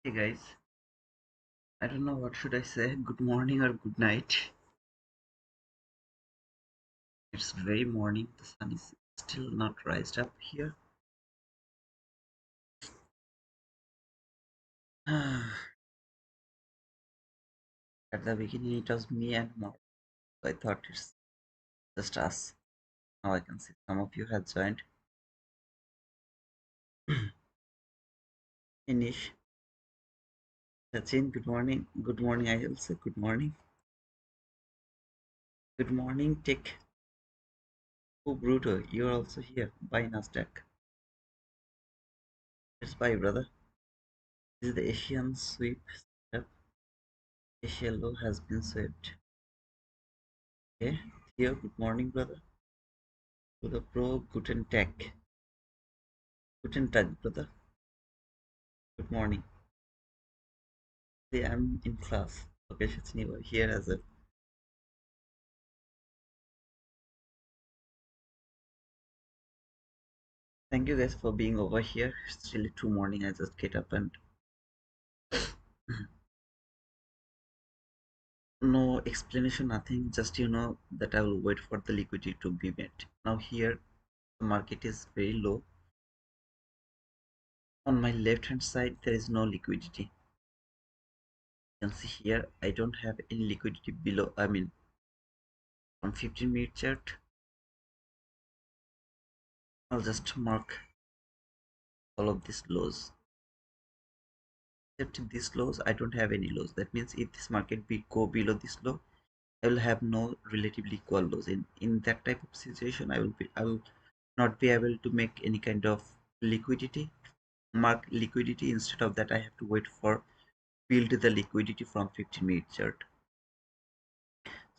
Hey guys, I don't know what should I say, good morning or good night. It's very morning, the sun is still not rised up here. At the beginning it was me and Mark, so I thought it's just us. Now I can see some of you have joined. Inish, Sachin, good morning. Good morning, I also. Good morning. Good morning, Tick. Oh, Bruto, you're also here. Bye, Nasdaq. It's bye, brother. This is the Asian sweep step. Asia low has been swept. Okay, here, good morning, brother. To the pro, Guten Tag. Guten Tag, brother. Good morning. Today I'm in class. Okay, Shachini, you are here as well. Thank you guys for being over here. It's really 2 morning. I just get up and no explanation, nothing. Just that I will wait for the liquidity to be met. Now here the market is very low. On my left hand side there is no liquidity. You can see here I don't have any liquidity below. I mean on 15-minute chart. I'll just mark all of these lows. Except these lows, I don't have any lows. That means if this market be go below this low, I will have no relatively equal lows. In that type of situation, I will not be able to make any kind of liquidity, mark liquidity. Instead of that, I have to wait for build the liquidity from 15-minute chart.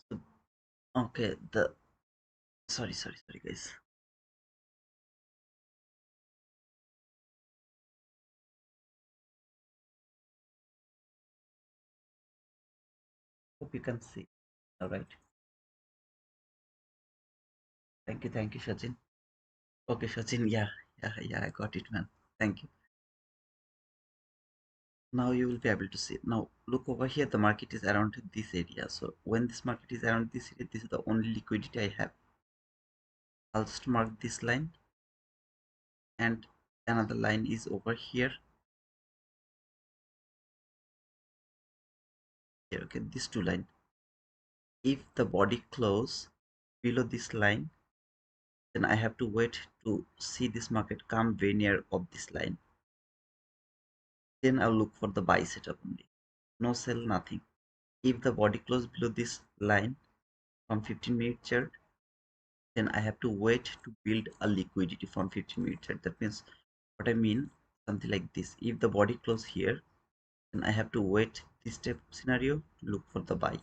So okay, the sorry guys. Hope you can see. All right. Thank you, Sachin. Okay, Sachin. Yeah. I got it, man. Thank you. Now you will be able to see. Now look over here, the market is around this area. So when this market is around this area, this is the only liquidity I have. I'll just mark this line, and another line is over here. Here, okay, these two line. If the body close below this line, then I have to wait to see this market come very near of this line. Then I'll look for the buy setup only. No sell, nothing. If the body close below this line from 15-minute chart, then I have to wait to build a liquidity from 15-minute chart. That means what I mean, something like this. If the body close here, then I have to wait this type of scenario to look for the buy.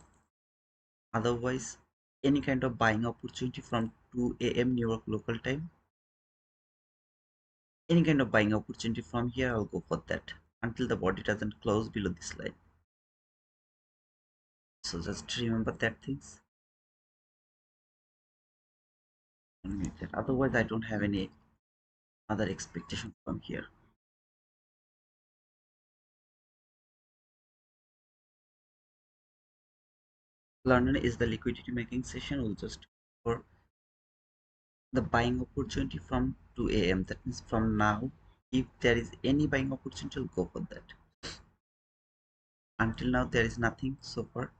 Otherwise, any kind of buying opportunity from 2 a.m. New York local time, any kind of buying opportunity from here, I'll go for that until the body doesn't close below this line. So just remember that things. Otherwise, I don't have any other expectation from here. London is the liquidity making session. We'll just for the buying opportunity from 2 a.m. That means from now, if there is any buying opportunity, I'll go for that. Until now, there is nothing so far.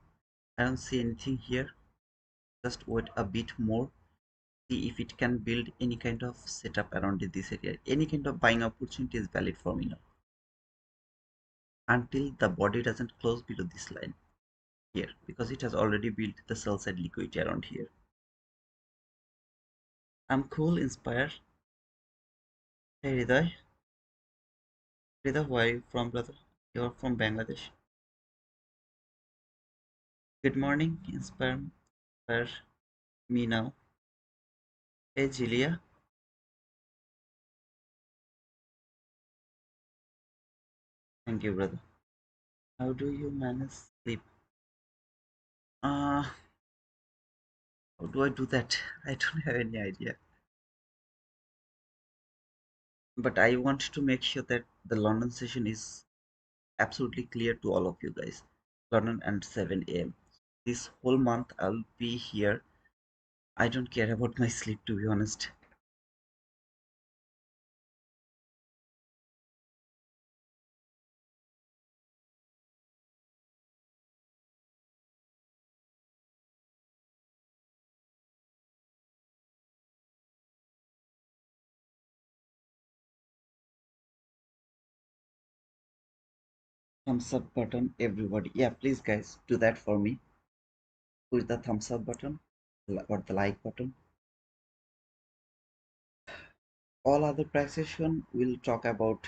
I don't see anything here. Just wait a bit more, see if it can build any kind of setup around this area. Any kind of buying opportunity is valid for me now until the body doesn't close below this line here, because it has already built the sell side liquidity around here. I'm cool, inspired. Hey Hriday, where are you from, brother? You're from Bangladesh. Good morning, inspire me now. Hey Julia, thank you, brother. How do you manage sleep? How do I do that? I don't have any idea. But I want to make sure that the London session is absolutely clear to all of you guys. London and 7 a.m. This whole month I'll be here. I don't care about my sleep, to be honest. Thumbs up button, everybody. Yeah, please, guys, do that for me. Push the thumbs up button or the like button. All other price session we'll talk about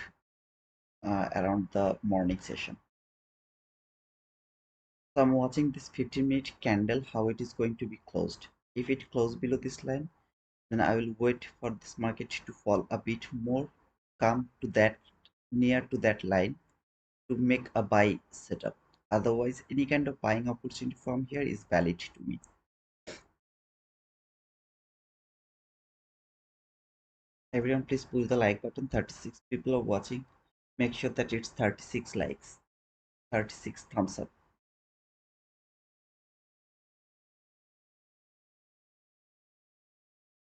around the morning session. So I'm watching this 15-minute candle, how it is going to be closed. If it closes below this line, then I will wait for this market to fall a bit more, come to that near to that line to make a buy setup. Otherwise, any kind of buying opportunity from here is valid to me. Everyone, please push the like button. 36 people are watching. Make sure that it's 36 likes, 36 thumbs up.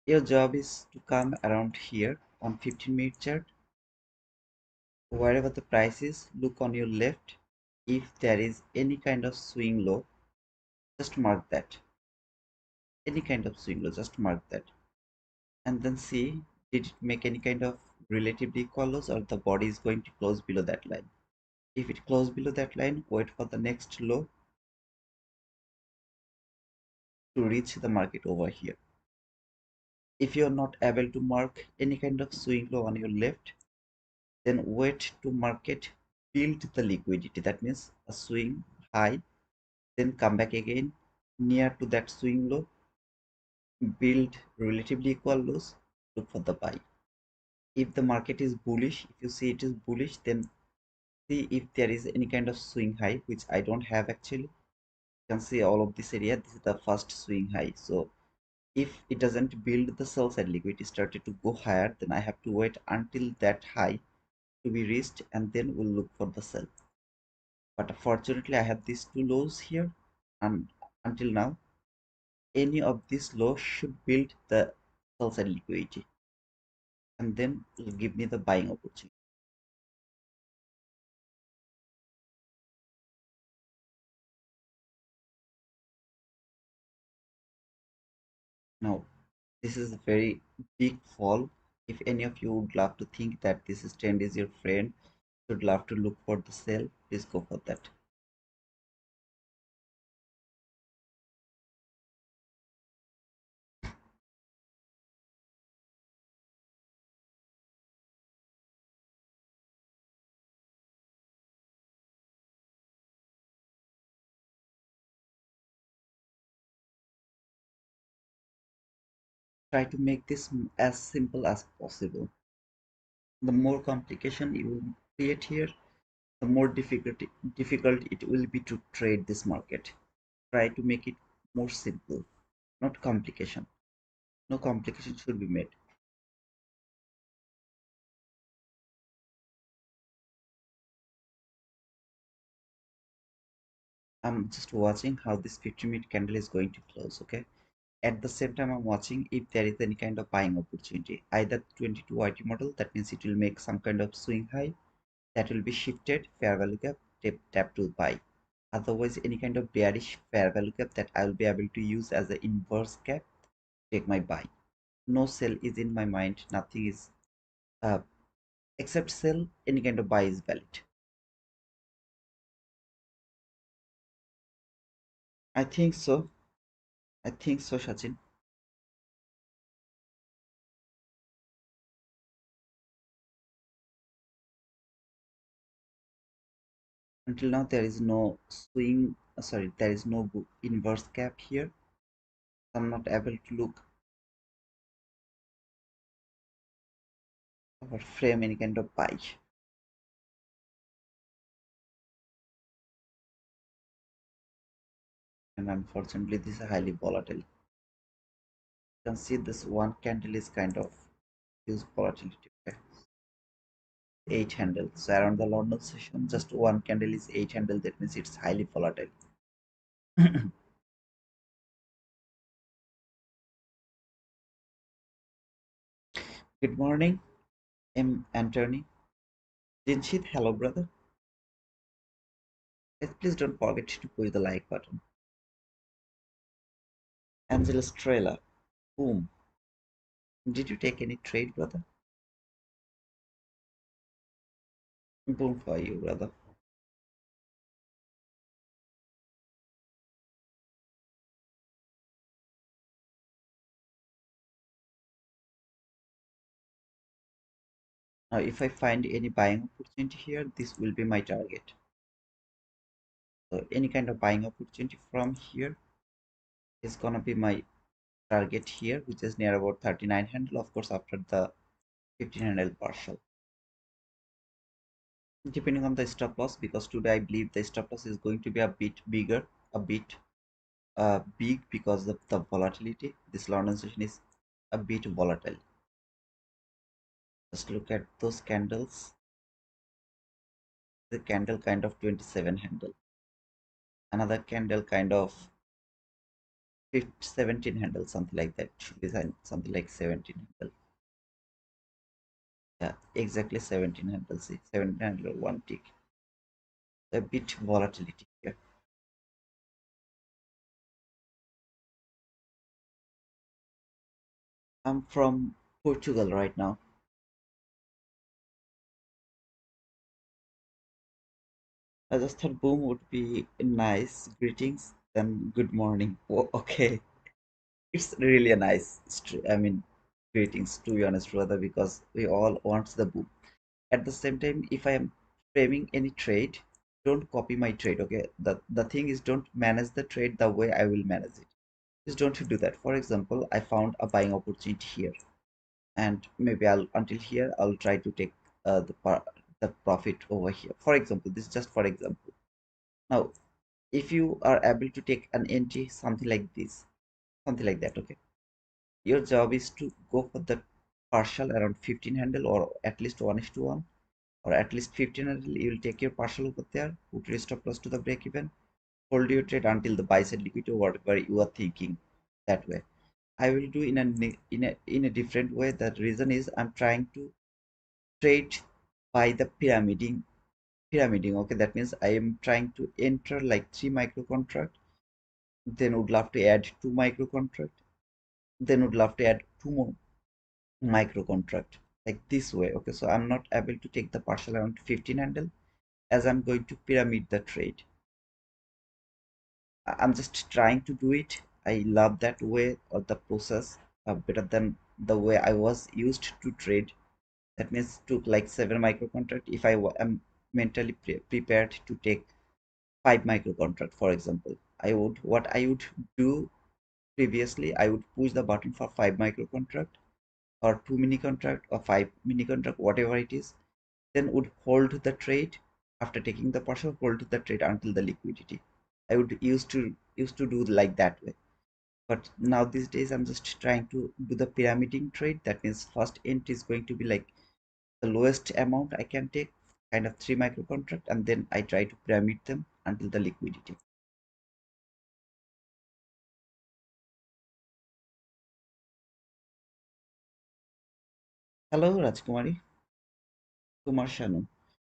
Your job is to come around here on 15-minute chart. Wherever the price is, look on your left. If there is any kind of swing low, just mark that. Any kind of swing low, just mark that. And then see, did it make any kind of relatively equal lows, or the body is going to close below that line. If it closes below that line, wait for the next low to reach the market over here. If you are not able to mark any kind of swing low on your left, then wait to market build the liquidity. That means a swing high, then come back again near to that swing low, build relatively equal lows, look for the buy. If the market is bullish, if you see it is bullish, then see if there is any kind of swing high, which I don't have actually. You can see all of this area, this is the first swing high. So if it doesn't build the sell side liquidity started to go higher, then I have to wait until that high to be reached, and then we'll look for the sell. But fortunately I have these two lows here, and until now any of these lows should build the sell side liquidity, and then will give me the buying opportunity. Now this is a very big fall. If any of you would love to think that this is trend is your friend, would love to look for the sell, please go for that. Try to make this as simple as possible. The more complication you will create here, the more difficult it will be to trade this market. Try to make it more simple, not complication. No complication should be made. I'm just watching how this 50-minute candle is going to close. Okay, at the same time I'm watching if there is any kind of buying opportunity, either 22 YT model, that means it will make some kind of swing high that will be shifted, fair value gap, tap to buy. Otherwise, any kind of bearish fair value gap that I will be able to use as an inverse gap, take my buy. No sell is in my mind, nothing is uh, except sell, any kind of buy is valid. I think so. I think so, Sachin. Until now, there is no swing, sorry, there is no inverse gap here. I'm not able to look or frame any kind of buy. And unfortunately, this is highly volatile. You can see this one candle is kind of use volatility. Okay? 8 handle. So around the London session, just one candle is 8 handle. That means it's highly volatile. Good morning, M. Anthony. Jinshit, hello, brother. Yes, please don't forget to push the like button. Angela Strela, boom. Did you take any trade, brother? Boom for you, brother. Now, if I find any buying opportunity here, this will be my target. So any kind of buying opportunity from here is gonna be my target here, which is near about 39 handle, of course, after the 15 handle partial. Depending on the stop loss, because today I believe the stop loss is going to be a bit bigger, a bit big because of the volatility. This London session is a bit volatile. Just look at those candles. The candle kind of 27 handle. Another candle kind of 17 handle, something like that. Should be something like 17 handle. Yeah, exactly 17 handle. See, 17 handle, one tick. A bit volatility here. I'm from Portugal right now. I just thought boom would be nice. Greetings, then good morning. Oh, okay. It's really a nice, I mean, greetings to be honest, brother, because we all want the boom. At the same time, if I am framing any trade, don't copy my trade, okay? The thing is, don't manage the trade the way I will manage it. Just don't do that. For example, I found a buying opportunity here, and maybe I'll until here I'll try to take the profit over here. For example, this is just for example. Now, if you are able to take an entry something like this, something like that, okay, your job is to go for the partial around 15 handle, or at least 1 is to 1, or at least 15 handle. You will take your partial over there, put your stop loss to the break even, hold your trade until the buy side liquidity, whatever you are thinking. That way I will do in a different way. The reason is I'm trying to trade by the pyramiding, okay. That means I am trying to enter like 3 micro contract, then would love to add 2 micro contract, then would love to add 2 more micro contract, like this way, okay. So I'm not able to take the partial around 15 handle, as I'm going to pyramid the trade. I'm just trying to do it. I love that way or the process better than the way I was used to trade. That means took like 7 micro contract. If am mentally prepared to take 5 micro contract, for example, I would do previously, I would push the button for 5 micro contract, or 2 mini contract, or 5 mini contract, whatever it is, then would hold the trade. After taking the partial, hold the trade until the liquidity. I would used to do like that way. But now these days I'm just trying to do the pyramiding trade. That means first entry is going to be like the lowest amount I can take, kind of 3 micro contract, and then I try to pyramid them until the liquidity. Hello, Rajkumari. Kumar Shanu.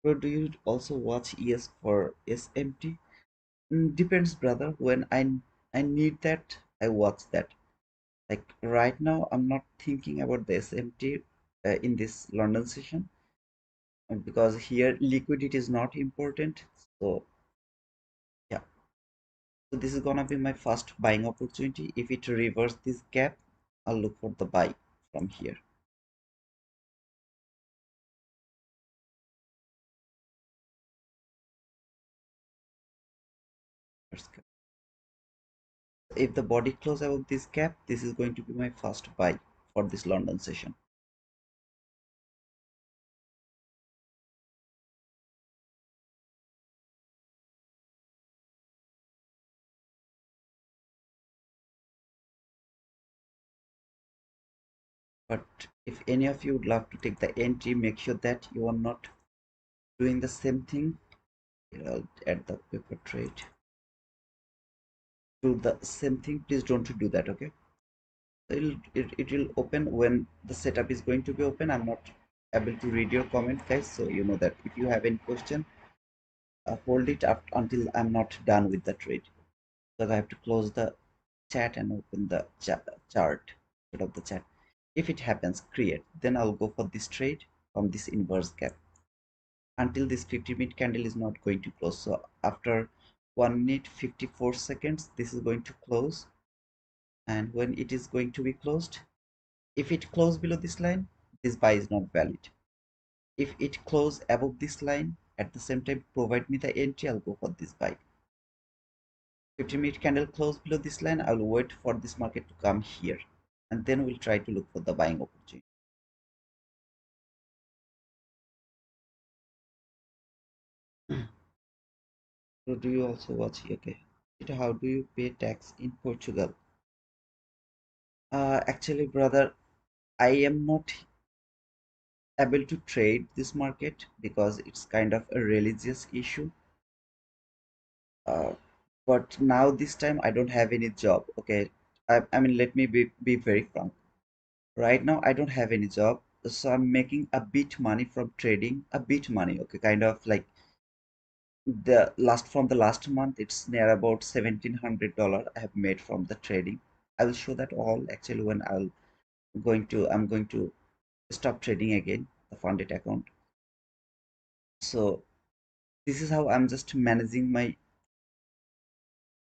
Bro, do you also watch ES for SMT? Depends, brother. When I need that, I watch that. Like right now, I'm not thinking about the SMT in this London session, because here liquidity is not important. So yeah, so this is gonna be my first buying opportunity. If it reverses this gap, I'll look for the buy from here. If the body close above this gap, this is going to be my first buy for this London session. But if any of you would love to take the entry, make sure that you are not doing the same thing. Here I'll add the paper trade. Do the same thing. Please don't do that, okay? So it will open when the setup is going to be open. I'm not able to read your comment, guys, so you know that if you have any question, hold it up until I'm not done with the trade. So I have to close the chat and open the chart instead of the chat. If it happens, create, then I'll go for this trade from this inverse gap until this 50-minute candle is not going to close. So after 1 minute 54 seconds, this is going to close. And when it is going to be closed, if it close below this line, this buy is not valid. If it close above this line, at the same time provide me the entry, I'll go for this buy. 50-minute candle close below this line, I'll wait for this market to come here, and then we'll try to look for the buying opportunity. So do you also watch here? Okay. How do you pay tax in Portugal? Actually, brother, I am not able to trade this market because it's kind of a religious issue. Uh, but now this time I don't have any job. Okay, I mean, let me be very frank. Right now I don't have any job, so I'm making a bit money from trading, a bit money. Okay, kind of like the last month, it's near about $1,700 I have made from the trading. I will show that all actually when I'm going to stop trading again the funded account. So this is how I'm just managing my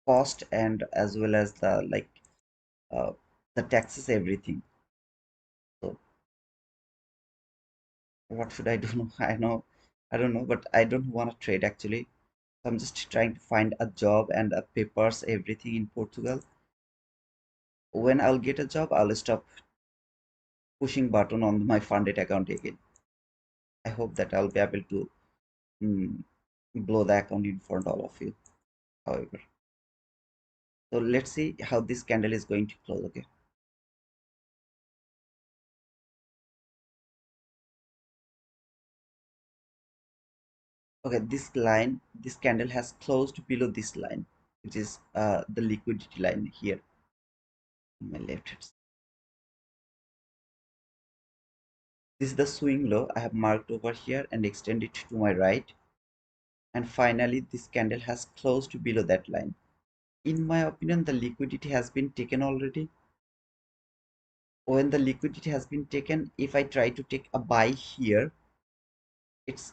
cost and as well as uh, the taxes, everything. So what should I do now? I don't know, but I don't want to trade actually. So I'm just trying to find a job and papers, everything in Portugal. When I'll get a job, I'll stop pushing button on my funded account again. I hope that I'll be able to mm, blow the account in front of all of you. However, so let's see how this candle is going to close. Okay. Okay, this candle has closed below this line, which is the liquidity line here on my left hand side. This is the swing low I have marked over here and extend it to my right. And finally, this candle has closed below that line. In my opinion, the liquidity has been taken already. When the liquidity has been taken, if I try to take a buy here, it's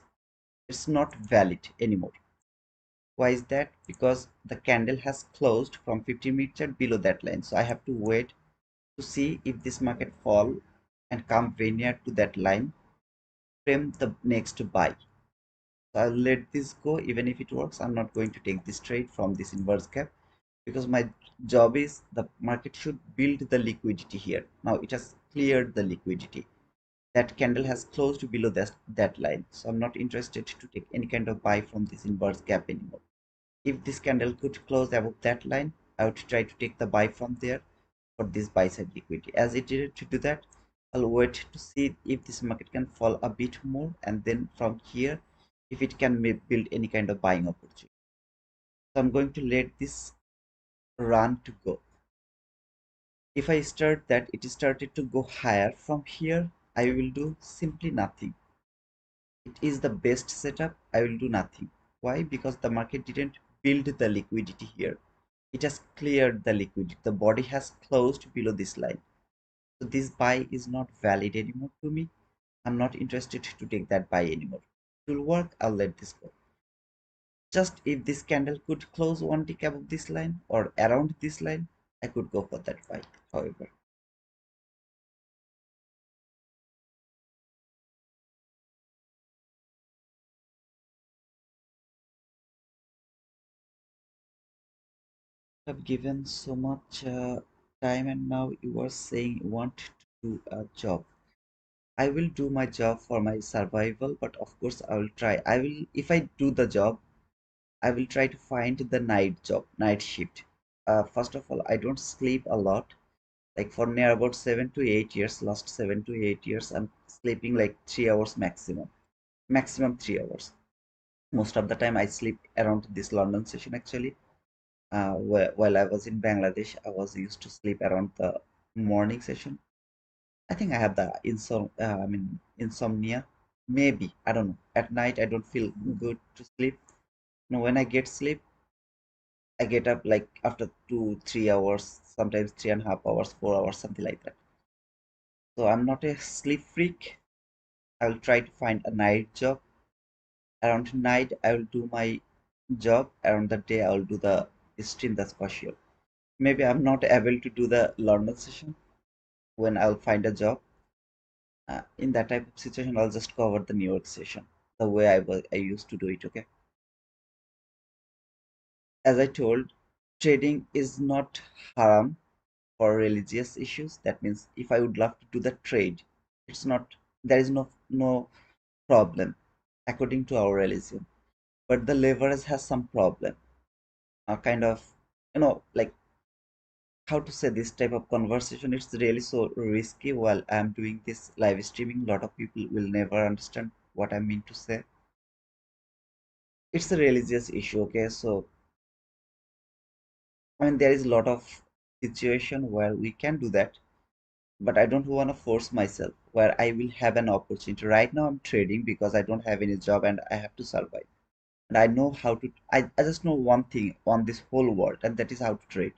it's not valid anymore. Why is that? Because the candle has closed from 50-minute chart below that line. So I have to wait to see if this market fall and come very near to that line, frame the next buy. So I'll let this go. Even if it works, I'm not going to take this trade from this inverse gap because my job is the market should build the liquidity here. Now it has cleared the liquidity. That candle has closed below that line. So I'm not interested to take any kind of buy from this inverse gap anymore. If this candle could close above that line, I would try to take the buy from there for this buy side liquidity. As it did to do that, I'll wait to see if this market can fall a bit more, and then from here, if it can build any kind of buying opportunity. So I'm going to let this run to go. If I start that it started to go higher from here, I will do simply nothing. It is the best setup. I will do nothing. Why? Because the market didn't build the liquidity here. It has cleared the liquidity. The body has closed below this line. So this buy is not valid anymore to me. I'm not interested to take that buy anymore. It will work. I'll let this go. Just if this candle could close one tick above this line or around this line, I could go for that buy. However, I've given so much time and now you are saying you want to do a job. I will do my job for my survival, but of course I will try. I will, if I do the job, I will try to find the night job, night shift. First of all, I don't sleep a lot. Like for near about 7 to 8 years, last 7 to 8 years, I'm sleeping like 3 hours maximum, maximum 3 hours. Most of the time I sleep around this London session actually. While I was in Bangladesh, I was used to sleep around the morning session. I think I have the insomnia. Maybe, I don't know. At night I don't feel good to sleep. Now when I get sleep, I get up like after 2, 3 hours, sometimes 3.5 hours, 4 hours, something like that. So I'm not a sleep freak. I'll try to find a night job. Around night I will do my job. Around the day I will do the stream, that's for sure. Maybe I'm not able to do the London session. When I'll find a job, in that type of situation, I'll just cover the New York session the way I used to do it. Okay, as I told, trading is not haram for religious issues. That means if I would love to do the trade, it's not, there is no problem according to our religion. But the leverage has some problem. Kind of, like how to say this type of conversation. It's really so risky. While I'm doing this live streaming, a lot of people will never understand what I mean to say. It's a religious issue. Okay, so I mean there is a lot of situation where we can do that, but I don't want to force myself where I will have an opportunity. Right now I'm trading because I don't have any job and I have to survive. And I know how to, I just know one thing on this whole world, and that is how to trade.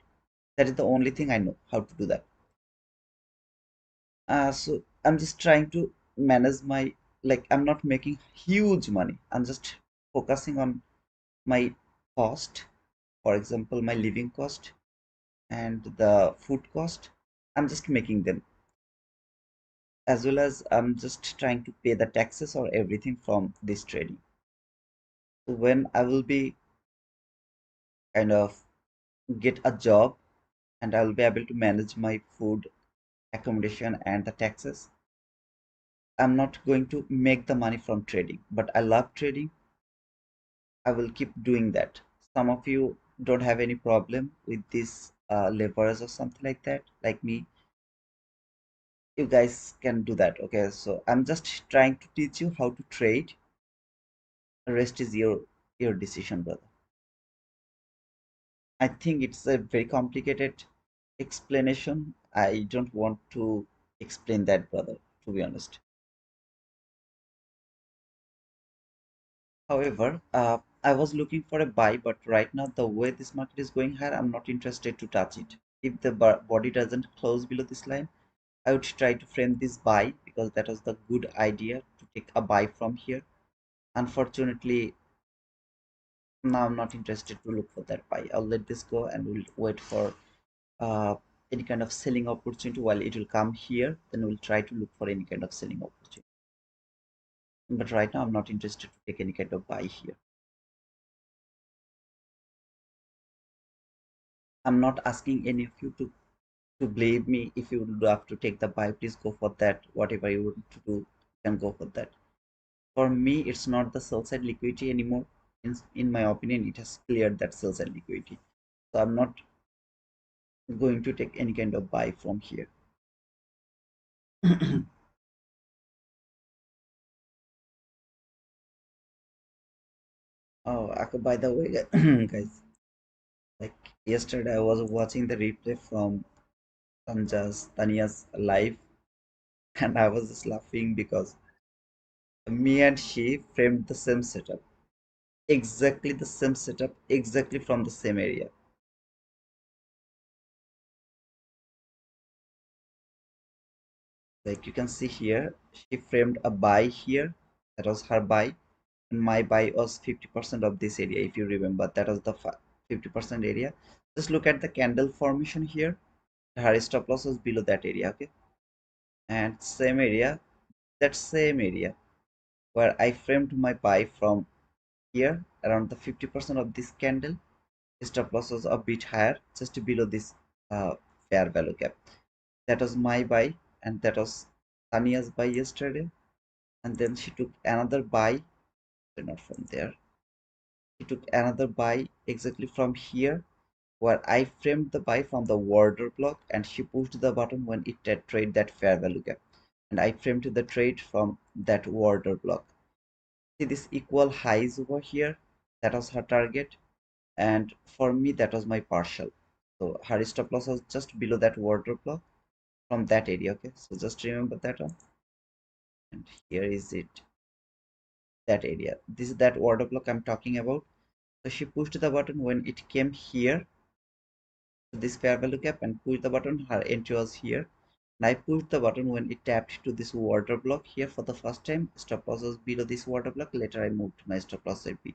That is the only thing I know how to do that. So I'm just trying to manage my, like I'm not making huge money. I'm just focusing on my cost. For example, my living cost and the food cost. I'm just making them, as well as I'm just trying to pay the taxes or everything from this trading. So when I will be kind of get a job and I will be able to manage my food, accommodation, and the taxes, I'm not going to make the money from trading. But I love trading. I will keep doing that. Some of you don't have any problem with this levers or something like that, like me. You guys can do that. Okay, so I'm just trying to teach you how to trade. The rest is your decision, brother. I think it's a very complicated explanation. I don't want to explain that, brother, to be honest. However, I was looking for a buy, but right now the way this market is going higher, I'm not interested to touch it. If the body doesn't close below this line, I would try to frame this buy because that was the good idea to take a buy from here. Unfortunately, now I'm not interested to look for that buy. I'll let this go and we'll wait for uh, any kind of selling opportunity. While it will come here, then we'll try to look for any kind of selling opportunity. But right now I'm not interested to take any kind of buy here. I'm not asking any of you to believe me. If you would have to take the buy, please go for that. Whatever you want to do, you can go for that. For me, it's not the sell side liquidity anymore. In my opinion, it has cleared that sell side liquidity. So I'm not going to take any kind of buy from here. Oh, by the way, guys, like yesterday I was watching the replay from Tania's live, and I was just laughing because me and she framed the same setup, exactly the same setup, exactly from the same area. Like you can see here, she framed a buy here. That was her buy, and my buy was 50% of this area. If you remember, that was the 50% area. Just look at the candle formation here. Her stop loss was below that area, okay? And same area, that same area where I framed my buy from here around the 50% of this candle. Stop loss was a bit higher, just below this fair value gap. That was my buy, and that was Tania's buy yesterday. And then she took another buy, not from there. She took another buy exactly from here, where I framed the buy from the order block, and she pushed the button when it trade that fair value gap, and I framed the trade from that order block. See this equal highs over here? That was her target. And for me, that was my partial. So her stop loss was just below that wardrobe block from that area. Okay, so just remember that one. And here is it, that area. This is that wardrobe block I'm talking about. So she pushed the button when it came here to this fair value cap and pushed the button. Her entry was here. And I pushed the button when it tapped to this water block here for the first time. Stop loss was below this water block. Later I moved my stop loss a bit.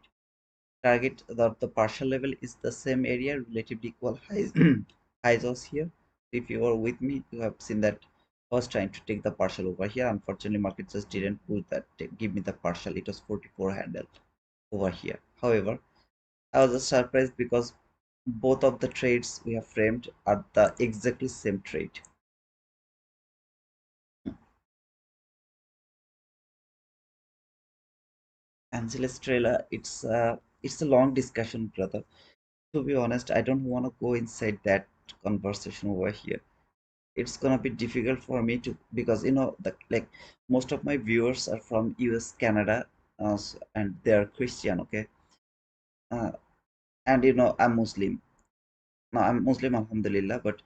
Target the partial level is the same area, relatively equal highs. Highs was here. If you are with me, you have seen that I was trying to take the partial over here. Unfortunately, market just didn't pull that, give me the partial. It was 44 handle over here. However, I was just surprised because both of the trades we have framed are the exactly same trade. Angeles trailer, it's a long discussion, brother. To be honest, I don't want to go inside that conversation over here. It's gonna be difficult for me to, because the like most of my viewers are from US, Canada, and they're Christian, okay, uh, and I'm Muslim. No, I'm Muslim, Alhamdulillah, but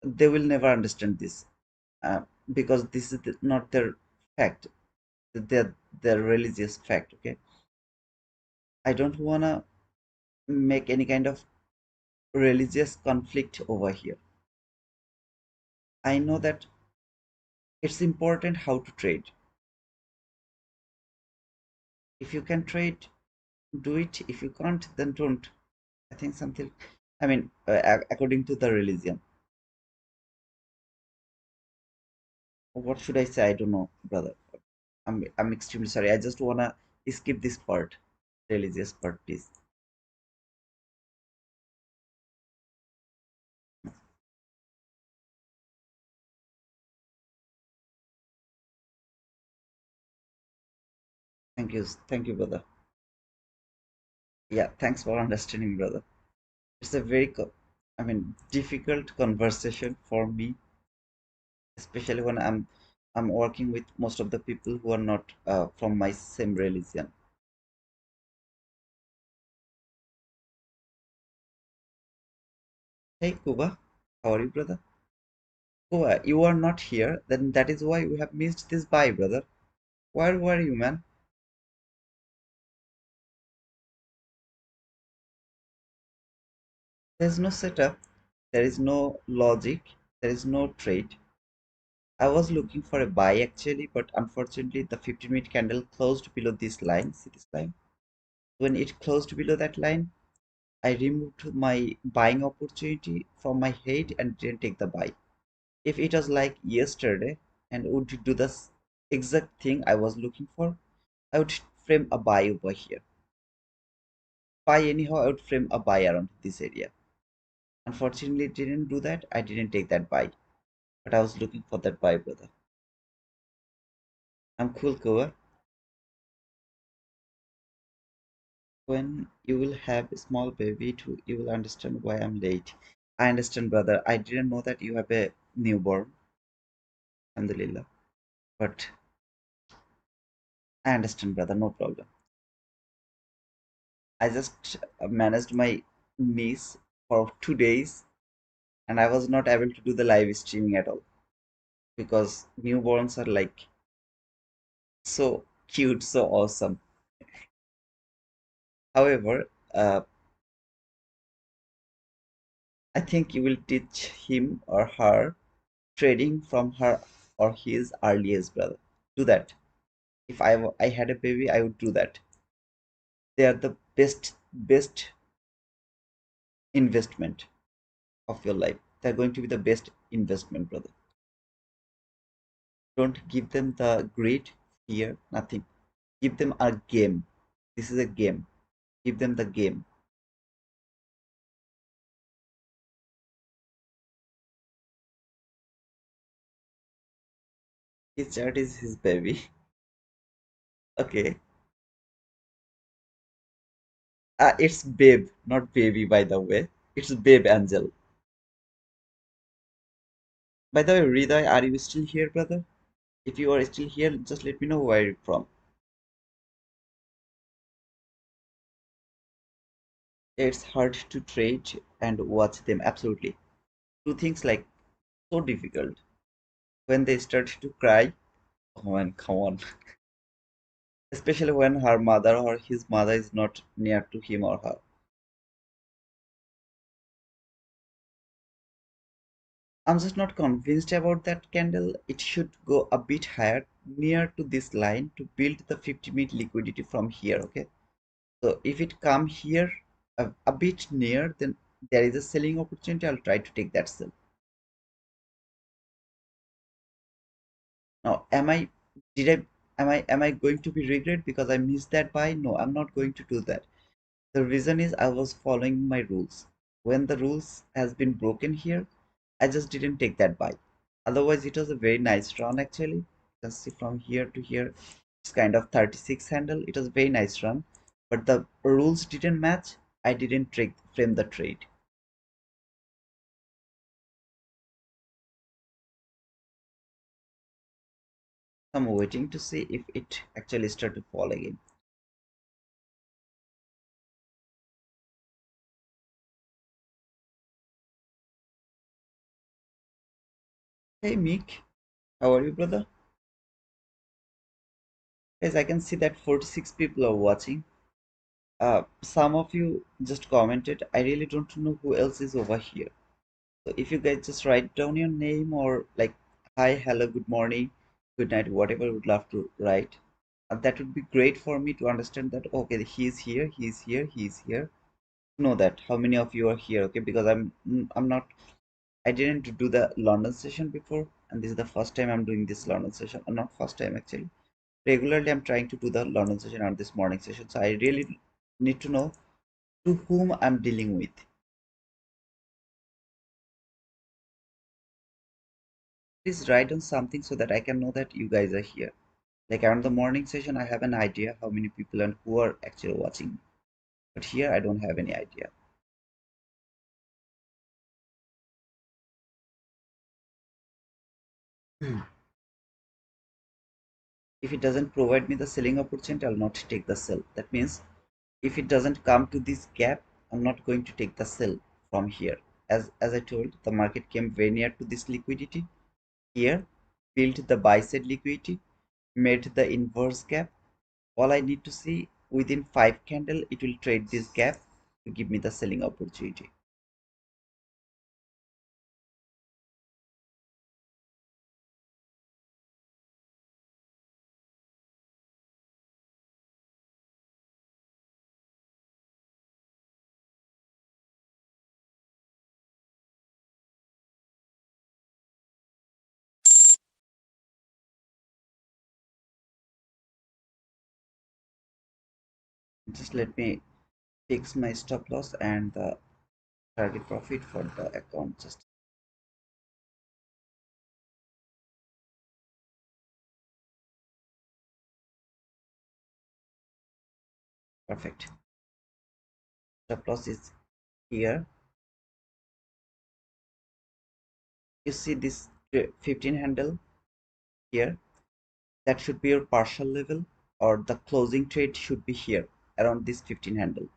they will never understand this, uh, because this is not their fact, their religious fact. Okay, I don't wanna make any kind of religious conflict over here. I know that it's important how to trade. If you can trade, do it. If you can't, then don't. I think something, I mean, according to the religion. What should I say? I don't know, brother. I'm extremely sorry. I just wanna skip this part, religious part, please. Thank you, brother. Yeah, thanks for understanding, brother. It's a very, I mean, difficult conversation for me, especially when I'm working with most of the people who are not from my same religion. Hey, Kuba, how are you, brother? Kuba, you are not here. Then that is why we have missed this buy, brother. Where were you, man? There's no setup. There is no logic. There is no trade. I was looking for a buy actually, but unfortunately the 15-minute candle closed below this line. See this line? When it closed below that line, I removed my buying opportunity from my head and didn't take the buy. If it was like yesterday and would do the exact thing I was looking for, I would frame a buy over here. Buy anyhow, I would frame a buy around this area. Unfortunately, it didn't do that. I didn't take that buy, but I was looking for that buy, brother. I'm cool, cover. When you will have a small baby too, you will understand why I'm late. I understand, brother. I didn't know that you have a newborn, alhamdulillah. But I understand, brother. No problem. I just managed my niece for 2 days, and I was not able to do the live streaming at all because newborns are like so cute, so awesome. However, I think you will teach him or her trading from her or his earliest, brother. Do that. If I had a baby, I would do that. They are the best investment of your life. They're going to be the best investment, brother. Don't give them the greed, fear, nothing. Give them a game. This is a game. Give them the game. His child is his baby. Okay. It's babe, not baby, by the way. It's babe angel. By the way, Hriday, are you still here, brother? If you are still here, just let me know where you're from. It's hard to trade and watch them. Absolutely. Two things like so difficult. When they start to cry, oh man, come on. Especially when her mother or his mother is not near to him or her. I'm just not convinced about that candle. It should go a bit higher, near to this line to build the 50-minute liquidity from here. Okay. So if it come here a bit near, then there is a selling opportunity. I'll try to take that sell. Now, did am I going to be regret because I missed that buy? No, I'm not going to do that. The reason is I was following my rules. When the rules has been broken here, I just didn't take that buy. Otherwise, it was a very nice run actually. You can see from here to here, it's kind of 36 handle. It was a very nice run, but the rules didn't match. I didn't frame the trade. I'm waiting to see if it actually start to fall again. Hey Mick, how are you, brother? Guys, I can see that 46 people are watching. Some of you just commented. I really don't know who else is over here. So if you guys just write down your name or like hi, hello, good morning, good night, whatever you would love to write, that would be great for me to understand that okay, he's here, he's here, he's here. Know that how many of you are here, okay? Because I'm not. I didn't do the London session before, and this is the first time I'm doing this London session. Not first time actually. Regularly, I'm trying to do the London session and this morning session. So I really need to know to whom I'm dealing with. Please write on something so that I can know that you guys are here. Like around the morning session, I have an idea how many people and who are actually watching. But here, I don't have any idea. If it doesn't provide me the selling opportunity, I'll not take the sell. That means if it doesn't come to this gap, I'm not going to take the sell from here. As I told, the market came very near to this liquidity. Here, built the buy side liquidity, made the inverse gap. All I need to see within 5 candle, it will trade this gap to give me the selling opportunity. Just let me fix my stop loss and the target profit for the account. Just perfect. Stop loss is here. You see this 15 handle here. That should be your partial level, or the closing trade should be here around this 15 handle.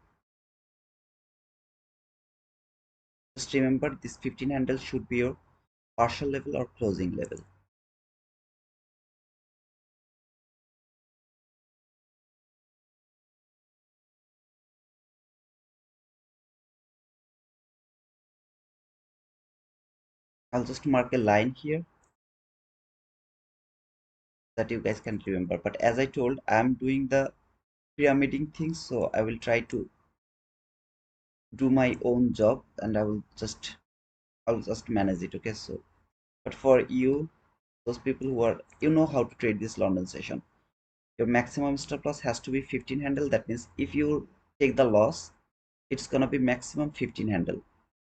Just remember this 15 handle should be your partial level or closing level. I'll just mark a line here that you guys can remember. But as I told, I'm doing the pyramiding thing, so I will try to do my own job and I'll just manage it. Okay, so but for you, those people who are how to trade this London session, your maximum stop loss has to be 15 handle. That means if you take the loss, it's gonna be maximum 15 handle,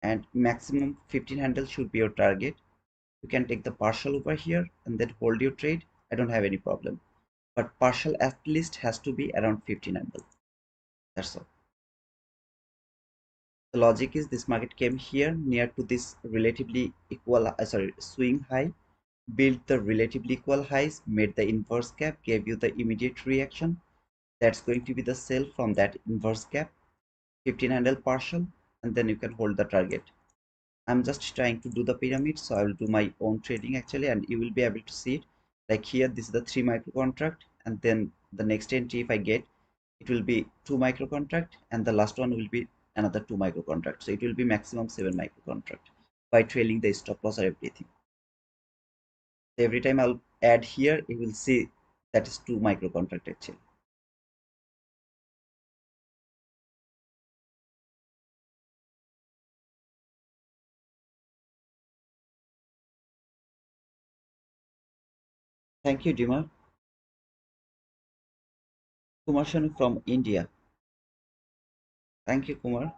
and maximum 15 handle should be your target. You can take the partial over here and then hold your trade. I don't have any problem, but partial at least has to be around 15 handle. That's all. The logic is this market came here near to this relatively equal sorry, swing high, built the relatively equal highs, made the inverse gap, gave you the immediate reaction. That's going to be the sell from that inverse gap. 15 handle partial, and then you can hold the target. I'm just trying to do the pyramid, so I will do my own trading actually, and you will be able to see it. Like here, this is the 3 micro contract, and then the next entry if I get, it will be 2 micro contract, and the last one will be another 2 micro contract. So it will be maximum 7 micro contract by trailing the stop loss or everything. So every time I'll add here, you will see that is 2 micro contract actually. Thank you, Dima. Kumar Shanu from India. Thank you, Kumar.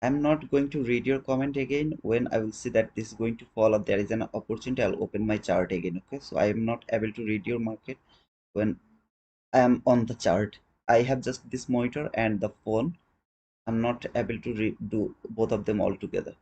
I'm not going to read your comment again. When I will see that this is going to fall or there is an opportunity, I'll open my chart again. Okay, so I am not able to read your market when I am on the chart. I have just this monitor and the phone. I'm not able to do both of them all together.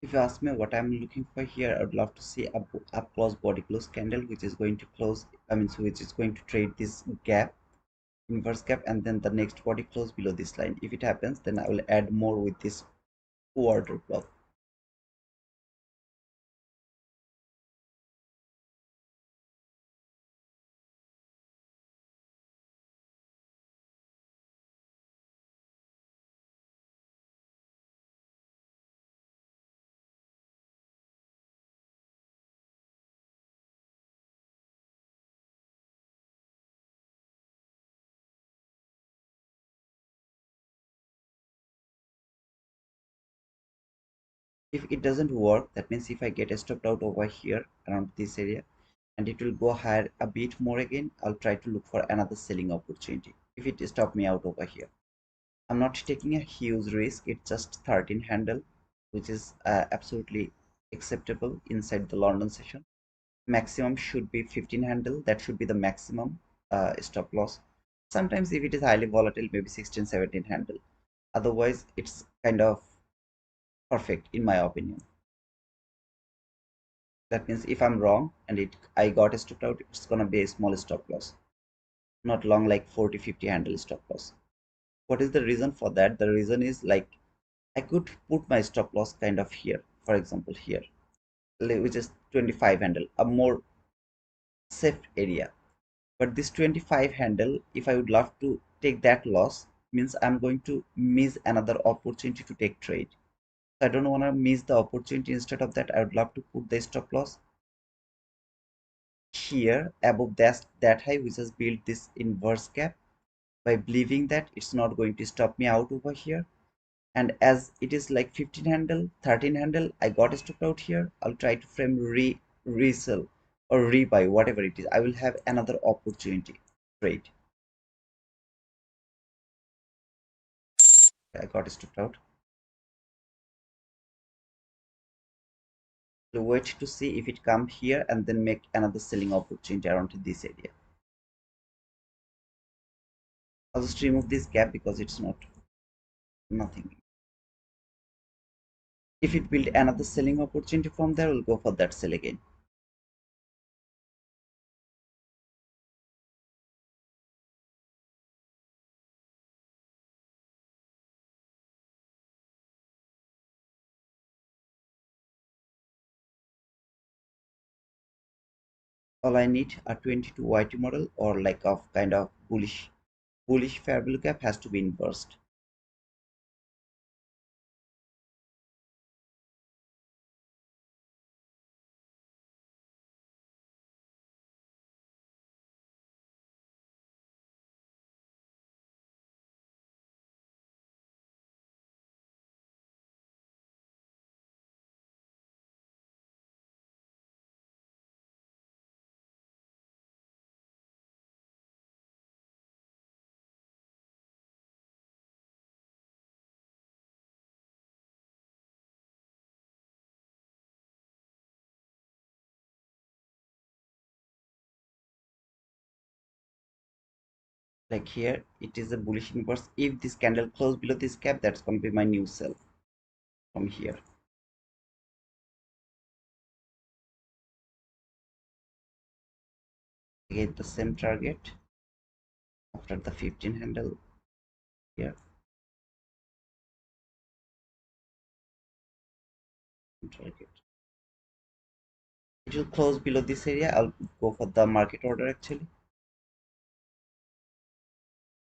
If you ask me what I'm looking for here, I would love to see a up close body close candle, which is going to close. I mean, so which is going to trade this gap, inverse gap, and then the next body close below this line. If it happens, then I will add more with this order block. If it doesn't work, that means if I get stopped out over here around this area and it will go higher a bit more again, I'll try to look for another selling opportunity if it stop me out over here. I'm not taking a huge risk. It's just 13 handle, which is absolutely acceptable inside the London session. Maximum should be 15 handle. That should be the maximum stop loss. Sometimes if it is highly volatile, maybe 16 17 handle. Otherwise it's kind of perfect in my opinion. That means if I'm wrong and I got stopped out, it's gonna be a small stop loss, not long like 40 50 handle stop loss. What is the reason for that? The reason is like I could put my stop loss kind of here, for example here, which is 25 handle, a more safe area. But this 25 handle, if I would love to take that loss, means I'm going to miss another opportunity to take trade. So I don't want to miss the opportunity. Instead of that, I would love to put the stop loss here above that high, which has built this inverse gap, by believing that it's not going to stop me out over here. And as it is like 15 handle 13 handle, I got stopped out here. I'll try to frame resell or rebuy, whatever it is. I will have another opportunity trade. I got stopped out. So wait to see if it come here and then make another selling opportunity around this area. I'll just remove this gap because it's not nothing. If it build another selling opportunity from there, we'll go for that sell again. All I need a 22 YT model or like a kind of bullish fair value gap has to be inversed. Like here, it is a bullish inverse. If this candle close below this gap, that's going to be my new sell from here. Again, the same target after the 15 handle here. Target. It will close below this area. I'll go for the market order actually.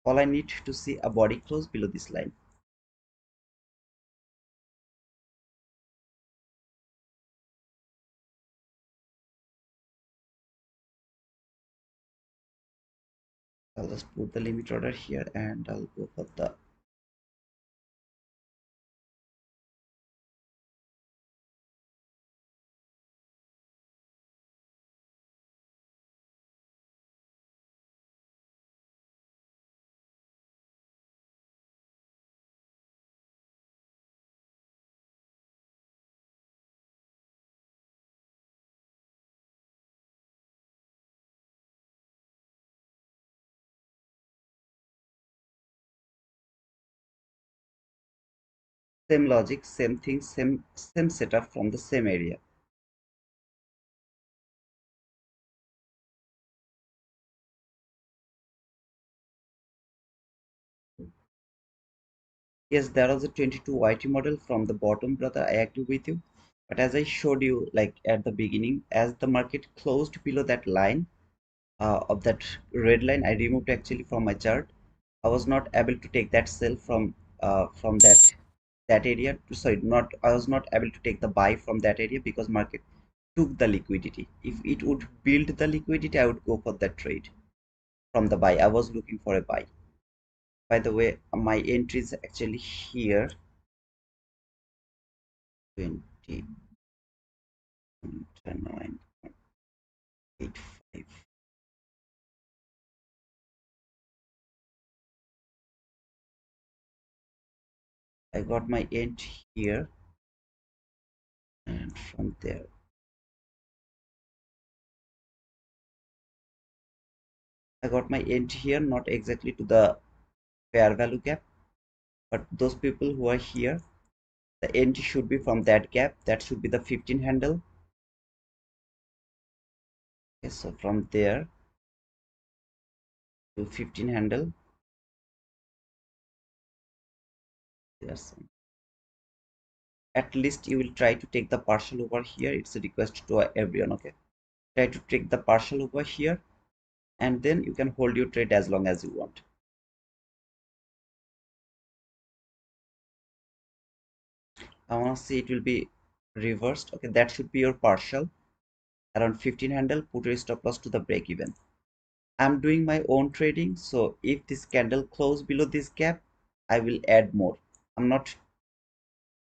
All I need to see a body close below this line. I'll just put the limit order here and I'll go for the same logic, same thing, same setup from the same area. Yes, there was a 22 YT model from the bottom, brother. I agree with you. But as I showed you, like at the beginning, as the market closed below that line, of that red line, I removed actually from my chart. I was not able to take that sell from that area. Sorry, not I was not able to take the buy from that area because market took the liquidity. If it would build the liquidity, I would go for that trade from the buy. I was looking for a buy. By the way, my entry is actually here. 20 9.85. I got my end here, and from there I got my end here, not exactly to the fair value gap, but those people who are here, the end should be from that gap. That should be the 15 handle. Okay, so from there to 15 handle, there's at least you will try to take the partial over here. It's a request to everyone. Okay, try to take the partial over here, and then you can hold your trade as long as you want. I want to see it will be reversed. Okay, that should be your partial around 15 handle. Put your stop loss to the break even. I'm doing my own trading, so if this candle close below this gap, I will add more. I'm not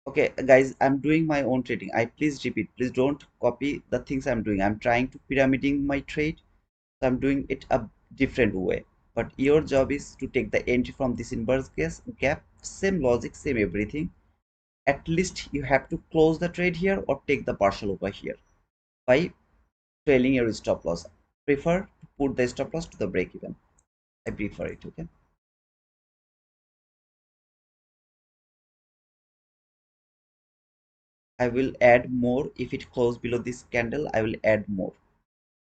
okay, guys. I'm doing my own trading. I please repeat, please don't copy the things I'm doing. I'm trying to pyramiding my trade, so I'm doing it a different way. but your job is to take the entry from this inverse gap. Same logic, same everything. At least you have to close the trade here or take the partial over here by trailing your stop loss. Prefer to put the stop loss to the break even. I prefer it. Okay, I will add more if it close below this candle. I will add more.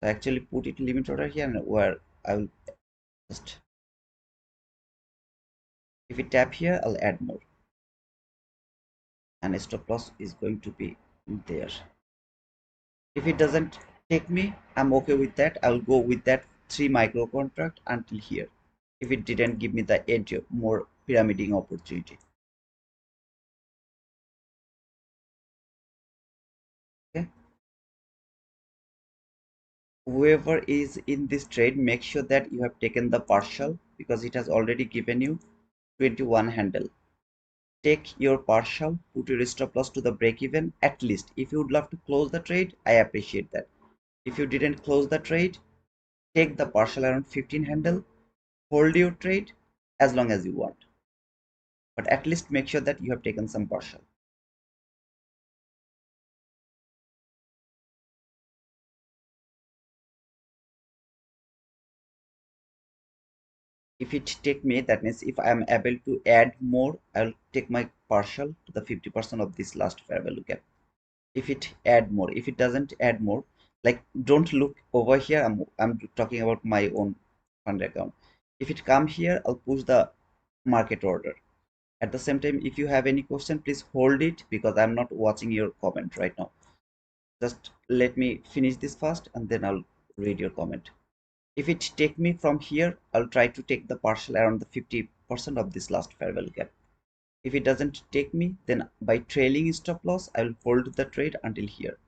So actually put it limit order here, and where I will just, if it tap here, I'll add more, and stop loss is going to be there. If it doesn't take me, I'm okay with that. I'll go with that 3 micro contract until here. If it didn't give me the entry, more pyramiding opportunity. Okay, whoever is in this trade, make sure that you have taken the partial, because it has already given you 21 handle. Take your partial, put your stop loss to the break even. At least if you would love to close the trade, I appreciate that. If you didn't close the trade, take the partial around 15 handle, hold your trade as long as you want, but at least make sure that you have taken some partial. If it take me, that means if I am able to add more, I'll take my partial to the 50% of this last fair value gap. If it add more, if it doesn't add more, like don't look over here, I'm talking about my own fund account. If it come here, I'll push the market order. At the same time, if you have any question, please hold it, because I'm not watching your comment right now. Just let me finish this first and then I'll read your comment. If it take me from here, I'll try to take the partial around the 50% of this last fair value gap. If it doesn't take me, then by trailing stop loss, I will hold the trade until here.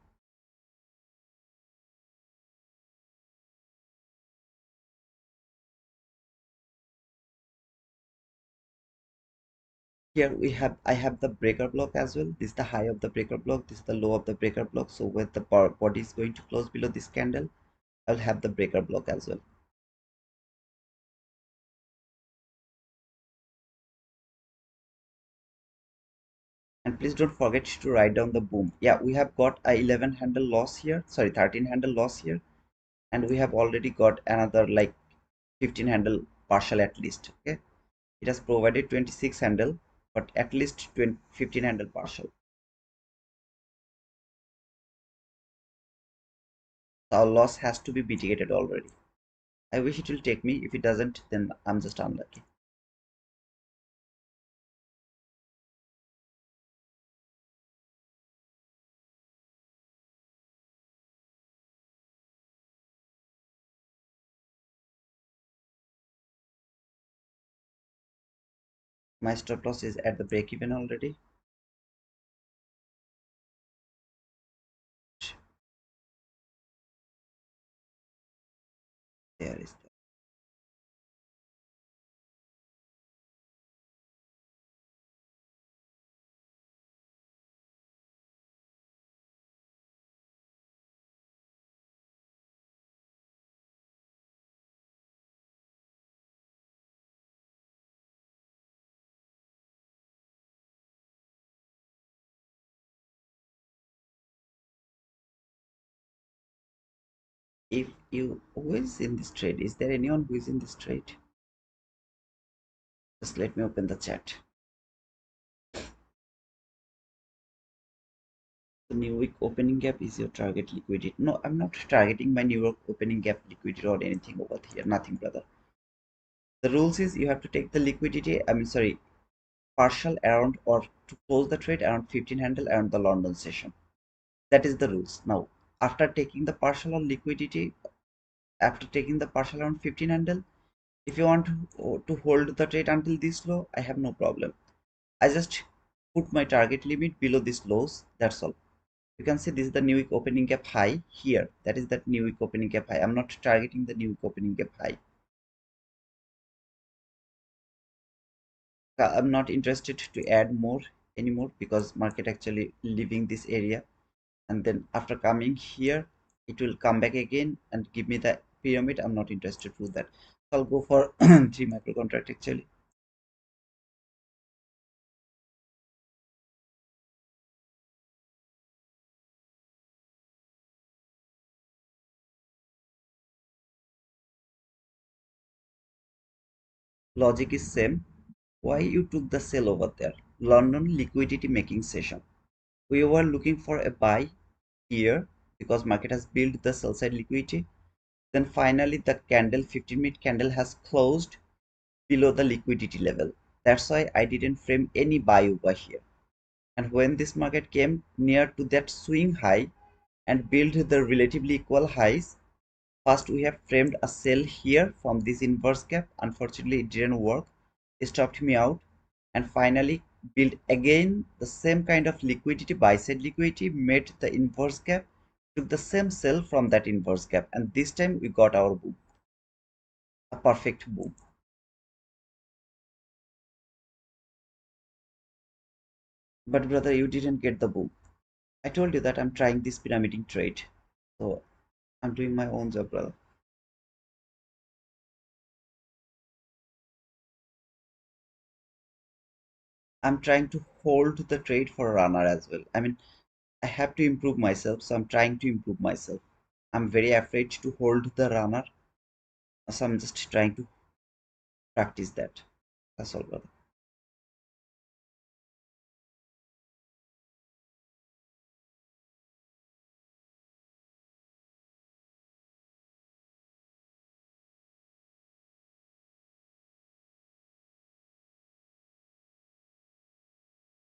Here I have the breaker block as well. This is the high of the breaker block, this is the low of the breaker block. So when the body is going to close below this candle, I'll have the breaker block as well. And please don't forget to write down the boom. Yeah, we have got a 11 handle loss here, sorry, 13 handle loss here, and we have already got another like 15 handle partial at least. Okay, it has provided 26 handle, but at least 15 handle partial. So our loss has to be mitigated already. I wish it will take me. If it doesn't, then I'm just unlucky. My stop loss is at the break even already. There is the, if you, who is in this trade? Is there anyone who is in this trade? Just let me open the chat. The new week opening gap is your target liquidity. No, I'm not targeting my new York opening gap liquidity or anything over here. Nothing, brother. The rules is you have to take the liquidity, I mean, sorry, partial around, or to close the trade around 15 handle around the London session. That is the rules. Now, after taking the partial or liquidity, after taking the partial around 15 handle, if you want to hold the trade until this low, I have no problem. I just put my target limit below this lows. That's all. You can see this is the new week opening gap high here. That is that new week opening gap high. I'm not targeting the new week opening gap high. I'm not interested to add more anymore, because market actually leaving this area, and then after coming here, it will come back again and give me the pyramid. I'm not interested to do that. So I'll go for 3 micro contract actually. Logic is same. Why you took the sell over there? London liquidity making session. We were looking for a buy here because market has built the sell side liquidity. Then finally the candle 15-minute candle has closed below the liquidity level. That's why I didn't frame any buy over here. And when this market came near to that swing high and built the relatively equal highs, first we have framed a sell here from this inverse gap. Unfortunately it didn't work, it stopped me out, and finally built again the same kind of liquidity, buy side liquidity, made the inverse gap, took the same sell from that inverse gap, and this time we got our boom, a perfect boom. But brother, you didn't get the boom. I told you that I'm trying this pyramiding trade, so I'm doing my own job, brother. I'm trying to hold the trade for a runner as well. I mean, I have to improve myself, so I'm trying to improve myself. I'm very afraid to hold the runner, so I'm just trying to practice that. That's all, brother.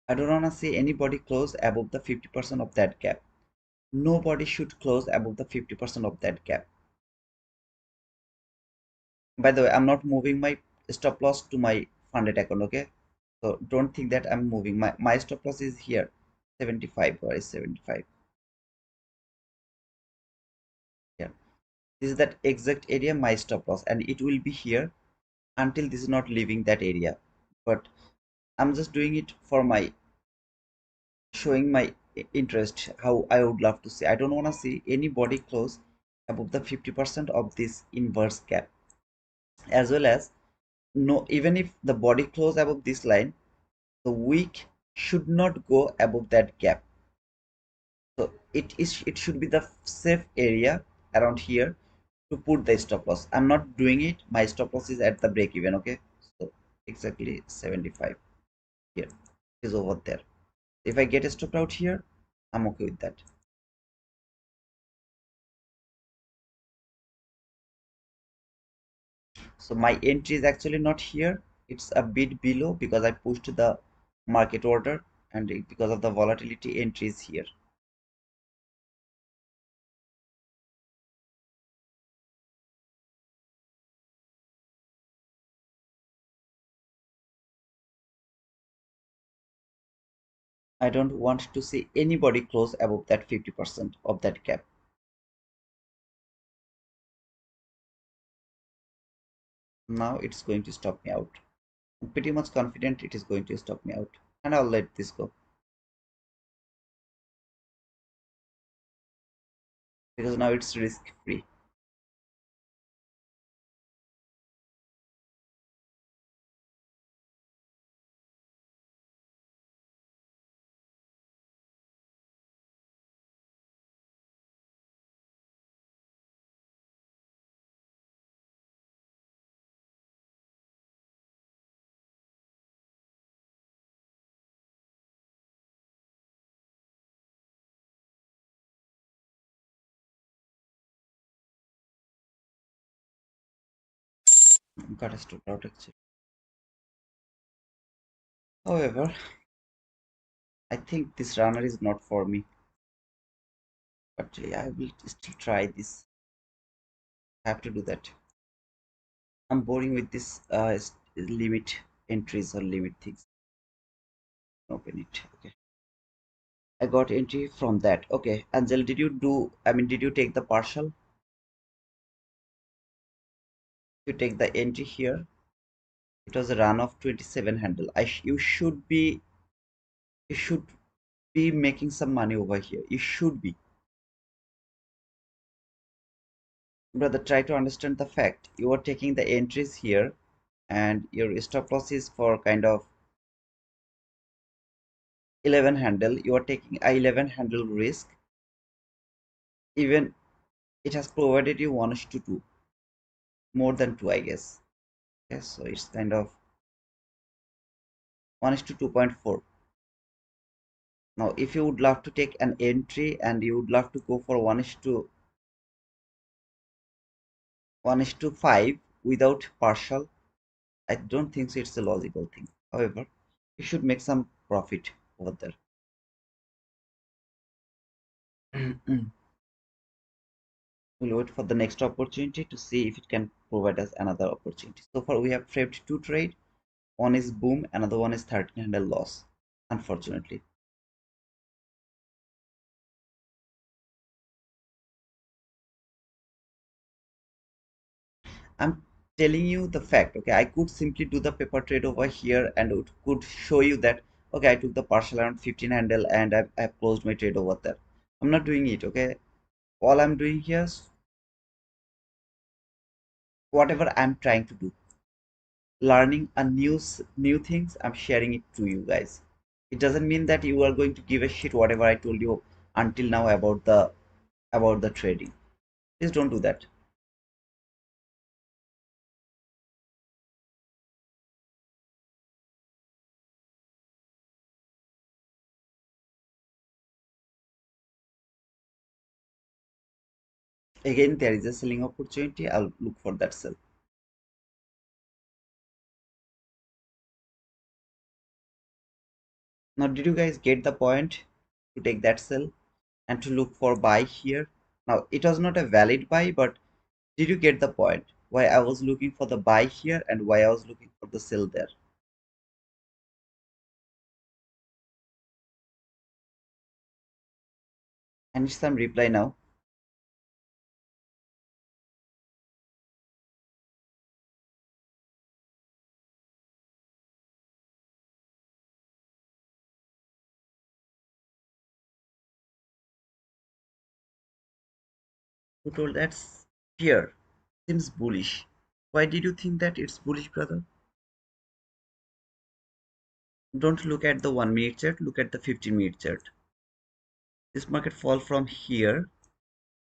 I don't wanna see anybody close above the 50% of that gap. Nobody should close above the 50% of that gap. By the way, I'm not moving my stop loss to my funded account, okay? So don't think that I'm moving. My stop loss is here, 75. Or is 75? Yeah. This is that exact area, my stop loss, and it will be here until this is not leaving that area. But I'm just doing it for my showing my interest, how I would love to see. I don't want to see anybody close above the 50% of this inverse gap, as well as no, even if the body close above this line, the wick should not go above that gap. So it should be the safe area around here to put the stop loss. I'm not doing it. My stop loss is at the break even. Okay, so exactly 75 here. It is over there. If I get a stop out here, I'm okay with that. So my entry is actually not here. It's a bit below because I pushed the market order, and because of the volatility, entry is here. I don't want to see anybody close above that 50% of that gap. Now it's going to stop me out. I'm pretty much confident it is going to stop me out, and I'll let this go because now it's risk free. Got a stop out actually. However, I think this runner is not for me, but yeah, I will still try this. I have to do that. I'm boring with this limit entries or limit things. Open it. Okay. I got entry from that. Okay. Angel, did you do, I mean, did you take the partial? You take the entry here. It was a run of 27 handle. You should be making some money over here. You should be. Brother, try to understand the fact. You are taking the entries here, and your stop loss is for kind of 11 handle. You are taking a 11 handle risk. Even it has provided you 1 to 2, more than 2, I guess. Yes, so it's kind of 1 to 2.4. Now, if you would love to take an entry and you would love to go for 1 to 5 without partial, I don't think so it's a logical thing. However, you should make some profit over there. We'll wait for the next opportunity to see if it can provide us another opportunity. So far, we have framed 2 trades. One is boom, another one is 13 handle loss, unfortunately. I'm telling you the fact. Okay, I could simply do the paper trade over here and it could show you that, okay, I took the partial around 15 handle and I've closed my trade over there. I'm not doing it. Okay, all I'm doing here is whatever I'm trying to do, learning a new things. I'm sharing it to you guys. It doesn't mean that you are going to give a shit whatever I told you until now about the trading. Please don't do that. Again, there is a selling opportunity. I'll look for that sell. Now, did you guys get the point to take that sell and to look for buy here? Now, it was not a valid buy, but did you get the point? Why I was looking for the buy here and why I was looking for the sell there? I need some reply now. Who told that's fear? Seems bullish. Why did you think that it's bullish, brother? Don't look at the 1 minute chart, look at the 15-minute chart. This market fall from here,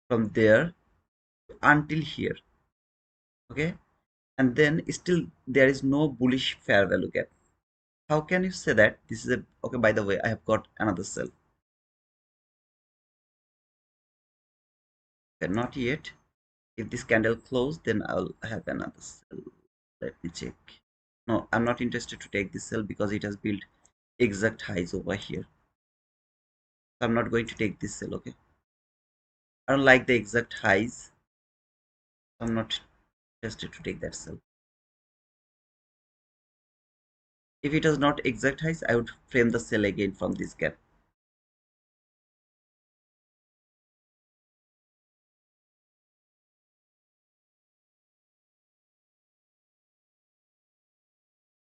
from there until here. Okay, and then still there is no bullish fair value gap. How can you say that this is a okay? By the way, I have got another sell. Okay, not yet. If this candle close, then I'll have another sell. Let me check. No, I'm not interested to take this sell because it has built exact highs over here. So I'm not going to take this sell. Okay, I don't like the exact highs. I'm not interested to take that sell. If it was not exact highs, I would frame the sell again from this gap.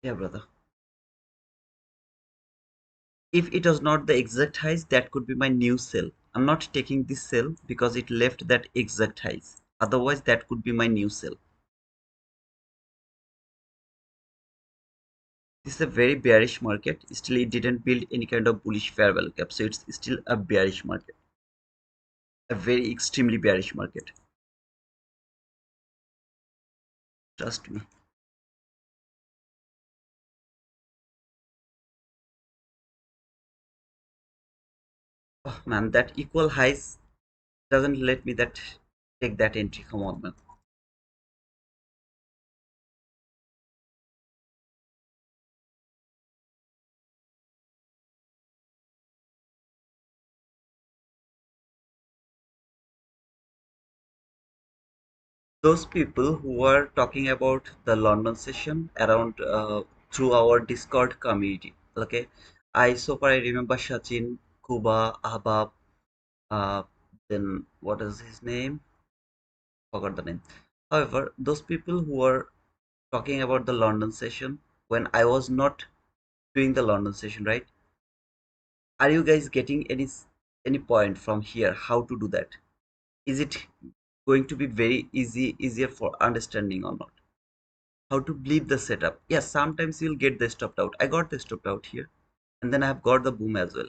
Yeah, brother. If it was not the exact highs, that could be my new sell. I'm not taking this sell because it left that exact highs. Otherwise, that could be my new sell. This is a very bearish market. Still, it didn't build any kind of bullish fair value gap. So it's still a bearish market. A very extremely bearish market. Trust me. Oh man, that equal highs doesn't let me that take that entry. Come on, man. Those people who are talking about the London session around through our Discord community. Okay, I so far I remember Sachin, Kuba, Ahbab, uh, then what is his name? Forgot the name. However, those people who are talking about the London session when I was not doing the London session, right? Are you guys getting any point from here? How to do that? Is it going to be very easier for understanding or not. How to believe the setup. Yes, sometimes you'll get the stopped out. I got the stopped out here, and then I have got the boom as well.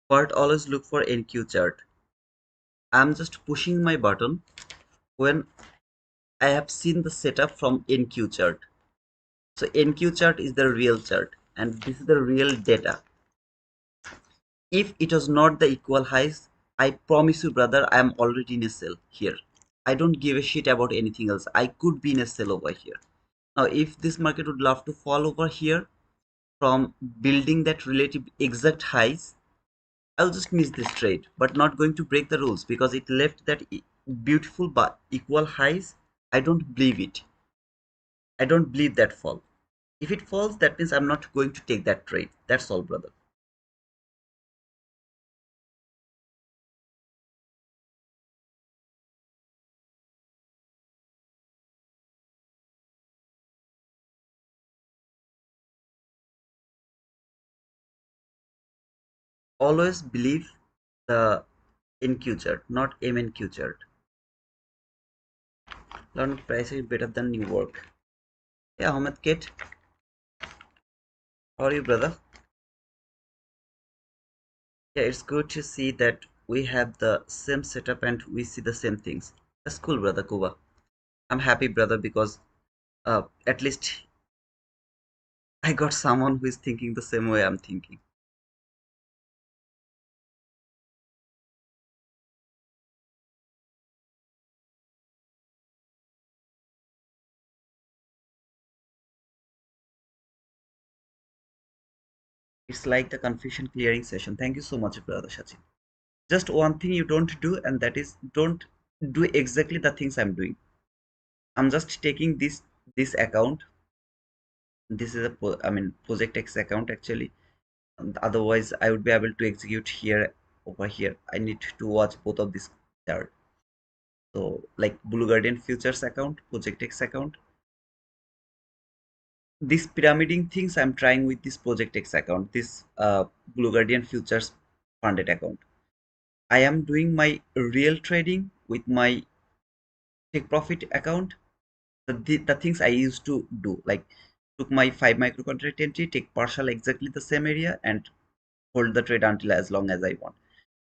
But always look for NQ chart. I'm just pushing my button when I have seen the setup from NQ chart. So NQ chart is the real chart, and this is the real data. If it was not the equal highs, I promise you, brother, I am already in a sell here. I don't give a shit about anything else. I could be in a sell over here. Now, if this market would love to fall over here from building that relative exact highs, I'll just miss this trade, but not going to break the rules because it left that beautiful but equal highs. I don't believe it. I don't believe that fall. If it falls, that means I'm not going to take that trade. That's all, brother. Always believe the NQ chart, not MNQ chart. Learn price is better than new work. Yeah, Ahmed Kate, how are you, brother? Yeah, it's good to see that we have the same setup and we see the same things. That's cool, brother Kuba. I'm happy, brother, because at least I got someone who is thinking the same way I'm thinking. It's like the confusion clearing session. Thank you so much, brother Sachin. Just one thing you don't do, and that is don't do exactly the things I'm doing. I'm just taking this account. This is a project X account actually. And otherwise, I would be able to execute here over here. I need to watch both of these chart. So like Blue Guardian Futures account, Project X account. This pyramiding things I'm trying with this Project X account, this Blue Guardian Futures funded account. I am doing my real trading with my take profit account. The things I used to do, like took my 5 microcontract entry, take partial exactly the same area, and hold the trade until as long as I want.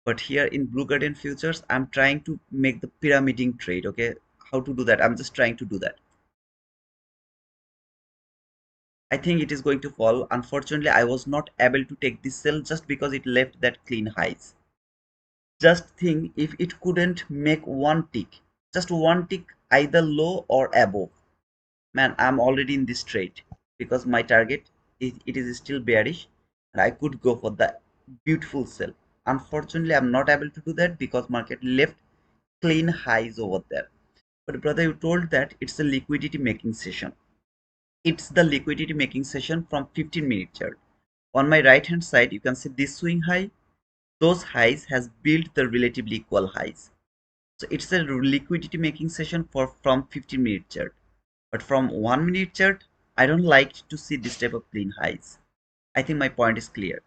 But here in Blue Guardian Futures, I'm trying to make the pyramiding trade. Okay, how to do that? I'm just trying to do that. I think it is going to fall. Unfortunately, I was not able to take this sell just because it left that clean highs. Just think if it couldn't make one tick, just one tick either low or above. Man, I'm already in this trade because my target it is still bearish and I could go for the beautiful sell. Unfortunately, I'm not able to do that because market left clean highs over there. But brother, you told that it's a liquidity making session. It's the liquidity making session from 15-minute chart. On my right hand side, you can see this swing high. Those highs has built the relatively equal highs. So it's a liquidity making session for from 15-minute chart. But from 1 minute chart, I don't like to see this type of clean highs. I think my point is clear.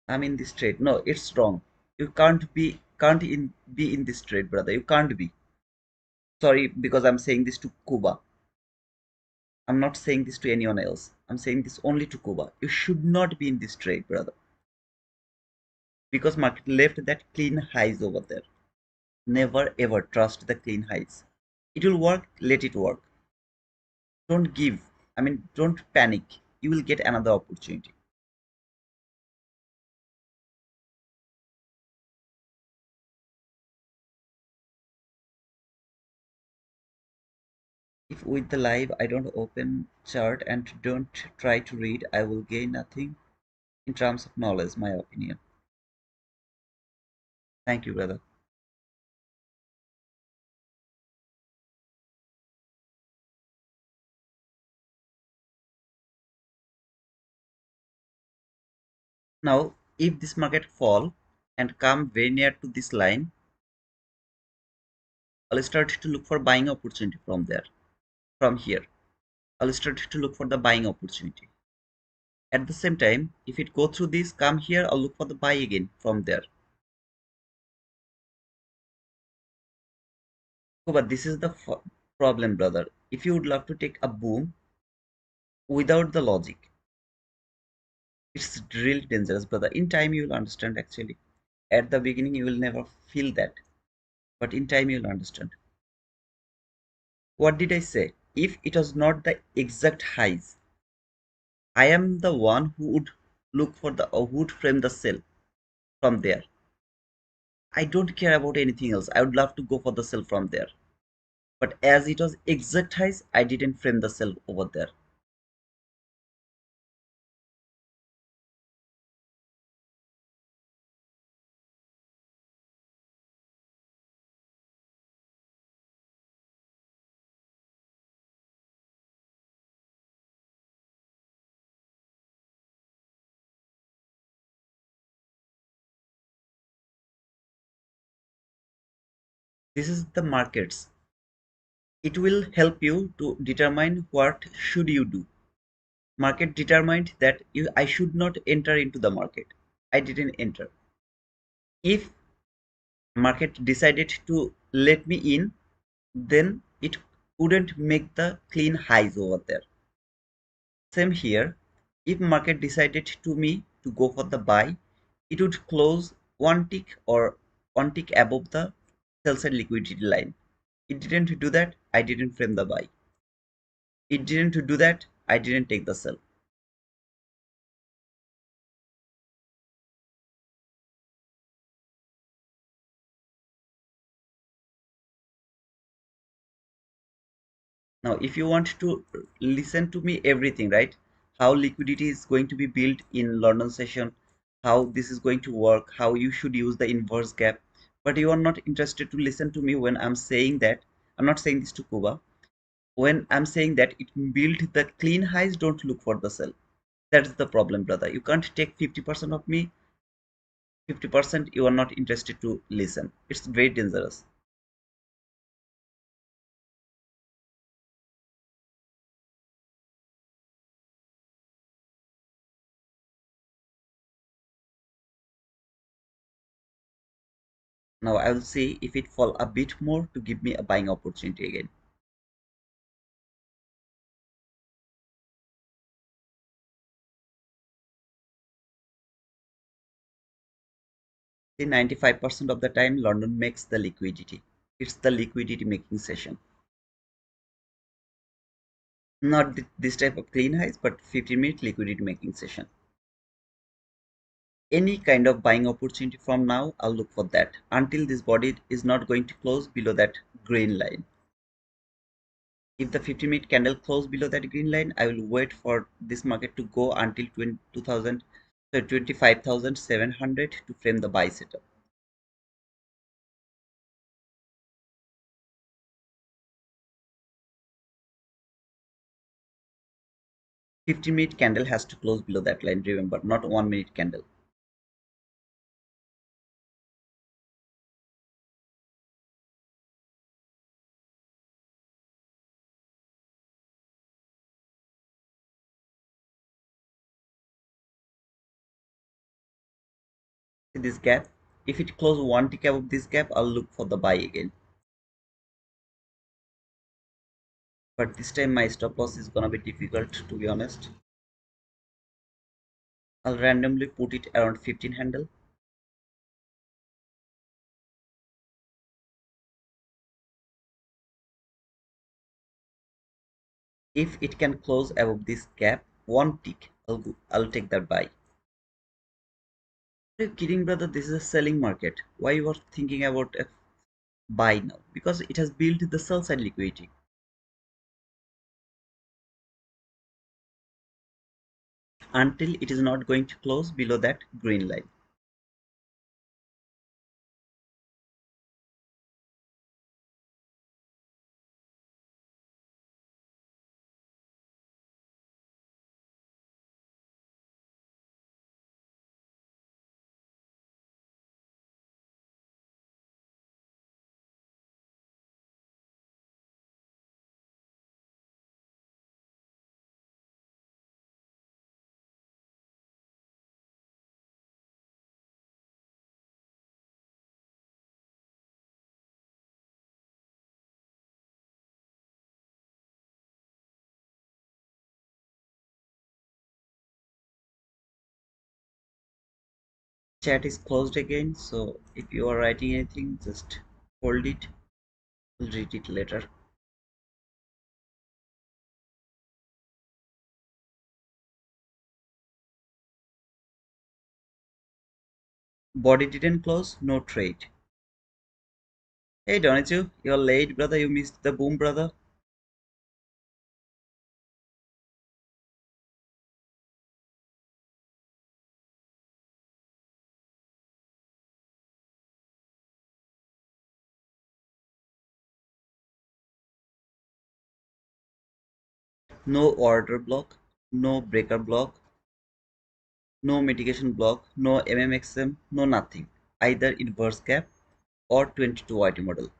I'm in this trade. No, it's wrong. You can't be in this trade, brother. You can't be. Sorry, because I'm saying this to Cuba. I'm not saying this to anyone else. I'm saying this only to Cuba. You should not be in this trade, brother. Because market left that clean highs over there. Never ever trust the clean highs. It will work, let it work. Don't give. Don't panic. You will get another opportunity. If with the live I don't open chart and don't try to read, I will gain nothing in terms of knowledge, my opinion. Thank you, brother. Now, if this market fall and come very near to this line, I'll start to look for buying opportunity from there. From here, I'll start to look for the buying opportunity. At the same time, if it go through this, come here, I'll look for the buy again from there. So, but this is the problem, brother. If you would love to take a boom without the logic, it's really dangerous, brother. In time, you will understand actually. At the beginning, you will never feel that, but in time, you'll understand. What did I say? If it was not the exact highs, I am the one who would look for the who would frame the sell from there. I don't care about anything else. I would love to go for the sell from there. But as it was exact highs, I didn't frame the sell over there. This is the markets. It will help you to determine what should you do. Market determined that I should not enter into the market. I didn't enter. If market decided to let me in, then it wouldn't make the clean highs over there. Same here. If market decided to me to go for the buy, it would close one tick or one tick above the sell side liquidity line. It didn't do that. I didn't frame the buy. It didn't do that. I didn't take the sell. Now, if you want to listen to me everything, right? How liquidity is going to be built in London session, how this is going to work, how you should use the inverse gap, but you are not interested to listen to me when I'm saying that. I'm not saying this to Kuba. When I'm saying that it built the clean highs, don't look for the sell. That's the problem, brother. You can't take 50% of me, 50% you are not interested to listen. It's very dangerous. Now I will see if it fall a bit more to give me a buying opportunity again. See, 95% of the time London makes the liquidity. It's the liquidity making session. Not this type of clean highs, but 15-minute liquidity making session. Any kind of buying opportunity from now, I'll look for that until this body is not going to close below that green line. If the 15-minute candle close below that green line, I will wait for this market to go until 2000, so 25,700 to frame the buy setup. 15-minute candle has to close below that line, remember, not 1 minute candle. See this gap? If it close one tick above this gap, I'll look for the buy again. But this time my stop loss is gonna be difficult, to be honest. I'll randomly put it around 15 handle. If it can close above this gap, one tick, I'll take that buy. Are you kidding, brother? This is a selling market. Why you are thinking about a buy now? Because it has built the sell side liquidity until it is not going to close below that green line. Chat is closed again, so if you are writing anything, just hold it. We'll read it later. Body didn't close, no trade. Hey Donichu, you're late, brother. You missed the boom, brother. No order block, no breaker block, no mitigation block, no MMXM, no nothing. Either inverse gap or 22 YT model.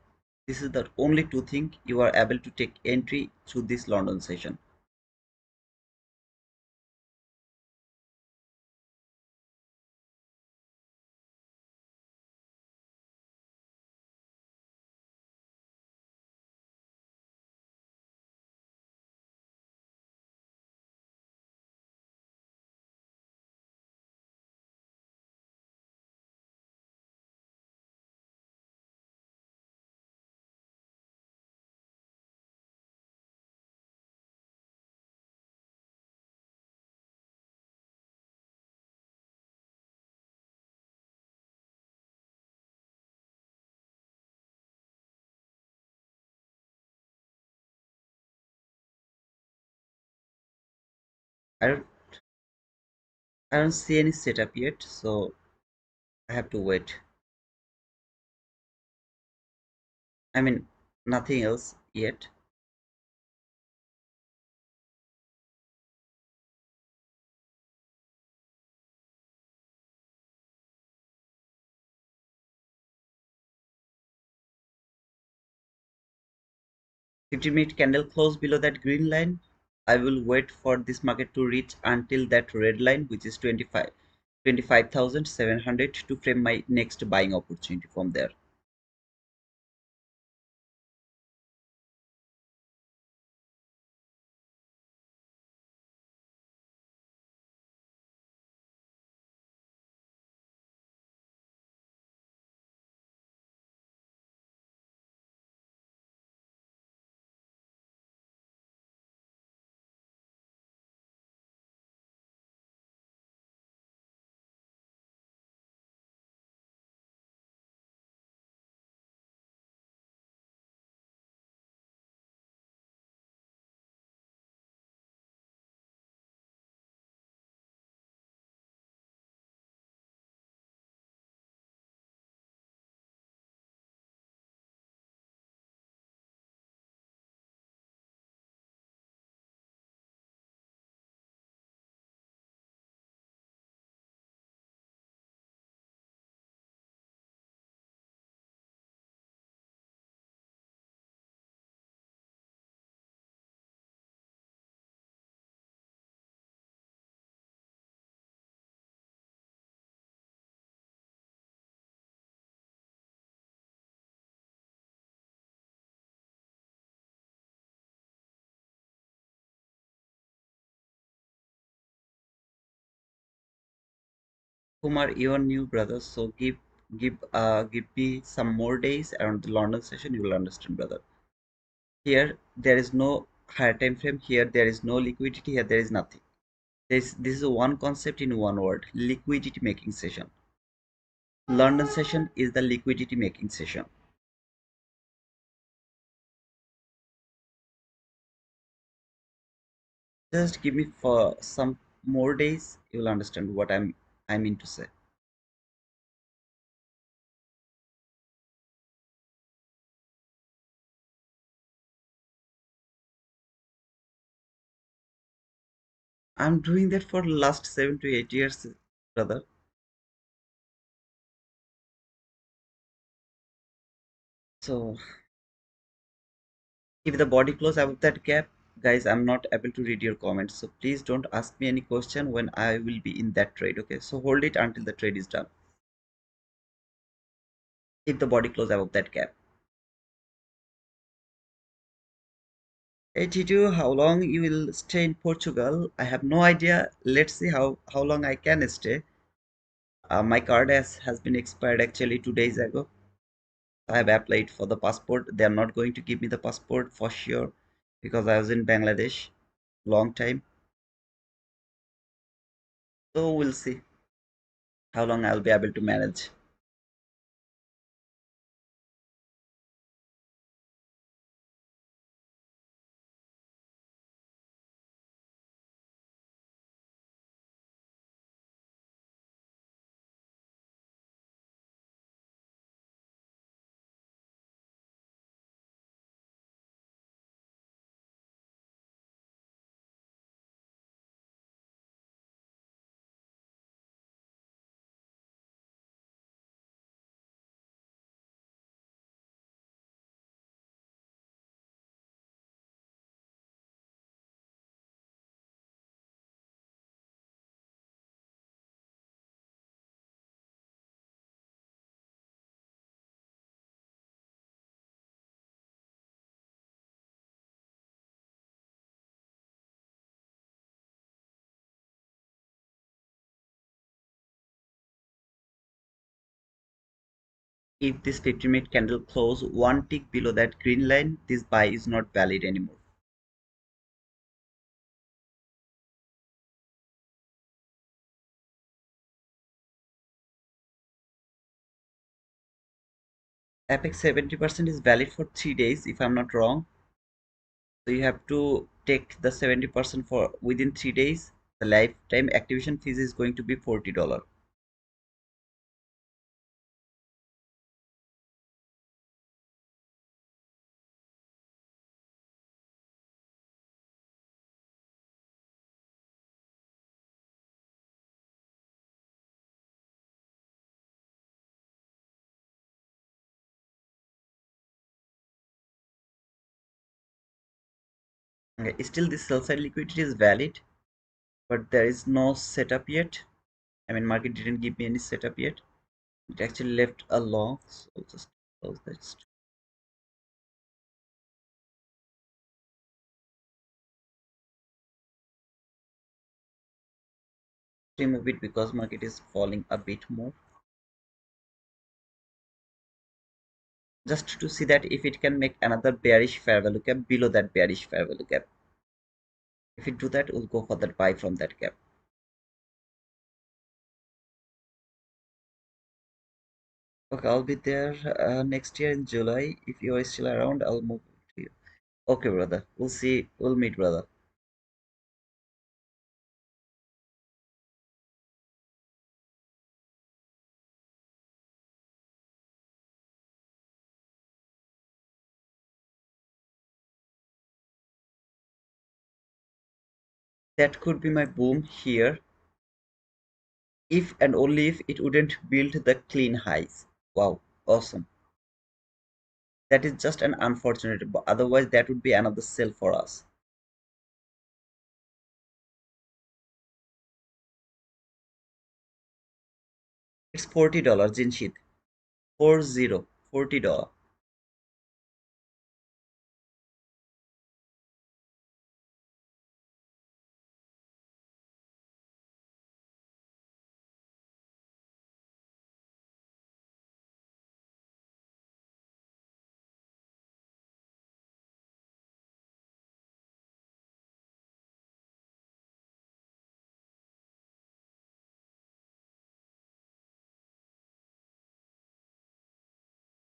This is the only two things you are able to take entry through this London session. I don't I don't see any setup yet, so I have to wait. I mean, nothing else yet. 15-minute candle close below that green line. I will wait for this market to reach until that red line, which is 25,700 to frame my next buying opportunity from there. Kumar, you're new brother, so give me some more days around the London session. You will understand, brother. Here there is no higher time frame. Here there is no liquidity. Here there is nothing. This is one concept in one word: liquidity making session. London session is the liquidity making session. Just give me for some more days. You will understand what I mean to say. I'm doing that for last 7 to 8 years, brother. So if the body close above that gap, guys, I'm not able to read your comments. So please don't ask me any question when I will be in that trade. Okay, so hold it until the trade is done. If the body close above that gap. Hey Titu, how long you will stay in Portugal? I have no idea. Let's see how long I can stay. My card has been expired actually 2 days ago. I have applied for the passport. They are not going to give me the passport for sure because I was in Bangladesh long time. So we'll see how long I'll be able to manage. If this 50-minute candle close one tick below that green line, this buy is not valid anymore. Apex 70% is valid for 3 days if I'm not wrong. So you have to take the 70% for within 3 days. The lifetime activation fees is going to be $40. Okay, still this sell side liquidity is valid, but there is no setup yet. I mean, market didn't give me any setup yet. It actually left a long, so I'll just close that. Remove it because market is falling a bit more. Just to see that if it can make another bearish fair value gap below that bearish fair value gap. If it do that, we'll go for that buy from that gap. Okay, I'll be there next year in July. If you are still around, I'll move to you. Okay, brother. We'll see. We'll meet, brother. That could be my boom here, if and only if it wouldn't build the clean highs. Wow, awesome. That is just an unfortunate, but otherwise that would be another sell for us. It's $40, Jinshit. 40, $40.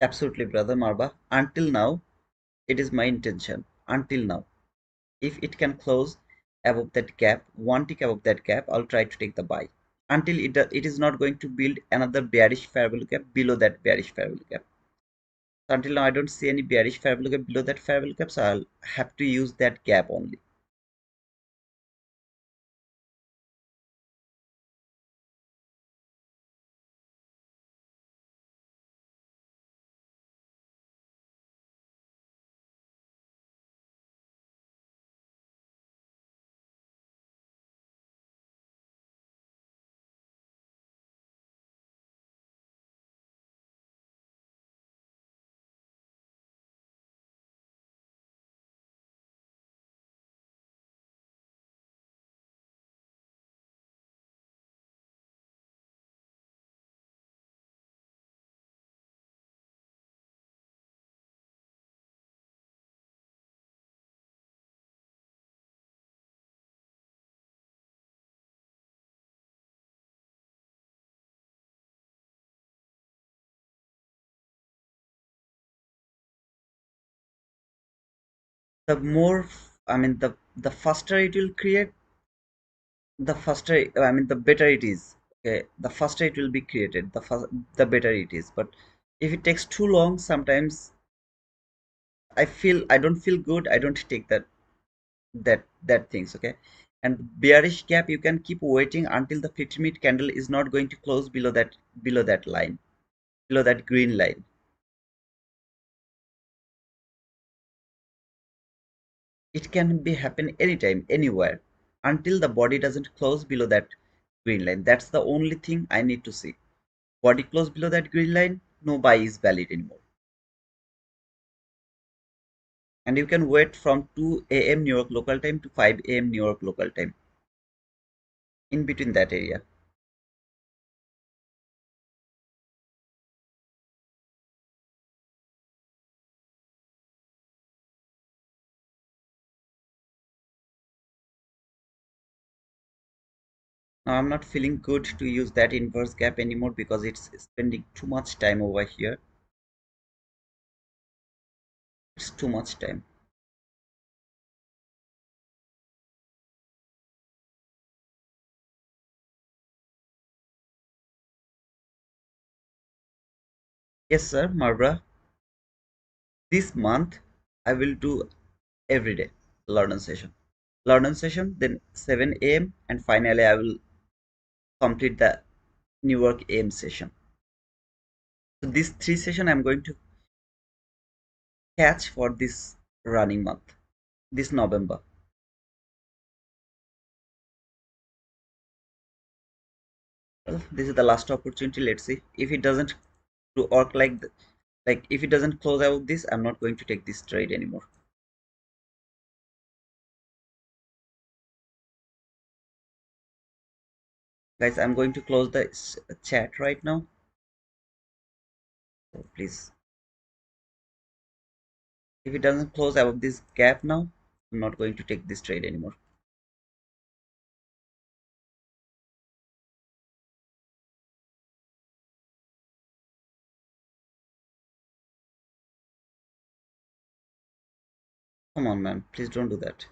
Absolutely, brother Marba. Until now, it is my intention. Until now, if it can close above that gap, one tick above that gap, I'll try to take the buy. Until it is not going to build another bearish fair value gap below that bearish fair value gap. So until now, I don't see any bearish fair value gap below that fair value gap, so I'll have to use that gap only. The more, I mean, the faster it will create, the faster, I mean, the better it is. Okay, the faster it will be created, the better it is. But if it takes too long, sometimes I don't feel good. I don't take that things. Okay, and bearish gap, you can keep waiting until the 50-minute candle is not going to close below that line, below that green line. It can be happen anytime, anywhere, until the body doesn't close below that green line. That's the only thing I need to see. Body close below that green line, no buy is valid anymore. And you can wait from 2 a.m. New York local time to 5 a.m. New York local time, in between that area. Now I'm not feeling good to use that inverse gap anymore because it's spending too much time over here. It's too much time. Yes, sir, Marbra. This month I will do every day learning session. Learning session, then 7 a.m. and finally I will complete the New York AM session. So these three sessions I'm going to catch for this running month, this November. Well, this is the last opportunity. Let's see if it doesn't to work like if it doesn't close out this, I'm not going to take this trade anymore. Guys, I'm going to close the chat right now. So please, if it doesn't close out this gap now, I'm not going to take this trade anymore. Come on, man, please don't do that.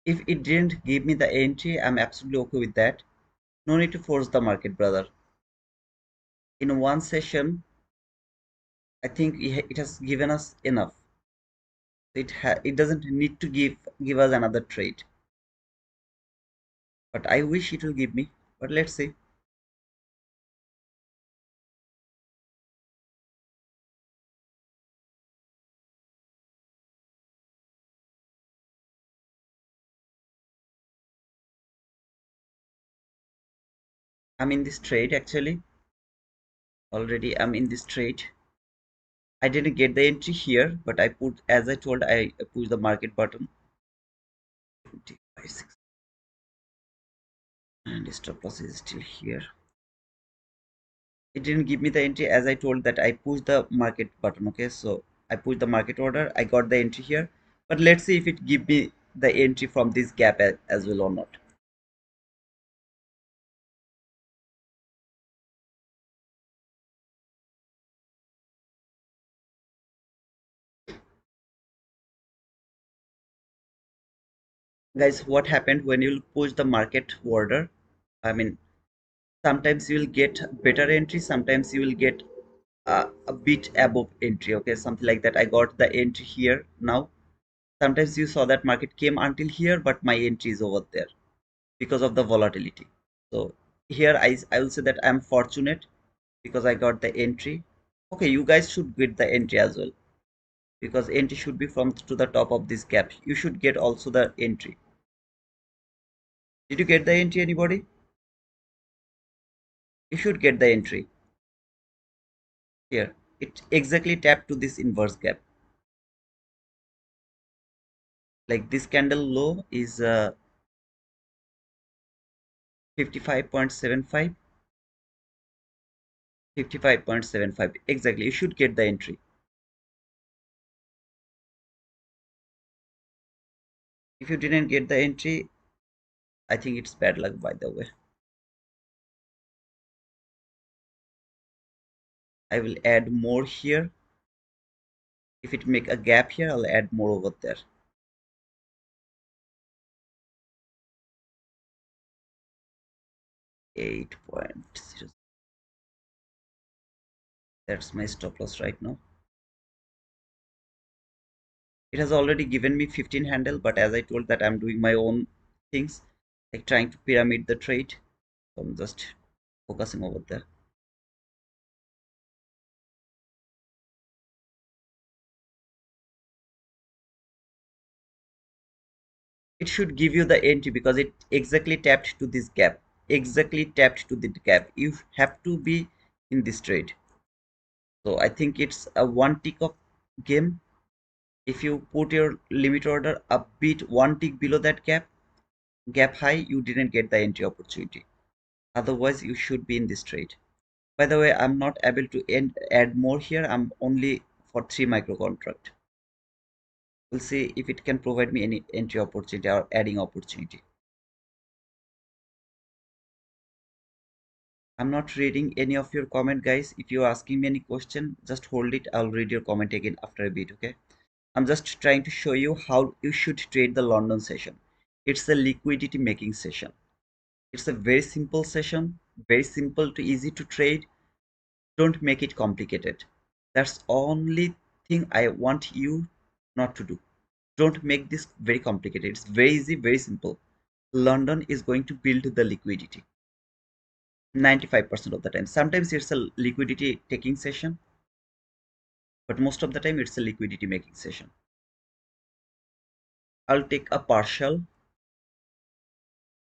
If it didn't give me the entry, I'm absolutely okay with that. No need to force the market, brother. In one session, I think it has given us enough. It doesn't need to give us another trade. But I wish it will give me. But let's see. I'm in this trade actually. Already I'm in this trade. I didn't get the entry here, but I put, as I told, I pushed the market button. 25, 6, and stop loss is still here. It didn't give me the entry as I told that I pushed the market button. Okay, so I pushed the market order. I got the entry here, but let's see if it give me the entry from this gap as well or not. Guys, what happened when you push the market order? I mean, sometimes you will get better entry, sometimes you will get a bit above entry. Okay, something like that. I got the entry here now. Sometimes you saw that market came until here, but my entry is over there because of the volatility. So here I will say that I'm fortunate because I got the entry. Okay, you guys should get the entry as well because entry should be from to the top of this gap. You should get also the entry. Did you get the entry, anybody? You should get the entry here. It exactly tapped to this inverse gap. Like this candle low is 55.75, 55.75 exactly. You should get the entry. If you didn't get the entry, I think it's bad luck, by the way. I will add more here. If it make a gap here, I'll add more over there. Eight point zero. That's my stop loss right now. It has already given me 15 handle, but as I told that I'm doing my own things, like trying to pyramid the trade. So I'm just focusing over there. It should give you the entry because it exactly tapped to this gap. Exactly tapped to the gap. You have to be in this trade. So I think it's a one tick of game. If you put your limit order a bit one tick below that gap high, you didn't get the entry opportunity. Otherwise, you should be in this trade. By the way, I'm not able to add more here. I'm only for 3 micro contract. We'll see if it can provide me any entry opportunity or adding opportunity. I'm not reading any of your comment, guys. If you're asking me any question, just hold it. I'll read your comment again after a bit, okay? I'm just trying to show you how you should trade the London session. It's a liquidity making session. It's a very simple session, very simple to easy to trade. Don't make it complicated. That's only thing I want you not to do. Don't make this very complicated. It's very easy, very simple. London is going to build the liquidity 95% of the time. Sometimes it's a liquidity taking session, but most of the time it's a liquidity making session. I'll take a partial,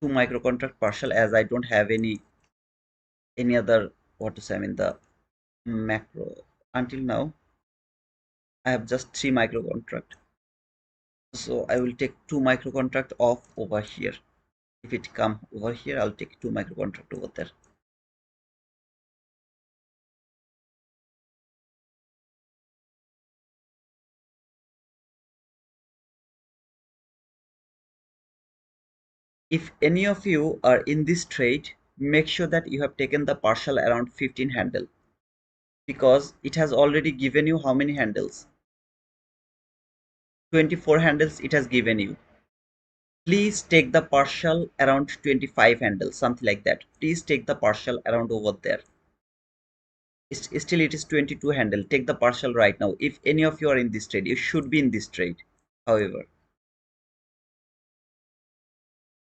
2 micro contract partial, as I don't have any other, what to say, I mean the macro. Until now I have just 3 micro contract, so I will take 2 micro contract off over here. If it come over here, I'll take 2 micro contract over there. If any of you are in this trade, make sure that you have taken the partial around 15 handle, because it has already given you how many handles? 24 handles it has given you. Please take the partial around 25 handles, something like that. Please take the partial around over there. Still it is 22 handle. Take the partial right now. If any of you are in this trade, you should be in this trade. However,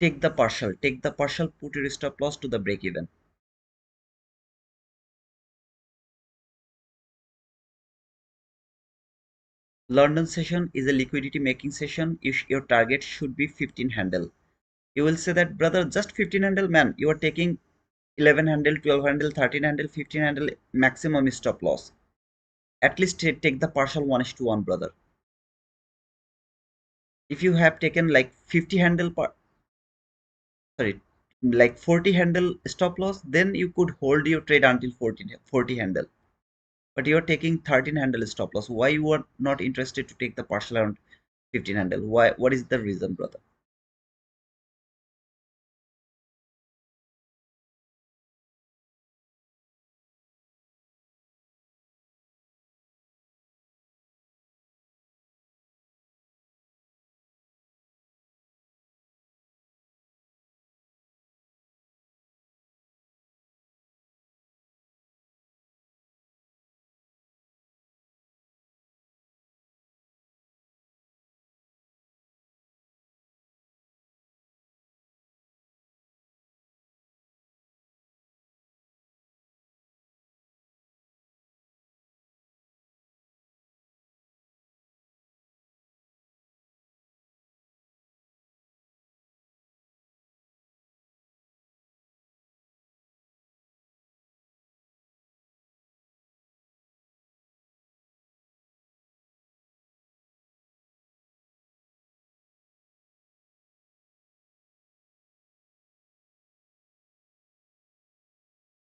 take the partial. Take the partial, put your stop loss to the break even. London session is a liquidity making session. Your target should be 15 handle. You will say that, brother, just 15 handle, man. You are taking 11 handle, 12 handle, 13 handle, 15 handle, maximum stop loss. At least take the partial 1:1, brother. If you have taken like 50 handle sorry, like 40 handle stop loss, then you could hold your trade until 40 handle. But you are taking 13 handle stop loss. Why you are not interested to take the partial around 15 handle? Why? What is the reason, brother?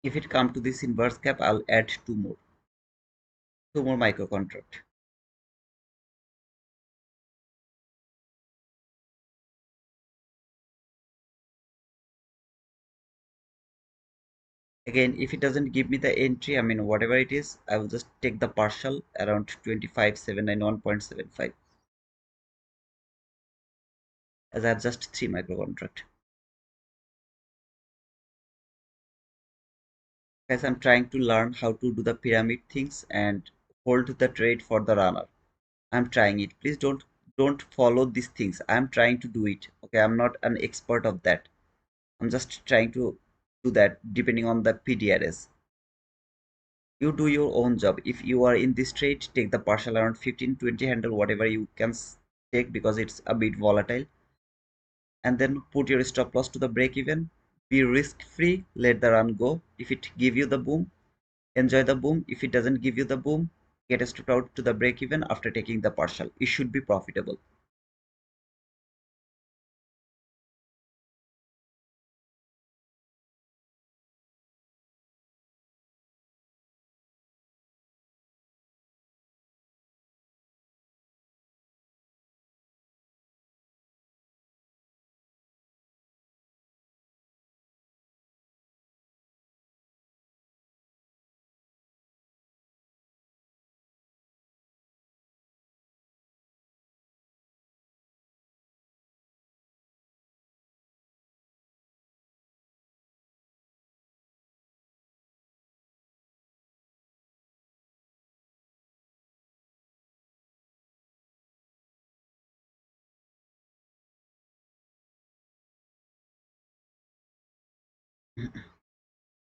If it come to this inverse gap, I'll add two more micro contract. Again, if it doesn't give me the entry, I mean whatever it is, I will just take the partial around 25791.75, as I have just 3 micro contract. Guys, I'm trying to learn how to do the pyramid things and hold the trade for the runner. I'm trying it. Please don't follow these things. I'm trying to do it. Okay, I'm not an expert of that. I'm just trying to do that depending on the PDRS. You do your own job. If you are in this trade, take the partial around 15-20 handle, whatever you can take, because it's a bit volatile, and then put your stop loss to the break even. Be risk free, let the run go. If it give you the boom, enjoy the boom. If it doesn't give you the boom, get stopped out to the break even after taking the partial. It should be profitable.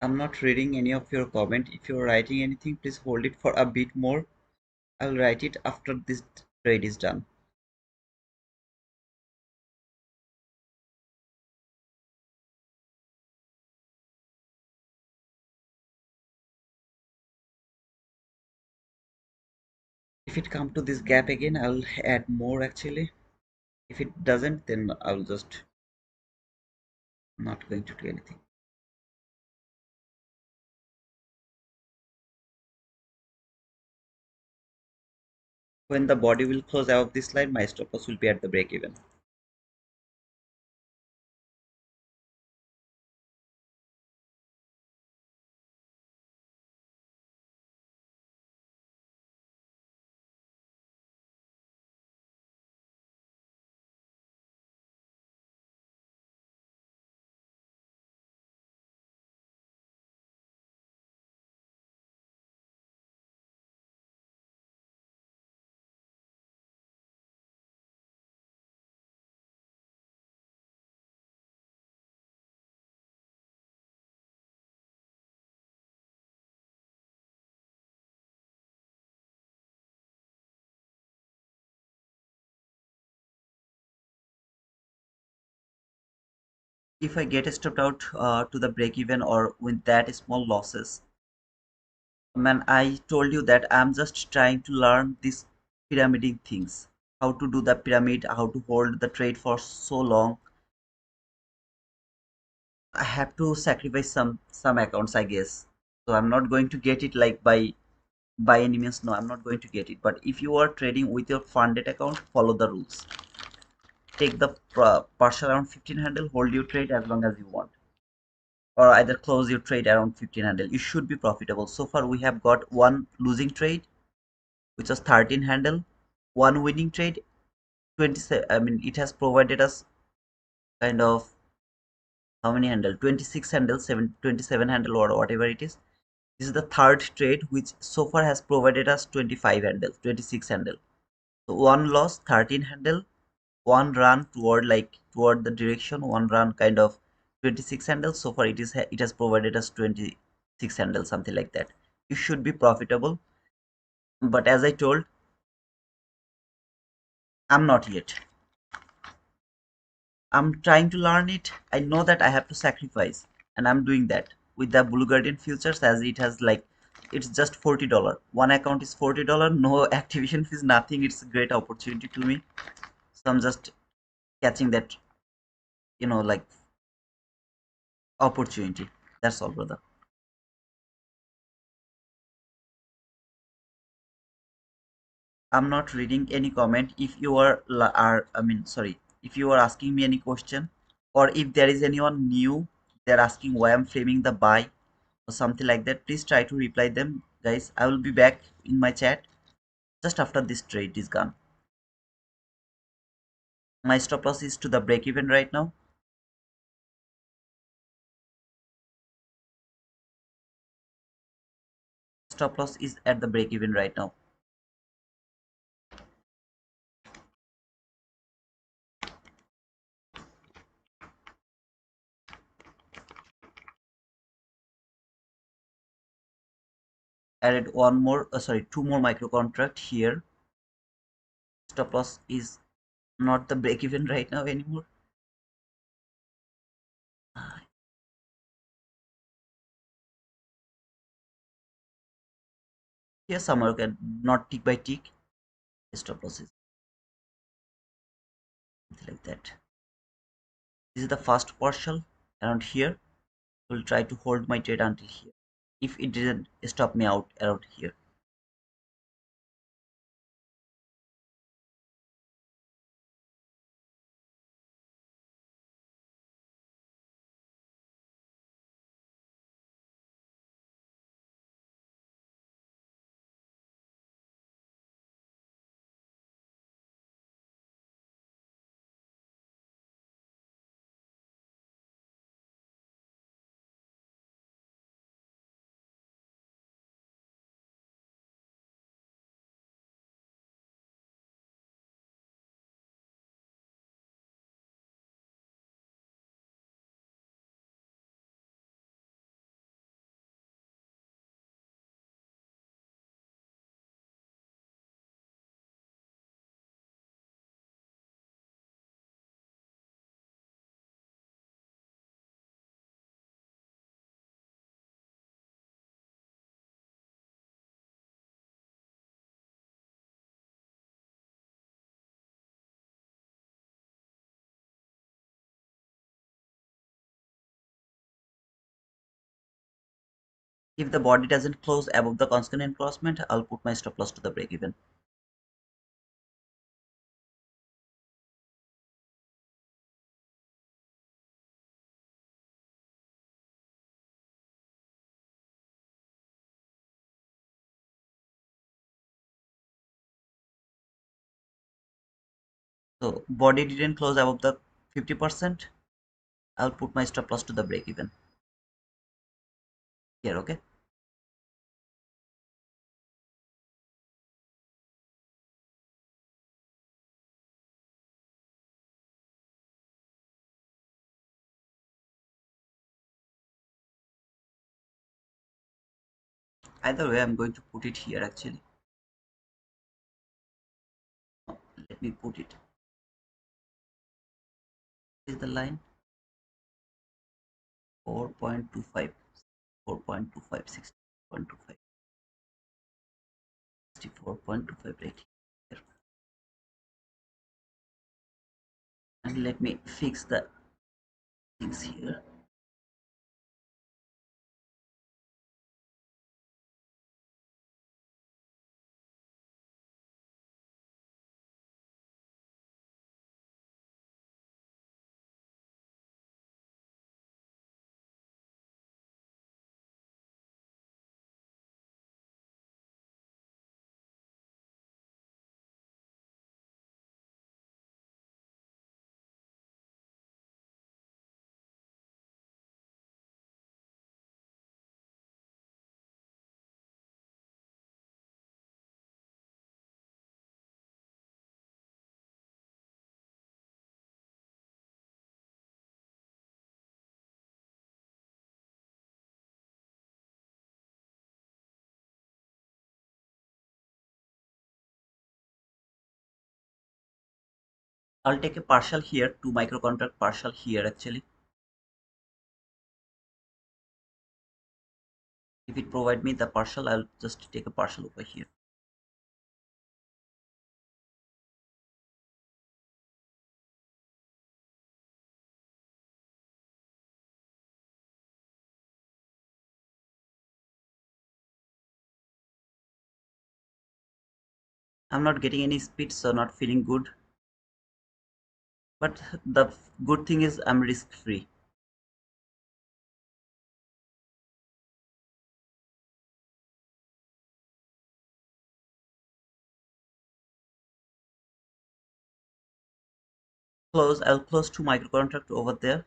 I'm not reading any of your comment. If you're writing anything, please hold it for a bit more. I'll write it after this trade is done. If it come to this gap again, I'll add more actually. If it doesn't, then I'll just not going to do anything. When the body will close above this line, my stop loss will be at the break even. If I get stopped out to the break even or with that small losses, man, I told you that I'm just trying to learn these pyramiding things, how to do the pyramid, how to hold the trade for so long. I have to sacrifice some accounts, I guess. So I'm not going to get it like by any means. No, I'm not going to get it. But if you are trading with your funded account, follow the rules. Take the partial around 15 handle, hold your trade as long as you want, or either close your trade around 15 handle. You should be profitable. So far we have got one losing trade, which was 13 handle, one winning trade, 27. I mean, it has provided us kind of how many handle? 26 handle, 27 handle, or whatever it is. This is the third trade which so far has provided us 25 handle, 26 handle. So one loss, 13 handle, one run toward the direction, one run kind of 26 handle. So far it has provided us 26 handle, something like that. You should be profitable, but as I told, I'm not yet. I'm trying to learn it. I know that I have to sacrifice, and I'm doing that with the Blue Guardian futures, as it has like it's just $40. One account is $40, no activation fees, nothing. It's a great opportunity to me. So I'm just catching that, like opportunity. That's all, brother. I'm not reading any comment. If you are I mean, sorry, if you are asking me any question, or if there is anyone new, they're asking why I'm framing the buy or something like that, please try to reply them, guys. I will be back in my chat just after this trade is gone. My stop loss is to the break even right now. Stop loss is at the break even right now. Added one more, sorry, two more micro contract here. Stop loss is not the break even right now anymore. Here somewhere can not tick by tick. Stop loss is like that. This is the first partial around here. Will try to hold my trade until here. If it didn't stop me out around here. If the body doesn't close above the constant encroachment, I'll put my stop loss to the break even. So body didn't close above the 50%. I'll put my stop loss to the break even here. Okay. Either way, I'm going to put it here actually. Let me put it. This is the line 4.25, 4.25, 60.25, 64.25 right here. And let me fix the things here. I'll take a partial here, two micro contract partial here actually. If it provide me the partial, I'll just take a partial over here. I'm not getting any speed, so not feeling good. But the good thing is I'm risk free. I'll close two micro contract over there.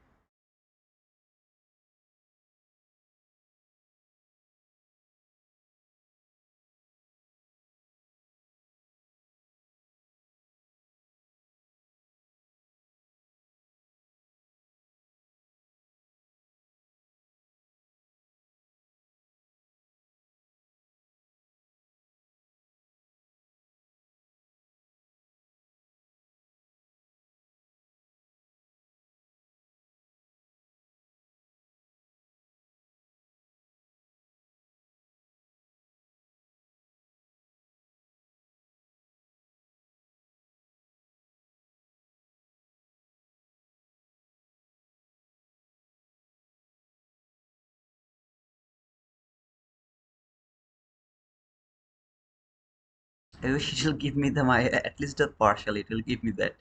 I wish it will give me the my at least the partial. It will give me that.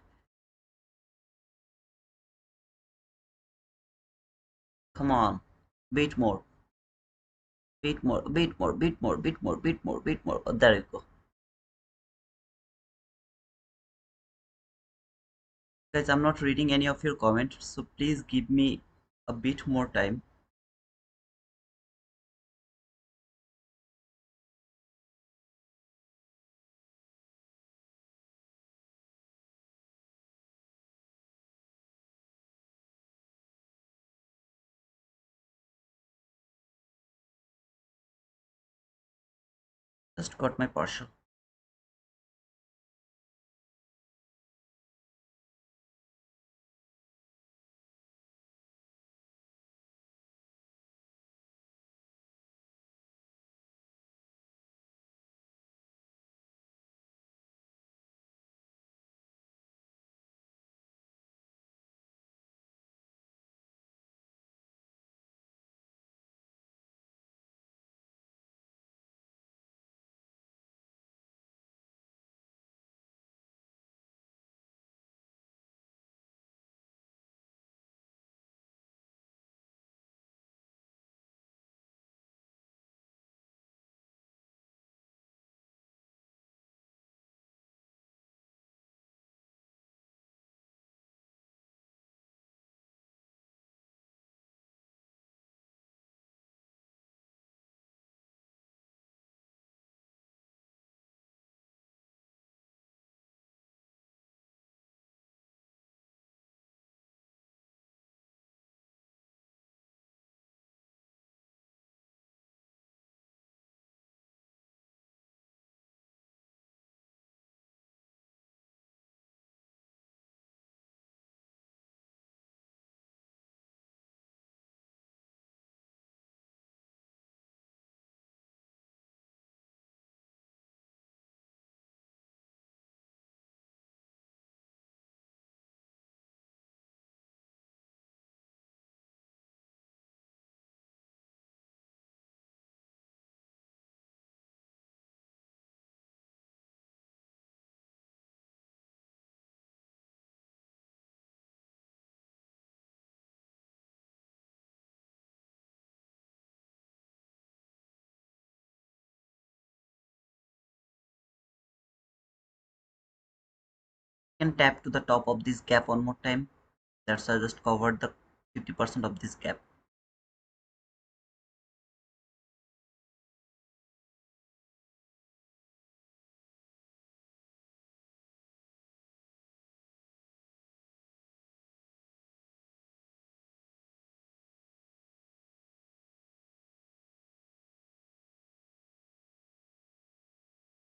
Come on, bit more, bit more, bit more, bit more, bit more, bit more, bit more. Oh, there you go, guys. I'm not reading any of your comments, so please give me a bit more time. Just got my partial. Can tap to the top of this gap one more time. That's why I just covered the 50% of this gap.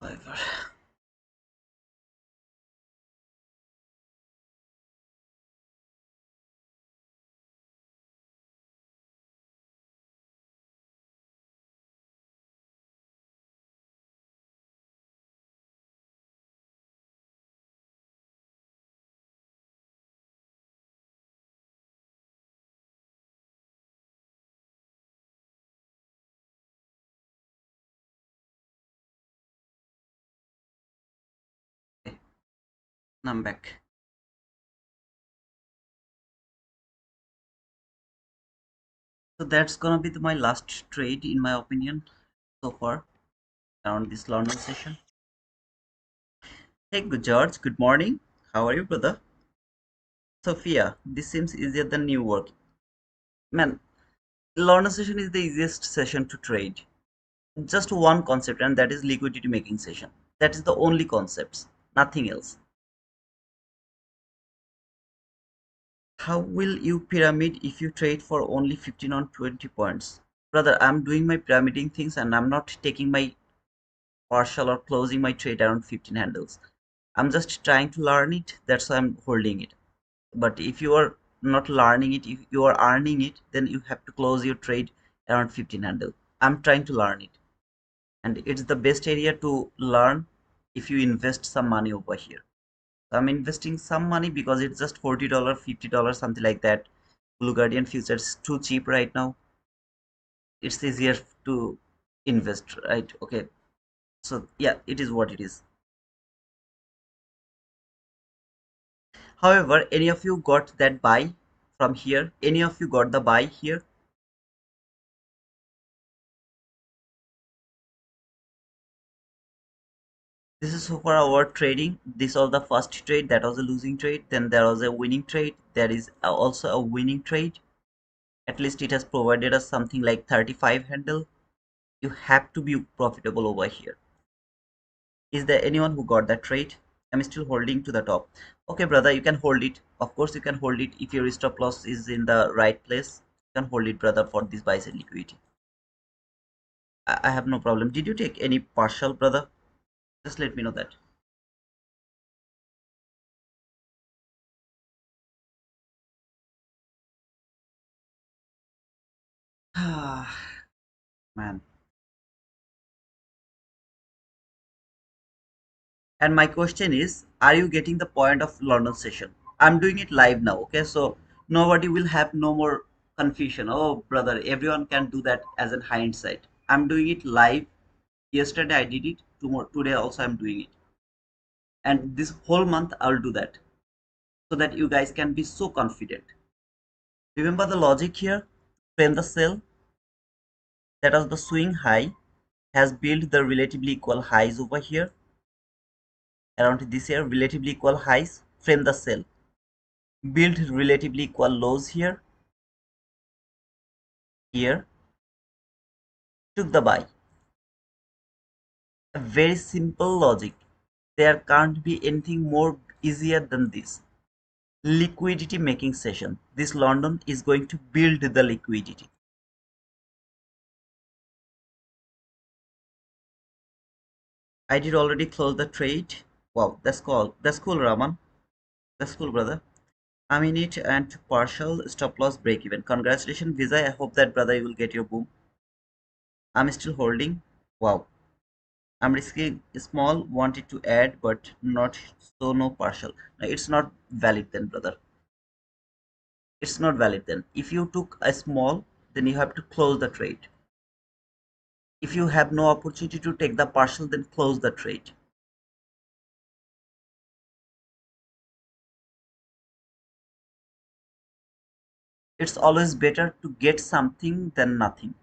However, I'm back. So that's gonna be my last trade in my opinion so far around this London session. Hey, good George. Good morning. How are you, brother? Sophia, this seems easier than new work. Man, London session is the easiest session to trade. Just one concept, and that is liquidity making session. That is the only concepts, nothing else. How will you pyramid if you trade for only 15 or 20 points? Brother, I'm doing my pyramiding things and I'm not taking my partial or closing my trade around 15 handles. I'm just trying to learn it. That's why I'm holding it. But if you are not learning it, if you are earning it, then you have to close your trade around 15 handle. I'm trying to learn it. And it's the best area to learn if you invest some money over here. So I'm investing some money because it's just $40, $50, something like that. Blue Guardian futures is too cheap right now. It's easier to invest, right? Okay. So yeah, it is what it is. However, any of you got that buy from here? Any of you got the buy here? This is so far our trading. This was the first trade, that was a losing trade. Then there was a winning trade. There is also a winning trade. At least it has provided us something like 35 handle. You have to be profitable over here. Is there anyone who got that trade? I'm still holding to the top. Okay, brother, you can hold it. Of course, you can hold it if your stop loss is in the right place. You can hold it, brother, for this buy side liquidity. I have no problem. Did you take any partial, brother? Just let me know that. Man. And my question is, are you getting the point of London session? I'm doing it live now, okay? So nobody will have no more confusion. Oh, brother, everyone can do that as in hindsight. I'm doing it live. Yesterday I did it. Tomorrow, today also I'm doing it. And this whole month I'll do that so that you guys can be so confident. Remember the logic here? When the sell, that was the swing high, has built the relatively equal highs over here around this here, relatively equal highs, frame the sell, build relatively equal lows here, here, took the buy. A very simple logic. There can't be anything more easier than this. Liquidity making session. This London is going to build the liquidity. I did already close the trade. Wow, that's cool. That's cool, Raman. That's cool, brother. I'm in it and partial stop loss break even. Congratulations, Visa. I hope that brother you will get your boom. I'm still holding. Wow. I'm risking small, wanted to add, but not so no partial. No, it's not valid then, brother. It's not valid then. If you took a small, then you have to close the trade. If you have no opportunity to take the partial, then close the trade. It's always better to get something than nothing.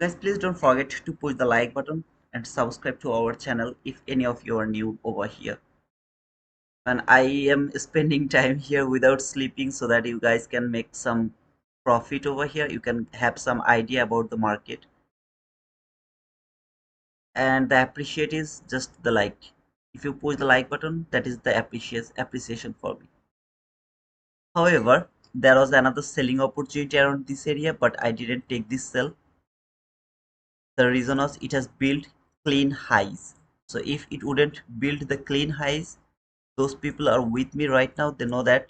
Guys, please don't forget to push the like button and subscribe to our channel if any of you are new over here. And I am spending time here without sleeping so that you guys can make some profit over here. You can have some idea about the market. And the appreciate is just the like. If you push the like button, that is the appreciation for me. However, there was another selling opportunity around this area, but I didn't take this sell. The reason was it has built clean highs. So if it wouldn't build the clean highs, those people are with me right now, they know that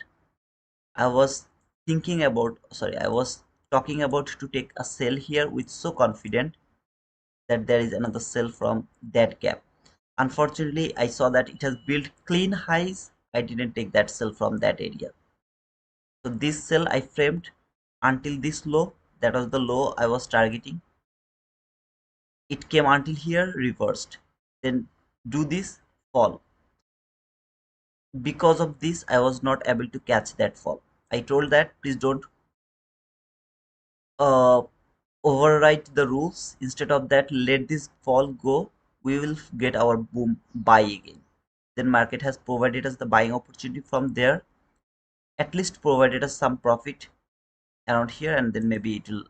I was I was talking about to take a sell here with so confident that there is another sell from that gap. Unfortunately, I saw that it has built clean highs. I didn't take that sell from that area. So this sell I framed until this low, that was the low I was targeting. It came until here, reversed. Then do this fall. Because of this, I was not able to catch that fall. I told that please don't uh, overwrite the rules. Instead of that, let this fall go. We will get our boom buy again. Then market has provided us the buying opportunity from there. At least provided us some profit around here, and then maybe it will.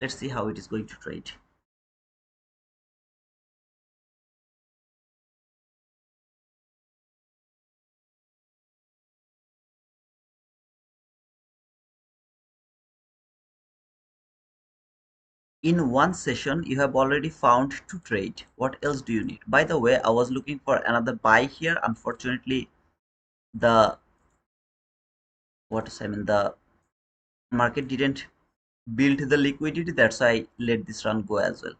Let's see how it is going to trade. In one session, you have already found two trade. What else do you need? By the way, I was looking for another buy here. Unfortunately, the the market didn't build the liquidity. That's why I let this run go as well.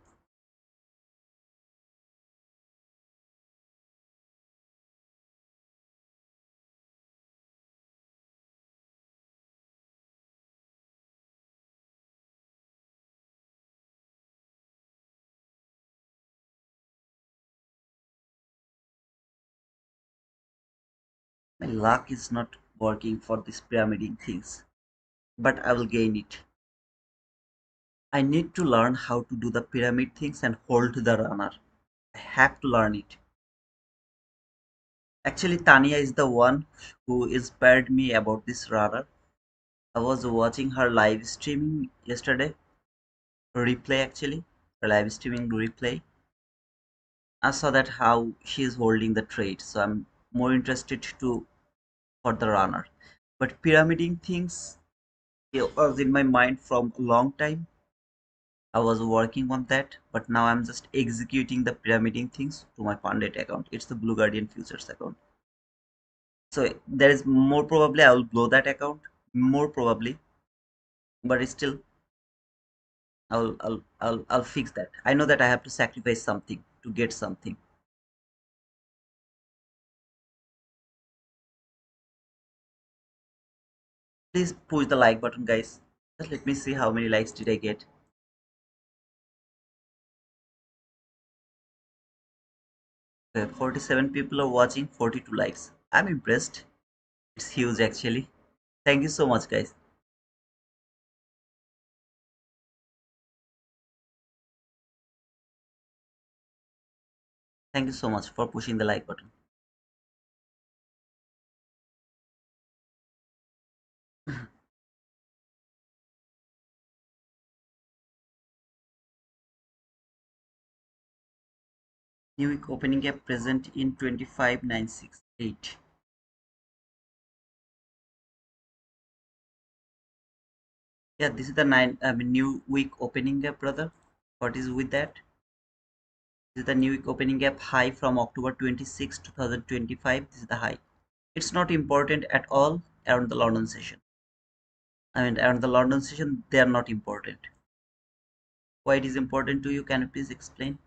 My luck is not working for this pyramiding things, but I will gain it. I need to learn how to do the pyramid things and hold the runner. I have to learn it. Actually, Tanya is the one who inspired me about this runner. I was watching her live streaming yesterday, replay actually, her live streaming replay. I saw that how she is holding the trade, so I'm more interested to for the runner. But pyramiding things, it was in my mind from a long time. I was working on that, but now I'm just executing the pyramiding things to my funded account. It's the Blue Guardian Futures account. So there is more probably I will blow that account, more probably, but it's still I'll fix that. I know that I have to sacrifice something to get something. Please push the like button, guys. Just let me see how many likes did I get. Okay, 47 people are watching, 42 likes. I'm impressed. It's huge actually. Thank you so much, guys. Thank you so much for pushing the like button. New week opening gap present in 25968. Yeah, this is the new week opening gap, brother. What is with that? This is the new week opening gap high from October 26, 2025. This is the high. It's not important at all around the London session. I mean, around the London session, they are not important. Why it is important to you? Can you please explain?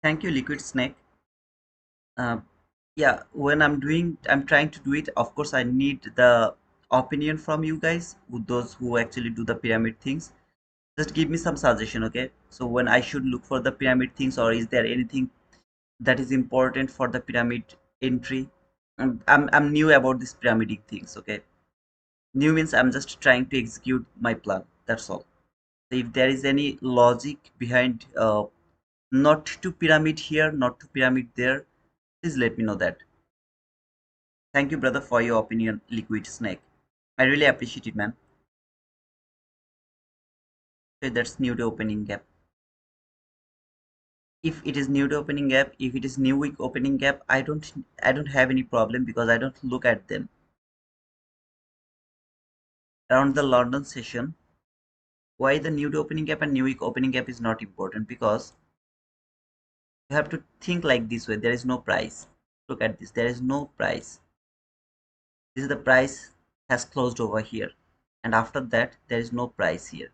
Thank you, Liquid Snake. Uh, yeah, when I'm trying to do it, of course, I need the opinion from you guys, those who actually do the pyramid things. Just give me some suggestion, okay? So when I should look for the pyramid things, or is there anything that is important for the pyramid entry? I'm new about this pyramiding things, okay? New means I'm just trying to execute my plan. That's all. So if there is any logic behind not to pyramid here, not to pyramid there, please let me know that. Thank you, brother, for your opinion, Liquid Snake. I really appreciate it, man. So that's new to opening gap. If it is new to opening gap, if it is new week opening gap, I don't have any problem because I don't look at them. Around the London session, why the new to opening gap and new week opening gap is not important? Because you have to think like this way. There is no price. Look at this. There is no price. This is the price has closed over here, and after that there is no price here.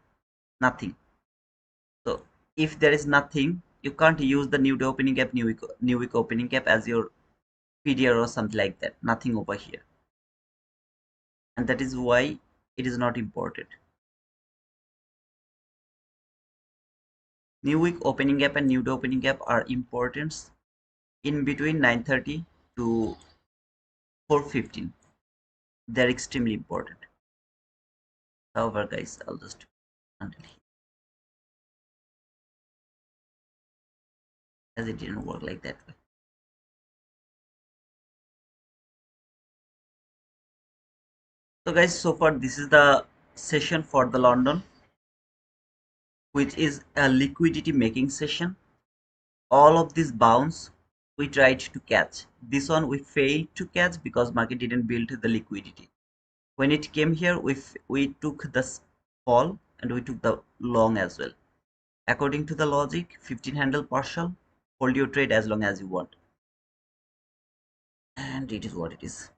Nothing. So if there is nothing, you can't use the new day opening gap, new week opening gap as your PDR or something like that. Nothing over here, and that is why it is not important. New week opening gap and new day opening gap are important in between 9:30 to 4:15. They're extremely important. However, guys, I'll just until here, as it didn't work like that way. So, guys, so far this is the session for the London, which is a liquidity making session. All of these bounce we tried to catch. This one we failed to catch because market didn't build the liquidity. When it came here, we took the fall and we took the long as well. According to the logic, 15 handle partial, hold your trade as long as you want. And it is what it is.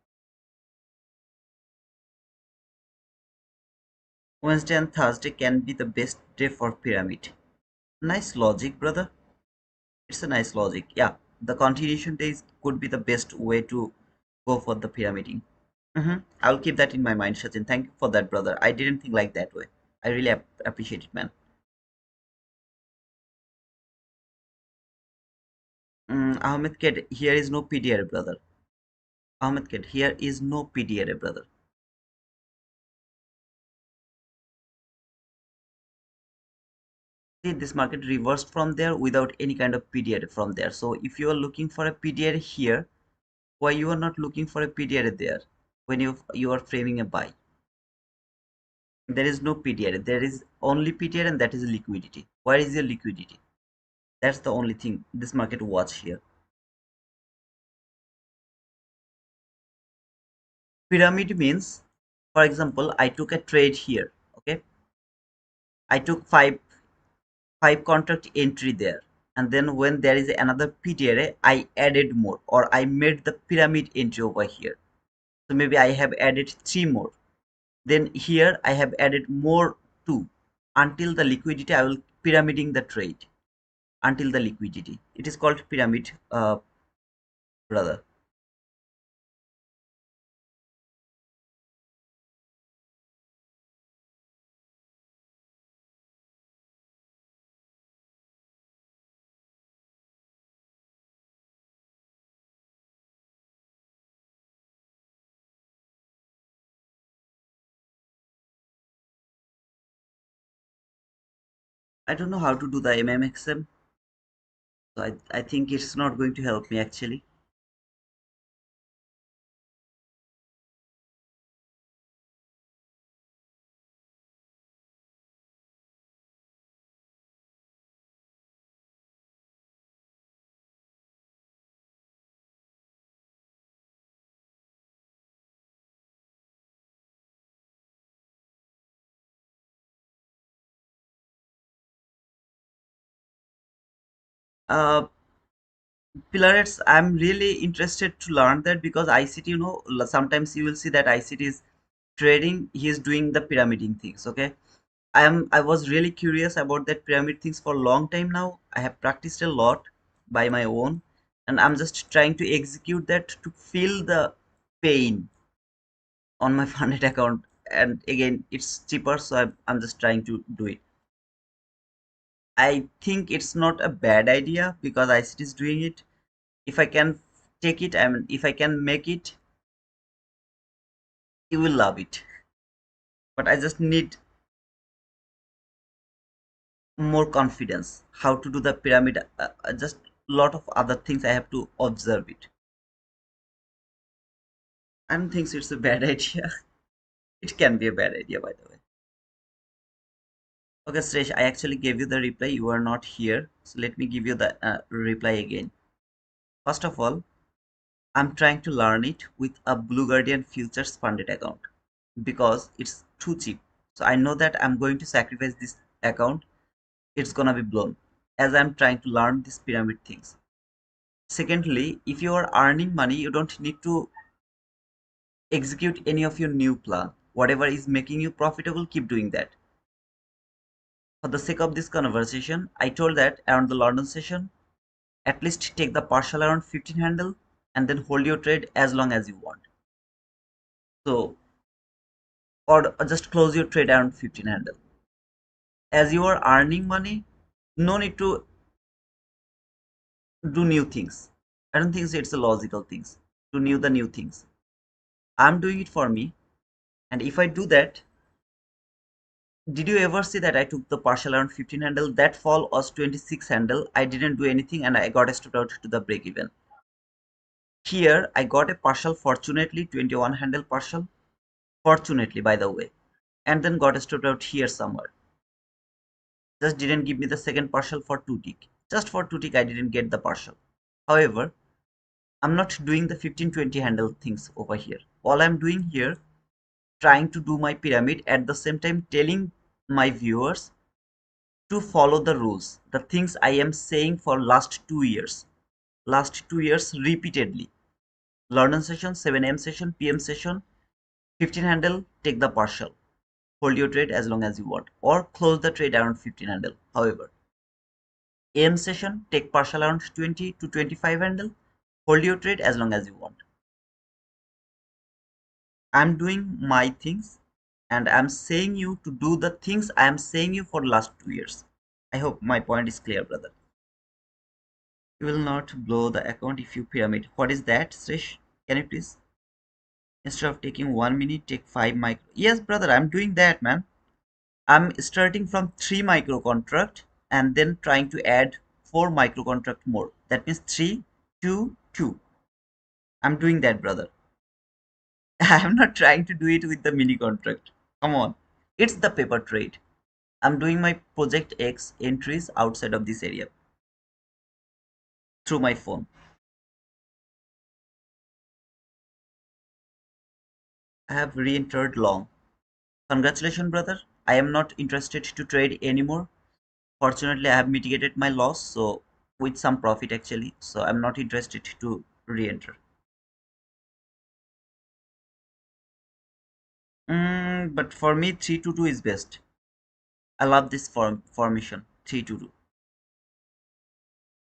Wednesday and Thursday can be the best day for pyramid. Nice logic, brother. It's a nice logic. Yeah, the continuation days could be the best way to go for the pyramiding. I'll keep that in my mind, Sachin. Thank you for that, brother. I didn't think like that way. I really appreciate it, man. Ahmed Ked, here is no PDR, brother. Ahmed Ked, here is no PDR, brother. See, this market reversed from there without any kind of PDR from there. So if you are looking for a PDR here, why you are not looking for a PDR there when you are framing a buy? There is no PDR. There is only PDR, and that is liquidity. Where is your liquidity? That's the only thing this market watch here. Pyramid means, for example, I took a trade here. Okay, I took five contract entry there, and then when there is another PTRA, I added more, or I made the pyramid entry over here. So maybe I have added three more. Then here I have added more two. Until the liquidity, I will pyramiding the trade until the liquidity. It is called pyramid, brother. I don't know how to do the MMXM, so I think it's not going to help me actually. Uh, Pilarets, I'm really interested to learn that because ICT, sometimes you will see that ICT is trading, he is doing the pyramiding things, okay? I was really curious about that pyramid things for a long time now. I have practiced a lot by my own, and I'm just trying to execute that to feel the pain on my funded account. And again, it's cheaper, so I'm just trying to do it. I think it's not a bad idea because ICT is doing it. If I can take it, I mean, if I can make it, you will love it. But I just need more confidence how to do the pyramid. Just lot of other things I have to observe it. I don't think it's a bad idea. It can be a bad idea, by the way. Okay, Sresh, I actually gave you the reply. You are not here. So let me give you the reply again. First of all, I'm trying to learn it with a Blue Guardian Futures funded account because it's too cheap. So I know that I'm going to sacrifice this account. It's gonna be blown as I'm trying to learn these pyramid things. Secondly, if you are earning money, you don't need to execute any of your new plan. Whatever is making you profitable, keep doing that. For the sake of this conversation, I told that around the London session, at least take the partial around 15 handle and then hold your trade as long as you want. So, or just close your trade around 15 handle. As you are earning money, no need to do new things. I don't think it's a logical things to new the new things. I'm doing it for me, and if I do that, did you ever see that I took the partial around 15 handle? That fall was 26 handle. I didn't do anything and I got stopped out to the break even. Here I got a partial, fortunately 21 handle partial, fortunately by the way, and then got stopped out here somewhere. Just didn't give me the second partial for 2 tick. Just for 2 tick I didn't get the partial. However, I'm not doing the 15-20 handle things over here. All I'm doing here, trying to do my pyramid at the same time telling my viewers to follow the rules, the things I am saying for last 2 years. Last 2 years repeatedly. London session, 7 a.m. session, PM session, 15 handle, take the partial. Hold your trade as long as you want. Or close the trade around 15 handle. However, AM session, take partial around 20 to 25 handle. Hold your trade as long as you want. I'm doing my things and I'm saying you to do the things I am saying you for last 2 years. I hope my point is clear, brother. You will not blow the account if you pyramid. What is that, Srish? Can you please? Instead of taking 1 minute, take 5 micro. Yes, brother, I'm doing that, man. I'm starting from 3 micro contract and then trying to add 4 micro contract more. That means 3, 2, 2. I'm doing that, brother. I'm not trying to do it with the mini contract. Come on. It's the paper trade. I'm doing my project X entries outside of this area through my phone. I have re-entered long. Congratulations, brother. I am not interested to trade anymore. Fortunately, I have mitigated my loss, so with some profit actually. So I'm not interested to re-enter. But for me, 322 is best. I love this formation 322,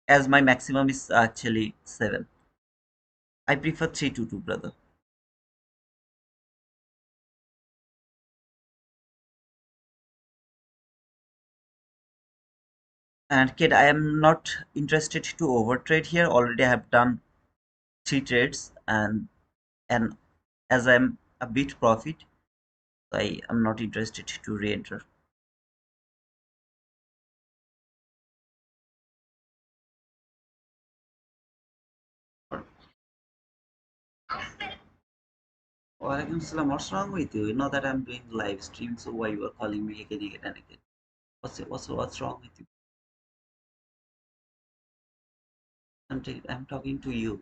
as my maximum is actually 7. I prefer 322, brother. And kid, I am not interested to overtrade here. Already I have done 3 trades, and as I'm a bit profit, I am not interested to re-enter. Walaikum salam. What's wrong with you? You know that I'm doing live stream, so why you are calling me again and again? What's wrong with you? I'm talking to you.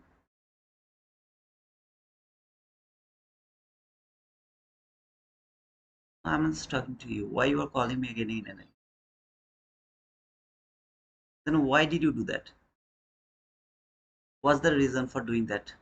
I'm not talking to you. Why you are calling me again and again? Then why did you do that? What's the reason for doing that?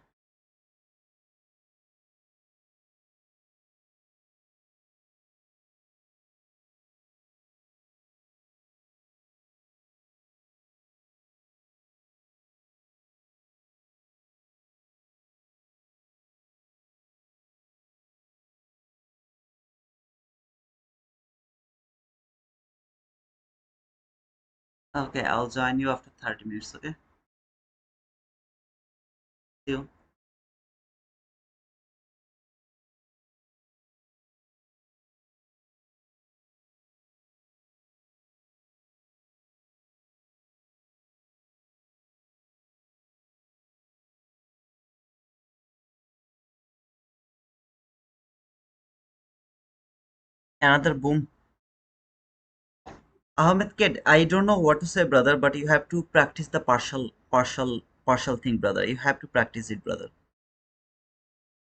Okay, I'll join you after 30 minutes, okay? See you. Another boom. Ahmed Kid, I don't know what to say, brother, but you have to practice the partial thing, brother. You have to practice it, brother.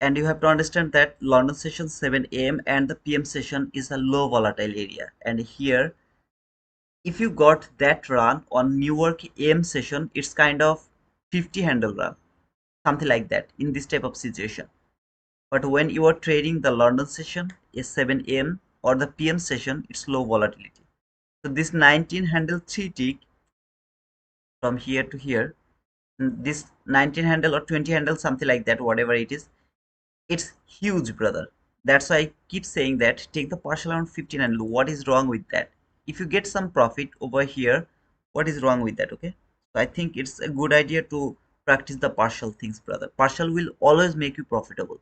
And you have to understand that London session 7 a.m. and the PM session is a low volatile area. And here, if you got that run on Newark AM session, it's kind of 50 handle run, something like that in this type of situation. But when you are trading the London session, is 7 a.m. or the PM session, it's low volatility. So this 19 handle 3 tick from here to here, this 19 handle or 20 handle, something like that, whatever it is, it's huge, brother. That's why I keep saying that take the partial around 15 handle. What is wrong with that? If you get some profit over here, what is wrong with that? Okay, so I think it's a good idea to practice the partial things, brother. Partial will always make you profitable.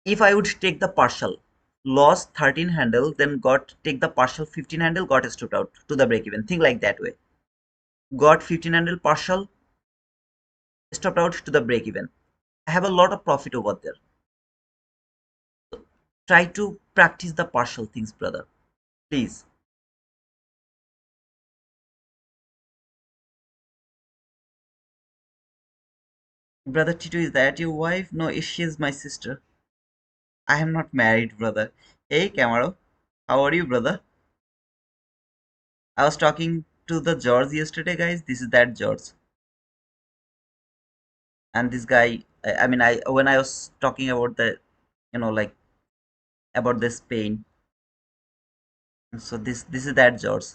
If I would take the partial, lost 13 handle, then got take the partial 15 handle, got stopped out to the break even. Think like that way. Got 15 handle partial, stopped out to the break even. I have a lot of profit over there. Try to practice the partial things, brother. Please. Brother Tito, is that your wife? No, she is my sister. I am not married, brother. Hey, Camaro. How are you, brother? I was talking to the George yesterday, guys. This is that George. And this guy, I mean, I when I was talking about the, like about the Spain. So this is that George.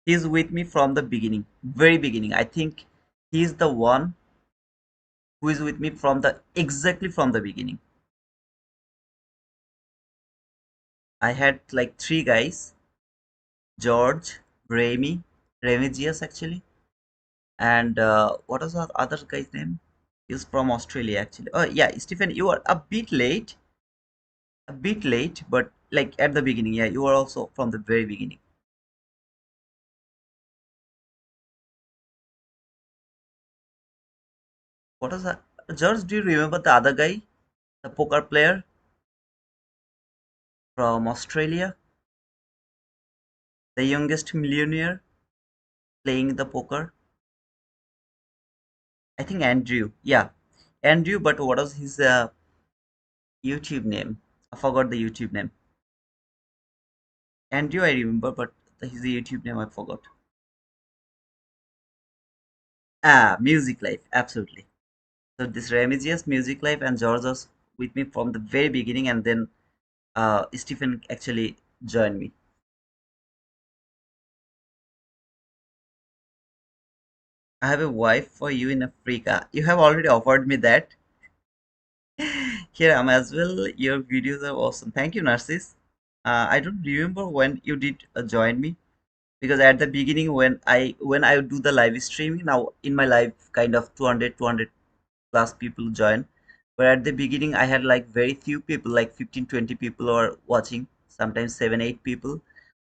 He's with me from the beginning, very beginning. I think he's the one who is with me from the exactly from the beginning. I had like three guys: George, Remy, Remigius actually, and what was the other guy's name? He's from Australia actually. Oh yeah, Stephen, you are a bit late, but like at the beginning, yeah, you were also from the very beginning. What was that? George, do you remember the other guy, the poker player from Australia, the youngest millionaire playing the poker? I think Andrew. Yeah, Andrew. But what was his YouTube name? I forgot the YouTube name. Andrew, I remember, but his YouTube name I forgot. Ah, Music Life, absolutely. So this Remigius, Music Life, and George was with me from the very beginning, and then Stephen actually joined me. I have a wife for you in Africa. You have already offered me that. Here I'm as well. Your videos are awesome. Thank you, Narcis. I don't remember when you did join me, because at the beginning when I do the live streaming, now in my live kind of 200 plus people join, but at the beginning I had like very few people, like 15-20 people are watching, sometimes 7-8 people.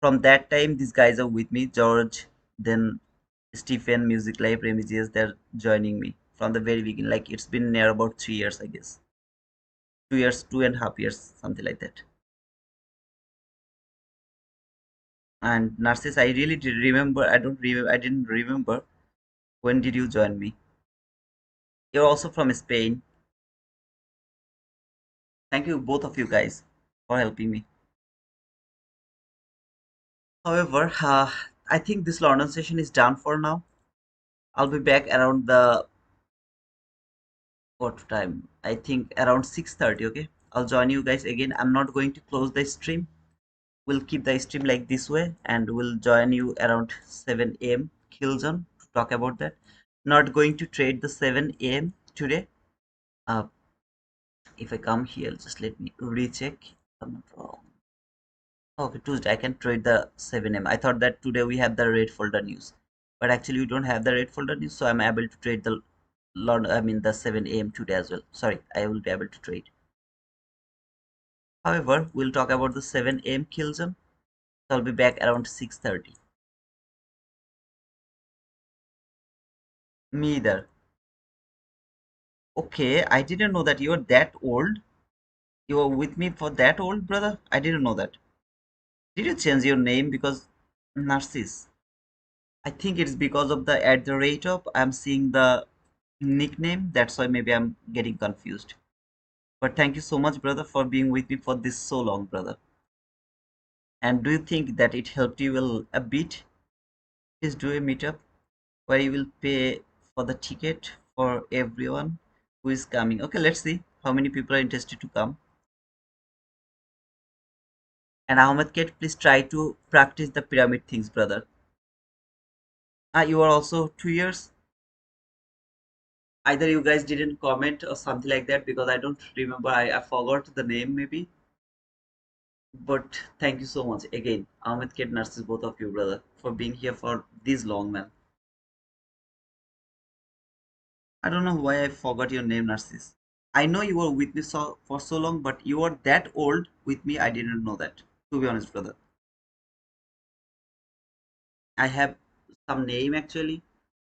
From that time these guys are with me: George, then Stephen, Music Live, Remigius. They're joining me from the very beginning. Like it's been near about 3 years, I guess. 2 years, 2.5 years, something like that. And Narcissus, I really did remember. I didn't remember. When did you join me? You're also from Spain. Thank you, both of you guys, for helping me. However, I think this London session is done for now. I'll be back around the what time? I think around 6:30. Okay, I'll join you guys again. I'm not going to close the stream. We'll keep the stream like this way, and we'll join you around 7 a.m. Killzone to talk about that. Not going to trade the 7 a.m. today. Uh, if I come here, just let me recheck. I'm not wrong. Okay, Tuesday I can trade the 7 a.m. I thought that today we have the red folder news, but actually we don't have the red folder news, so I'm able to trade the I mean the 7 a.m. today as well. Sorry, I will be able to trade. However, we'll talk about the 7 a.m. kill zone. So I'll be back around 6:30. Me either. Okay, I didn't know that you were that old. You were with me for that old, brother? I didn't know that. Did you change your name because Narcissus? I think it's because of the at the rate of I'm seeing the nickname. That's why maybe I'm getting confused. But thank you so much, brother, for being with me for this so long, brother. And do you think that it helped you a bit? Please do a meetup where you will pay for the ticket for everyone who is coming. Okay, let's see how many people are interested to come. And Ahmed Kate, please try to practice the pyramid things, brother. Ah, you are also 2 years. Either you guys didn't comment or something like that because I don't remember. I forgot the name maybe. But thank you so much again, Ahmed Kate Nurses, both of you, brother, for being here for this long, man. I don't know why I forgot your name, Narcis. I know you were with me for so long, but you are that old with me. I didn't know that. To be honest, brother, I have some name actually.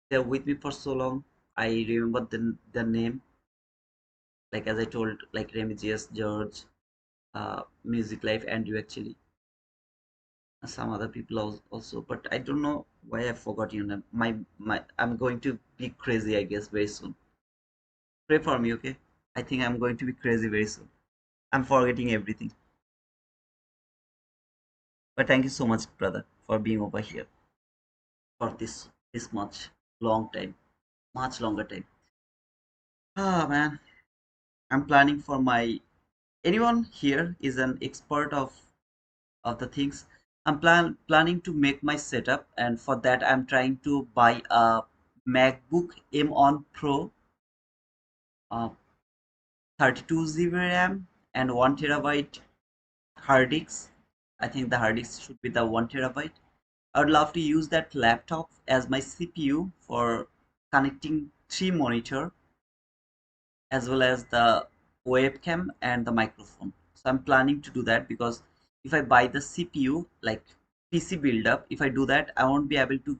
They're with me for so long. I remember the name, like as I told, like Remigius, George, Music Life, and you actually, some other people also. But I don't know why I forgot your name. I'm going to be crazy, I guess, very soon. Pray for me, okay? I think I'm going to be crazy very soon. I'm forgetting everything. But thank you so much, brother, for being over here for this much long time, much longer time. Ah man, I'm planning for my. Anyone here is an expert of the things. I'm planning to make my setup, and for that I'm trying to buy a MacBook M1 Pro, uh, 32 GB RAM and 1 TB hard disk. I think the hard disk should be the 1 TB. I would love to use that laptop as my CPU for connecting three monitor as well as the webcam and the microphone. So I'm planning to do that because if I buy the CPU like PC build up, if I do that, I won't be able to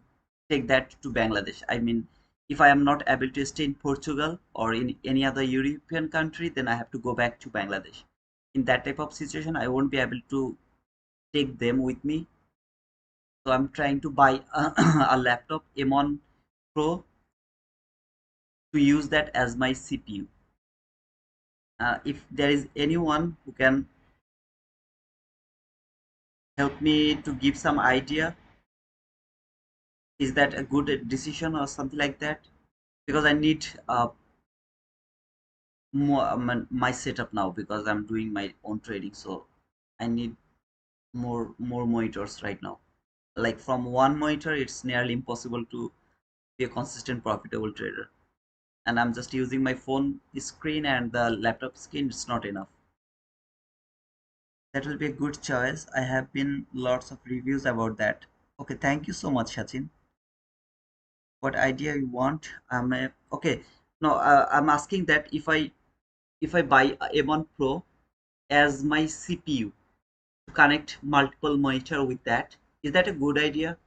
take that to Bangladesh. I mean, if I am not able to stay in Portugal or in any other European country, then I have to go back to Bangladesh. In that type of situation, I won't be able to take them with me. So I'm trying to buy a laptop M1 Pro to use that as my CPU. If there is anyone who can help me to give some idea, is that a good decision or something like that? Because I need more my setup now because I'm doing my own trading, so I need more monitors right now. Like from one monitor, it's nearly impossible to be a consistent profitable trader. And I'm just using my phone screen and the laptop screen. It's not enough. That will be a good choice. I have been lots of reviews about that. Okay, thank you so much, Sachin. What idea you want? Okay. No, I'm asking that if I buy a M1 Pro as my CPU to connect multiple monitor with that, is that a good idea?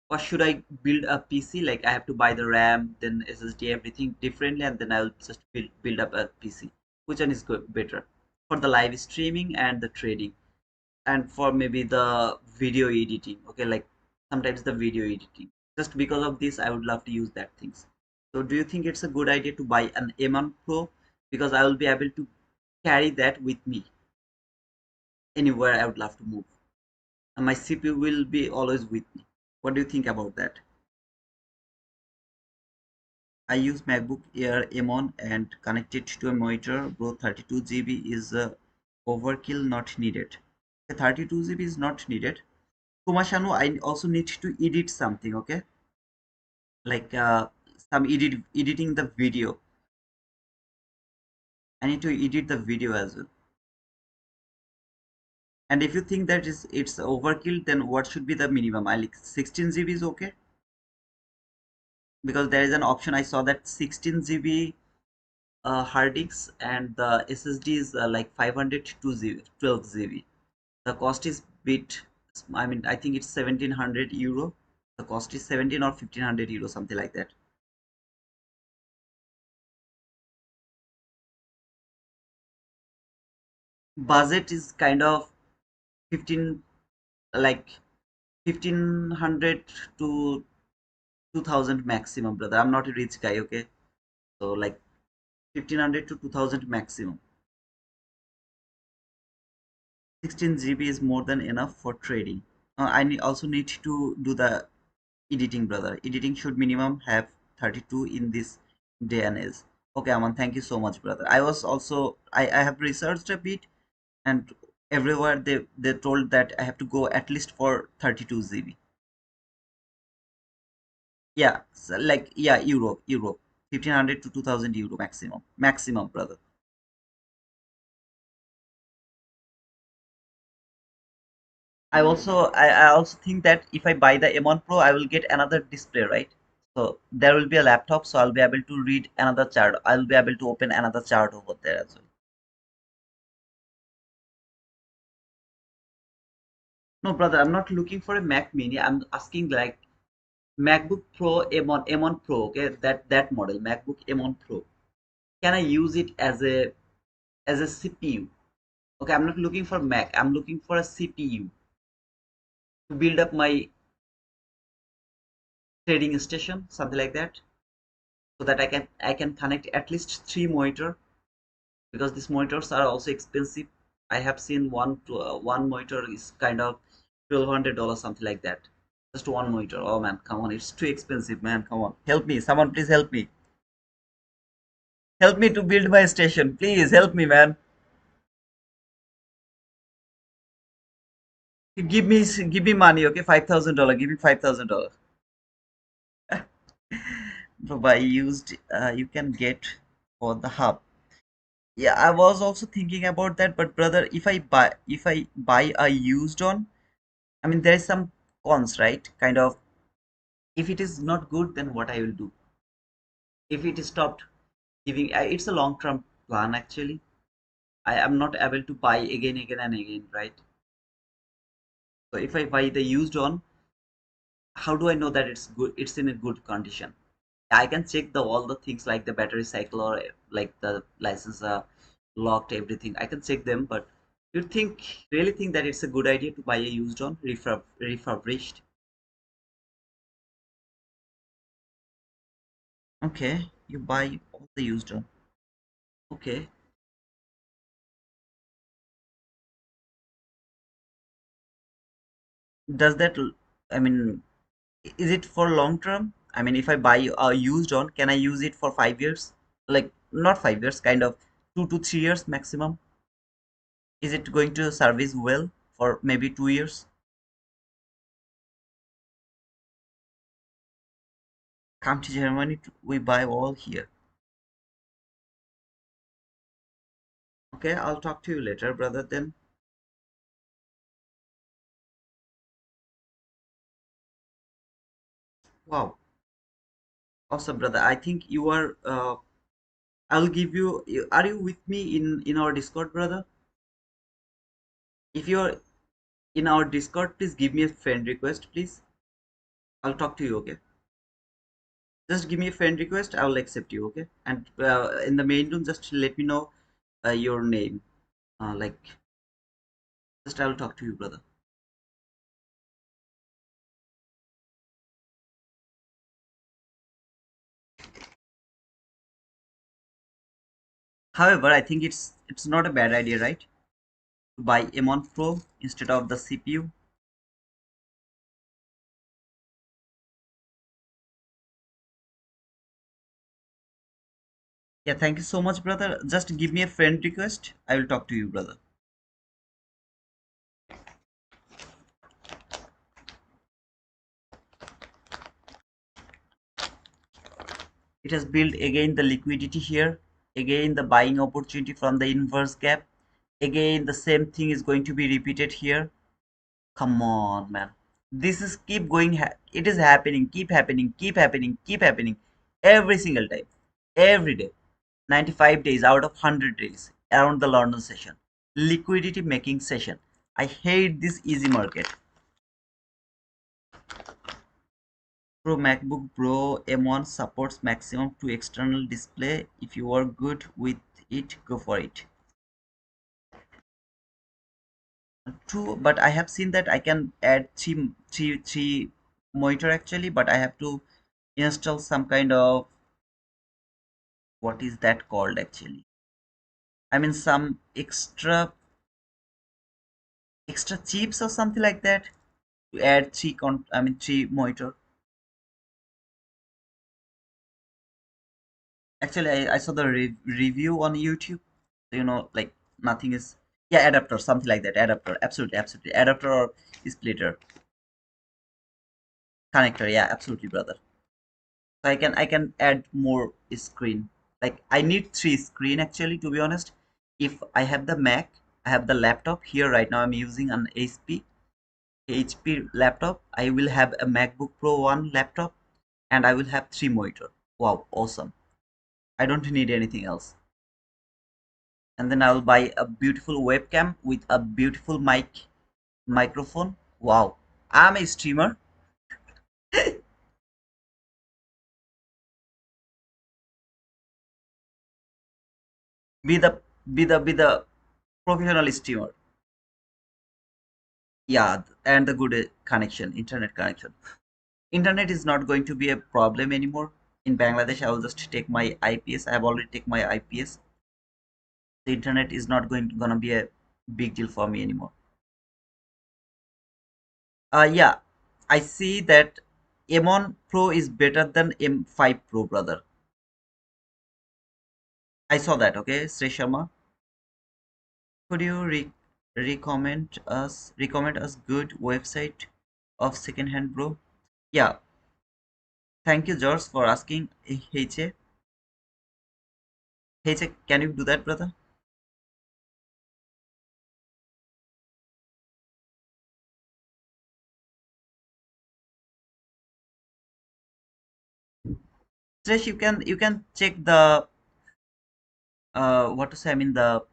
Or should I build a PC like I have to buy the RAM, then SSD, everything differently, and then I'll just build up a PC? Which one is good, better for the live streaming and the trading? And for maybe the video editing, okay, like sometimes the video editing, just because of this I would love to use that things. So do you think it's a good idea to buy an M1 Pro because I will be able to carry that with me anywhere I would love to move, and my CPU will be always with me? What do you think about that? I use MacBook Air M1 and connect it to a monitor, bro. 32 GB is overkill, not needed. 32 GB is not needed. Kumashanu, I also need to edit something, okay? Like some editing the video. I need to edit the video as well. And if you think that is it's overkill, then what should be the minimum? I like 16 GB is okay, because there is an option I saw that 16 GB hard disks and the SSD is like 500 to 12 GB. The cost is bit, I mean, I think it's 1700 euro. The cost is 17 or 1500 euro, something like that. Budget is kind of 15, like 1500 to 2000 maximum, brother. I'm not a rich guy, okay? So like 1500 to 2000 maximum. 16 GB is more than enough for trading. Also need to do the editing, brother. Editing should minimum have 32 in this day and age. Okay, Aman, thank you so much, brother. I was also I have researched a bit, and everywhere they told that I have to go at least for 32 GB. Yeah, so like yeah, euro 1500 to 2000 euro maximum, brother. I also think that if I buy the M1 Pro, I will get another display, right? So there will be a laptop, so I'll be able to read another chart. I'll be able to open another chart over there as well. No, brother, I'm not looking for a Mac Mini. I'm asking like MacBook Pro M1 Pro. Okay, that model MacBook M1 Pro. Can I use it as a CPU? Okay, I'm not looking for Mac. I'm looking for a CPU to build up my trading station, something like that, so that I can connect at least three monitor, because these monitors are also expensive. I have seen one monitor is kind of $1200, something like that. Just one monitor. Oh man, come on, it's too expensive, man. Come on, help me, someone, please help me. Help me to build my station. Please help me, man. Give me money, okay? $5,000. Give me $5,000. Bro, I used you can get for the hub. Yeah, I was also thinking about that, but brother, if I buy a used one, I mean there is some cons, right? Kind of, if it is not good, then what I will do? If it is stopped giving, it's a long term plan actually. I am not able to buy again and again, right? So if I buy the used one, how do I know that it's good? It's in a good condition. I can check the all the things like the battery cycle or like the license locked, everything. I can check them, but you really think that it's a good idea to buy a used one, refurbished? Okay, you buy all the used one. Okay, does that? I mean, is it for long term? I mean, if I buy a used one, can I use it for 5 years? Like not 5 years, kind of 2 to 3 years maximum. Is it going to service well for maybe 2 years? Come to Germany, we buy all here. Okay, I'll talk to you later, brother. Then, wow, awesome, brother. I think you are. I'll give you. Are you with me in our Discord, brother? If you're in our Discord, please give me a friend request, please. I'll talk to you. Okay, just give me a friend request. I will accept you. Okay, and in the main room, just let me know your name. Like, just I will talk to you, brother. However, I think it's not a bad idea, right? To buy M1 Pro instead of the CPU. Yeah, thank you so much, brother. Just give me a friend request. I will talk to you, brother. It has built again the liquidity here, again the buying opportunity from the inverse gap. Again, the same thing is going to be repeated here. Come on, man. This is keep going. It is happening, keep happening, keep happening, keep happening every single time, every day. 95 days out of 100 days around the London session. Liquidity making session. I hate this easy market. Pro MacBook Pro M1 supports maximum to external display. If you are good with it, go for it. True, but I have seen that I can add three monitor actually, but I have to install some kind of, what is that called actually? I mean some extra chips or something like that to add three monitor. Actually, I saw the review on YouTube. Like nothing is, yeah, adapter, something like that. Adapter, absolutely, absolutely. Adapter or splitter, connector. Yeah, absolutely, brother. So I can add more screen. Like I need three screen actually, to be honest. If I have the Mac, I have the laptop here right now. I'm using an HP laptop. I will have a MacBook Pro 1 laptop, and I will have three monitor. Wow, awesome. I don't need anything else. And then I'll buy a beautiful webcam with a beautiful microphone. Wow, I'm a streamer. Be the professional streamer. Yeah, and the good connection, internet connection. Internet is not going to be a problem anymore in Bangladesh. I will just take my IPS. I have already taken my IPS. The internet is not gonna be a big deal for me anymore. Yeah, I see that M1 Pro is better than M5 Pro, brother. I saw that. Okay, Sri Sharma, could you recommend us good website of second-hand, bro? Yeah, thank you, George, for asking. Heche, Heche, can you do that, brother? Suresh, you can check the what to say. I mean the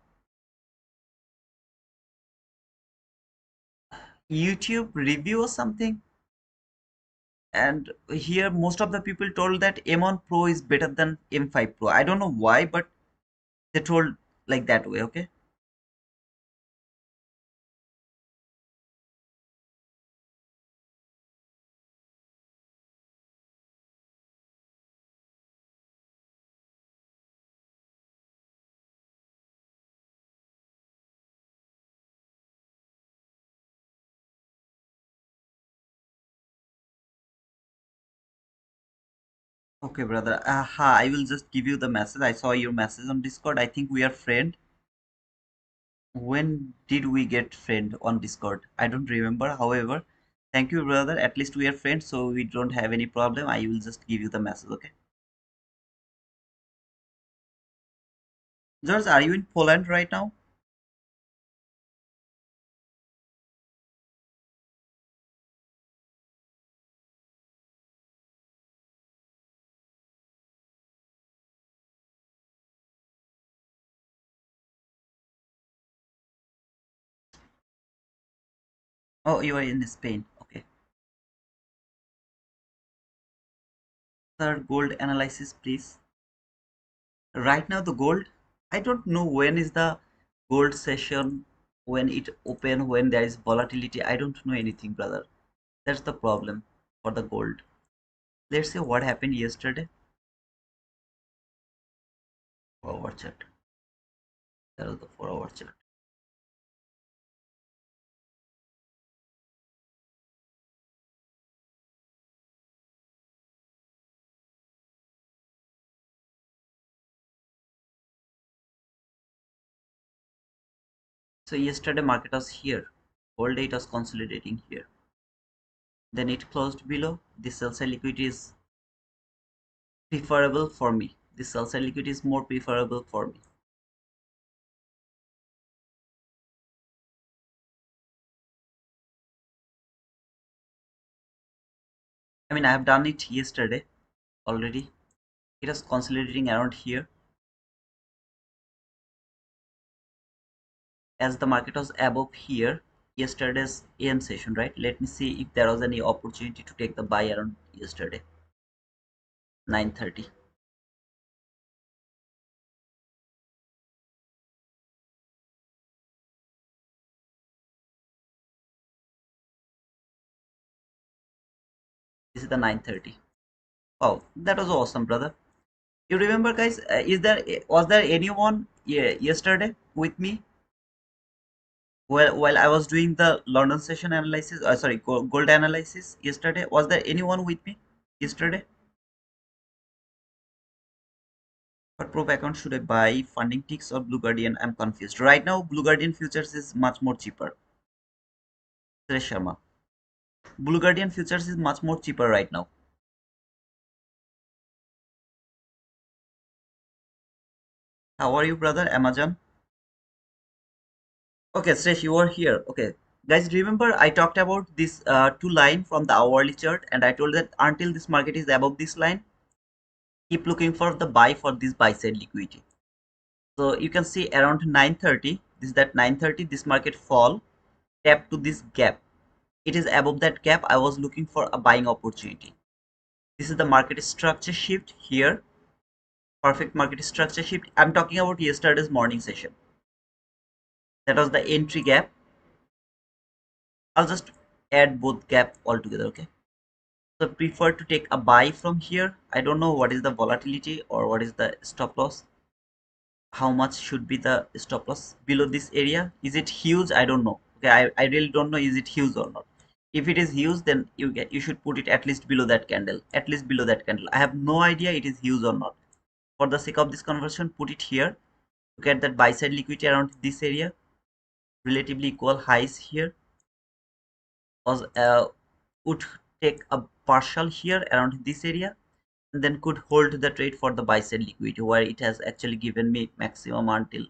YouTube review or something. And here, most of the people told that M1 Pro is better than M5 Pro. I don't know why, but they told like that way. Okay. Okay, brother. Aha, I will just give you the message. I saw your message on Discord. I think we are friend. When did we get friend on Discord? I don't remember. However, thank you, brother. At least we are friends, so we don't have any problem. I will just give you the message. Okay. George, are you in Poland right now? Oh, you are in Spain. Okay. Sir, gold analysis, please. Right now, the gold, I don't know when is the gold session, when it open, when there is volatility. I don't know anything, brother. That's the problem for the gold. Let's see what happened yesterday. Forward chart. That was the 4 hour chart. So yesterday market was here. All day it was consolidating here. Then it closed below. This sell side liquidity is preferable for me. This sell side liquidity is more preferable for me. I mean, I have done it yesterday already. It was consolidating around here as the market was above here yesterday's AM session, right? Let me see if there was any opportunity to take the buy around yesterday 9:30. This is the 9:30. Oh, that was awesome, brother. You remember, guys? Was there anyone yesterday with me while I was doing the London session analysis? Sorry, gold analysis yesterday. Was there anyone with me yesterday? What proof account should I buy? Funding ticks or Blue Guardian? I'm confused. Right now, Blue Guardian futures is much more cheaper. Suresh Sharma. Blue Guardian futures is much more cheaper right now. How are you, brother? Amazon. Okay, Suresh, you are here. Okay, guys, remember I talked about this two line from the hourly chart, and I told that until this market is above this line, keep looking for the buy for this buy side liquidity. So you can see around 9:30. This is that 9:30. This market fall tap to this gap. It is above that gap. I was looking for a buying opportunity. This is the market structure shift here. Perfect market structure shift. I'm talking about yesterday's morning session. That was the entry gap. I'll just add both gap altogether. Okay. So prefer to take a buy from here. I don't know what is the volatility or what is the stop loss. How much should be the stop loss below this area? Is it huge? I don't know. Okay, I really don't know is it huge or not. If it is huge, then you should put it at least below that candle. At least below that candle. I have no idea it is huge or not. For the sake of this conversion, put it here. Look at that buy side liquidity around this area. Relatively equal highs here. Was would take a partial here around this area, and then could hold the trade for the buy side liquidity where it has actually given me maximum until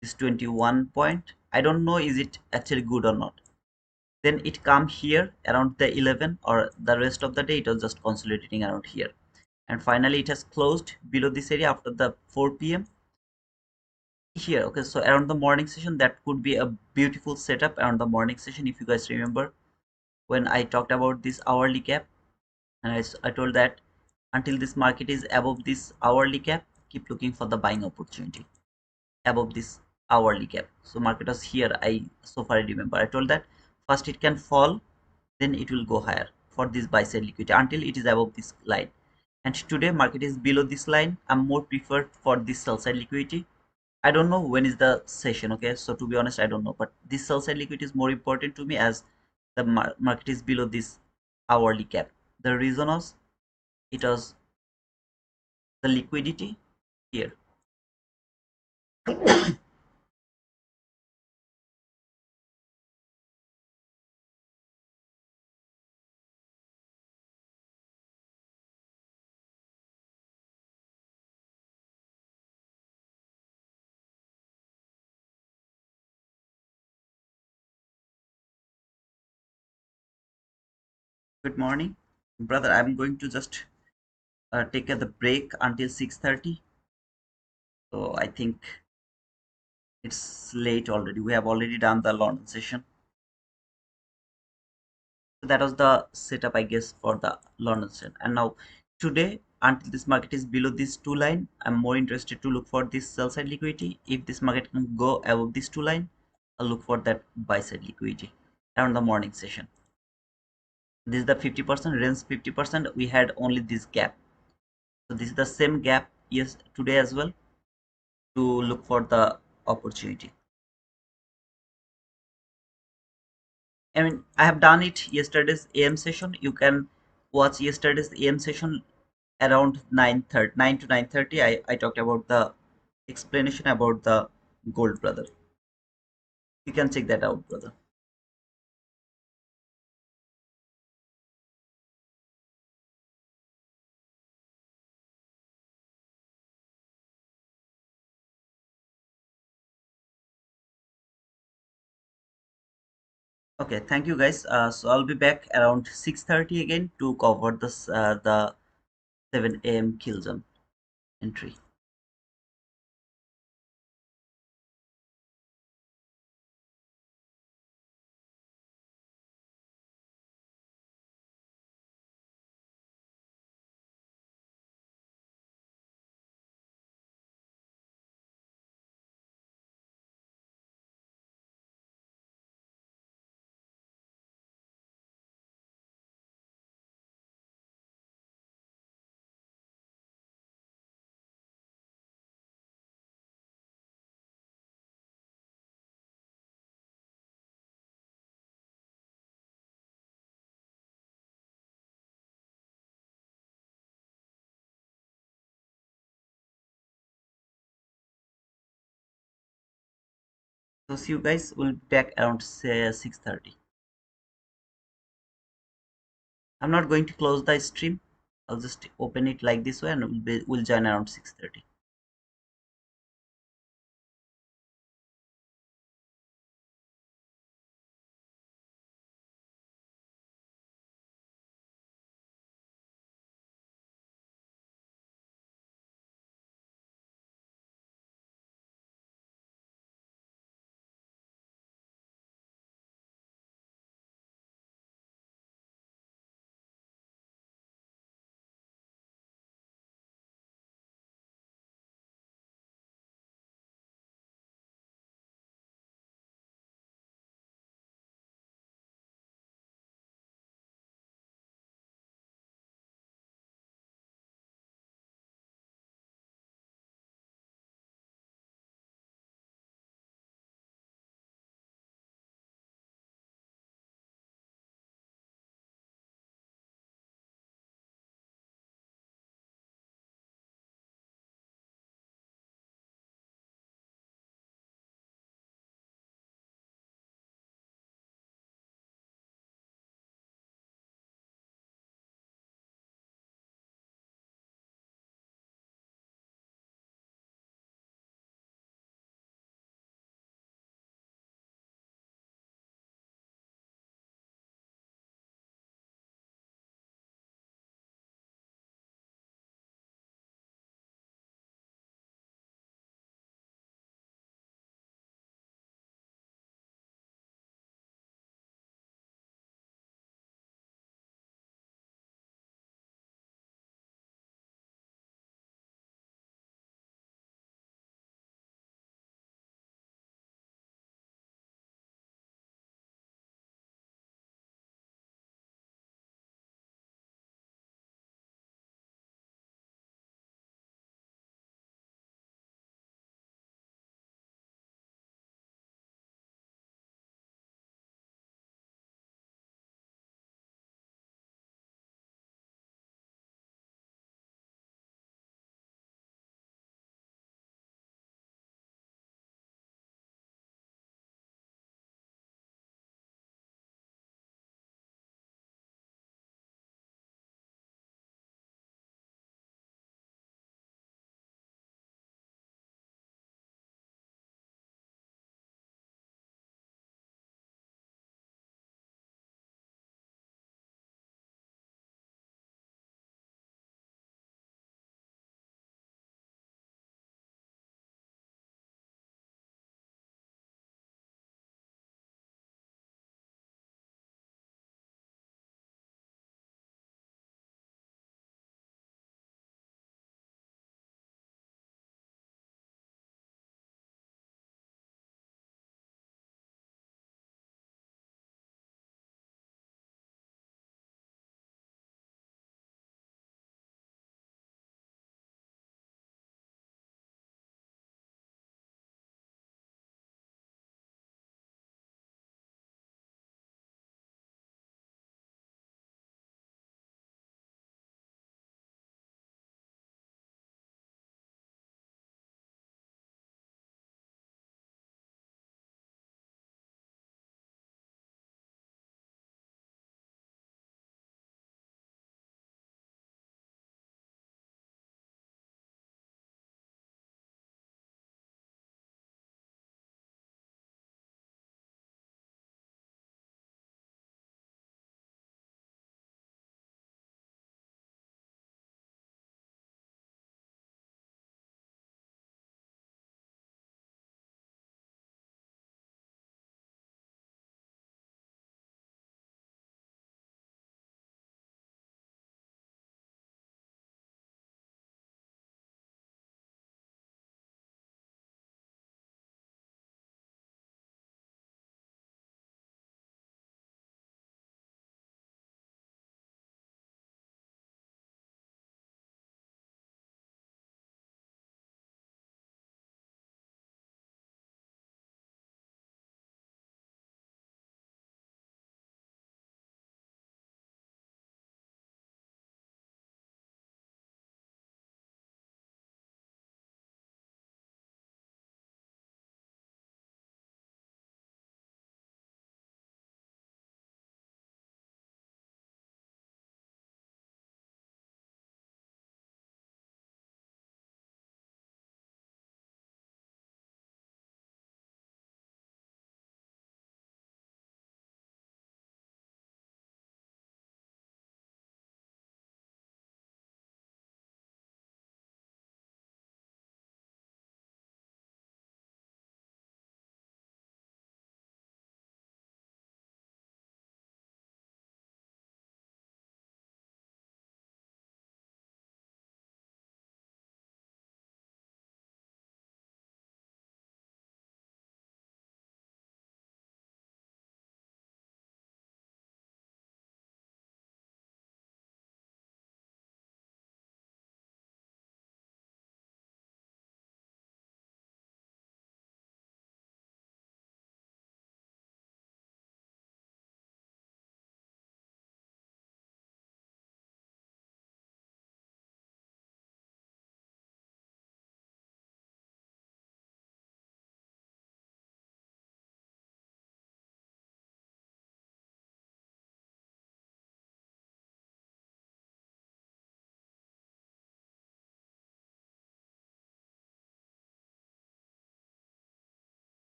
this 21 point. I don't know is it actually good or not. Then it come here around the 11, or the rest of the day it was just consolidating around here, and finally it has closed below this area after the 4 p.m. here. Okay, so around the morning session that could be a beautiful setup around the morning session. If you guys remember when I talked about this hourly gap, and I told that until this market is above this hourly gap, keep looking for the buying opportunity above this hourly gap. So market was here. I so far I remember I told that first it can fall, then it will go higher for this buy side liquidity until it is above this line. And today market is below this line. I'm more preferred for this sell side liquidity. I don't know when is the session. Okay, so to be honest, I don't know, but this sell side liquidity is more important to me as the market is below this hourly gap. The reason was it was the liquidity here. Good morning, brother. I'm going to just take the break until 6:30. So I think it's late already. We have already done the London session. So that was the setup, I guess, for the London session. And now today, until this market is below this two line, I'm more interested to look for this sell side liquidity. If this market can go above this two line, I'll look for that buy side liquidity around the morning session. This is the 50% range. 50% we had only this gap. So this is the same gap, yes, today as well, to look for the opportunity. I mean, I have done it yesterday's AM session. You can watch yesterday's AM session around 9:30, 9 to 9:30. I talked about the explanation about the gold, brother. You can check that out, brother. Okay, thank you guys. So I'll be back around 6:30 again to cover the 7 a.m. kill zone entry. So see you guys. We'll be back around say 6:30. I'm not going to close the stream. I'll just open it like this way and we'll join around 6:30.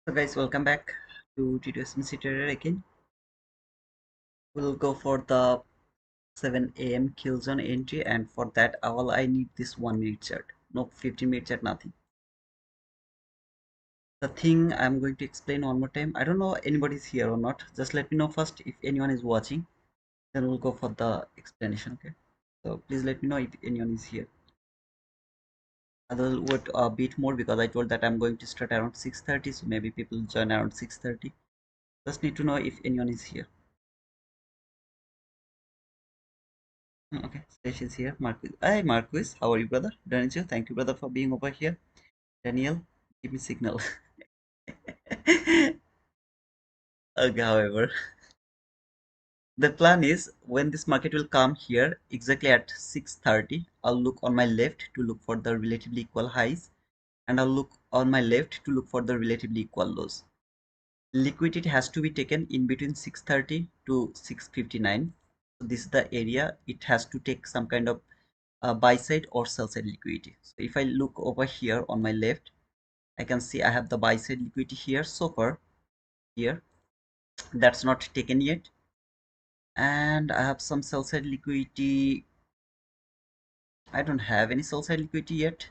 So guys, welcome back to Edutainment Trader again. We'll go for the 7 a.m. kill zone entry, and for that all I need this 1 minute chart. No 15-minute chart, nothing. The thing I'm going to explain one more time. I don't know anybody's here or not. Just let me know first if anyone is watching. Then we'll go for the explanation. Okay. So please let me know if anyone is here. I will wait a bit more because I told that I'm going to start around 6:30. So maybe people join around 6:30. Just need to know if anyone is here. Okay, Stash is here. Marquis. Hi, Marquis. How are you, brother? Daniel, thank you, brother, for being over here. Daniel, give me signal. Okay, however, the plan is when this market will come here exactly at 6:30, I'll look on my left to look for the relatively equal highs, and I'll look on my left to look for the relatively equal lows. Liquidity has to be taken in between 6:30 to 6:59. So this is the area it has to take some kind of buy side or sell side liquidity. So if I look over here on my left, I can see I have the buy side liquidity here so far here. That's not taken yet. And I have some sell side liquidity. I don't have any sell side liquidity yet.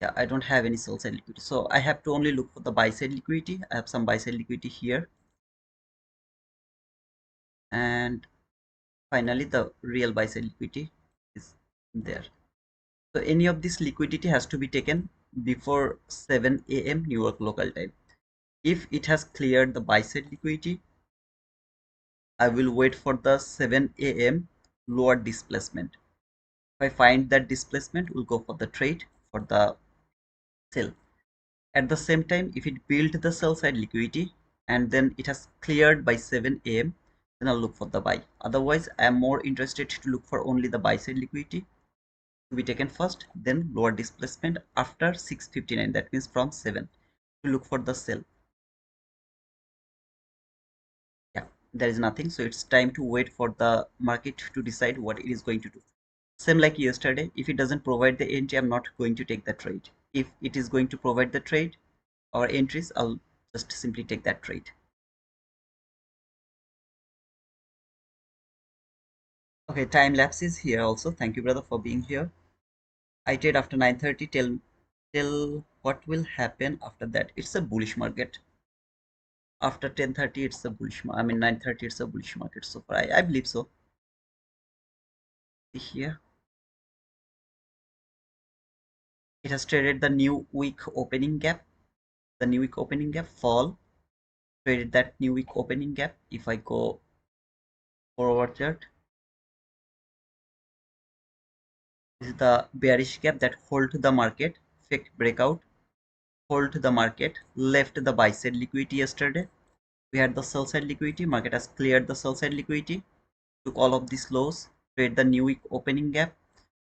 Yeah, I don't have any sell side liquidity. So I have to only look for the buy side liquidity. I have some buy side liquidity here. And finally, the real buy side liquidity is there. So any of this liquidity has to be taken before 7 a.m. New York local time. If it has cleared the buy side liquidity, I will wait for the 7 a.m. lower displacement. If I find that displacement, we'll go for the trade for the sell. At the same time, if it built the sell side liquidity and then it has cleared by 7 a.m., then I'll look for the buy. Otherwise, I am more interested to look for only the buy side liquidity to be taken first, then lower displacement after 6:59. That means from 7 to look for the sell. Yeah, there is nothing. So it's time to wait for the market to decide what it is going to do. Same like yesterday, if it doesn't provide the entry, I'm not going to take the trade. If it is going to provide the trade or entries, I'll just simply take that trade. Okay, time lapse is here also. Thank you, brother, for being here. I trade after 9:30 till what will happen after that. It's a bullish market. After 10:30, it's a bullish market. I mean 9:30, it's a bullish market. So far, I believe so. Here, it has traded the new week opening gap. The new week opening gap fall. Traded that new week opening gap. If I go forward chart, this is the bearish gap that hold the market. Fake breakout. Hold the market. Left the buy side liquidity yesterday. We had the sell side liquidity. Market has cleared the sell side liquidity. Took all of these lows. Trade the new week opening gap.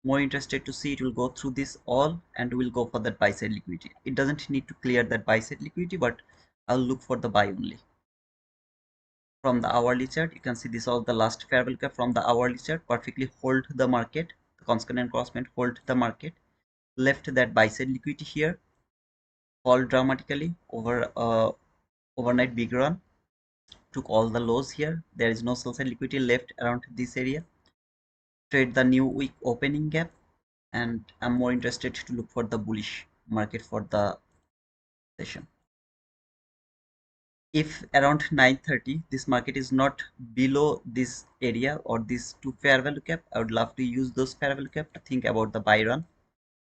More interested to see it will go through this all and we'll go for that buy side liquidity. It doesn't need to clear that buy side liquidity, but I'll look for the buy only. From the hourly chart, you can see this all the last fair value gap from the hourly chart perfectly hold the market. The constant crossment hold the market. Left that buy side liquidity here. Fall dramatically over overnight big run. Took all the lows here. There is no sell side liquidity left around this area. Trade the new week opening gap, and I'm more interested to look for the bullish market for the session. If around 9:30 this market is not below this area or this two fair value cap, I would love to use those fair value cap to think about the buy run.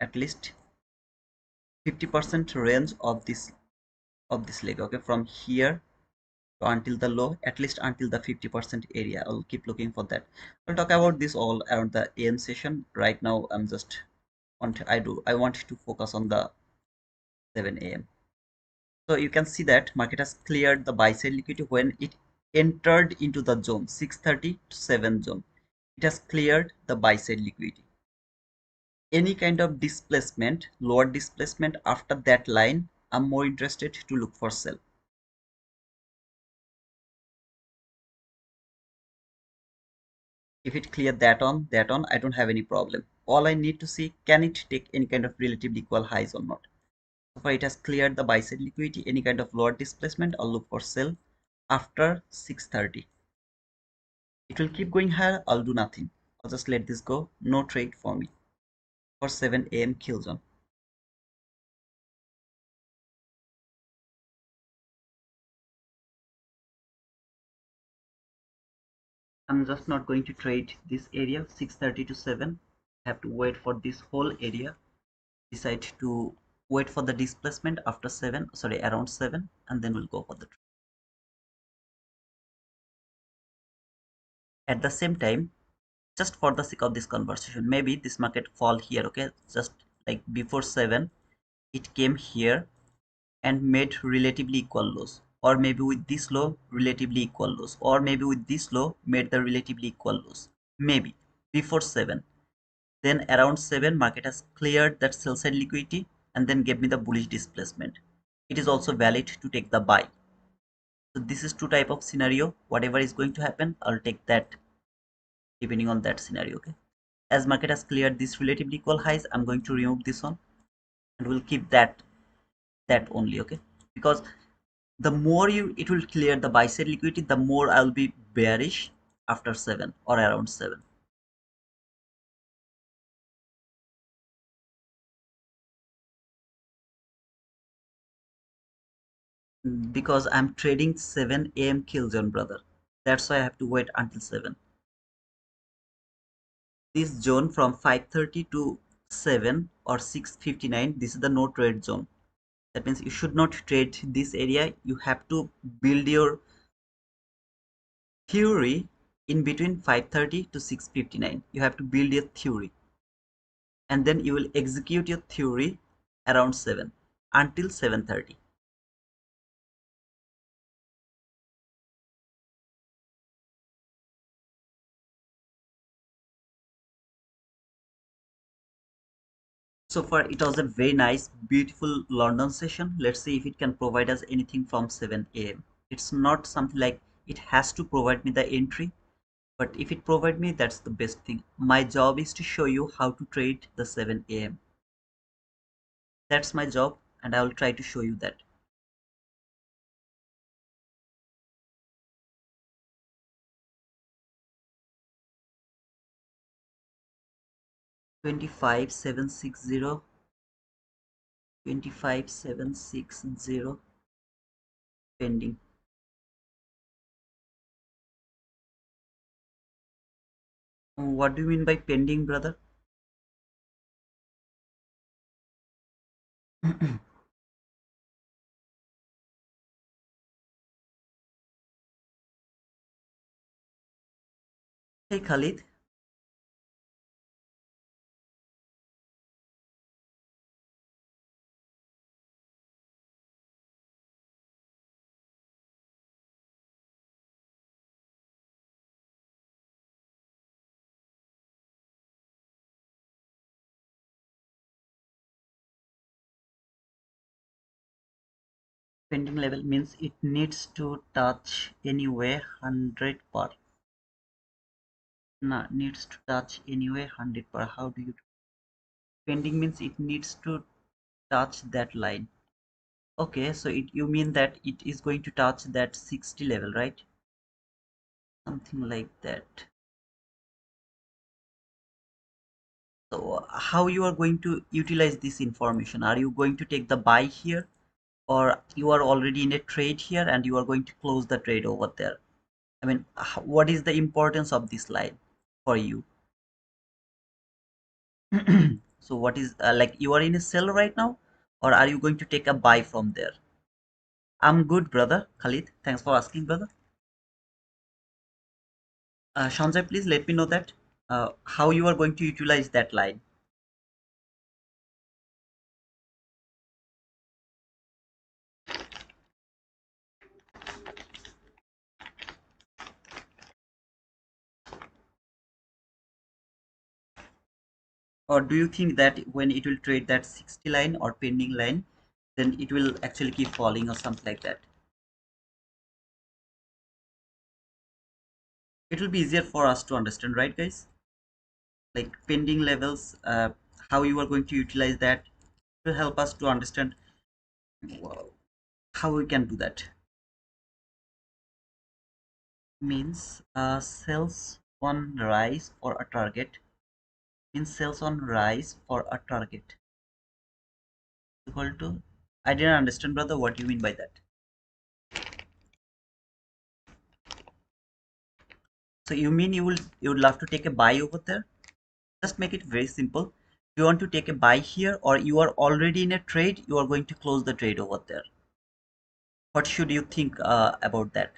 At least 50% range of this leg. Okay, from here to until the low, at least until the 50% area. I'll keep looking for that. I'll talk about this all around the AM session. Right now, I'm just I want to focus on the 7 a.m. So you can see that market has cleared the buy side liquidity when it entered into the zone 6:30 to 7 zone. It has cleared the buy side liquidity. Any kind of displacement, lower displacement after that line, I'm more interested to look for sell. If it cleared that on, I don't have any problem. All I need to see, can it take any kind of relatively equal highs or not. So far it has cleared the buy side liquidity. Any kind of lower displacement, I'll look for sell after 6:30. It will keep going higher, I'll do nothing. I'll just let this go. No trade for me for 7 a.m. kill zone. I'm just not going to trade this area 6:30 to 7. I have to wait for this whole area. Decide to wait for the displacement after 7, sorry, around 7, and then we'll go for the trade. At the same time, just for the sake of this conversation, maybe this market fall here, okay? Just like before 7, it came here and made relatively equal lows, or maybe with this low relatively equal lows, or maybe with this low made the relatively equal lows, maybe before 7. Then around 7 market has cleared that sell side liquidity and then gave me the bullish displacement. It is also valid to take the buy. So this is two type of scenario. Whatever is going to happen, I'll take that depending on that scenario. Okay, as market has cleared this relatively equal highs, I'm going to remove this one and we'll keep that only. Okay, because the more it will clear the buy side liquidity, the more I'll be bearish after 7 or around 7. Because I'm trading 7 a.m. kill zone, brother. That's why I have to wait until 7. This zone from 5:30 to 7 or 6:59, this is the no trade zone. That means you should not trade this area. You have to build your theory in between 5:30 to 6:59. You have to build your theory and then you will execute your theory around 7 until 7:30. So far it was a very nice beautiful London session. Let's see if it can provide us anything from 7 a.m. It's not something like it has to provide me the entry, but if it provide me, that's the best thing. My job is to show you how to trade the 7 a.m. That's my job and I will try to show you that. 25760, 25760 pending. What do you mean by pending, brother? Hey Khalid, pending level means it needs to touch anyway 100 per. Nah, needs to touch anyway 100 per. How do you? Pending means it needs to touch that line. Okay, so you mean that it is going to touch that 60 level, right? Something like that. So how you are going to utilize this information? Are you going to take the buy here, or you are already in a trade here and you are going to close the trade over there? I mean, what is the importance of this line for you? So what is like you are in a sell right now, or are you going to take a buy from there? I'm good, brother. Khalid, thanks for asking, brother. Shanjay, please let me know that how you are going to utilize that line. Or do you think that when it will trade that 60 line or pending line, then it will actually keep falling or something like that? It will be easier for us to understand, right, guys? Like pending levels, how you are going to utilize that will help us to understand Wow. How we can do that? Means sells on rise for a target. Means sells on rise for a target. Equal to. I didn't understand, brother. What you mean by that? So you mean you would love to take a buy over there? Just make it very simple. You want to take a buy here, or you are already in a trade, you are going to close the trade over there. What should you think about that?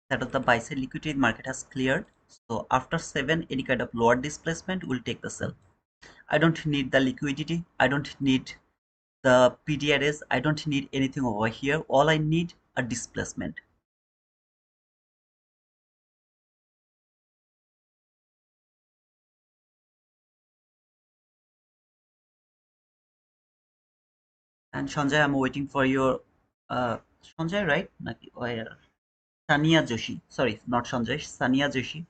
That of the buy side liquidity market has cleared. So after 7, any kind of lower displacement will take the sell. I don't need the liquidity. I don't need the PDRS. I don't need anything over here. All I need a displacement. And Sanjay, I'm waiting for your Sanjay, right? Where? Sania Joshi. Sorry, not Sanjay. Sania Joshi.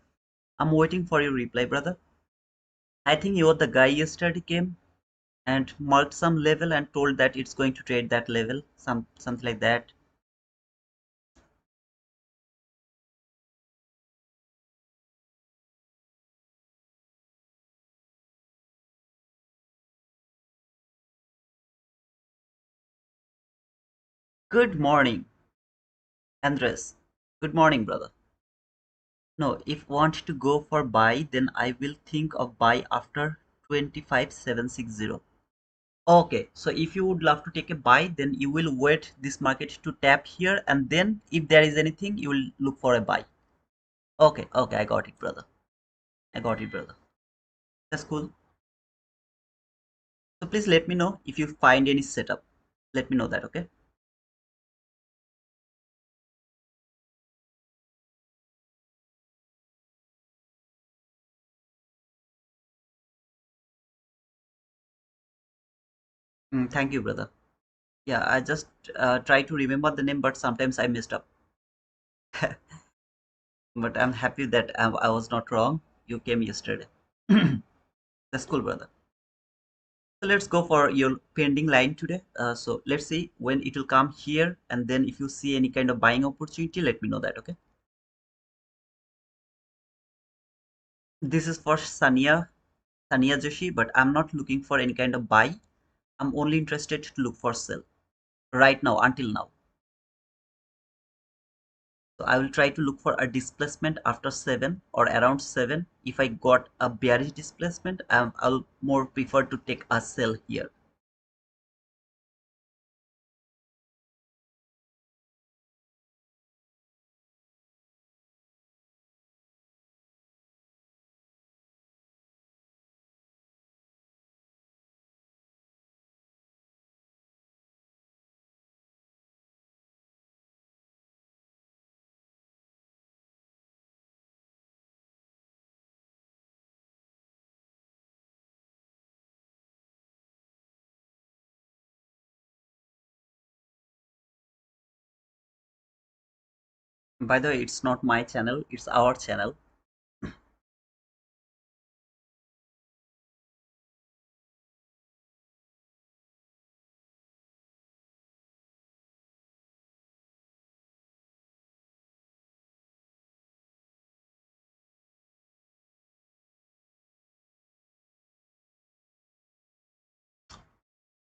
I'm waiting for your reply, brother. I think you are the guy yesterday came and marked some level and told that it's going to trade that level, something like that. Good morning, Andres. Good morning, brother. No, if want to go for buy, then I will think of buy after 25760. Okay, so if you would love to take a buy, then you will wait this market to tap here, and then if there is anything, you will look for a buy. Okay, okay, I got it, brother. I got it, brother. That's cool. So please let me know if you find any setup. Let me know that, okay? Thank you, brother. Yeah, I just try to remember the name, but sometimes I messed up. But I'm happy that I was not wrong. You came yesterday. That's cool, brother. So let's go for your pending line today. So let's see when it will come here, and then if you see any kind of buying opportunity, let me know that, okay? This is for Sania Joshi, but I'm not looking for any kind of buy. I'm only interested to look for sell right now until now. So I will try to look for a displacement after 7 or around 7. If I got a bearish displacement, I'll more prefer to take a sell here. By the way, it's not my channel, it's our channel.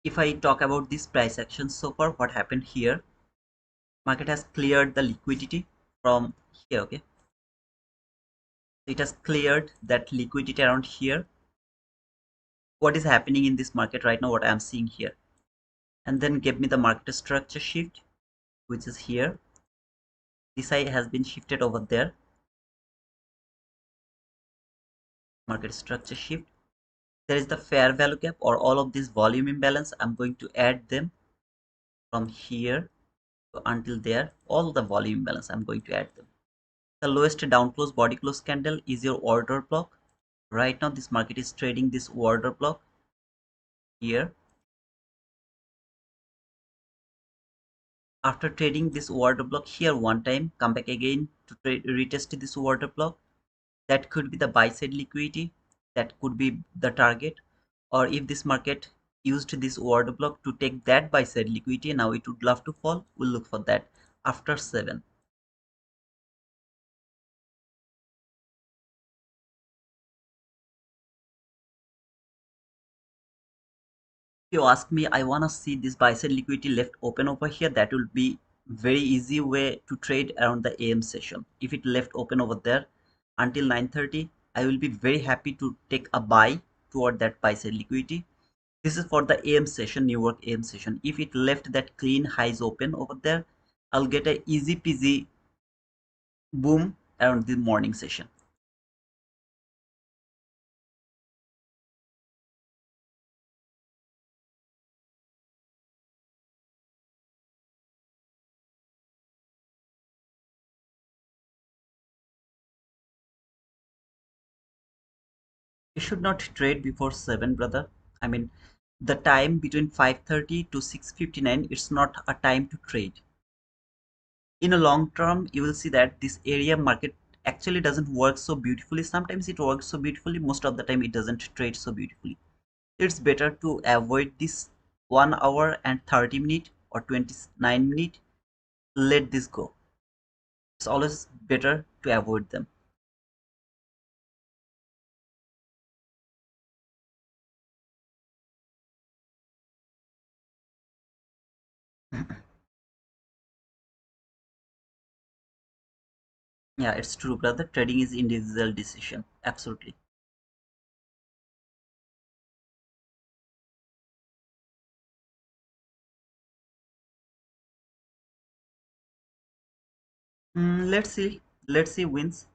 If I talk about this price action so far, what happened here? Market has cleared the liquidity from here, okay? It has cleared that liquidity around here. What is happening in this market right now, what I am seeing here, and then gave me the market structure shift, which is here. This side has been shifted over there. Market structure shift. There is the fair value gap or all of this volume imbalance. I'm going to add them from here. So until there, all the volume balance, I'm going to add them. The lowest down close body close candle is your order block. Right now, this market is trading this order block here. After trading this order block here one time, come back again to retest this order block. That could be the buy side liquidity, that could be the target. Or if this market used this order block to take that buy side liquidity, now it would love to fall, we'll look for that after 7. If you ask me, I want to see this buy side liquidity left open over here. That will be very easy way to trade around the AM session. If it left open over there until 9:30, I will be very happy to take a buy toward that buy side liquidity. This is for the AM session, New York AM session. If it left that clean highs open over there, I'll get a easy peasy boom around the morning session. You should not trade before 7, brother. I mean, the time between 5:30 to 6:59, it's not a time to trade. In a long term, you will see that this area market actually doesn't work so beautifully. Sometimes it works so beautifully, most of the time it doesn't trade so beautifully. It's better to avoid this 1 hour and 30 minute or 29 minute. Let this go. It's always better to avoid them. Yeah, it's true, brother. Trading is individual decision. Absolutely. Let's see. Let's see wins.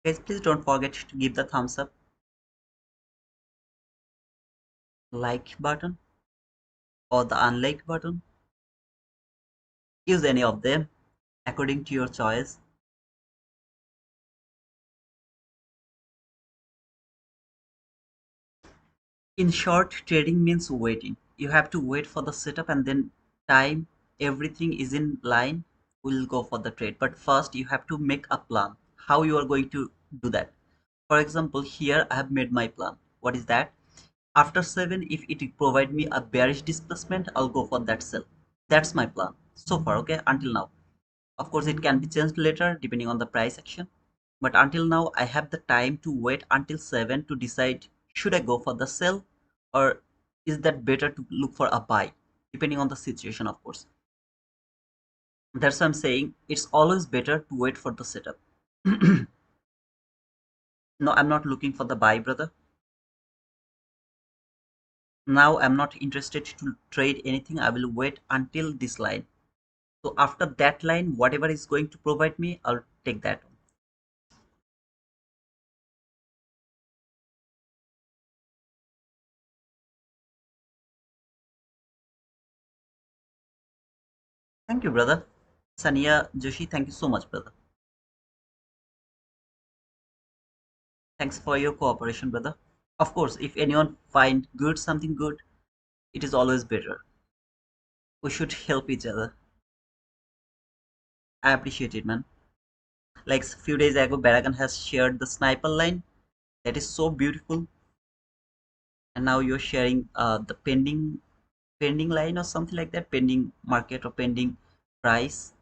Guys, please don't forget to give the thumbs up, like button, or the unlike button. Use any of them according to your choice. In short, trading means waiting. You have to wait for the setup, and then time everything is in line, we'll go for the trade. But first you have to make a plan how you are going to do that. For example, here I have made my plan. What is that? After 7, if it provide me a bearish displacement, I'll go for that sell. That's my plan so far, okay, until now. Of course, it can be changed later depending on the price action. But until now, I have the time to wait until 7 to decide should I go for the sell, or is that better to look for a buy, depending on the situation, of course. That's why I'm saying it's always better to wait for the setup. No, I'm not looking for the buy, brother. Now I'm not interested to trade anything. I will wait until this line. So after that line, whatever is going to provide me, I'll take that. Thank you, brother. Sania Joshi, thank you so much, brother. Thanks for your cooperation, brother. Of course, if anyone find good something good, it is always better. We should help each other. I appreciate it, man. Like a few days ago, Baragan has shared the sniper line. That is so beautiful. And now you're sharing the pending line or something like that, pending market or pending price.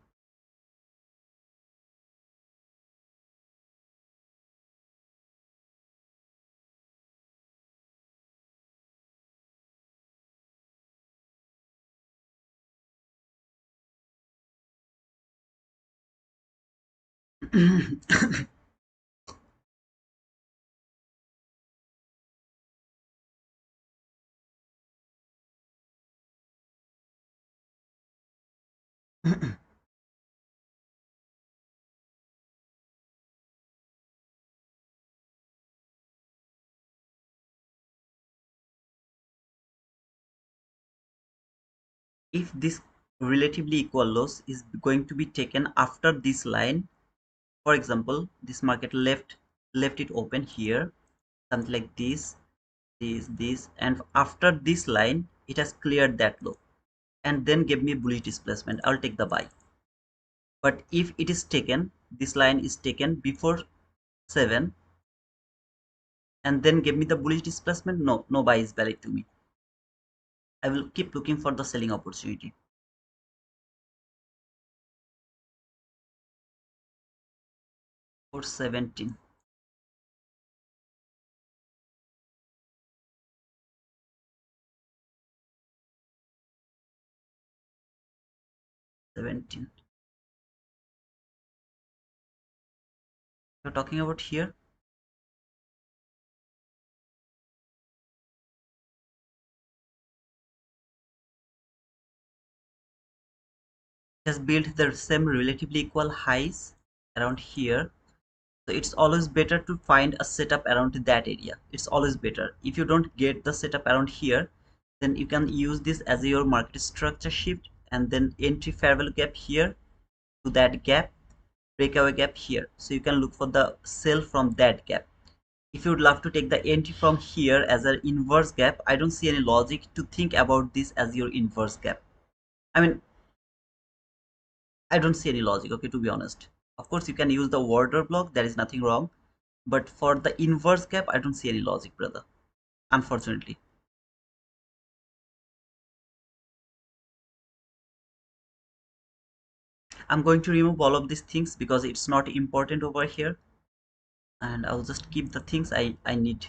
If this relatively equal loss is going to be taken after this line, for example, this market left it open here, something like this, and after this line, it has cleared that low and then gave me bullish displacement. I'll take the buy. But if it is taken, this line is taken before 7 and then give me the bullish displacement, no buy is valid to me. I will keep looking for the selling opportunity. For 17, 17. You're talking about here. It has built the same relatively equal highs around here. So it's always better to find a setup around that area. It's always better. If you don't get the setup around here, then you can use this as your market structure shift and then entry fair value gap here to that gap, breakaway gap here. So you can look for the sell from that gap. If you would love to take the entry from here as an inverse gap, I don't see any logic to think about this as your inverse gap. I mean, I don't see any logic, okay, to be honest. Of course, you can use the order block, there is nothing wrong. But for the inverse gap, I don't see any logic, brother. Unfortunately. I'm going to remove all of these things because it's not important over here. And I'll just keep the things I need.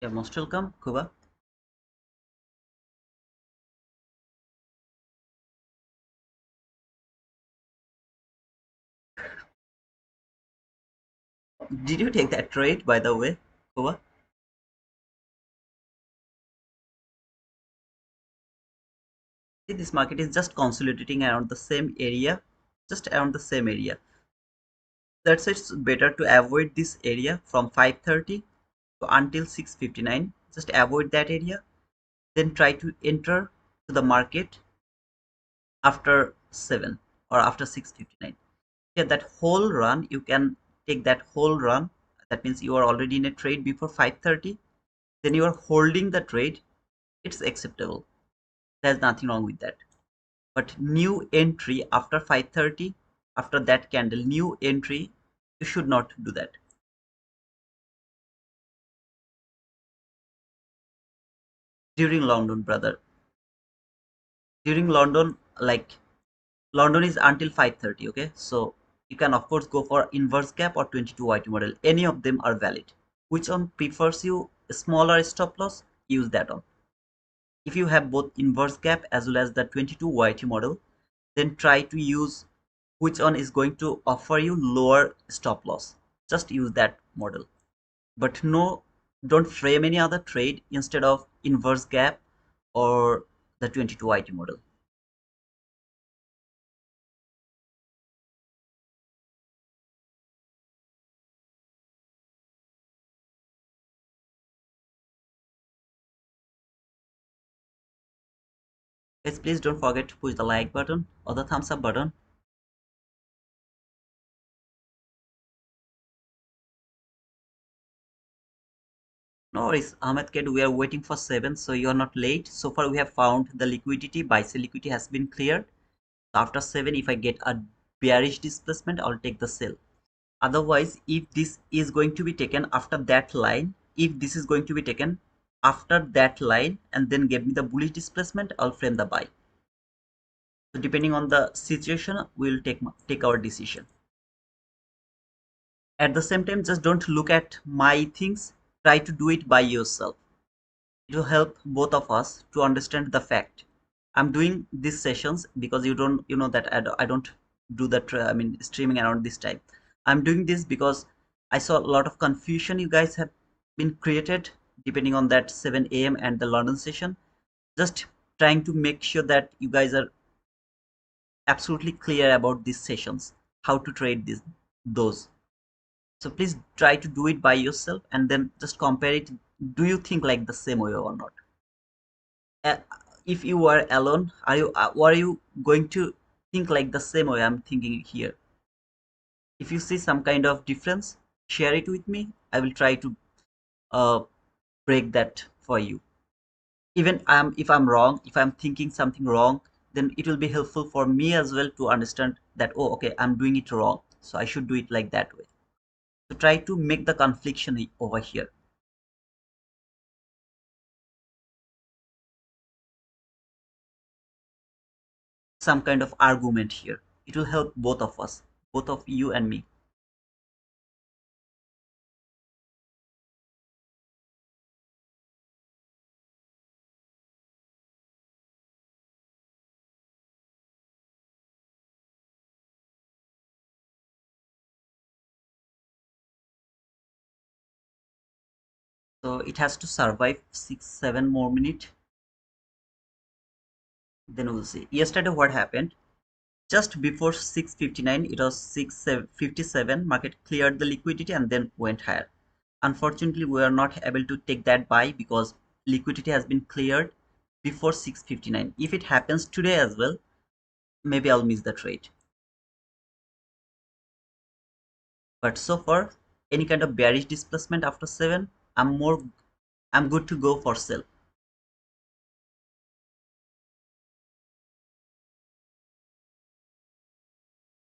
You're most welcome, Kuba. Did you take that trade, by the way, Kuba? See, this market is just consolidating around the same area, just around the same area. That's why it's better to avoid this area from 5:30 to until 6:59. Just avoid that area. Then try to enter to the market after 7 or after 6:59. Yeah, that whole run, you can take that whole run. That means you are already in a trade before 5:30. Then you are holding the trade. It's acceptable. There's nothing wrong with that. But new entry after 5:30, after that candle, new entry, you should not do that. During London, brother. During London, like London is until 5:30, okay? So you can of course go for inverse gap or 22 YT model. Any of them are valid. Which one prefers you a smaller stop loss? Use that one. If you have both inverse gap as well as the 22 YT model, then try to use which one is going to offer you lower stop loss. Just use that model. But no, don't frame any other trade instead of inverse gap or the 22 YT model. Guys, please don't forget to push the like button or the thumbs up button. No worries, Ahmed Ked, we are waiting for 7, so you are not late. So far, we have found the liquidity, buy sell liquidity has been cleared. After 7, if I get a bearish displacement, I'll take the sell. Otherwise, if this is going to be taken after that line, if this is going to be taken after that line and then give me the bullish displacement, I'll frame the buy. So depending on the situation, we'll take our decision. At the same time, just don't look at my things. Try to do it by yourself. It will help both of us to understand the fact. I'm doing these sessions because you know that I don't do that. I mean, streaming around this time. I'm doing this because I saw a lot of confusion you guys have been created depending on that 7 a.m. and the London session. Just trying to make sure that you guys are absolutely clear about these sessions, how to trade those. So please try to do it by yourself and then just compare it. Do you think like the same way or not? uh, if you were alone, are you going to think like the same way I'm thinking here? If you see some kind of difference, share it with me. I will try to uh, break that for you. Even if I'm wrong, if I'm thinking something wrong, then it will be helpful for me as well to understand that, oh, okay, I'm doing it wrong, so I should do it like that way. So try to make the confliction over here, some kind of argument here. It will help both of us, both of you and me. So it has to survive 6 7 more minutes, then we'll see. Yesterday what happened, just before 6:59 it was 6:57, market cleared the liquidity and then went higher. Unfortunately we are not able to take that buy because liquidity has been cleared before 6:59. If it happens today as well, maybe I'll miss the trade. But so far, any kind of bearish displacement after 7, I'm good to go for sell.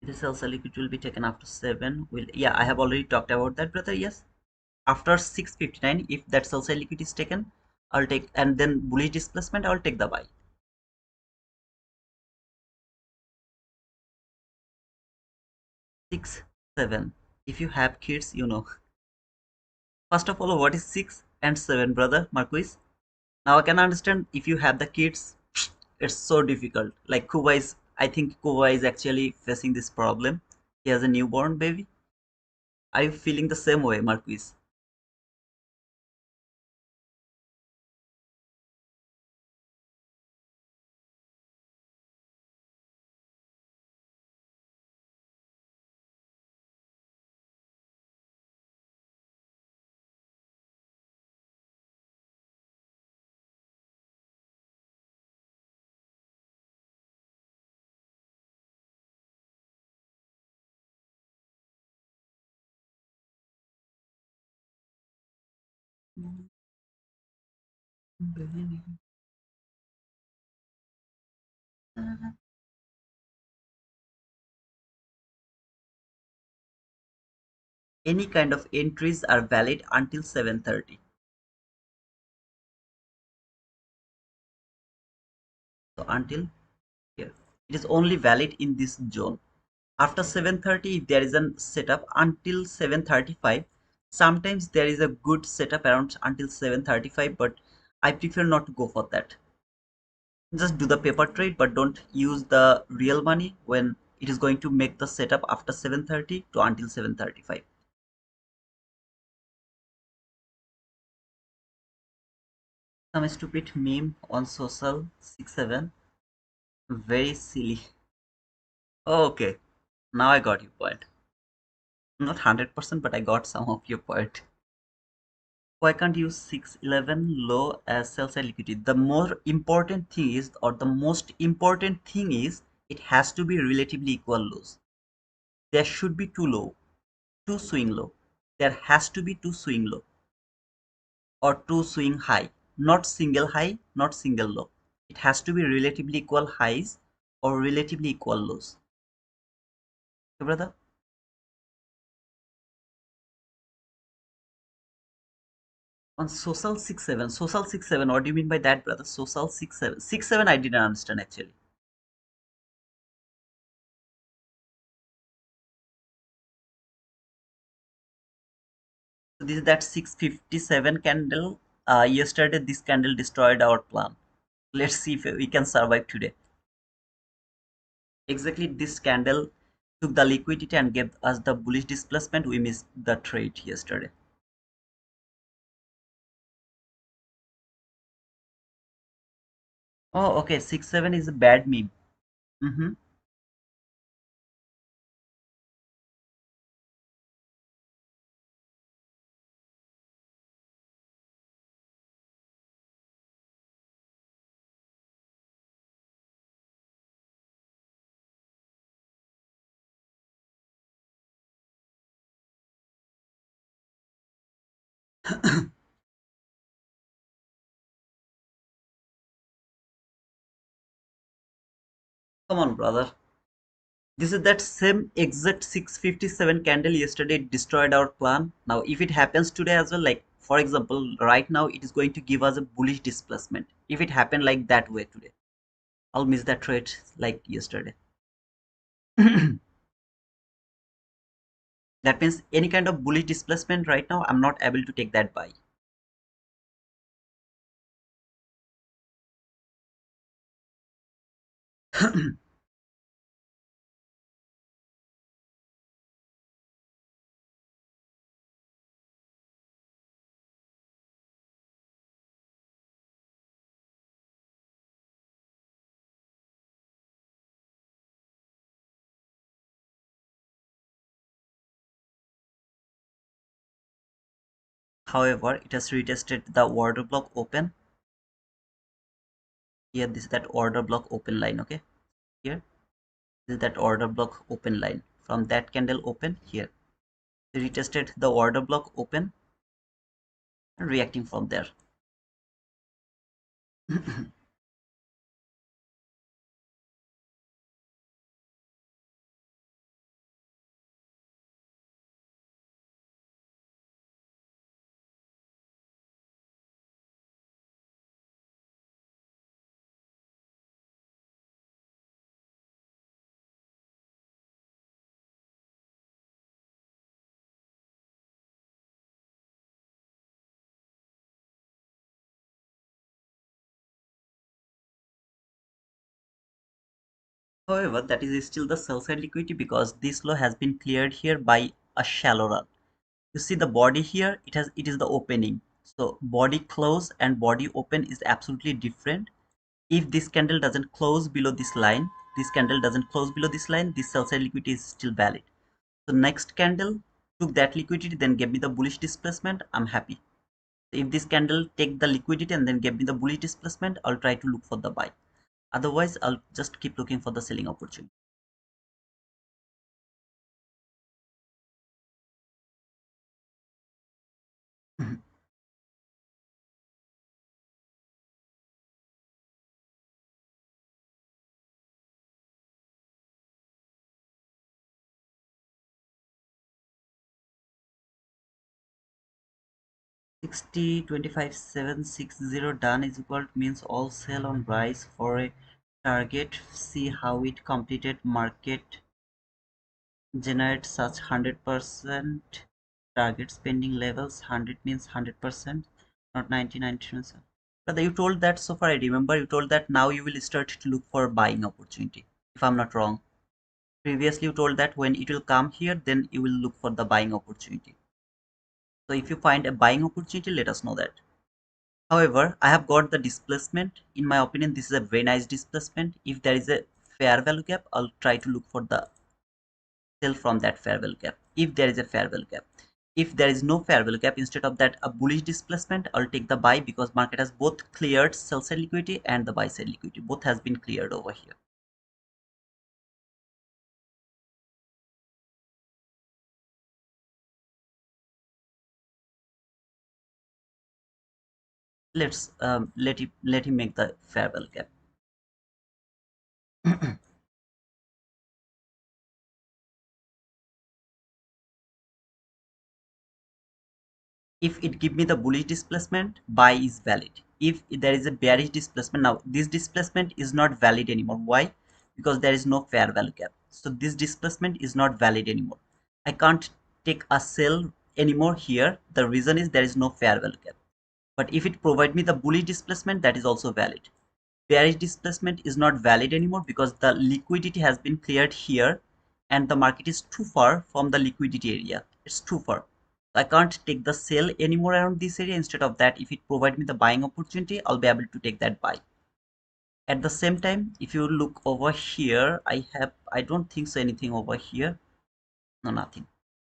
The sell liquidity will be taken after 7. Will, yeah, I have already talked about that, brother. Yes, after 6:59, if that sell side liquidity is taken, I'll take, and then bullish displacement, I'll take the buy. 6 7. If you have kids, you know. First of all, what is 6 and 7, brother Marquis? Now I can understand if you have the kids, it's so difficult. Like Kuba is, I think Kuba is actually facing this problem. He has a newborn baby. Are you feeling the same way, Marquis? Any kind of entries are valid until 7:30. So until here, it is only valid in this zone. After 7:30, if there is a setup until 7:35, sometimes there is a good setup around until 7:35, but I prefer not to go for that. Just do the paper trade, but don't use the real money when it is going to make the setup after 7:30 to until 7:35. Some stupid meme on social 6 7. Very silly. Okay, now I got your point. Not 100%, but I got some of your point. Why can't you use 611 low as sell side liquidity? The more important thing is, or the most important thing is, it has to be relatively equal lows. There should be two low, two swing low. There has to be two swing low or two swing high, not single high, not single low. It has to be relatively equal highs or relatively equal lows. Okay, brother? On social 6 7, social 6 7, what do you mean by that, brother? Social 6 7, 6 7, I didn't understand actually. This is that 657 candle. Yesterday this candle destroyed our plan. Let's see if we can survive today. Exactly, this candle took the liquidity and gave us the bullish displacement. We missed the trade yesterday. Oh, okay. 6-7 is a bad meme. Mm-hmm. Come on, brother. This is that same exact 657 candle yesterday destroyed our plan. Now, if it happens today as well, like for example, right now it is going to give us a bullish displacement. If it happened like that way today, I'll miss that trade like yesterday. That means any kind of bullish displacement right now, I'm not able to take that buy. However, it has retested the order block open. Here, this is that order block open line. Okay, here, this is that order block open line. From that candle open here, retested the order block open and reacting from there. However, that is still the sell side liquidity because this low has been cleared here by a shallow run. You see the body here, it is the opening. So body close and body open is absolutely different. If this candle doesn't close below this line, this sell side liquidity is still valid. So next candle took that liquidity, then gave me the bullish displacement. I'm happy. If this candle take the liquidity and then give me the bullish displacement, I'll try to look for the buy. Otherwise, I'll just keep looking for the selling opportunity. Sixty 25 760 done is equal to means all sell on rise for a target. See how it completed market generate such 100% target spending levels. 100 means 100%, not 99%. But you told that, so far I remember you told that now you will start to look for buying opportunity, if I'm not wrong. Previously you told that when it will come here, then you will look for the buying opportunity. So if you find a buying opportunity, let us know that. However, I have got the displacement. In my opinion, this is a very nice displacement. If there is a fair value gap, I'll try to look for the sell from that fair value gap. If there is a fair value gap. If there is no fair value gap, instead of that a bullish displacement, I'll take the buy because market has both cleared sell side liquidity and the buy side liquidity. Both has been cleared over here. Let's let him make the fair value gap. If it give me the bullish displacement, buy is valid. If there is a bearish displacement, now this displacement is not valid anymore. Why? Because there is no fair value gap. So this displacement is not valid anymore. I can't take a sell anymore here. The reason is there is no fair value gap. But if it provide me the bullish displacement, that is also valid. Bearish displacement is not valid anymore because the liquidity has been cleared here and the market is too far from the liquidity area. It's too far. I can't take the sell anymore around this area. Instead of that, if it provide me the buying opportunity, I'll be able to take that buy. At the same time, if you look over here, I don't think so anything over here. No, nothing.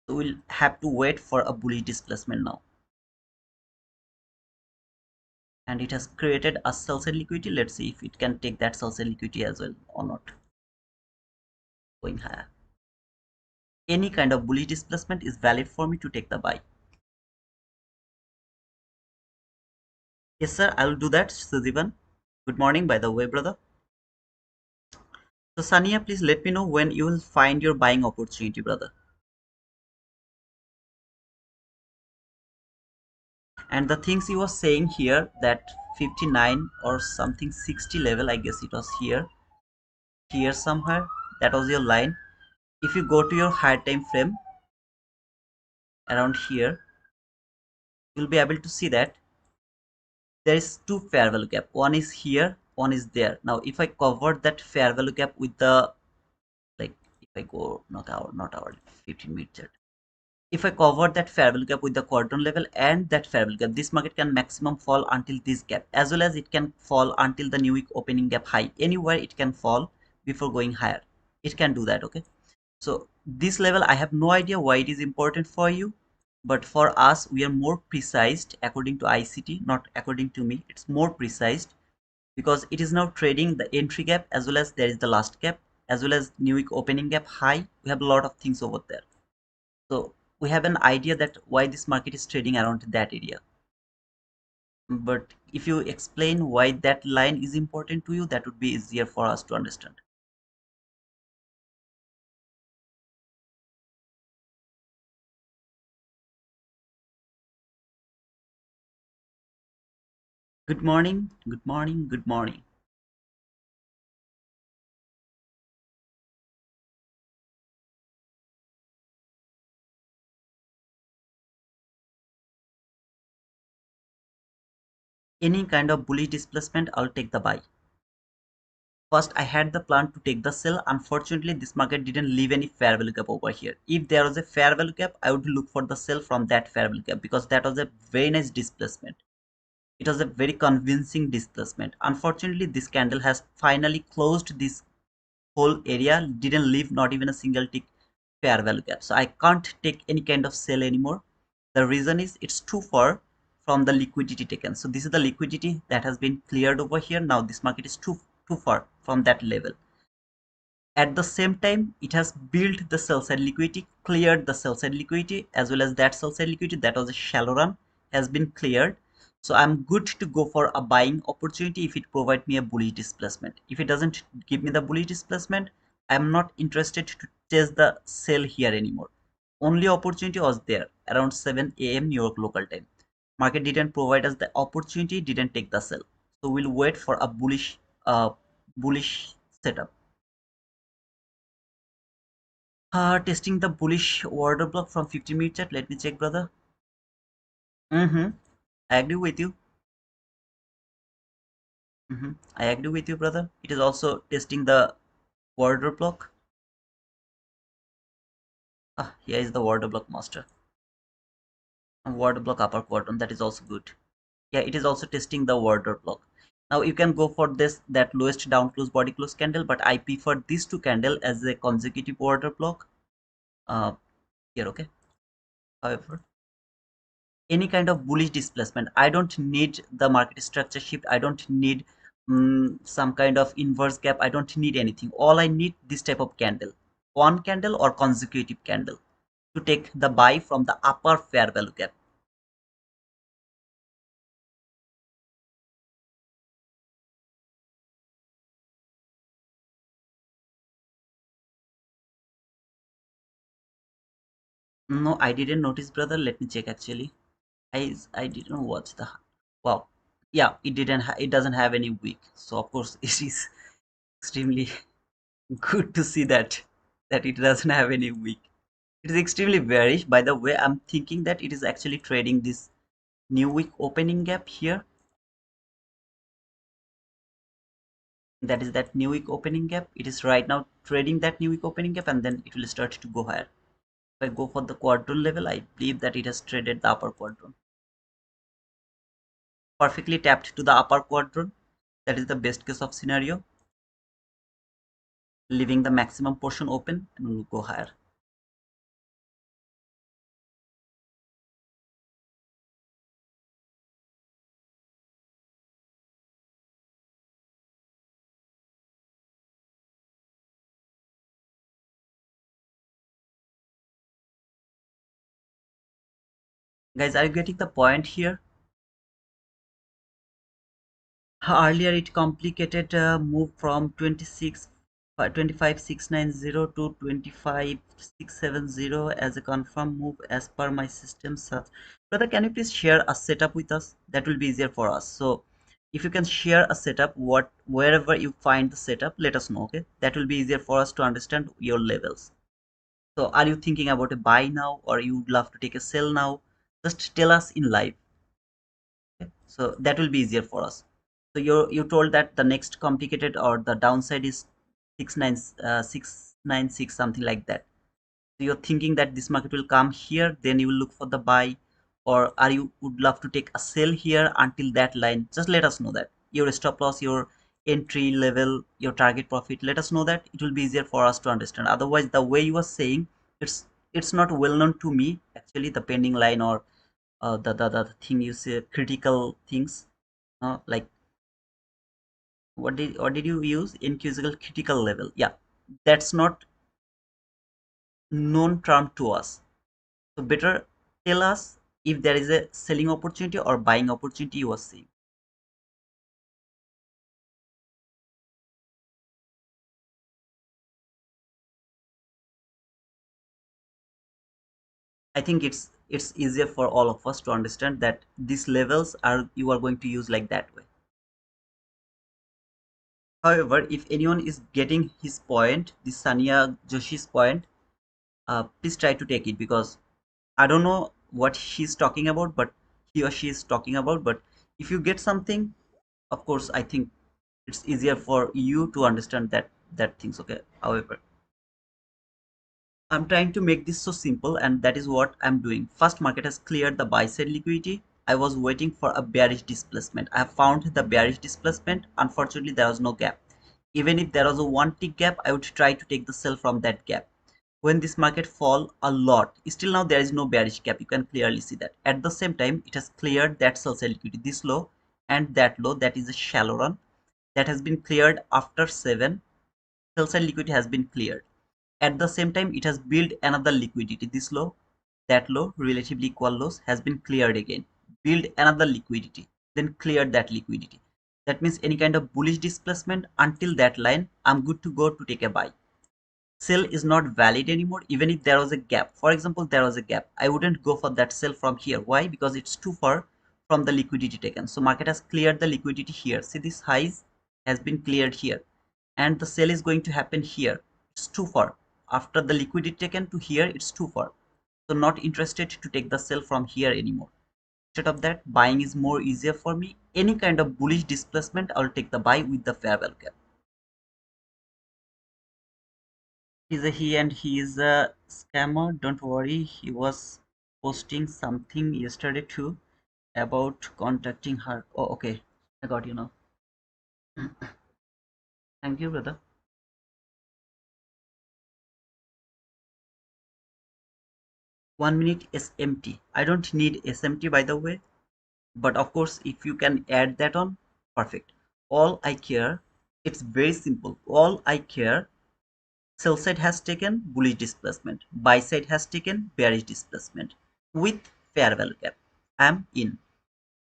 So we'll have to wait for a bullish displacement now. And it has created a sell side liquidity. Let's see if it can take that sell side liquidity as well or not. Going higher. Any kind of bullish displacement is valid for me to take the buy. Yes, sir, I will do that. Sujivan, good morning, by the way, brother. So, Sania, please let me know when you will find your buying opportunity, brother. And the things you were saying here that 59 or something 60 level, I guess it was here somewhere. That was your line. If you go to your higher time frame around here, you'll be able to see that there is two fair value gap. One is here, one is there. Now, if I cover that fair value gap with the, like, if I go not hour 15 minute chart, if I cover that fair value gap with the quadrant level and that fair value gap, this market can maximum fall until this gap, as well as it can fall until the new week opening gap high. Anywhere it can fall before going higher, it can do that. Okay, so this level, I have no idea why it is important for you, but for us, we are more precise according to ICT, not according to me. It's more precise because it is now trading the entry gap, as well as there is the last gap, as well as new week opening gap high. We have a lot of things over there. So we have an idea that why this market is trading around that area. But if you explain why that line is important to you, that would be easier for us to understand. Good morning, good morning, good morning. Any kind of bullish displacement, I'll take the buy. First, I had the plan to take the sell. Unfortunately, this market didn't leave any fair value gap over here. If there was a fair value gap, I would look for the sell from that fair value gap because that was a very nice displacement. It was a very convincing displacement. Unfortunately, this candle has finally closed this whole area, didn't leave not even a single tick fair value gap. So I can't take any kind of sell anymore. The reason is it's too far from the liquidity taken. So this is the liquidity that has been cleared over here. Now this market is too far from that level. At the same time, it has built the sell side liquidity, cleared the sell side liquidity, as well as that sell side liquidity that was a shallow run has been cleared. So I'm good to go for a buying opportunity if it provides me a bullish displacement. If it doesn't give me the bullish displacement, I'm not interested to chase the sell here anymore. Only opportunity was there around 7 a.m. New York local time. Market didn't provide us the opportunity, didn't take the sell. So we'll wait for a bullish setup. Testing the bullish order block from 50-minute chart. Let me check, brother. I agree with you. I agree with you, brother. It is also testing the order block. Here is the order block master. Order block upper quadrant. That is also good. Yeah, it is also testing the order block. Now you can go for this that lowest down close body close candle, but I prefer these two candle as a consecutive order block. Here, okay. However, any kind of bullish displacement, I don't need the market structure shift. I don't need some kind of inverse gap. I don't need anything. All I need this type of candle, one candle or consecutive candle, to take the buy from the upper fair value gap. No, I didn't notice, brother. Let me check actually. I didn't watch the, wow. Yeah, it doesn't have any week, so of course it is extremely good to see that it doesn't have any week. It is extremely bearish. By the way, I'm thinking that it is actually trading this new week opening gap here. That is that new week opening gap. It is right now trading that new week opening gap, and then it will start to go higher. If I go for the quadrant level, I believe that it has traded the upper quadrant. Perfectly tapped to the upper quadrant. That is the best case of scenario. Leaving the maximum portion open and will go higher. Guys, are you getting the point here? Earlier it complicated move from 25690 to 25670 as a confirm move as per my system. Brother, can you please share a setup with us? That will be easier for us. So if you can share a setup, wherever you find the setup, let us know. Okay, that will be easier for us to understand your levels. So are you thinking about a buy now, or you would love to take a sell now? Just tell us in live. Okay? So that will be easier for us. So you told that the next complicated or the downside is 696 something like that. So you're thinking that this market will come here, then you will look for the buy, or are you would love to take a sell here until that line? Just let us know that your stop loss, your entry level, your target profit. Let us know that. It will be easier for us to understand. Otherwise, the way you are saying, it's not well known to me actually, the pending line or the thing you say, critical things, like what did you use, inquisical critical level? Yeah, that's not known term to us. So better tell us if there is a selling opportunity or buying opportunity you are seeing. I think it's easier for all of us to understand that these levels are you are going to use like that way. However, if anyone is getting his point, this Sania Joshi's point, please try to take it, because I don't know what she's talking about, but he or she is talking about. But if you get something, of course, I think it's easier for you to understand that things. Okay. However, I'm trying to make this so simple, and that is what I'm doing. First, market has cleared the buy side liquidity. I was waiting for a bearish displacement. I have found the bearish displacement. Unfortunately, there was no gap. Even if there was a one tick gap, I would try to take the sell from that gap. When this market fall a lot, still now there is no bearish gap. You can clearly see that. At the same time, it has cleared that sell side liquidity, this low and that low. That is a shallow run that has been cleared after 7. Sell side liquidity has been cleared. At the same time, it has built another liquidity. This low, that low, relatively equal lows has been cleared again. Build another liquidity, then cleared that liquidity. That means any kind of bullish displacement until that line, I'm good to go to take a buy. Sell is not valid anymore, even if there was a gap. For example, there was a gap. I wouldn't go for that sell from here. Why? Because it's too far from the liquidity taken. So market has cleared the liquidity here. See, this highs has been cleared here, and the sell is going to happen here. It's too far. After the liquidity taken to here, it's too far. So not interested to take the sell from here anymore. Instead of that, buying is more easier for me. Any kind of bullish displacement, I'll take the buy with the fair value gap. He's a he, and he is a scammer. Don't worry. He was posting something yesterday too about contacting her. Oh, okay. I got you now. Thank you, brother. 1 minute SMT. I don't need SMT, by the way, but of course, if you can add that on, perfect. All I care, it's very simple. All I care, sell side has taken bullish displacement, buy side has taken bearish displacement with fair value gap. I'm in.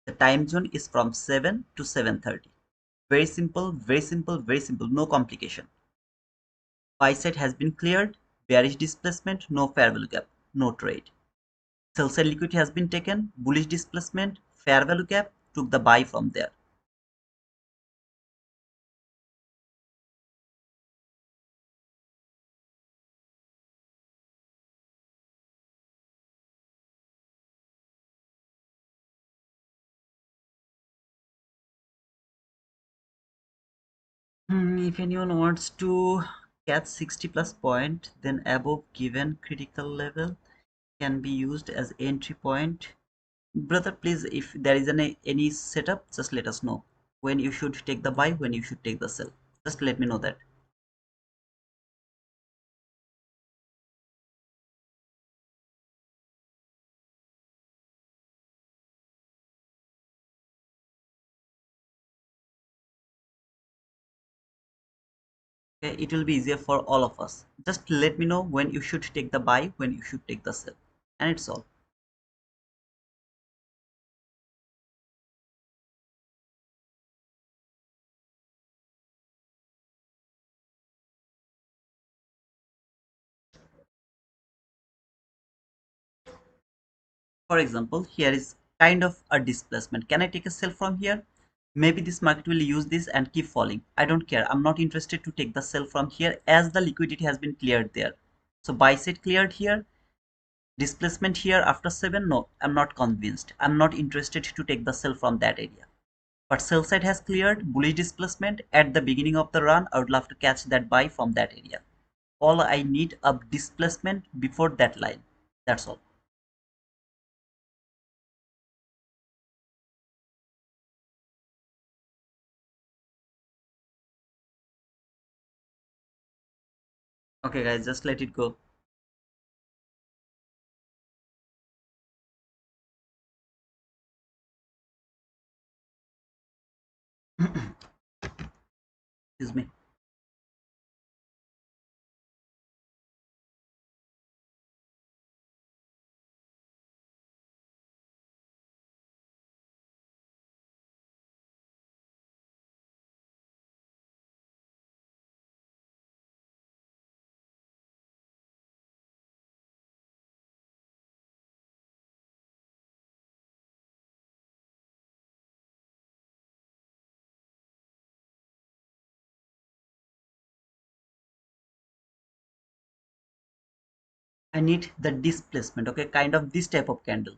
The time zone is from 7 to 7:30. Very simple, very simple, very simple. No complication. Buy side has been cleared. Bearish displacement, no fair value gap, no trade. Sell side liquidity has been taken. Bullish displacement, fair value gap, took the buy from there. If anyone wants to catch 60 plus point, then above given critical level can be used as entry point. Brother, please, if there is any setup, just let us know when you should take the buy, when you should take the sell. Just let me know that. Okay, it will be easier for all of us. Just let me know when you should take the buy, when you should take the sell, and it's all. For example, here is kind of a displacement. Can I take a sell from here? Maybe this market will use this and keep falling. I don't care. I'm not interested to take the sell from here as the liquidity has been cleared there. So buy side cleared here. Displacement here after 7. No, I'm not convinced. I'm not interested to take the sell from that area. But sell side has cleared bullish displacement at the beginning of the run. I would love to catch that buy from that area. All I need a displacement before that line. That's all. Okay guys, just let it go. Excuse me. I need the displacement. Okay, kind of this type of candle,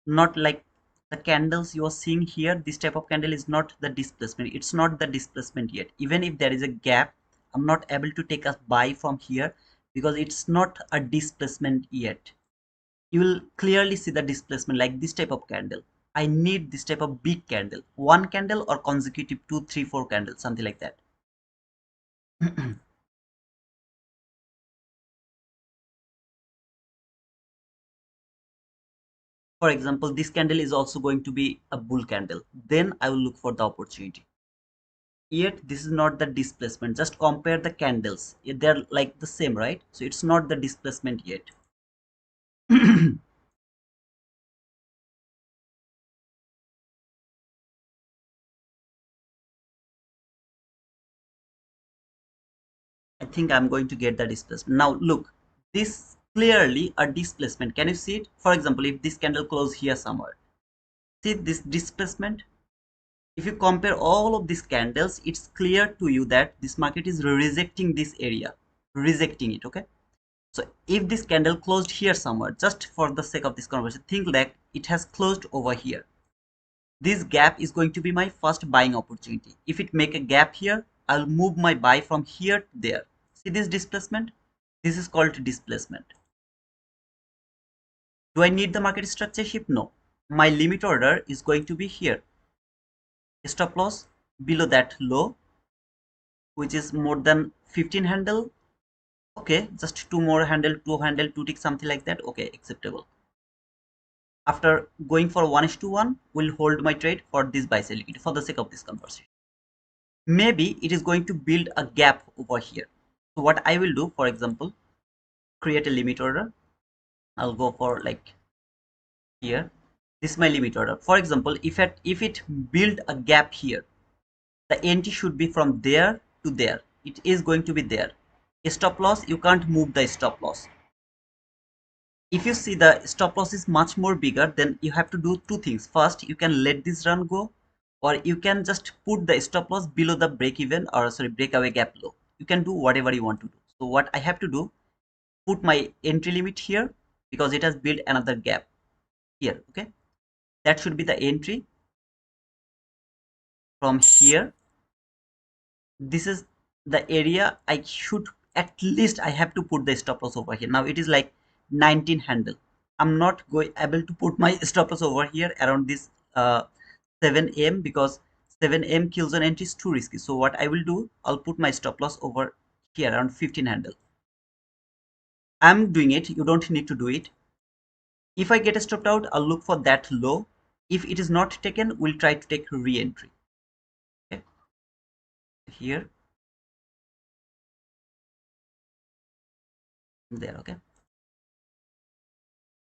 not like the candles you are seeing here. This type of candle is not the displacement. It's not the displacement yet. Even if there is a gap, I'm not able to take a buy from here because it's not a displacement yet. You will clearly see the displacement like this type of candle. I need this type of big candle, one candle or consecutive 2 3 4 candles, something like that. For example, this candle is also going to be a bull candle, then I will look for the opportunity. Yet this is not the displacement. Just compare the candles, they're like the same, right? So it's not the displacement yet. I think I'm going to get the displacement. Now look, this clearly a displacement. Can you see it? For example, if this candle close here somewhere, see this displacement. If you compare all of these candles, it's clear to you that this market is rejecting this area, rejecting it. Okay, so if this candle closed here somewhere, just for the sake of this conversation, think like it has closed over here. This gap is going to be my first buying opportunity. If it make a gap here, I'll move my buy from here to there. See this displacement? This is called displacement. Do I need the market structure shift? No. My limit order is going to be here. Stop loss below that low, which is more than 15 handle. Okay, just two more handle, two handle, two tick, something like that. Okay, acceptable. After going for 1:1, will hold my trade for this buy sell liquidity for the sake of this conversation. Maybe it is going to build a gap over here. So what I will do, for example, create a limit order. I'll go for like here. This is my limit order. For example, if it build a gap here, the entry should be from there to there. It is going to be there. Stop loss, you can't move the stop loss. If you see the stop loss is much more bigger, then you have to do two things. First, you can let this run go, or you can just put the stop loss below the break even, or sorry, breakaway gap low. You can do whatever you want to do. So what I have to do, put my entry limit here because it has built another gap here. Okay, that should be the entry from here this is the area I should, at least I have to put the stop loss over here. Now it is like 19 handle. I'm not going able to put my stop loss over here around this 7 a.m. because 7 a.m. kill zone entry is too risky. So what I will do, I'll put my stop loss over here around 15 handle. I'm doing it, you don't need to do it. If I get stopped out, I'll look for that low. If it is not taken, we'll try to take re-entry. Okay. Here, there, okay.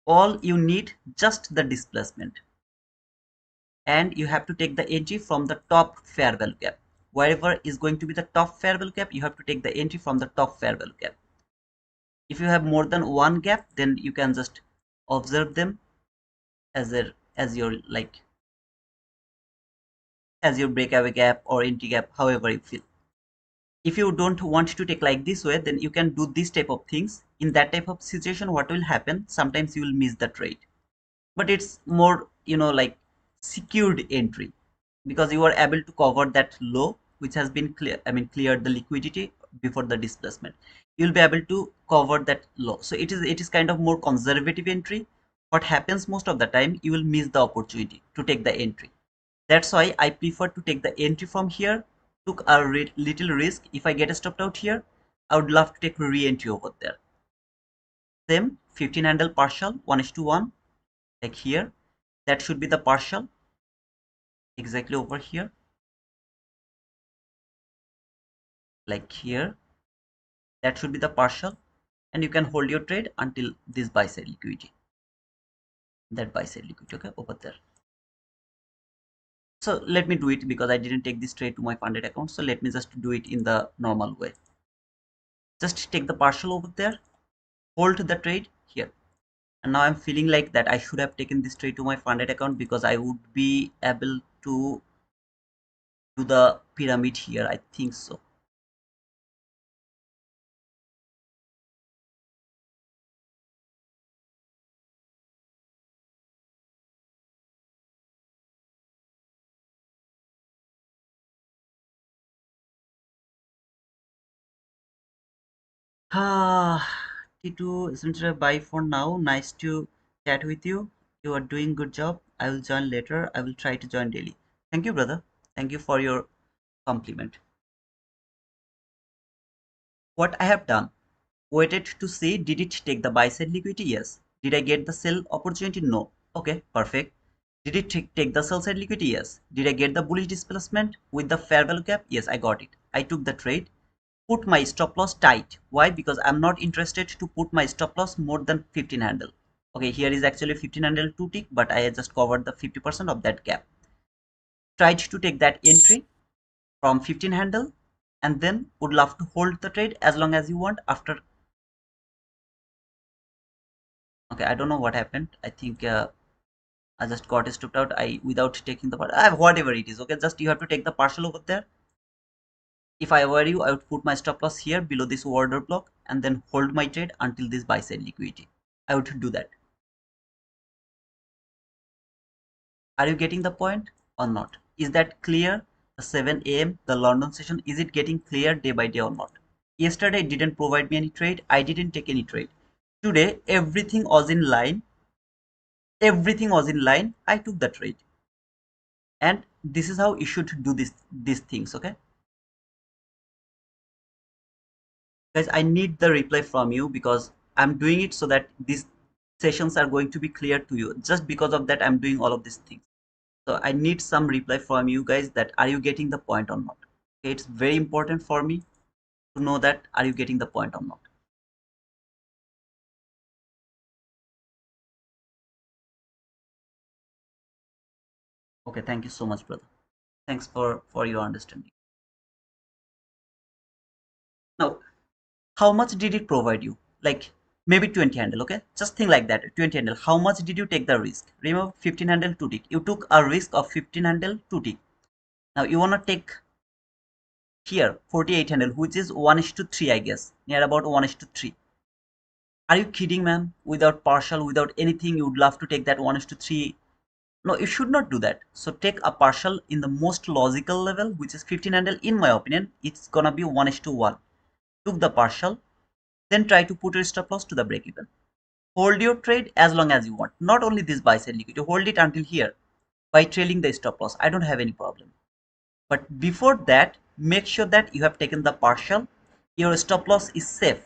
All you need just the displacement, and you have to take the entry from the top fair value gap. Wherever is going to be the top fair value gap, you have to take the entry from the top fair value gap. If you have more than one gap, then you can just observe them as a as your like as your breakaway gap or entry gap, however you feel. If you don't want to take like this way, then you can do this type of things. In that type of situation, what will happen, sometimes you will miss the trade, but it's more, like secured entry, because you are able to cover that low which has been cleared the liquidity before the displacement. You'll be able to cover that low, so it is kind of more conservative entry. What happens most of the time, you will miss the opportunity to take the entry. That's why I prefer to take the entry from here, took a little risk. If I get stopped out here, I would love to take re-entry over there. Same 15 handle partial 1:1, like here, that should be the partial exactly over here, like here, that should be the partial, and you can hold your trade until this buy side liquidity, that buy side liquidity, okay, over there. So let me do it, because I didn't take this trade to my funded account, so let me just do it in the normal way. Just take the partial over there, hold the trade here, and now I'm feeling like that I should have taken this trade to my funded account, because I would be able to do the pyramid here, I think so. T2 isn't a bye for now. Nice to chat with you. You are doing good job. I will join later. I will try to join daily. Thank you, brother. Thank you for your compliment. What I have done, waited to see, did it take the buy side liquidity? Yes. Did I get the sell opportunity? No. Okay, perfect. Did it take the sell side liquidity? Yes. Did I get the bullish displacement with the fair value gap? Yes, I got it. I took the trade, put my stop loss tight. Why? Because I'm not interested to put my stop loss more than 15 handle. Okay, here is actually 15 handle 2 tick, but I just covered the 50% of that gap. Tried to take that entry from 15 handle, and then would love to hold the trade as long as you want after. Okay, I don't know what happened. I think I just got stopped out. I without taking the part. Whatever it is. Okay, just you have to take the partial over there. If I were you, I would put my stop loss here below this order block, and then hold my trade until this buy side liquidity. I would do that. Are you getting the point or not? Is that clear? The 7 a.m., the London session, is it getting clear day by day or not? Yesterday it didn't provide me any trade. I didn't take any trade. Today everything was in line. Everything was in line. I took the trade. And this is how you should do these things, okay? Guys, I need the reply from you, because I'm doing it so that these sessions are going to be clear to you. Just because of that, I'm doing all of these things. So I need some reply from you guys, that are you getting the point or not? Okay, it's very important for me to know that are you getting the point or not. Okay, thank you so much, brother. Thanks for your understanding. Now, how much did it provide you? Like maybe 20 handle, okay? Just think like that, 20 handle. How much did you take the risk? Remember, 15 handle 2 tick. You took a risk of 15 handle 2 tick. Now you wanna take here 48 handle, which is 1:3, I guess, near about 1:3. Are you kidding, man? Without partial, without anything, you would love to take that 1:3 No, you should not do that. So take a partial in the most logical level, which is 15 handle. In my opinion, it's gonna be 1:1. Took the partial, then try to put your stop loss to the break even. Hold your trade as long as you want. Not only this buy side liquidity, hold it until here by trailing the stop loss. I don't have any problem. But before that, make sure that you have taken the partial. Your stop loss is safe.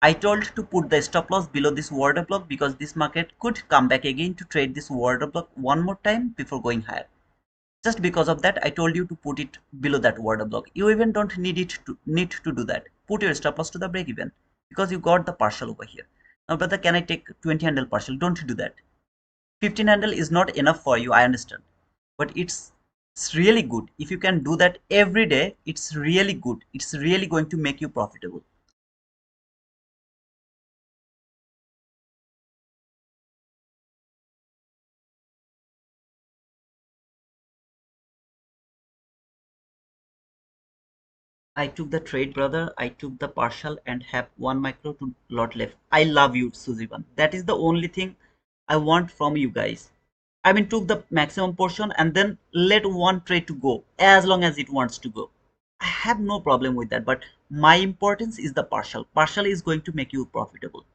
I told to put the stop loss below this order block because this market could come back again to trade this order block one more time before going higher. Just because of that, I told you to put it below that order block. You even don't need to do that. Put your stop loss to the break even because you got the partial over here. Now, brother, can I take 20 handle partial? Don't do that. 15 handle is not enough for you, I understand, but it's really good. If you can do that every day, it's really good. It's really going to make you profitable. I took the trade, brother. I took the partial and have one micro to lot left. I love you, Suzivan. That is the only thing I want from you guys. I mean, took the maximum portion and then let one trade to go as long as it wants to go. I have no problem with that, but my importance is the partial. Partial is going to make you profitable.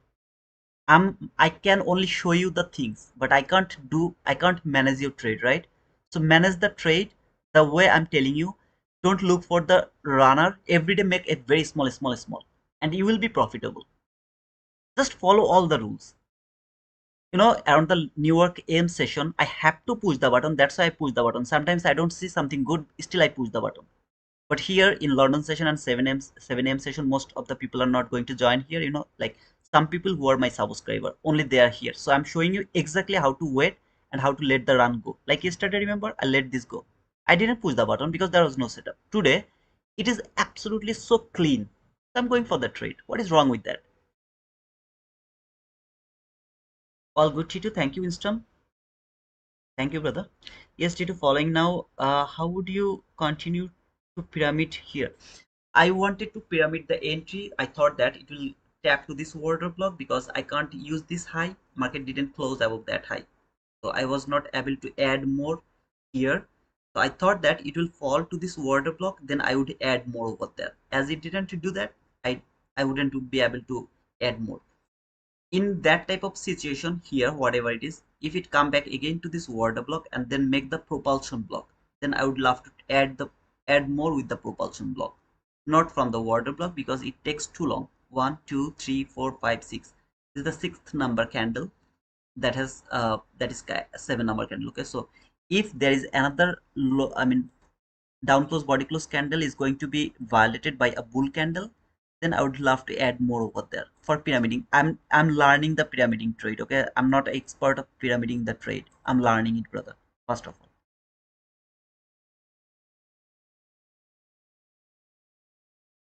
I can only show you the things, but I can't manage your trade, right? So manage the trade the way I'm telling you. Don't look for the runner. Every day make it very small, and you will be profitable. Just follow all the rules. Around the New York AM session, I have to push the button. That's why I push the button. Sometimes I don't see something good, still I push the button. But here in London session and 7 a.m session, most of the people are not going to join here. Like some people who are my subscriber, only they are here. So I'm showing you exactly how to wait and how to let the run go. Like yesterday, remember, I let this go. I didn't push the button because there was no setup. Today it is absolutely so clean. So I'm going for the trade. What is wrong with that? All good, Tito. Thank you, Winston. Thank you, brother. Yes, Tito, following now, how would you continue to pyramid here? I wanted to pyramid the entry. I thought that it will tap to this order block because I can't use this high. Market didn't close above that high. So I was not able to add more here. So I thought that it will fall to this order block, then I would add more over there. As it didn't do that, I wouldn't be able to add more. In that type of situation here, whatever it is, if it come back again to this order block and then make the propulsion block, then I would love to add more with the propulsion block, not from the order block because it takes too long. 1 2 3 4 5 6, this is the sixth number candle that is 7 number candle. Okay, so if there is another down close body close candle is going to be violated by a bull candle, then I would love to add more over there for pyramiding. I'm learning the pyramiding trade. Okay, I'm not an expert of pyramiding the trade. I'm learning it, brother. First of all,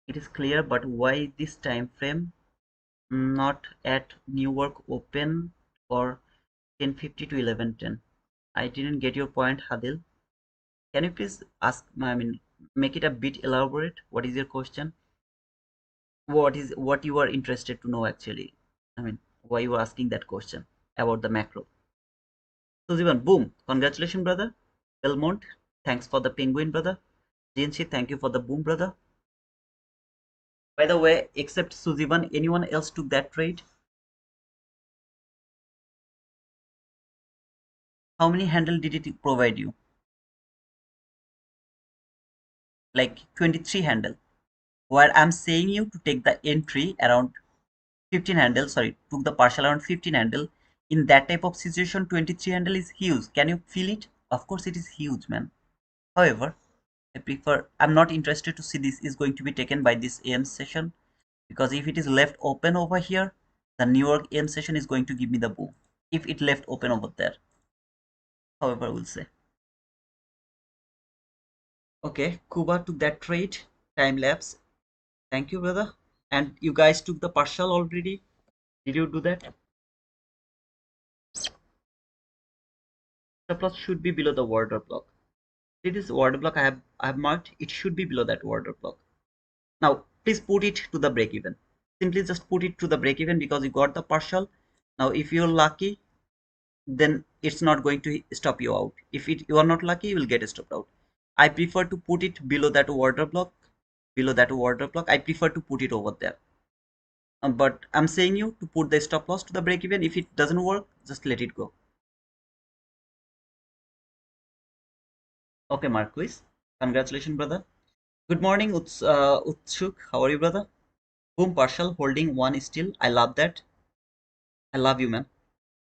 it is clear, but why this time frame not at New York Open or 10:50 to 11:10? I didn't get your point, Hadil. Can you please make it a bit elaborate? What is your question? What you are interested to know actually? Why you are asking that question about the macro? Suzivan, boom! Congratulations, brother. Belmont, thanks for the penguin, brother. Jinshi, thank you for the boom, brother. By the way, except Suzivan, anyone else took that trade? How many handle did it provide you? Like 23 handle. Where I'm saying you to take the entry around 15 handle, sorry, took the partial around 15 handle. In that type of situation, 23 handle is huge. Can you feel it? Of course, it is huge, man. However, I'm not interested to see this is going to be taken by this AM session because if it is left open over here, the New York AM session is going to give me the boom. If it left open over there, however, we'll say. Okay, Kuba took that trade, time lapse. Thank you, brother. And you guys took the partial already. Did you do that? The plus should be below the order block. It is order block I have marked. It should be below that order block. Now, please put it to the break even. Simply just put it to the break even because you got the partial. Now, if you're lucky, then it's not going to stop you out. If you are not lucky, you will get stopped out. I prefer to put it below that order block. Below that order block, I prefer to put it over there. But I'm saying you to put the stop loss to the break even. If it doesn't work, just let it go. Okay, Marquis. Congratulations, brother. Good morning, Utshuk. How are you, brother? Boom, partial holding one still. I love that. I love you, man.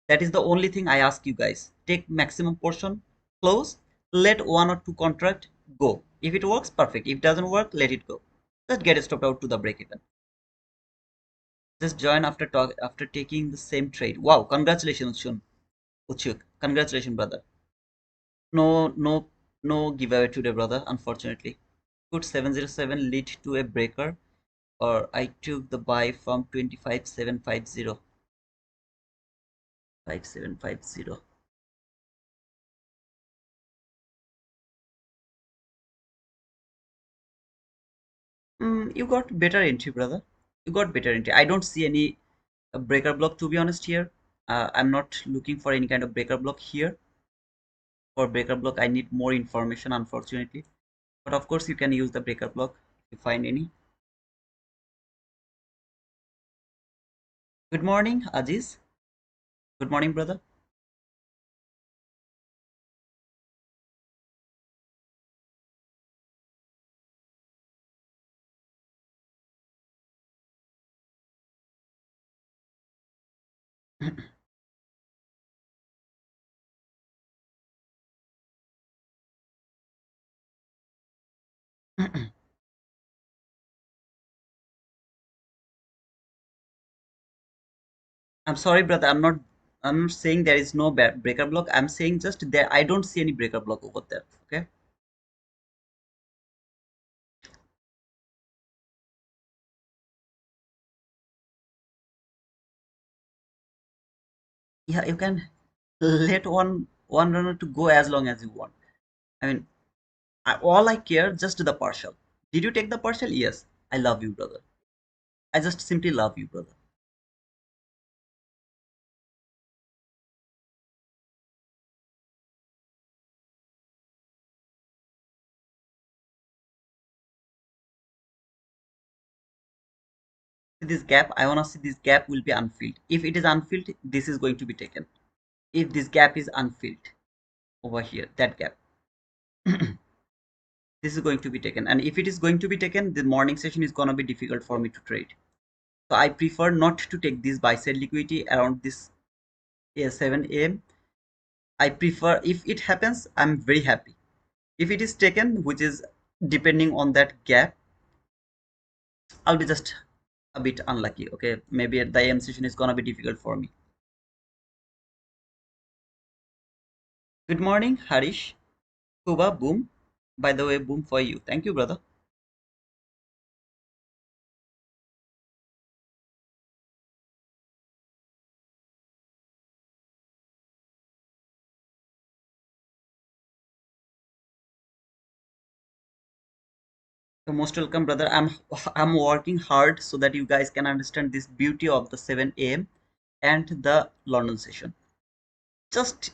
That is the only thing I ask you guys. Take maximum portion, close, let one or two contract go. If it works, perfect. If it doesn't work, let it go. Just get stopped out to the break even. Just join after taking the same trade. Wow, congratulations, Uchuk. Congratulations, brother. No, no, no giveaway today, brother. Unfortunately, could 707 lead to a breaker, or I took the buy from 25750. 5750. You got better entry, brother. You got better entry. I don't see any breaker block, to be honest here. I'm not looking for any kind of breaker block here. For breaker block, I need more information, unfortunately. But of course, you can use the breaker block if you find any. Good morning, Aziz. Good morning, brother. I'm sorry, brother. I'm not saying there is no breaker block. I'm saying just there. I don't see any breaker block over there. Okay. Yeah, you can let one runner to go as long as you want. I mean, all I care just the partial. Did you take the partial? Yes. I love you, brother. I just simply love you, brother. See this gap. I wanna see this gap will be unfilled. If it is unfilled, this is going to be taken. If this gap is unfilled over here, that gap, this is going to be taken. And if it is going to be taken, the morning session is gonna be difficult for me to trade. So I prefer not to take this buy side liquidity around this 7 a.m. I prefer if it happens, I'm very happy. If it is taken, which is depending on that gap, I'll be just a bit unlucky. Okay, maybe the AM session is gonna be difficult for me. Good morning, Harish. Kuba, boom. By the way, boom for you. Thank you, brother. You're most welcome, brother. I'm working hard so that you guys can understand this beauty of the 7 a.m. and the London session. Just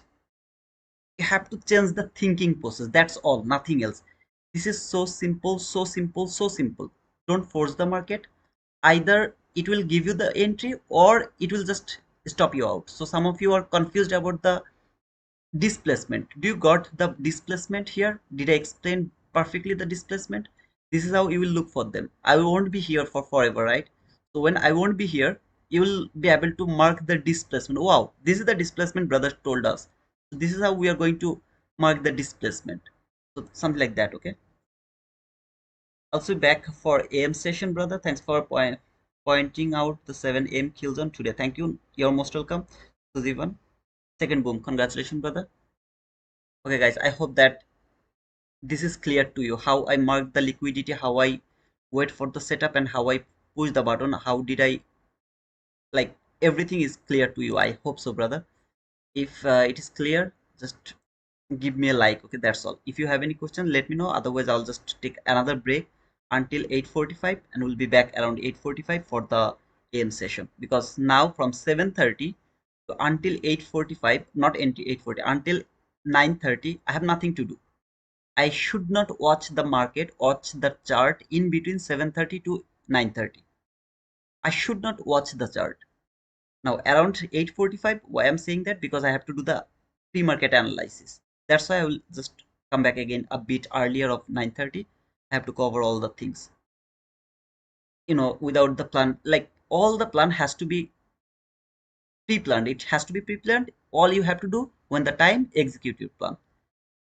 you have to change the thinking process. That's all, nothing else. This is so simple, so simple, so simple. Don't force the market. Either it will give you the entry or it will just stop you out. So some of you are confused about the displacement. Do you got the displacement here? Did I explain perfectly the displacement? This is how you will look for them. I won't be here for forever, right? So when I won't be here, you will be able to mark the displacement. Wow, this is the displacement brother told us. So this is how we are going to mark the displacement. So something like that. Okay, also back for AM session, brother. Thanks for pointing out the 7 AM kill zone today. Thank you. You're most welcome. Suzivan, second boom. Congratulations, brother. Okay, guys. I hope that this is clear to you. How I mark the liquidity, how I wait for the setup, and how I push the button. How did I like everything is clear to you. I hope so, brother. If it is clear, just give me a like. Okay, that's all. If you have any question, let me know. Otherwise, I'll just take another break until 8:45, and we'll be back around 8:45 for the AM session, because now from 7:30 So until 8:45, not until 8:40, until 9:30, I have nothing to do. I should not watch the market, watch the chart in between 7:30 to 9:30. I should not watch the chart. Now around 8:45, why I'm saying that? Because I have to do the pre-market analysis. That's why I will just come back again a bit earlier of 9:30. I have to cover all the things. Without the plan, like all the plan has to be pre-planned. It has to be pre-planned. All you have to do when the time, execute your plan.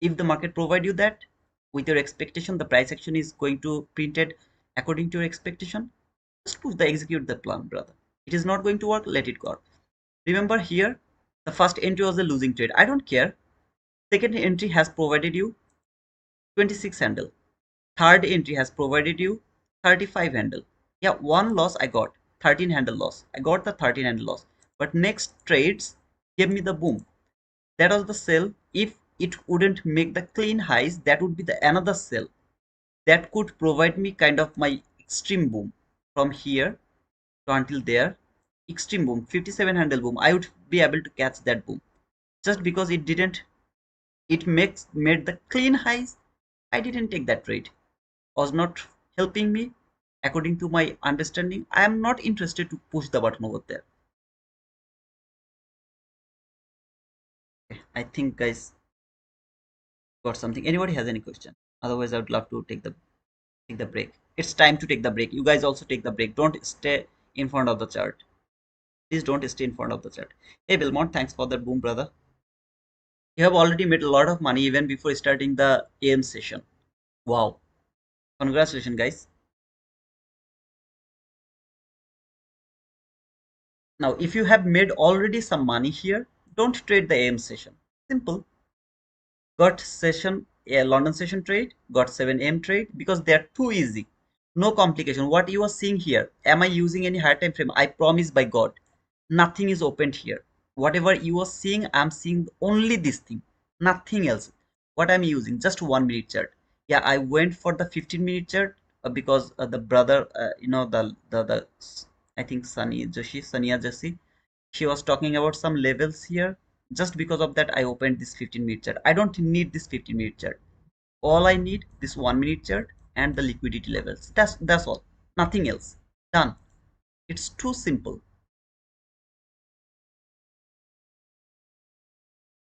If the market provide you that with your expectation, the price action is going to printed according to your expectation, just push the execute the plan, brother. It is not going to work, let it go. Remember here, the first entry was a losing trade. I don't care. Second entry has provided you 26 handle. Third entry has provided you 35 handle. Yeah, one loss I got, 13 handle loss. I got the 13 handle loss. But next trades gave me the boom. That was the sell. If it wouldn't make the clean highs, that would be the another sell. That could provide me kind of my extreme boom from here to until there. Extreme boom, 57 handle boom. I would be able to catch that boom. Just because it didn't, it makes made the clean highs. I didn't take that trade. Was not helping me according to my understanding. I am not interested to push the button over there. Okay, I think guys got something. Anybody has any question? Otherwise, I would love to take the break. It's time to take the break. You guys also take the break. Don't stay in front of the chart. Please don't stay in front of the chart. Hey Belmont, thanks for that boom, brother. You have already made a lot of money even before starting the AM session. Wow. Congratulations, guys. Now, if you have made already some money here, don't trade the AM session. Simple. Got session, a London session trade, got 7 AM trade, because they are too easy. No complication. What you are seeing here, am I using any higher time frame? I promise by God, nothing is opened here. Whatever you are seeing, I'm seeing only this thing, nothing else. What I'm using, just 1 minute chart. Yeah, I went for the 15-minute chart because the brother, the I think Sania Joshi, she was talking about some levels here. Just because of that, I opened this 15-minute chart. I don't need this 15-minute chart. All I need this 1 minute chart and the liquidity levels. That's all. Nothing else. Done. It's too simple.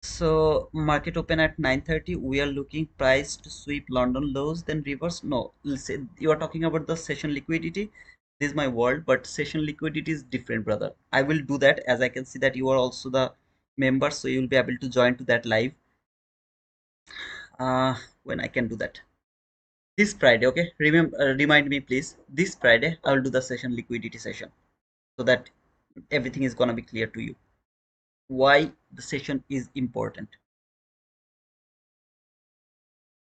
So market open at 9:30. We are looking price to sweep London lows, then reverse. No, let's say you are talking about the session liquidity. This is my world, but session liquidity is different, brother. I will do that, as I can see that you are also the member, so you will be able to join to that live. When I can do that. This Friday, okay? Remember, remind me please. This Friday, I will do the session liquidity session, so that everything is gonna be clear to you. Why the session is important.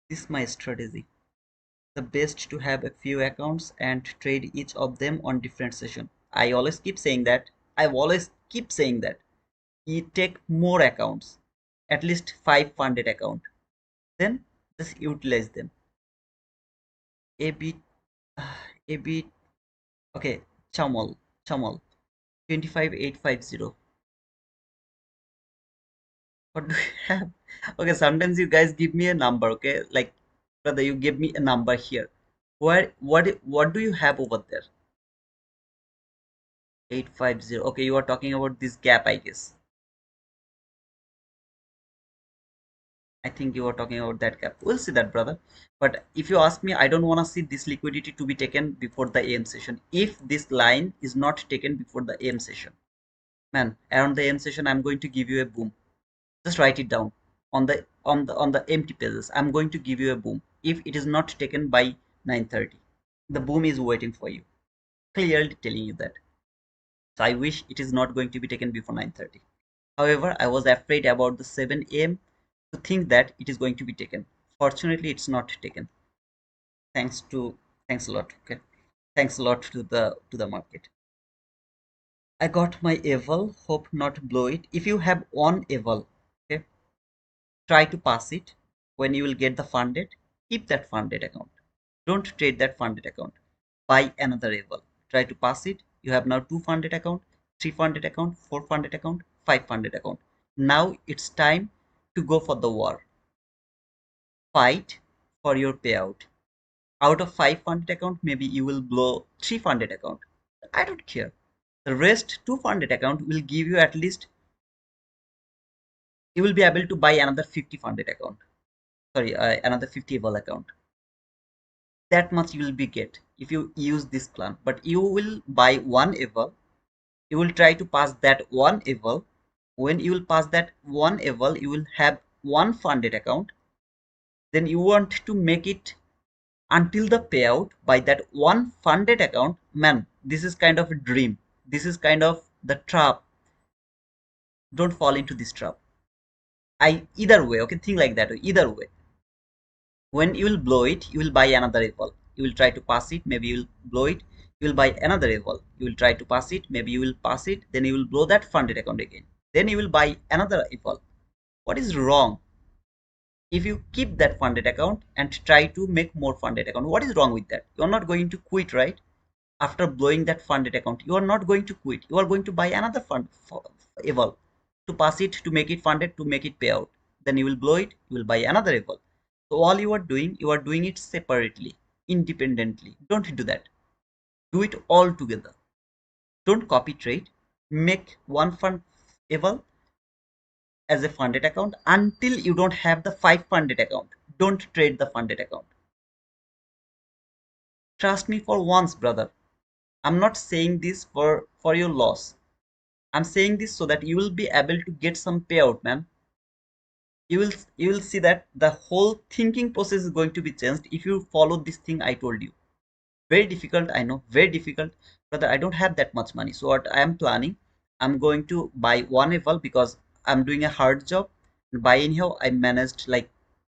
This is my strategy. The best to have a few accounts and trade each of them on different session. I always keep saying that. I always keep saying that. You take more accounts, at least 5 funded account. Then just utilize them. A bit, a bit. Okay, Chamal, 25850. What do you have? Okay, sometimes you guys give me a number, okay? Like, brother, you give me a number here. What do you have over there? 850. Okay, you are talking about this gap, I guess. I think you are talking about that gap. We'll see that, brother. But if you ask me, I don't want to see this liquidity to be taken before the AM session. If this line is not taken before the AM session, man, around the AM session, I'm going to give you a boom. Just write it down on the empty pages. I'm going to give you a boom if it is not taken by 9:30. The boom is waiting for you. Clearly telling you that. So I wish it is not going to be taken before 9:30. However, I was afraid about the 7 AM to think that it is going to be taken. Fortunately, it's not taken. Thanks to thanks a lot. Okay, thanks a lot to the market. I got my eval. Hope not blow it. If you have one eval, okay, try to pass it. When you will get the funded, keep that funded account. Don't trade that funded account. Buy another eval. Try to pass it. You have now 2 funded account, 3 funded account, 4 funded account, 500 account. Now it's time to go for the war. Fight for your payout. Out of 500 account, maybe you will blow 300 account. I don't care. The rest 200 account will give you at least, you will be able to buy another 50 funded account. Sorry, another 50 eval account. That much you will be get if you use this plan. But you will buy one eval. You will try to pass that one eval. When you will pass that one eval, you will have one funded account. Then you want to make it until the payout by that one funded account. Man, this is kind of a dream. This is kind of the trap. Don't fall into this trap. I either way, okay, think like that. Either way, when you will blow it, you will buy another eval. You will try to pass it, maybe you will blow it, you will buy another eval. You will try to pass it, maybe you will pass it, then you will blow that funded account again. Then you will buy another eval. What is wrong if you keep that funded account and try to make more funded account? What is wrong with that? You are not going to quit, right? After blowing that funded account, you are not going to quit. You are going to buy another fund eval to pass it, to make it funded, to make it pay out. Then you will blow it, you will buy another eval. So all you are doing it separately, independently. Don't do that. Do it all together. Don't copy trade. Make one fund eval as a funded account until you don't have the 5 funded account. Don't trade the funded account. Trust me for once, brother. I'm not saying this for your loss. I'm saying this so that you will be able to get some payout, man. You will see that the whole thinking process is going to be changed if you follow this thing I told you. Very difficult, I know, very difficult, brother. I don't have that much money. So what I am planning, I'm going to buy one eval because I'm doing a hard job. By anyhow, I managed like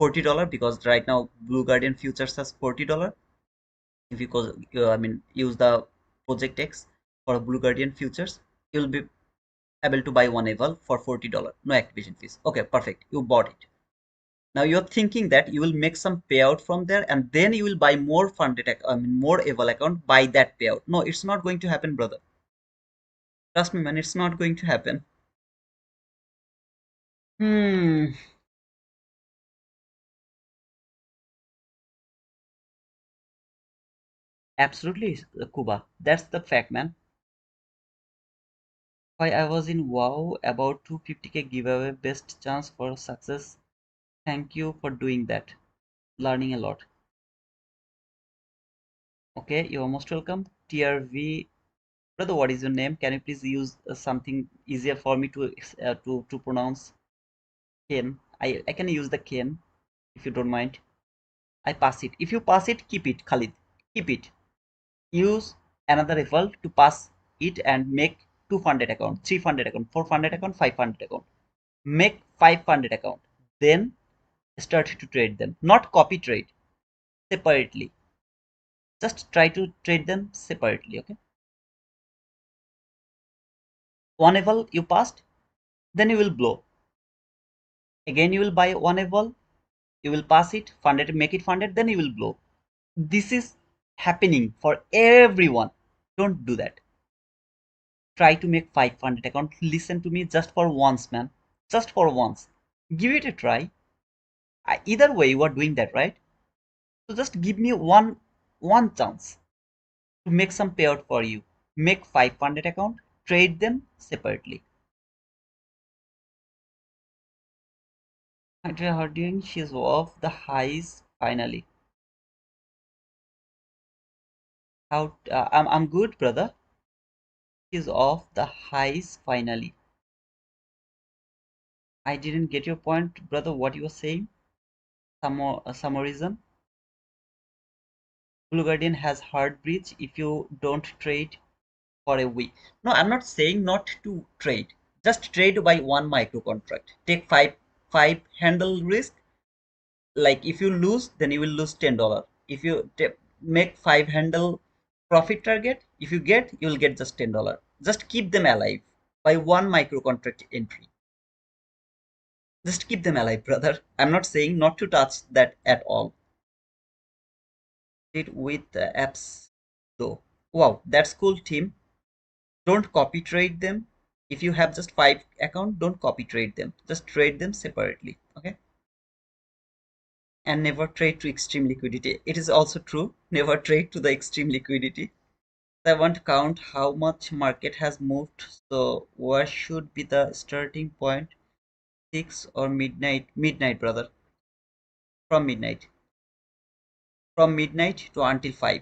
$40 because right now Blue Guardian futures has $40. If you I mean use the project X for Blue Guardian futures, you'll be able to buy one eval for $40. No activation fees. Okay, perfect. You bought it. Now you're thinking that you will make some payout from there and then you will buy more funded, I mean more eval account by that payout. No, it's not going to happen, brother. Trust me, man, it's not going to happen. Hmm. Absolutely, Kuba. That's the fact, man. Why I was in wow about 250k giveaway, best chance for success. Thank you for doing that. Learning a lot. Okay, you're most welcome. TRV. Brother, what is your name? Can you please use something easier for me to pronounce? Ken. I can use the Ken if you don't mind. I pass it. If you pass it, keep it, Khalid. Keep it. Use another referral to pass it and make 200 account, 300 account, 400 account, 500 account. Make 500 account. Then start to trade them. Not copy trade separately. Just try to trade them separately. Okay. One eval you passed, then you will blow. Again you will buy one eval, you will pass it, funded, make it funded, then you will blow. This is happening for everyone. Don't do that. Try to make 500 account. Listen to me just for once, man. Just for once. Give it a try. Either way, you are doing that, right? So just give me one chance to make some payout for you. Make 500 account. Trade them separately. How doing? She's off the highs finally. I'm good, brother. She's off the highs finally. I didn't get your point, brother. What you were saying? Some more reason. Blue Guardian has hard breach if you don't trade for a week. No, I'm not saying not to trade. Just trade by one micro contract. Take five handle risk. Like if you lose, then you will lose $10. If you make 5 handle profit target, if you get, you will get just $10. Just keep them alive by one micro contract entry. Just keep them alive, brother. I'm not saying not to touch that at all. It with the apps though. Wow, that's cool, team. Don't copy trade them. If you have just 5 accounts, don't copy trade them, just trade them separately. Okay. And never trade to extreme liquidity. It is also true, never trade to the extreme liquidity. I want to count how much market has moved. So where should be the starting point? 6 or midnight? Midnight, brother. From midnight. From midnight to until 5.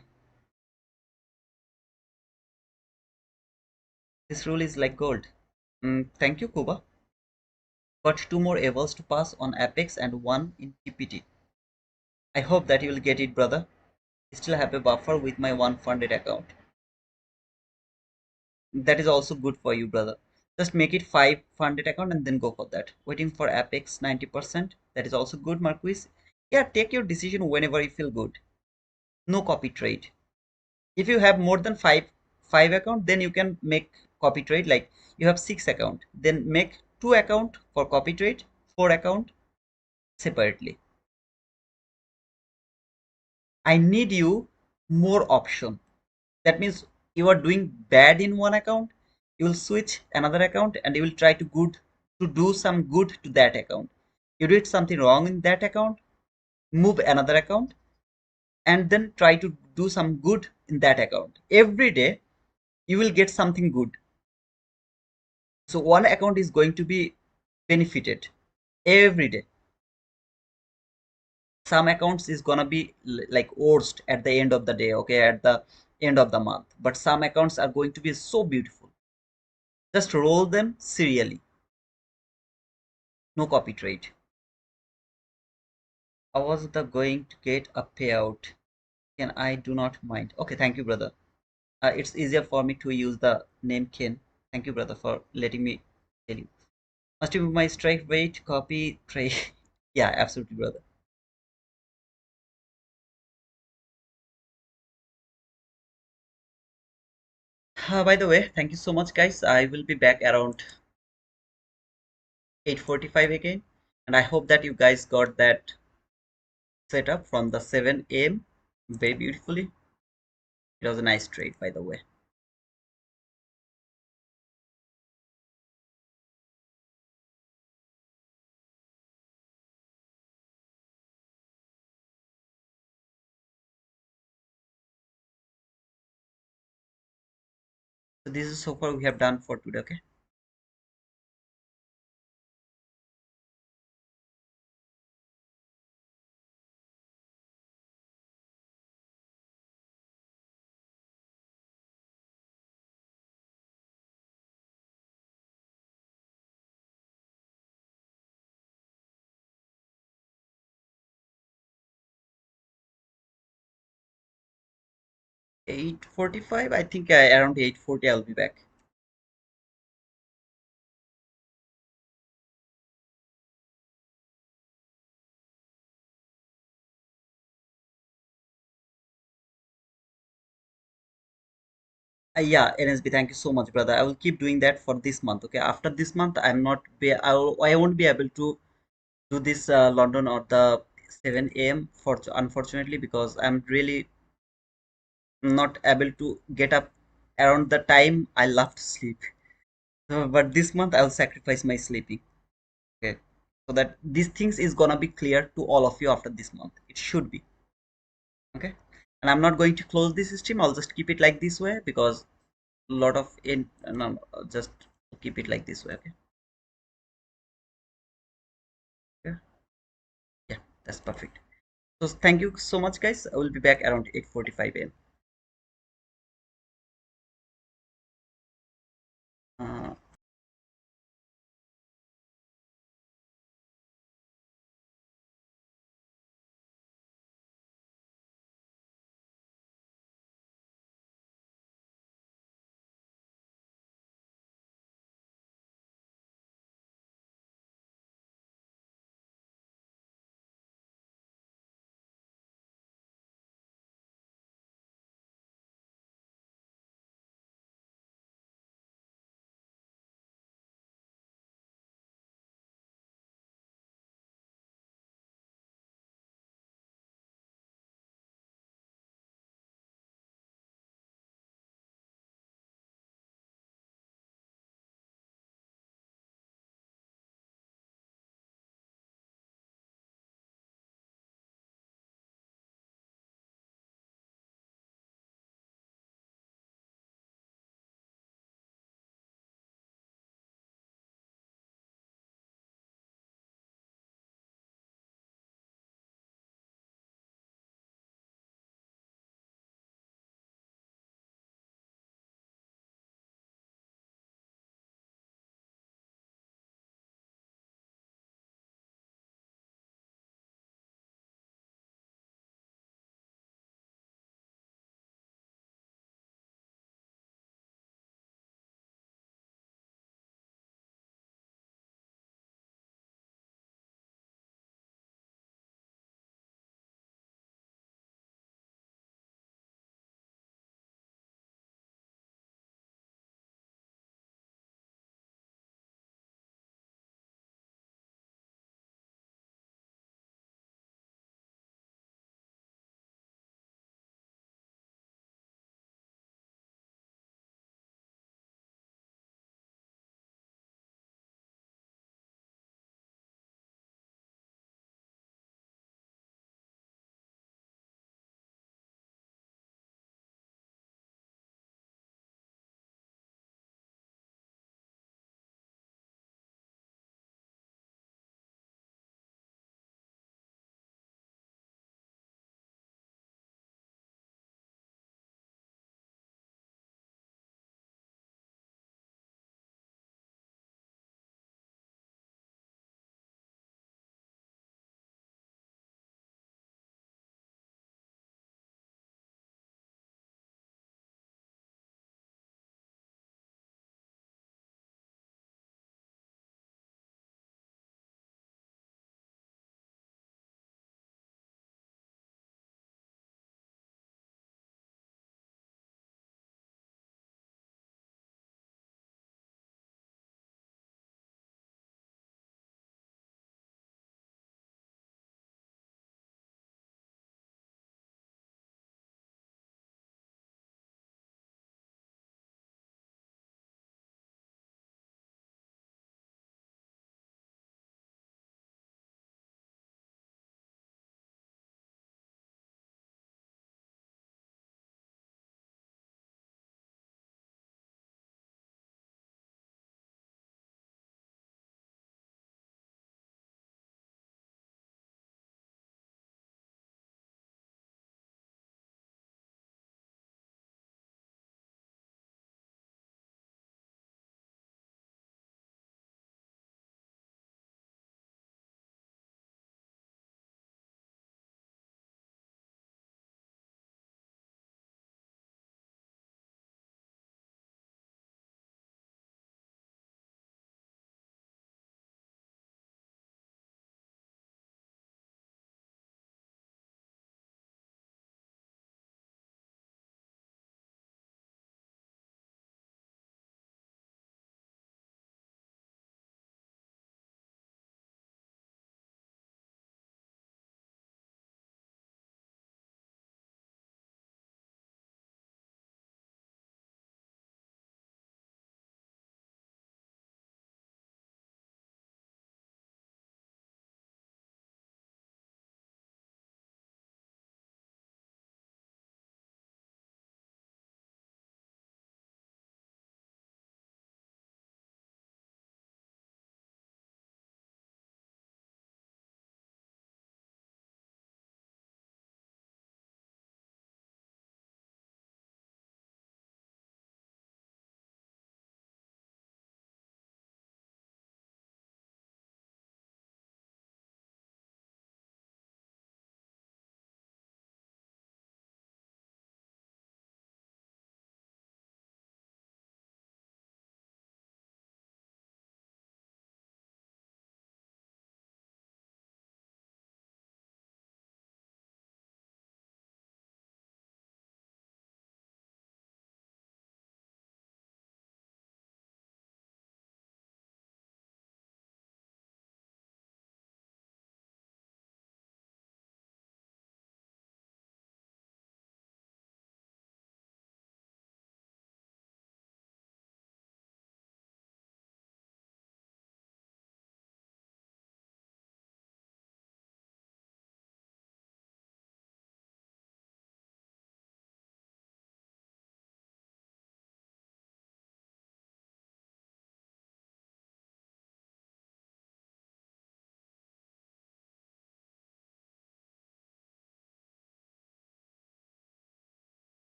This rule is like gold. Thank you, Kuba. Got 2 more evals to pass on Apex and 1 in TPT. I hope that you will get it, brother. I still have a buffer with my one funded account. That is also good for you, brother. Just make it 5 funded account and then go for that. Waiting for Apex 90%. That is also good, Marquis. Yeah, take your decision whenever you feel good. No copy trade. If you have more than five account, then you can make copy trade. Like you have 6 account, then make 2 account for copy trade, 4 account separately. I need you more option. That means you are doing bad in one account, you will switch another account and you will try to do some good to that account. You did something wrong in that account, move another account and then try to do some good in that account. Every day you will get something good. So one account is going to be benefited every day. Some accounts is gonna be like worst at the end of the day, okay, at the end of the month, but some accounts are going to be so beautiful. Just roll them serially. No copy trade. I was the going to get a payout. Can I do not mind? Okay, thank you, brother. It's easier for me to use the name Ken. Thank you, brother, for letting me tell you. Must you be my strike rate copy trade? Yeah, absolutely, brother. By the way, thank you so much, guys. I will be back around 8:45 again, and I hope that you guys got that set up from the 7 a.m. very beautifully. It was a nice trade, by the way. So this is so far we have done for today. Okay. So 8:45. I think around 8:40 I'll be back. Yeah, NSB, thank you so much, brother. I will keep doing that for this month. Okay, after this month, I won't be able to do this London or the 7 a.m. for unfortunately because I'm really not able to get up around the time I love to sleep. So, but this month I'll sacrifice my sleeping. Okay, so that these things is gonna be clear to all of you after this month. It should be okay. And I'm not going to close this stream. I'll just keep it like this way because a lot of in no, just keep it like this way. Okay. Yeah, yeah, that's perfect. So thank you so much, guys. I will be back around 8:45 a.m. Uh,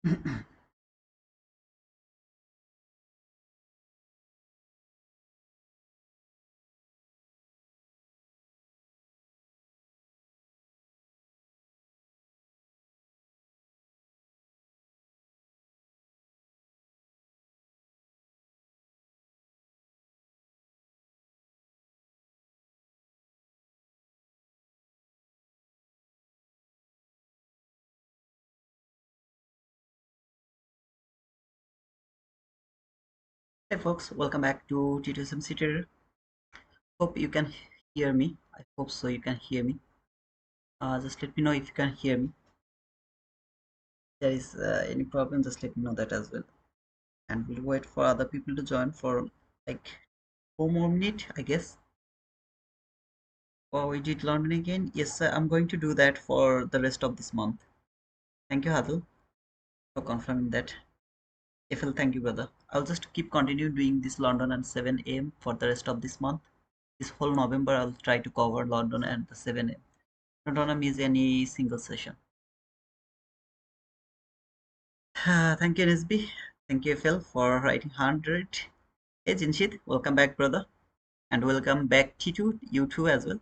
Hey folks, welcome back to T2SMC Trader. Hope you can hear me. I hope so you can hear me. Just let me know if you can hear me. If there is any problem, just let me know that as well. And we'll wait for other people to join for like 4 more minutes, I guess. Oh, we did London again. Yes, sir, I'm going to do that for the rest of this month. Thank you, Hadil, for confirming that. Ifil, thank you, brother. I'll just keep continue doing this London and 7 a.m. for the rest of this month. This whole November, I'll try to cover London and the 7 a.m. Not gonna miss any single session. Thank you, Nisby. Thank you, Phil, for writing 100. Hey, Jinshit, welcome back, brother. And welcome back, T2, you too as well.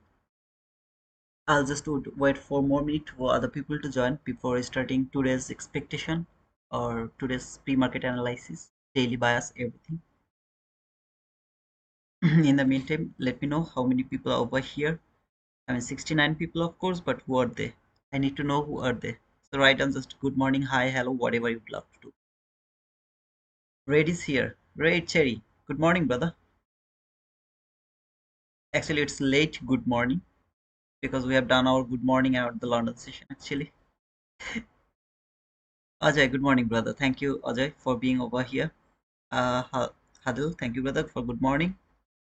I'll just wait for more minute for other people to join before starting today's expectation or today's pre-market analysis, daily bias, everything. In the meantime, let me know how many people are over here. I mean, 69 people, of course, but who are they? I need to know who are they. So write down just good morning, hi, hello, whatever you'd love to do. Red is here. Red Cherry. Good morning, brother. Actually, it's late good morning because we have done our good morning at the London session, actually. Ajay, good morning, brother. Thank you, Ajay, for being over here. Hadil, thank you, brother, for good morning.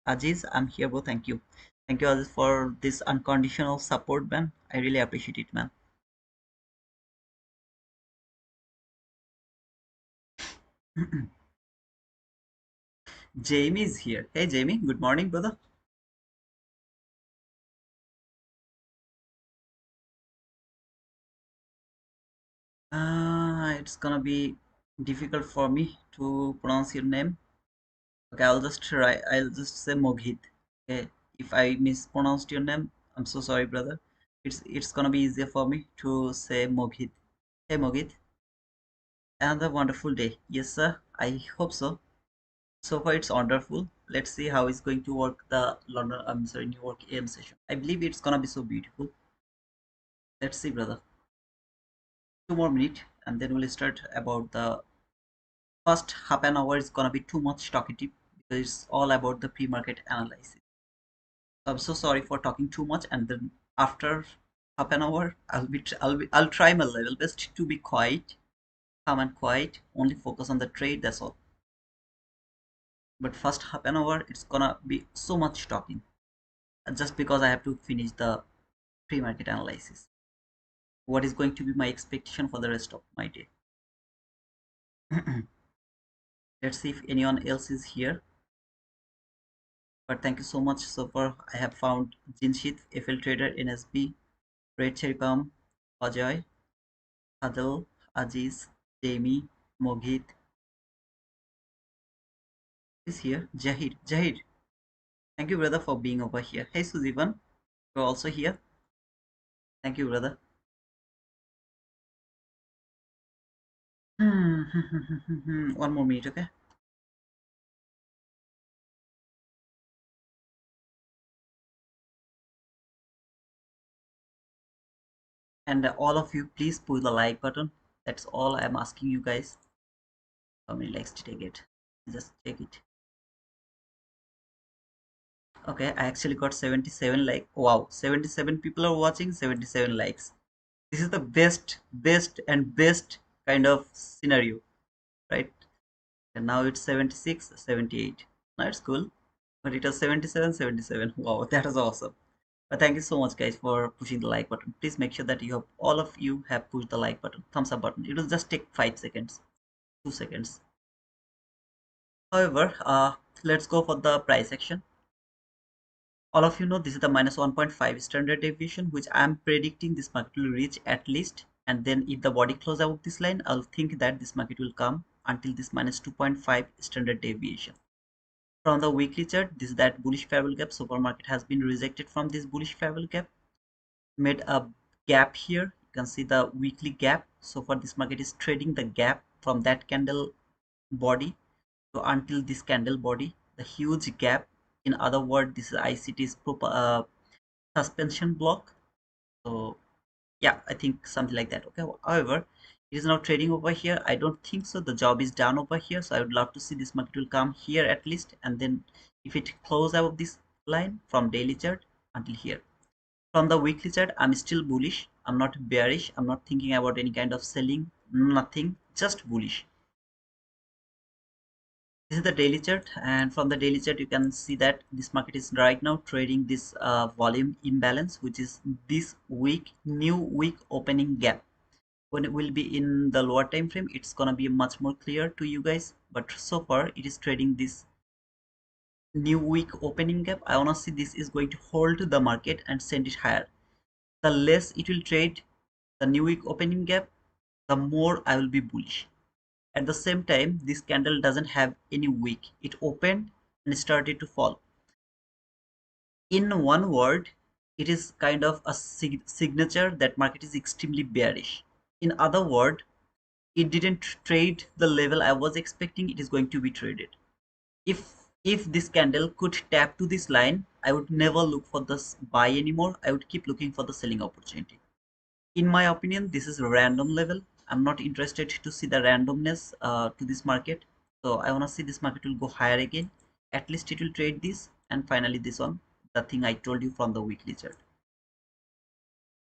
Aziz, I'm here, bro. Thank you. Thank you, Aziz, for this unconditional support, man. I really appreciate it, man. Jamie is here. Hey, Jamie. Good morning, brother. It's gonna be difficult for me to pronounce your name. Okay, I'll just try. I'll just say Moghit. Okay, if I mispronounced your name, I'm so sorry, brother. It's gonna be easier for me to say Moghit. Hey, Moghit. Another wonderful day. Yes, sir. I hope so. So far, it's wonderful. Let's see how it's going to work the London. I'm sorry, New York AM session. I believe it's gonna be so beautiful. Let's see, brother. 2 more minutes, and then we'll start about the first half an hour is gonna be too much talkative because it's all about the pre-market analysis. So I'm so sorry for talking too much, and then after half an hour, I'll try my level best to be quiet, calm and quiet, only focus on the trade. That's all. But first half an hour, it's gonna be so much talking, just because I have to finish the pre-market analysis. What is going to be my expectation for the rest of my day? Let's see if anyone else is here. But thank you so much. So far, I have found Jinshit, FL Trader, NSB, Red Cherry Palm, Ajay, Adil, Aziz, Jamie, Mogit is here. Jahir, Jahir. Thank you, brother, for being over here. Hey, Suzivan, you're also here. Thank you, brother. One more minute, okay? And all of you, please push the like button. That's all I'm asking you guys. How many likes did I get? Just check it. Okay, I actually got 77 like. Wow, 77 people are watching, 77 likes. This is the best kind of scenario, right? And now it's 76, 78. Now it's cool, but it was 77, 77. Wow, that was awesome. But thank you so much, guys, for pushing the like button. Please make sure that you have all of you have pushed the like button, thumbs up button. It will just take 5 seconds, 2 seconds. However, let's go for the price action. All of you know this is the minus 1.5 standard deviation, which I'm predicting this market will reach at least, and then if the body close above this line, I'll think that this market will come until this minus 2.5 standard deviation. From the weekly chart, this is that bullish fair value gap. So far market has been rejected from this bullish fair value gap, made a gap here. You can see the weekly gap. So far this market is trading the gap from that candle body to until this candle body, the huge gap. In other words, this is ICT's suspension block. So yeah, I think something like that. Okay, however, it is now trading over here. I don't think so, the job is done over here. So I would love to see this market will come here at least, and then if it close above this line from daily chart until here. From the weekly chart, I'm still bullish. I'm not bearish. I'm not thinking about any kind of selling, nothing, just bullish. This is the daily chart, and from the daily chart you can see that this market is right now trading this volume imbalance, which is this week new week opening gap. When it will be in the lower time frame, it's gonna be much more clear to you guys, but so far it is trading this new week opening gap. I wanna see this is going to hold the market and send it higher. The less it will trade the new week opening gap, the more I will be bullish. At the same time, this candle doesn't have any wick. It opened and started to fall. In one word, it is kind of a signature that market is extremely bearish. In other word, it didn't trade the level I was expecting it is going to be traded. If this candle could tap to this line, I would never look for this buy anymore. I would keep looking for the selling opportunity. In my opinion, this is a random level. I'm not interested to see the randomness to this market. So I want to see this market will go higher again. At least it will trade this, and finally this one, the thing I told you from the weekly chart.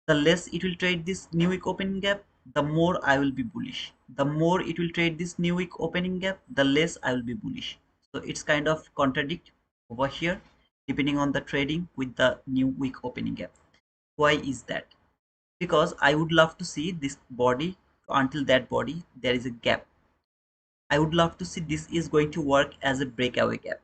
The less it will trade this new week opening gap, the more I will be bullish. The more it will trade this new week opening gap, the less I will be bullish. So it's kind of contradict over here depending on the trading with the new week opening gap. Why is that? Because I would love to see this body, until that body there is a gap. I would love to see this is going to work as a breakaway gap.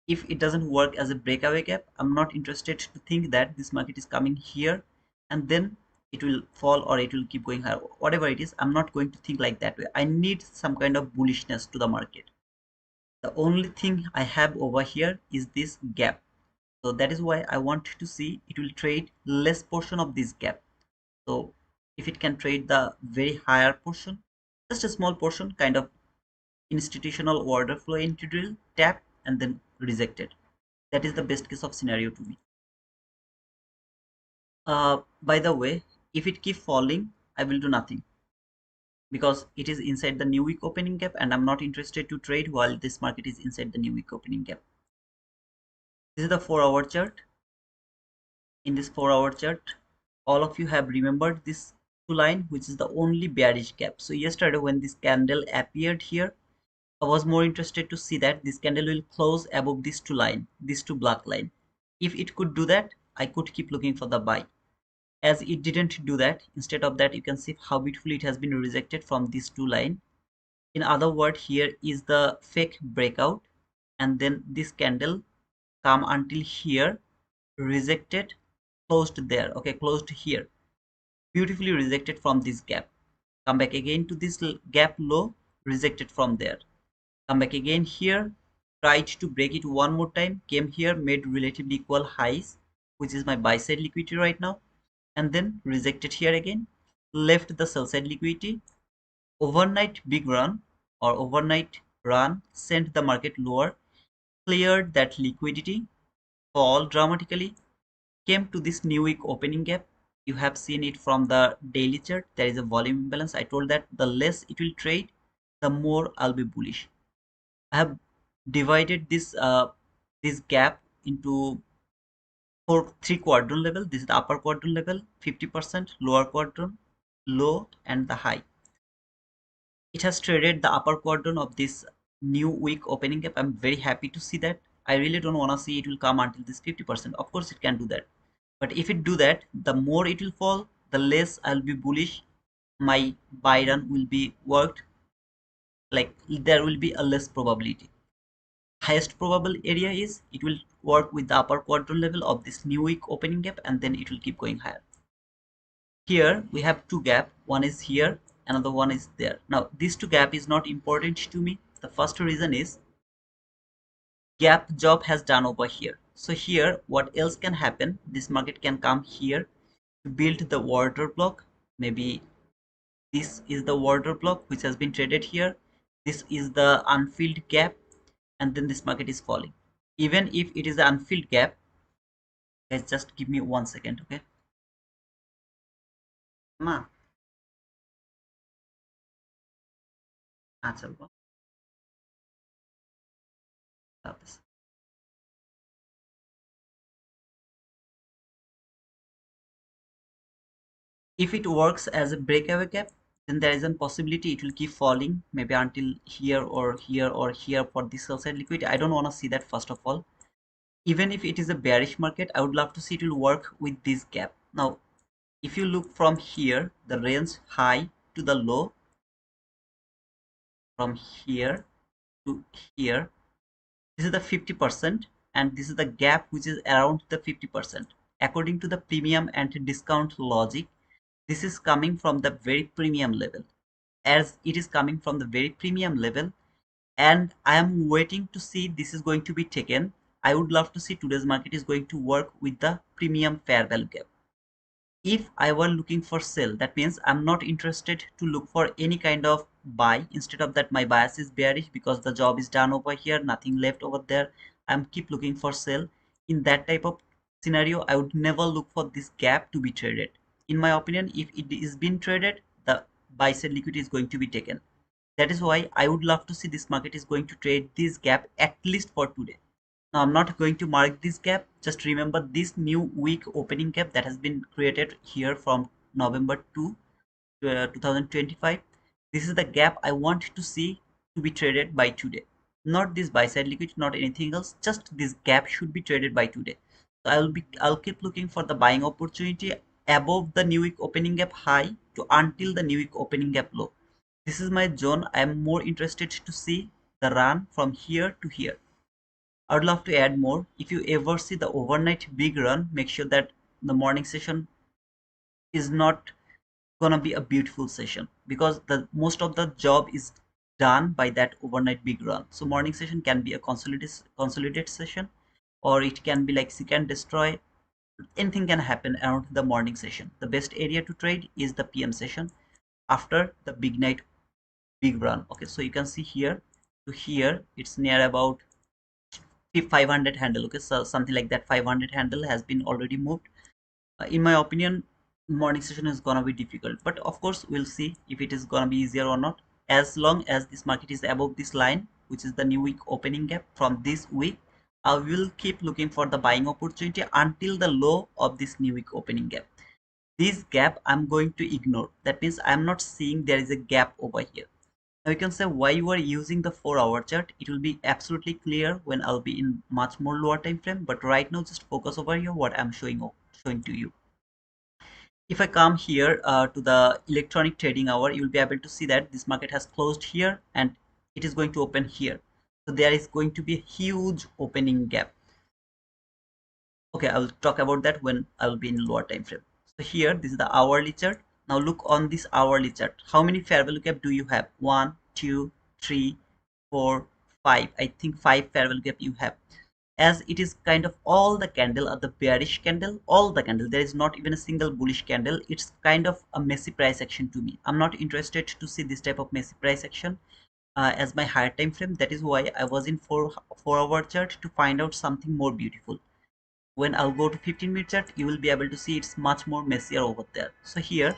If it doesn't work as a breakaway gap, I'm not interested to think that this market is coming here and then it will fall or it will keep going higher. Whatever it is, I'm not going to think like that way. I need some kind of bullishness to the market. The only thing I have over here is this gap. So that is why I want to see it will trade less portion of this gap. So if it can trade the very higher portion, just a small portion, kind of institutional order flow into drill, tap, and then rejected. That is the best case of scenario to me. By the way, if it keep falling, I will do nothing because it is inside the new week opening gap, and I'm not interested to trade while this market is inside the new week opening gap. This is the 4-hour chart. In this 4-hour chart, all of you have remembered this two line, which is the only bearish gap. So yesterday when this candle appeared here, I was more interested to see that this candle will close above these two line, these two black line. If it could do that, I could keep looking for the buy. As it didn't do that, instead of that, you can see how beautifully it has been rejected from these two line. In other word, here is the fake breakout, and then this candle come until here, rejected, closed there. Okay, closed here, beautifully rejected from this gap. Come back again to this gap low, rejected from there. Come back again here, tried to break it one more time, came here, made relatively equal highs, which is my buy side liquidity right now, and then rejected here again, left the sell side liquidity. Overnight big run or overnight run sent the market lower, cleared that liquidity, fall dramatically, came to this new week opening gap. You have seen it from the daily chart. There is a volume imbalance. I told that the less it will trade, the more I'll be bullish. I have divided this gap into three quadrant level. This is the upper quadrant level, 50%, lower quadrant, low, and the high. It has traded the upper quadrant of this new week opening gap. I'm very happy to see that. I really don't want to see it will come until this 50%. Of course it can do that, but if it do that, the more it will fall, the less I'll be bullish. My buy run will be worked, like there will be a less probability. Highest probable area is it will work with the upper quadrant level of this new week opening gap, and then it will keep going higher. Here we have two gap, one is here, another one is there. Now these two gap is not important to me. The first reason is gap job has done over here. So here what else can happen, this market can come here to build the order block. Maybe this is the order block which has been traded here, this is the unfilled gap, and then this market is falling. Even if it is the unfilled gap, guys, just give me 1 second, okay? মা আচ্ছা if it works as a breakaway gap, then there is a possibility it will keep falling maybe until here or here or here for this sell side liquidity. I don't want to see that. First of all, even if it is a bearish market, I would love to see it will work with this gap. Now if you look from here, the range high to the low, from here to here, this is the 50%, and this is the gap which is around the 50%. According to the premium and discount logic, this is coming from the very premium level. As it is coming from the very premium level, and I am waiting to see this is going to be taken. I would love to see today's market is going to work with the premium fair value gap. If I were looking for sell, that means I'm not interested to look for any kind of buy. Instead of that, my bias is bearish because the job is done over here, nothing left over there. I'm keep looking for sell. In that type of scenario, I would never look for this gap to be traded. In my opinion, if it is being traded, the buy side liquidity is going to be taken. That is why I would love to see this market is going to trade this gap at least for today. Now I'm not going to mark this gap. Just remember this new week opening gap that has been created here from November 2 2025. This is the gap I want to see to be traded by today. Not this buy side liquidity, not anything else. Just this gap should be traded by today. So I'll keep looking for the buying opportunity above the new week opening gap high to until the new week opening gap low. This is my zone. I am more interested to see the run from here to here. I would love to add more. If you ever see the overnight big run, make sure that the morning session is not gonna be a beautiful session, because the most of the job is done by that overnight big run. So morning session can be a consolidate session, or it can be like seek and destroy. Anything can happen around the morning session. The best area to trade is the PM session after the big night big run. Okay, so you can see here to here it's near about 500 handle. Okay, so something like that 500 handle has been already moved. In my opinion, morning session is gonna be difficult, but of course we'll see if it is gonna be easier or not. As long as this market is above this line, which is the new week opening gap from this week, I will keep looking for the buying opportunity until the low of this new week opening gap. This gap I'm going to ignore. That means I'm not seeing there is a gap over here. Now you can say why you are using the 4-hour chart. It will be absolutely clear when I'll be in much more lower time frame, but right now just focus over here what I'm showing to you. If I come here to the electronic trading hour, you will be able to see that this market has closed here and it is going to open here. So there is going to be a huge opening gap. Okay, I will talk about that when I will be in lower time frame. So here, this is the hourly chart. Now look on this hourly chart. How many fair value gap do you have? 1, 2, 3, 4, 5. I think 5 fair value gap you have. As it is kind of all the candle are the bearish candle, all the candle, there is not even a single bullish candle. It's kind of a messy price action to me. I'm not interested to see this type of messy price action as my higher time frame. That is why I was in 4-hour chart to find out something more beautiful. When I'll go to 15-minute chart, you will be able to see it's much more messier over there. So here,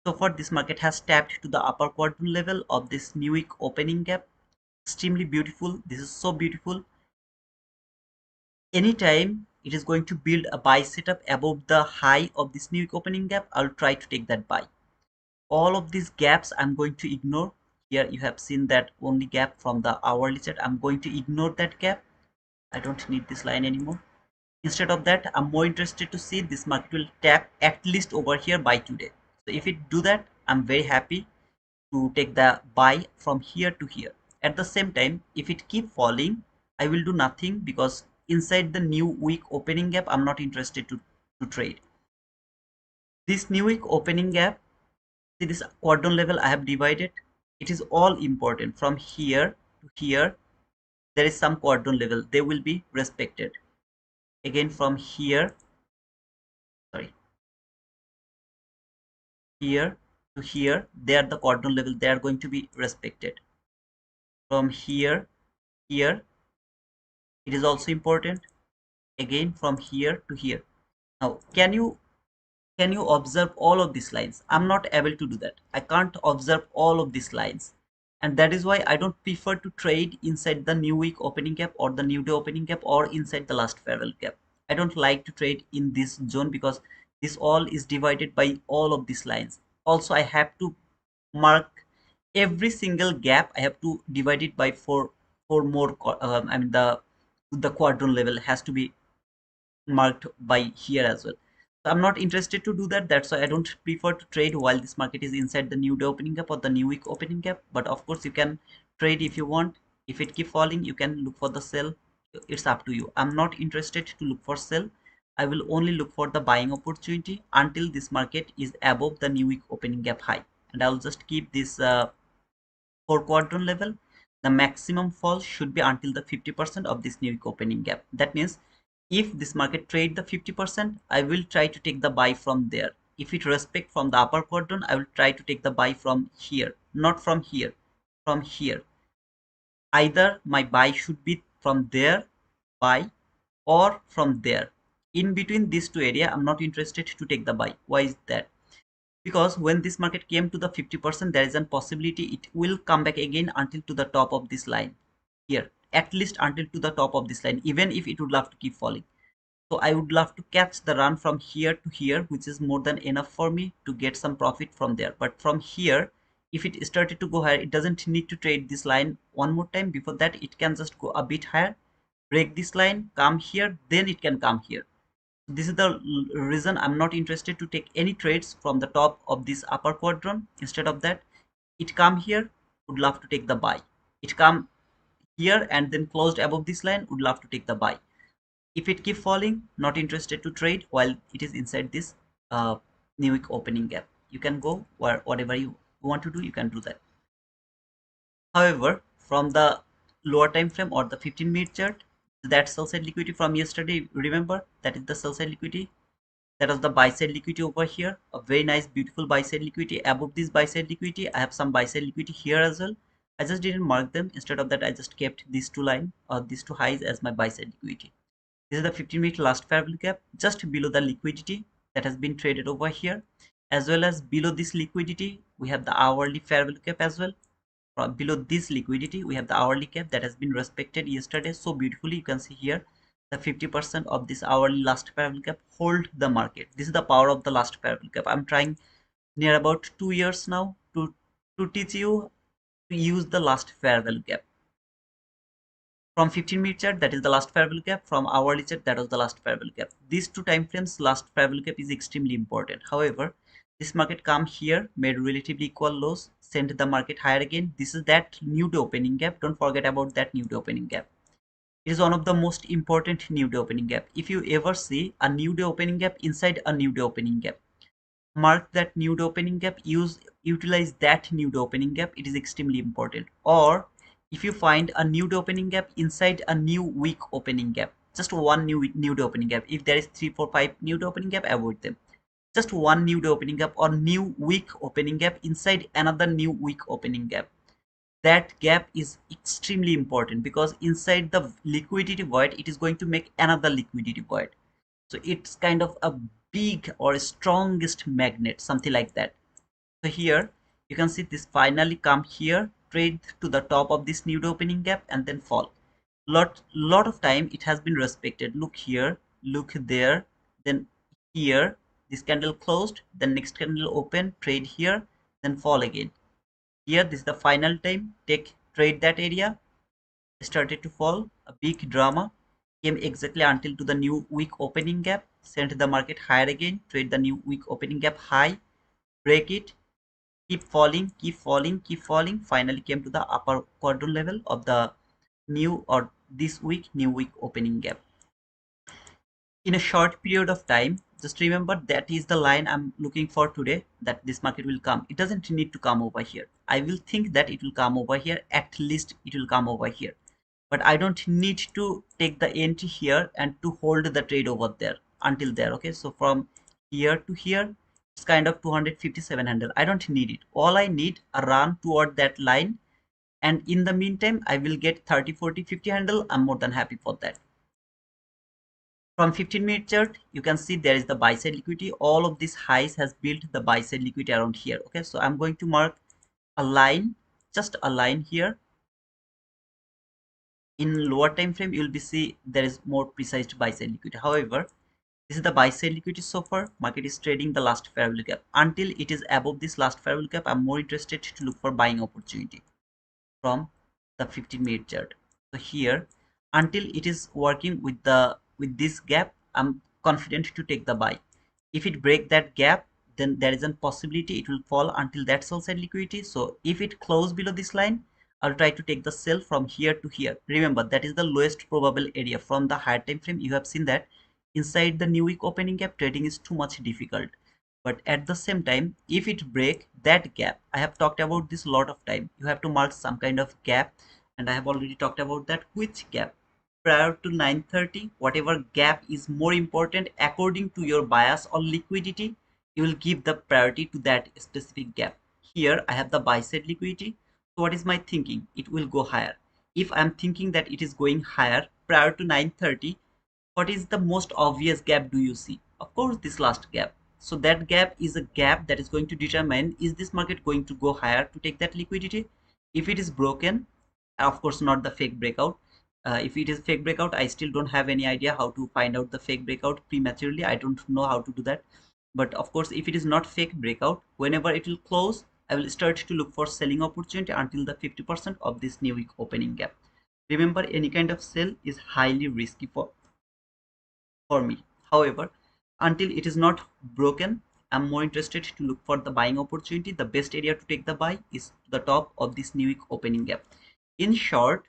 so far this market has tapped to the upper quadrant level of this new week opening gap. Extremely beautiful. This is so beautiful. Anytime it is going to build a buy setup above the high of this new week opening gap, I'll try to take that buy. All of these gaps I'm going to ignore. Here you have seen that only gap from the hourly chart. I'm going to ignore that gap. I don't need this line anymore. Instead of that, I'm more interested to see this market will tap at least over here by today. So if it do that, I'm very happy to take the buy from here to here. At the same time, if it keep falling, I will do nothing, because inside the new week opening gap, I'm not interested to trade. This new week opening gap, see this quadrant level I have divided, it is all important. From here to here there is some quadrant level, they will be respected. Again from here, sorry, here to here, they are the quadrant level, they are going to be respected. From here, here, it is also important. Again from here to here. Now can you observe all of these lines? I'm not able to do that. I can't observe all of these lines, and that is why I don't prefer to trade inside the new week opening gap or the new day opening gap or inside the last parallel gap. I don't like to trade in this zone because this all is divided by all of these lines. Also I have to mark every single gap. I have to divide it by four more I mean the quadrant level has to be marked by here as well. So I'm not interested to do that. That's why I don't prefer to trade while this market is inside the new day opening gap or the new week opening gap. But of course you can trade if you want. If it keep falling, you can look for the sell. It's up to you. I'm not interested to look for sell. I will only look for the buying opportunity until this market is above the new week opening gap high, and I'll just keep this for quadrant level. The maximum fall should be until the 50% of this new week opening gap. That means if this market trade the 50%, I will try to take the buy from there. If it respect from the upper quadrant, I will try to take the buy from here, not from here, from here. Either my buy should be from there, buy, or from there. In between these two area, I'm not interested to take the buy. Why is that? Because when this market came to the 50%, there is a possibility it will come back again until to the top of this line here, at least until to the top of this line, even if it would love to keep falling. So I would love to catch the run from here to here, which is more than enough for me to get some profit from there. But from here, if it started to go higher, it doesn't need to trade this line one more time. Before that, it can just go a bit higher, break this line, come here, then it can come here. This is the reason I'm not interested to take any trades from the top of this upper quadrant. Instead of that, it come here, would love to take the buy. It come here and then closed above this line, would love to take the buy. If it keep falling, not interested to trade while it is inside this new week opening gap. You can go where whatever you want to do, you can do that. However, from the lower time frame or the 15-minute chart, that sell side liquidity from yesterday, remember that is the sell side liquidity. That was the buy side liquidity over here, a very nice beautiful buy side liquidity. Above this buy side liquidity, I have some buy side liquidity here as well. I just didn't mark them. Instead of that, I just kept these two line or these two highs as my buy side liquidity. This is the 15-minute last fair value gap just below the liquidity that has been traded over here, as well as below this liquidity we have the hourly fair value gap as well. From below this liquidity we have the hourly cap that has been respected yesterday so beautifully. You can see here the 50% of this hourly last fair value gap hold the market. This is the power of the last fair value gap. I'm trying near about 2 years now to teach you to use the last fair value gap. From 15-minute chart, that is the last fair value gap. From hourly chart, that was the last fair value gap. These two time frames, last fair value gap is extremely important. However, this market come here, made relatively equal lows, sent the market higher again. This is that new day opening gap. Don't forget about that new day opening gap. It is one of the most important new day opening gap. If you ever see a new day opening gap inside a new day opening gap, mark that new day opening gap, utilize that new day opening gap. It is extremely important. Or if you find a new day opening gap inside a new week opening gap, just one new day opening gap, if there is 3 4 5 new day opening gap, avoid them. Just one new day opening gap or new week opening gap inside another new week opening gap, that gap is extremely important because inside the liquidity void it is going to make another liquidity void. So it's kind of a big or strongest magnet, something like that. So here you can see this finally come here, trade to the top of this new opening gap and then fall. Lot of time it has been respected. Look here, look there, then here this candle closed, then next candle open, trade here, then fall again. Here this is the final time, take trade that area, started to fall, a big drama, came exactly until to the new week opening gap, sent the market higher again, trade the new week opening gap high, break it, keep falling, keep falling, keep falling, finally came to the upper quadrant level of the new or this week new week opening gap. In a short period of time, just remember that is the line I'm looking for today, that this market will come. It doesn't need to come over here. I will think that it will come over here, at least it will come over here, but I don't need to take the entry here and to hold the trade over there until there. Okay, so from here to here, it's kind of 257 handle. I don't need it. All I need a run toward that line, and in the meantime I will get 30, 40, 50 handle. I'm more than happy for that. From 15-minute chart, you can see there is the buy side liquidity. All of these highs has built the buy side liquidity around here. Okay, so I'm going to mark a line, just a line here. In lower time frame, you will be see there is more precise buy side liquidity. However, this is the buy side liquidity so far. Market is trading the last fair value gap. Until it is above this last fair value gap, I'm more interested to look for buying opportunity from the 15-minute chart. So here, until it is working with this gap, I'm confident to take the buy. If it break that gap, then there is a possibility it will fall until that sell side liquidity. So if it close below this line, I'll try to take the sell from here to here. Remember, that is the lowest probable area. From the higher time frame, you have seen that inside the new week opening gap, trading is too much difficult. But at the same time, if it break that gap, I have talked about this a lot of time, you have to mark some kind of gap, and I have already talked about that. Which gap? Prior to 9:30, whatever gap is more important according to your bias or liquidity, you will give the priority to that specific gap. Here I have the buy side liquidity. So what is my thinking? It will go higher. If I'm thinking that it is going higher prior to 9:30, what is the most obvious gap do you see? Of course, this last gap. So that gap is a gap that is going to determine, is this market going to go higher to take that liquidity? If it is broken, of course not the fake breakout. If it is fake breakout, I still don't have any idea how to find out the fake breakout prematurely. I don't know how to do that. But of course, if it is not fake breakout, whenever it will close, I will start to look for selling opportunity until the 50% of this new week opening gap. Remember, any kind of sell is highly risky for me. However, until it is not broken, I'm more interested to look for the buying opportunity. The best area to take the buy is the top of this new week opening gap. In short,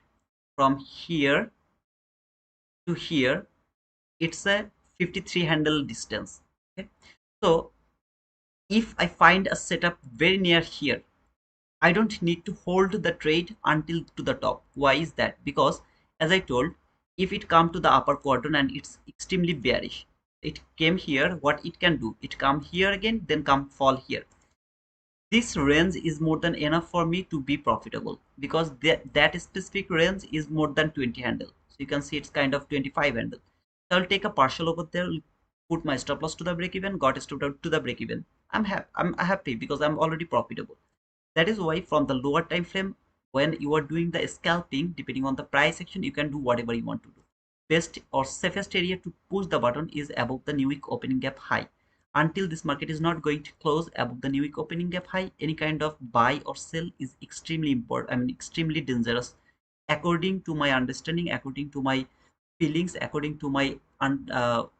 from here to here, it's a 53 handle distance. Okay, so if I find a setup very near here, I don't need to hold the trade until to the top. Why is that? Because as I told, if it come to the upper quadrant and it's extremely bearish, it came here, what it can do, it come here again, then come fall here. This range is more than enough for me to be profitable, because that specific range is more than 20 handle. So you can see it's kind of 25 handle. So I'll take a partial over there, put my stop loss to the break even, got stopped out to the break even. I'm happy because I'm already profitable. That is why from the lower time frame, when you are doing the scalping, depending on the price action, you can do whatever you want to do. Best or safest area to push the button is above the new week opening gap high. Until this market is not going to close above the new week opening gap high, any kind of buy or sell is extremely important. I mean, extremely dangerous. According to my understanding, according to my feelings, according to my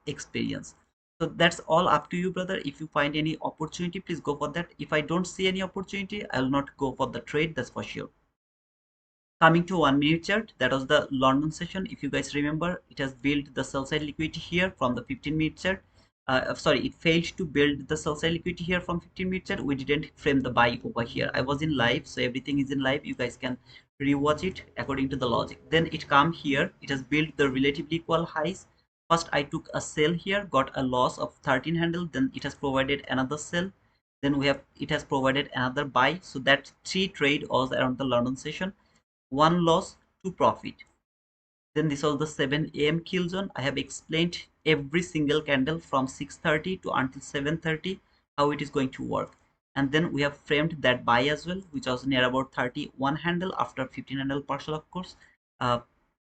experience. So that's all up to you, brother. If you find any opportunity, please go for that. If I don't see any opportunity, I will not go for the trade, that's for sure. Coming to 1 minute chart, that was the London session. If you guys remember, it has built the sell side liquidity here from the 15-minute chart. Sorry, it failed to build the sell side liquidity here from 15-minute chart. We didn't frame the buy over here. I was in live, so everything is in live. You guys can rewatch it according to the logic. Then it come here. It has built the relatively equal highs. First, I took a sell here, got a loss of 13 handle. Then it has provided another sell. Then it has provided another buy. So that 3 trade was around the London session. 1 loss, 2 profit. Then this was the 7 a.m. kill zone. I have explained every single candle from 6:30 to until 7:30 how it is going to work. And then we have framed that buy as well, which was near about 31 handle after 15 handle partial, of course.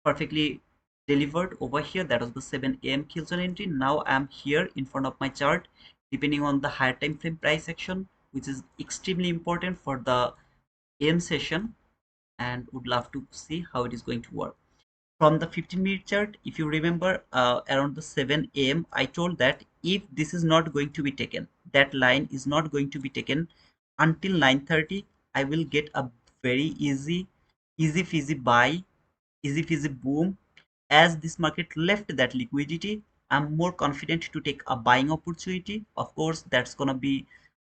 Perfectly delivered over here. That was the 7 a.m. kill zone entry. Now I am here in front of my chart, depending on the higher time frame price action, which is extremely important for the AM session, and would love to see how it is going to work. From the 15-minute chart, if you remember, around the 7 a.m. I told that if this is not going to be taken, that line is not going to be taken until 9:30, I will get a very easy peasy buy, easy peasy boom. As this market left that liquidity, I'm more confident to take a buying opportunity. Of course, that's gonna be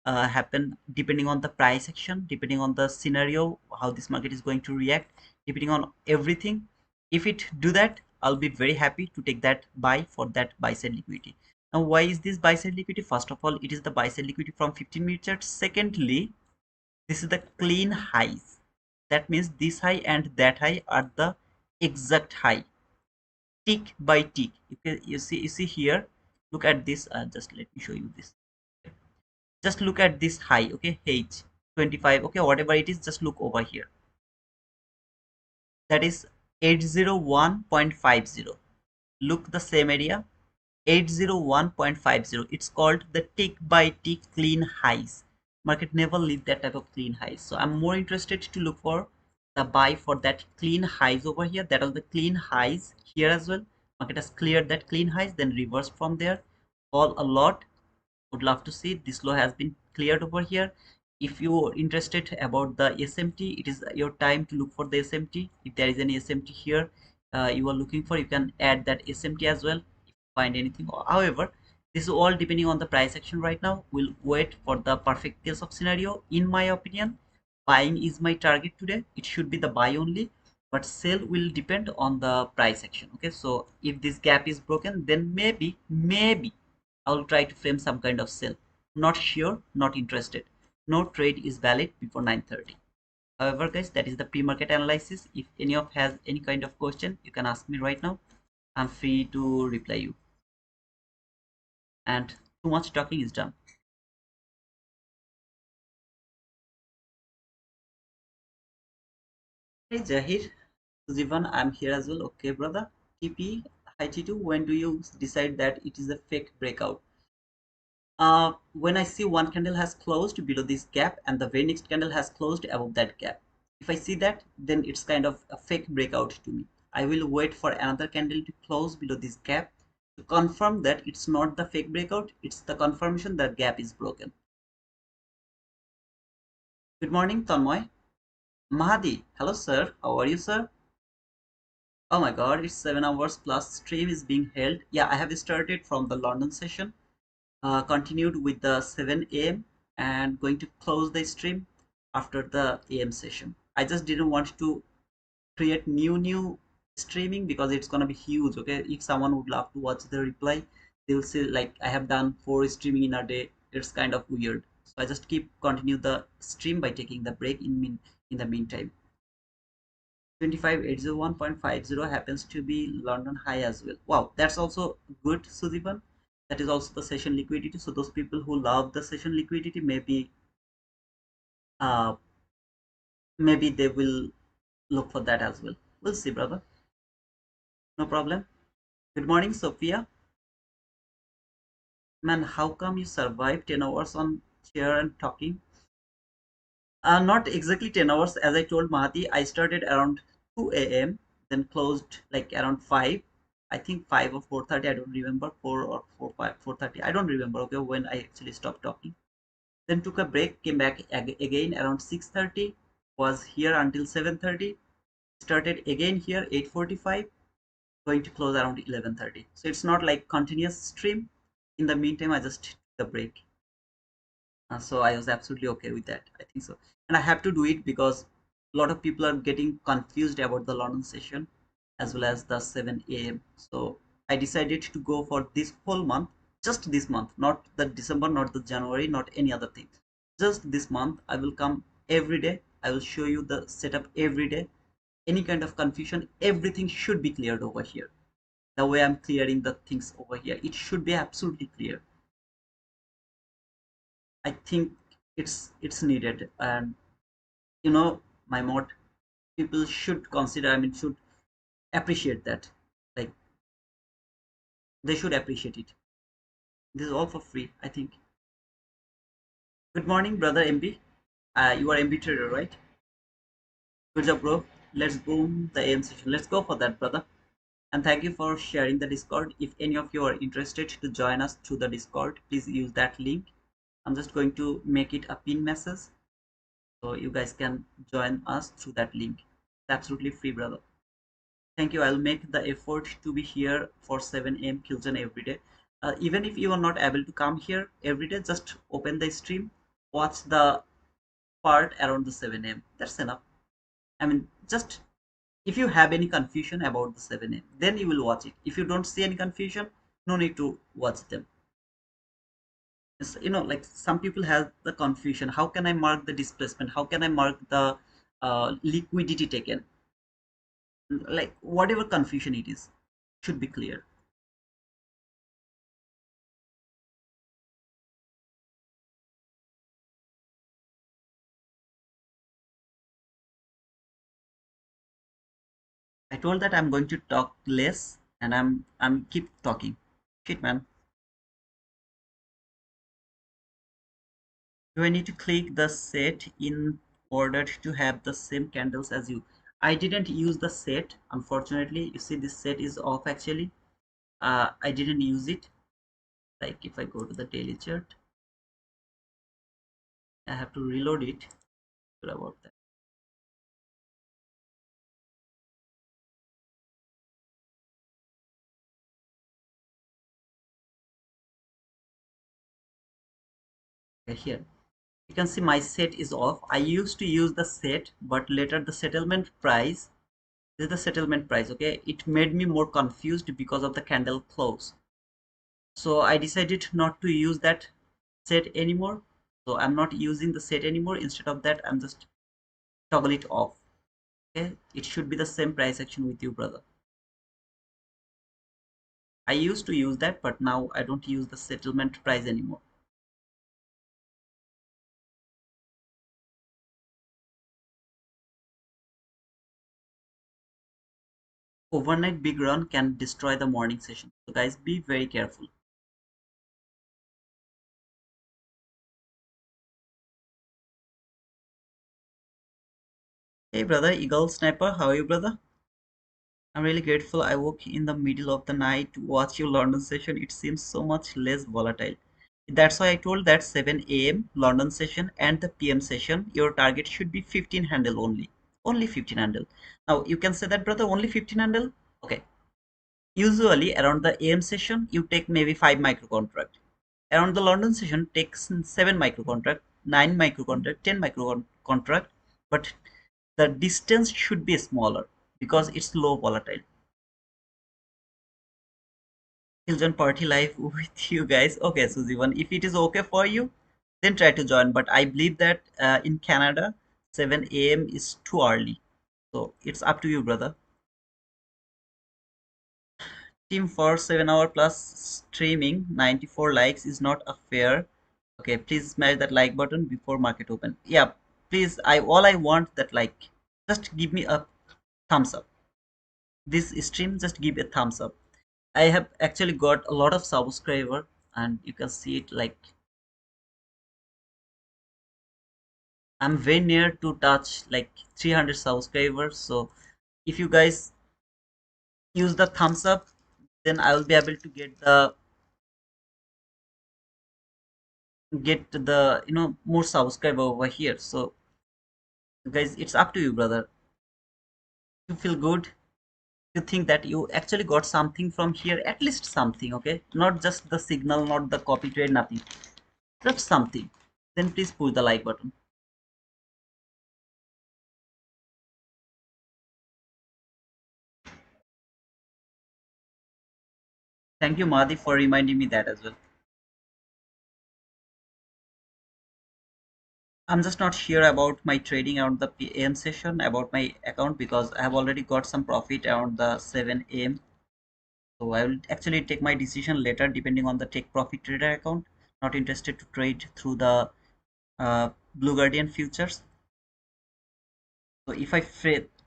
happen depending on the price action, depending on the scenario, how this market is going to react, depending on everything. If it do that, I'll be very happy to take that buy for that buy side liquidity. Now, why is this buy side liquidity? First of all, it is the buy side liquidity from 15-minute chart. Secondly, this is the clean highs. That means this high and that high are the exact high, tick by tick. You see here. Look at this. Just let me show you this. Just look at this high, okay, H 25, okay, whatever it is, just look over here. That is 801.50. Look the same area, 801.50. It's called the tick by tick clean highs. Market never leave that type of clean highs. So I'm more interested to look for the buy for that clean highs over here. That are the clean highs here as well. Market has cleared that clean highs, then reversed from there. Fall a lot. Would love to see this low has been cleared over here. If you're interested about the SMT, it is your time to look for the SMT. If there is any SMT here you are looking for, you can add that SMT as well if you find anything. However, this is all depending on the price action right now. We'll wait for the perfect case of scenario. In my opinion, buying is my target today. It should be the buy only, but sell will depend on the price action. Okay, so if this gap is broken, then maybe I'll try to frame some kind of sell. Not sure, not interested. No trade is valid before 9:30. However, guys, that is the pre-market analysis. If any of has any kind of question, you can ask me right now. I'm free to reply you. And too much talking is done. Hey Jahir, Jivan, I'm here as well. Okay, brother. TP, hi T2. When do you decide that it is a fake breakout? When I see one candle has closed below this gap and the very next candle has closed above that gap. If I see that, then it's kind of a fake breakout to me. I will wait for another candle to close below this gap to confirm that it's not the fake breakout, it's the confirmation that gap is broken. Good morning, Tanmoy. Mahadi, hello sir, how are you sir? Oh my god, it's 7 hours plus stream is being held. Yeah, I have started from the London session. Continued with the 7 a.m. and going to close the stream after the AM session. I just didn't want to create new streaming because it's gonna be huge. Okay, if someone would love to watch the reply, they will say like I have done 4 streaming in a day. It's kind of weird. So I just keep continue the stream by taking the break in the meantime. 25801.50 happens to be London high as well. Wow, that's also good, Sudipan. That is also the session liquidity. So those people who love the session liquidity, uh, maybe they will look for that as well. We'll see, brother. No problem. Good morning, Sophia. Man, how come you survived 10 hours on chair and talking? Not exactly 10 hours. As I told Mahati, I started around 2 a.m. then closed like around 5. I think 5 or 4:30. I don't remember. 4 or 4, 5, 4:30. I don't remember. Okay, when I actually stopped talking. Then took a break, came back again around 6:30. Was here until 7:30. Started again here 8:45. Going to close around 11:30. So it's not like continuous stream. In the meantime, I just took a break. So I was absolutely okay with that. I think so, and I have to do it because a lot of people are getting confused about the London session as well as the 7 a.m. So I decided to go for this whole month, just this month, not the December, not the January, not any other thing. Just this month, I will come every day. I will show you the setup every day. Any kind of confusion, everything should be cleared over here. The way I'm clearing the things over here, it should be absolutely clear. I think it's needed, and my mod people should consider. I mean, should appreciate that. Like they should appreciate it. This is all for free, I think. Good morning, brother MB. You are MB trader, right? Good job, bro. Let's boom the AM session. Let's go for that, brother. And thank you for sharing the Discord. If any of you are interested to join us through the Discord, please use that link. I'm just going to make it a pin message so you guys can join us through that link. It's absolutely free, brother. Thank you. I'll make the effort to be here for 7 a.m. Kyojin every day. Even if you are not able to come here every day, just open the stream, watch the part around the 7 a.m. That's enough. I mean, just if you have any confusion about the 7 a.m., then you will watch it. If you don't see any confusion, no need to watch them. Like some people have the confusion. How can I mark the displacement? How can I mark the liquidity taken? Like whatever confusion it is, should be clear. I told that I'm going to talk less, and I'm keep talking. Shit, man. Do I need to click the set in order to have the same candles as you? I didn't use the set, unfortunately. You see, this set is off actually. I didn't use it. Like if I go to the daily chart, I have to reload it. Sorry about that. Okay, here you can see my set is off. I used to use the set, but later the settlement price. This is the settlement price. Okay, it made me more confused because of the candle close. So I decided not to use that set anymore. So I'm not using the set anymore. Instead of that, I'm just toggle it off. Okay, it should be the same price action with you, brother. I used to use that, but now I don't use the settlement price anymore. Overnight big run can destroy the morning session, so guys, be very careful. Hey brother, Eagle Sniper, how are you, brother? I'm really grateful I woke in the middle of the night to watch your London session. It seems so much less volatile. That's why I told that 7 a.m. London session and the PM session, your target should be 15 handle only. Only 15 handle. Now you can say that, brother, only 15 handle. Okay. Usually around the AM session, you take maybe 5 micro contract. Around the London session takes 7 micro contract, 9 micro contract, 10 micro contract, but the distance should be smaller because it's low volatile. He'll join party life with you guys. Okay, Suzy1, if it is okay for you, then try to join. But I believe that in Canada, 7 a.m. is too early. So it's up to you, brother. Team for 7 hour plus streaming, 94 likes is not a fair. Okay, please smash that like button before market open. Yeah, please. I want that like. Just give me a thumbs up. This stream, just give a thumbs up. I have actually got a lot of subscriber, and you can see it like I'm very near to touch like 300 subscribers. So if you guys use the thumbs up, then I will be able to get the more subscriber over here. So guys, it's up to you, brother. You feel good, you think that you actually got something from here, at least something, okay, not just the signal, not the copy trade, nothing, just something, then please push the like button. Thank you, Madhi, for reminding me that as well. I'm just not sure about my trading around the PM session about my account because I have already got some profit around the 7 a.m. So I will actually take my decision later depending on the take profit trader account. Not interested to trade through the Blue Guardian futures. So if I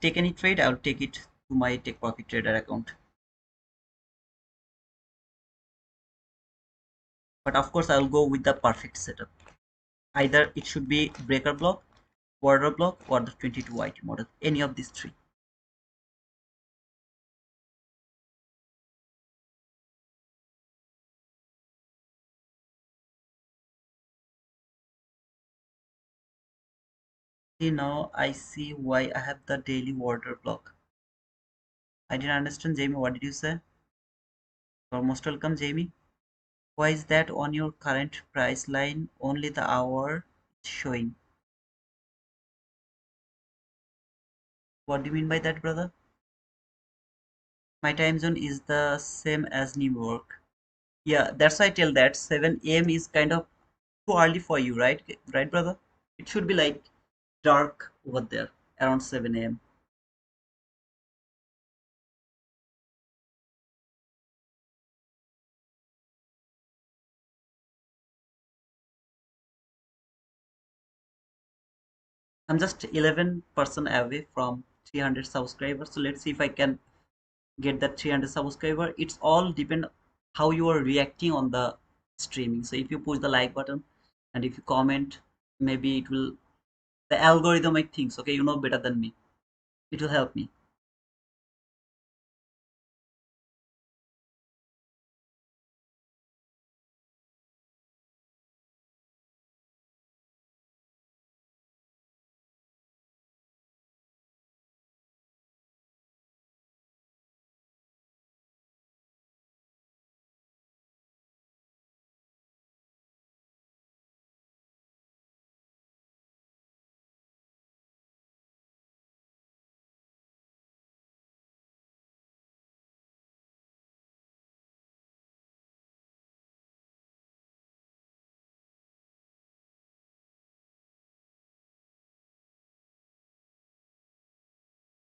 take any trade, I'll take it to my take profit trader account. But of course, I'll go with the perfect setup. Either it should be breaker block, border block, or the 22 IT model. Any of these three. See, now I see why I have the daily order block. I didn't understand, Jamie. What did you say? You're most welcome, Jamie. Why is that on your current price line only the hour showing? What do you mean by that, brother? My time zone is the same as New York. Yeah, that's why I tell that 7 a.m. is kind of too early for you, right? Right, brother? It should be like dark over there around 7 a.m. I'm just 11% away from 300 subscribers. So let's see if I can get that 300 subscriber. It's all depend how you are reacting on the streaming. So if you push the like button and if you comment, maybe it will, the algorithmic things, okay, you know better than me. It will help me.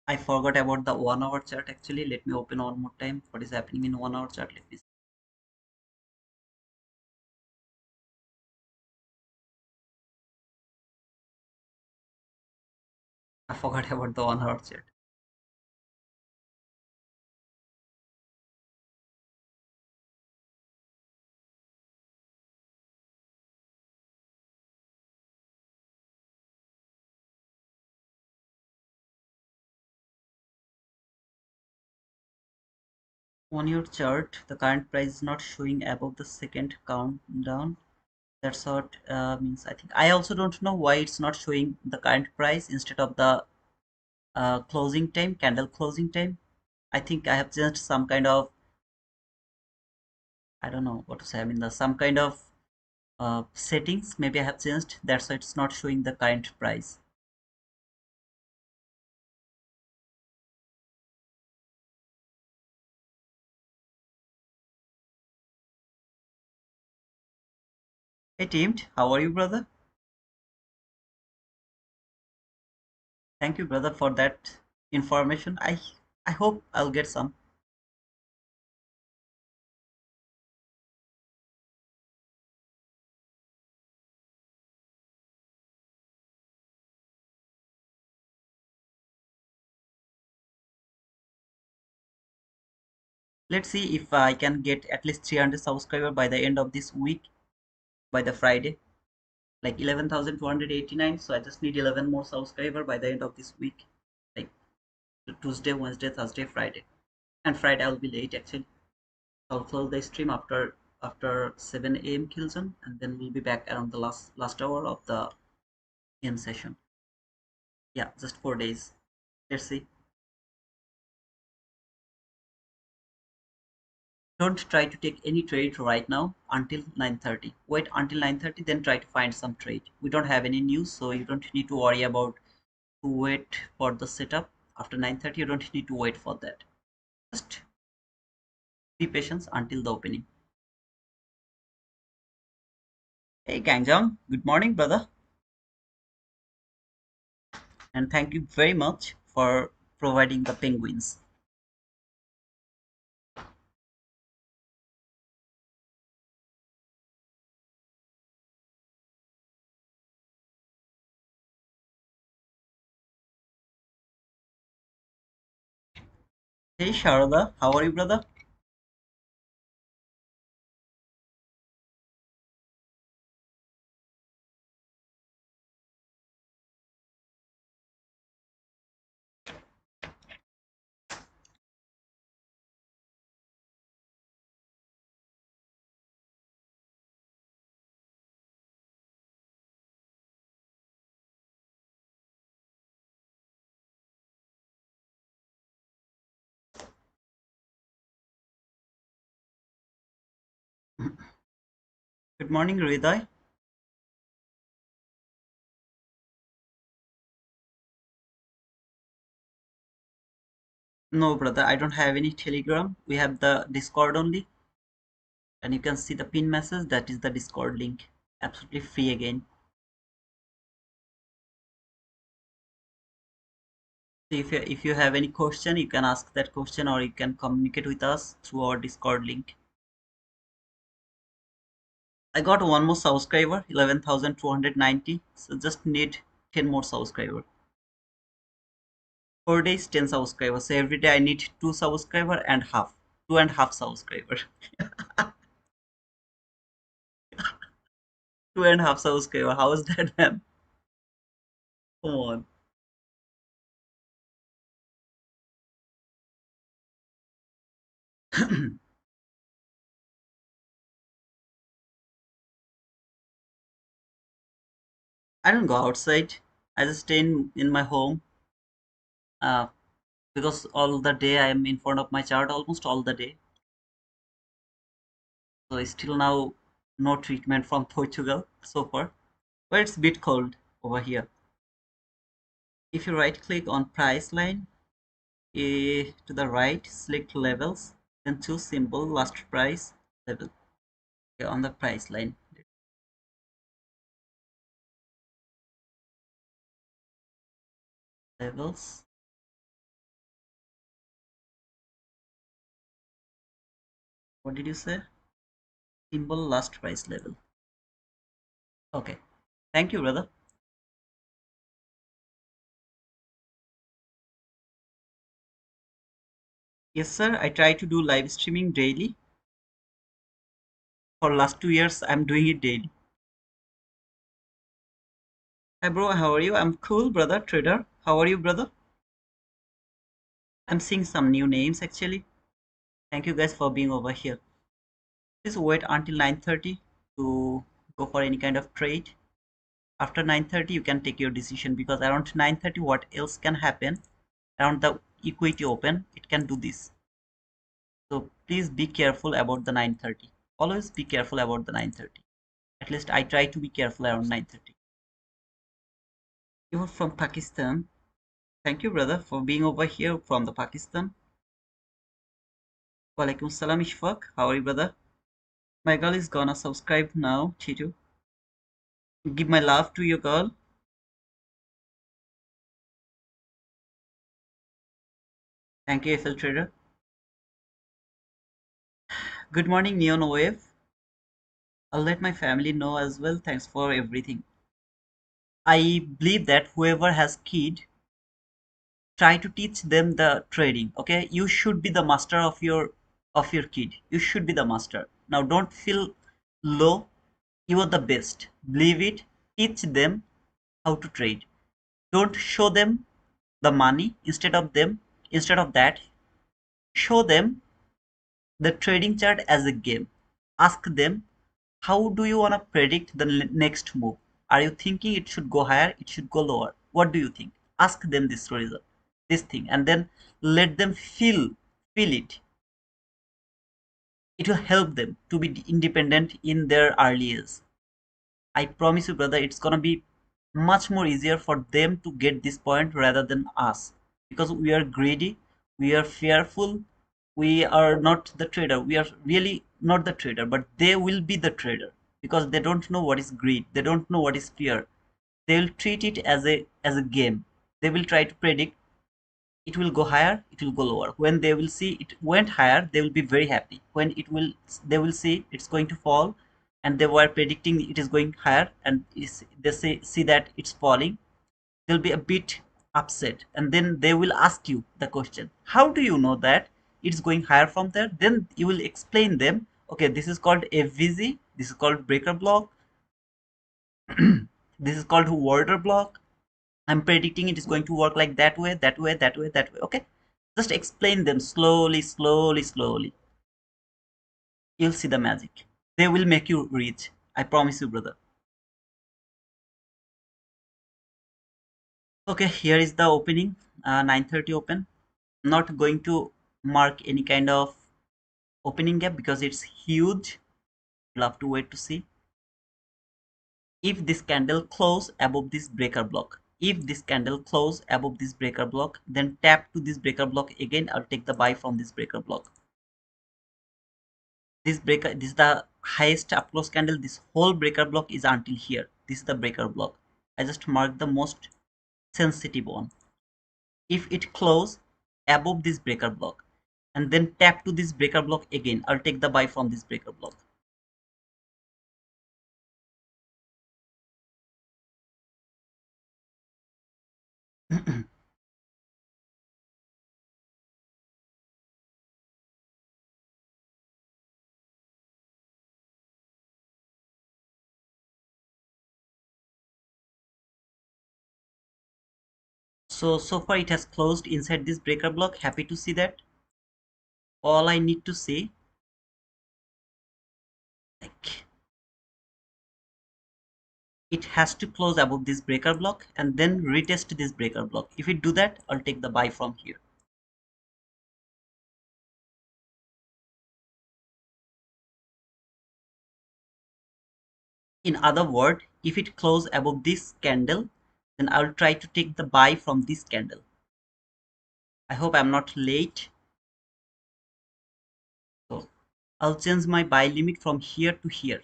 I forgot about the 1 hour chart actually. Let me open one more time. What is happening in 1 hour chart? Let me see. I forgot about the 1 hour chart. On your chart, the current price is not showing above the second countdown. That's what means. I think I also don't know why it's not showing the current price instead of the closing time, candle closing time. I think I have changed some kind of, I don't know what to say. I mean, the some kind of settings. Maybe I have changed. That's why it's not showing the current price. Hey, teamed. How are you, brother? Thank you, brother, for that information. I hope I'll get some. Let's see if I can get at least 300 subscribers by the end of this week, by the Friday. Like 11,289. So I just need 11 more subscribers by the end of this week. Like Tuesday, Wednesday, Thursday, Friday. And Friday I'll be late actually. I'll close the stream after 7 a.m. kill zone, and then we'll be back around the last hour of the end session. Yeah, just 4 days. Let's see. Don't try to take any trade right now until 9:30. Wait until 9:30, then try to find some trade. We don't have any news, so you don't need to worry about to wait for the setup. After 9:30, you don't need to wait for that. Just be patient until the opening. Hey Gangjong, good morning, brother, and thank you very much for providing the penguins. Hey Sharada, how are you, brother? Good morning, Hriday. No, brother, I don't have any Telegram. We have the Discord only. And you can see the pin message. That is the Discord link. Absolutely free again. So if you have any question, you can ask that question or you can communicate with us through our Discord link. I got one more subscriber, 11,290. So just need 10 more subscriber. 4 days, 10 subscribers. So every day I need 2 subscriber and half. 2.5 subscriber. 2.5 subscriber. How is that, man? Come on. I don't go outside. I just stay in my home. Uh, because all the day I am in front of my chart almost all the day. So still now no treatment from Portugal so far. But it's a bit cold over here. If you right click on price line, to the right, select levels, then choose symbol last price level. Okay, on the price line. Levels. What did you say? Symbol last price level. Okay. Thank you, brother. Yes, sir. I try to do live streaming daily. For last 2 years, I'm doing it daily. Hi, bro. How are you? I'm cool, brother. Trader. How are you, brother? I'm seeing some new names actually. Thank you guys for being over here. Please wait until 9:30 to go for any kind of trade. After 9:30, you can take your decision because around 9:30, what else can happen? Around the equity open, it can do this. So please be careful about the 9:30. Always be careful about the 9:30. At least I try to be careful around 9:30. You are from Pakistan. Thank you, brother, for being over here from the Pakistan. Walaikum salam, Ishfaq. How are you, brother? My girl is gonna subscribe now, Chitu. Give my love to your girl. Thank you, FL Trader. Good morning, Neon Wave. I'll let my family know as well. Thanks for everything. I believe that whoever has kid, try to teach them the trading. Okay, you should be the master of your kid. You should be the master. Now, don't feel low. You are the best. Believe it. Teach them how to trade. Don't show them the money. Instead of that, show them the trading chart as a game. Ask them, how do you want to predict the next move? Are you thinking it should go higher? It should go lower? What do you think? Ask them this thing, and then let them feel it. It will help them to be independent in their early years. I promise you, brother, it's gonna be much more easier for them to get this point rather than us, because we are greedy, we are fearful, we are not the trader. We are really not the trader, but they will be the trader because they don't know what is greed. They don't know what is fear. They will treat it as a game. They will try to predict it will go higher, it will go lower. When they will see it went higher, they will be very happy. When they will see it's going to fall, and they were predicting it is going higher, and they see that it's falling, they'll be a bit upset, and then they will ask you the question, how do you know that it's going higher from there? Then you will explain them, okay, this is called FVZ, this is called breaker block, this is called water block. I'm predicting it is going to work like that way, that way, that way, that way. Okay, just explain them slowly, slowly, slowly. You'll see the magic. They will make you rich. I promise you, brother. Okay, here is the opening. 9:30 open. Not going to mark any kind of opening gap because it's huge. You'll have to wait to see. if this candle close above this breaker block. If this candle close above this breaker block, then tap to this breaker block again. I'll take the buy from this breaker block. This is the highest up close candle. This whole breaker block is until here. This is the breaker block. I just marked the most sensitive one. If it close above this breaker block and then tap to this breaker block again, I'll take the buy from this breaker block. So far it has closed inside this breaker block. Happy to see that. All I need to say, like, it has to close above this breaker block and then retest this breaker block. If it do that, I'll take the buy from here. In other words, if it close above this candle, then I'll try to take the buy from this candle. I hope I'm not late. So I'll change my buy limit from here to here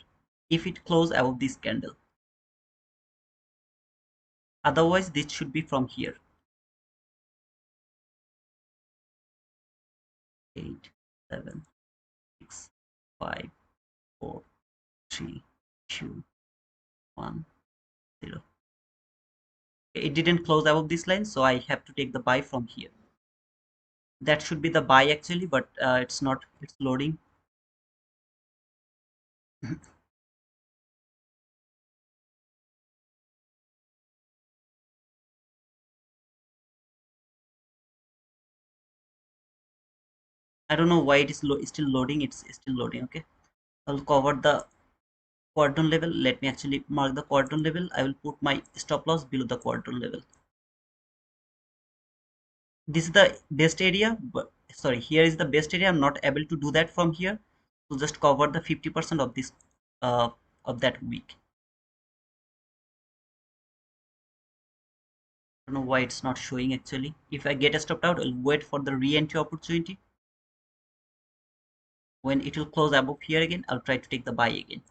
if it close above this candle. Otherwise, this should be from here. 8, 7, 6, 5, 4, 3, 2, 1, 0. It didn't close above this line, so I have to take the buy from here. That should be the buy actually, but it's not. It's loading. I don't know why it is still loading. It's still loading. Okay, I'll cover the quadrant level. Let me actually mark the quadrant level. I will put my stop loss below the quadrant level. This is the best area, but sorry, here is the best area. I'm not able to do that from here. So just cover the 50% of this of that week. I don't know why it's not showing actually. If I get stopped out, I'll wait for the re-entry opportunity. When it will close above here again, I'll try to take the buy again.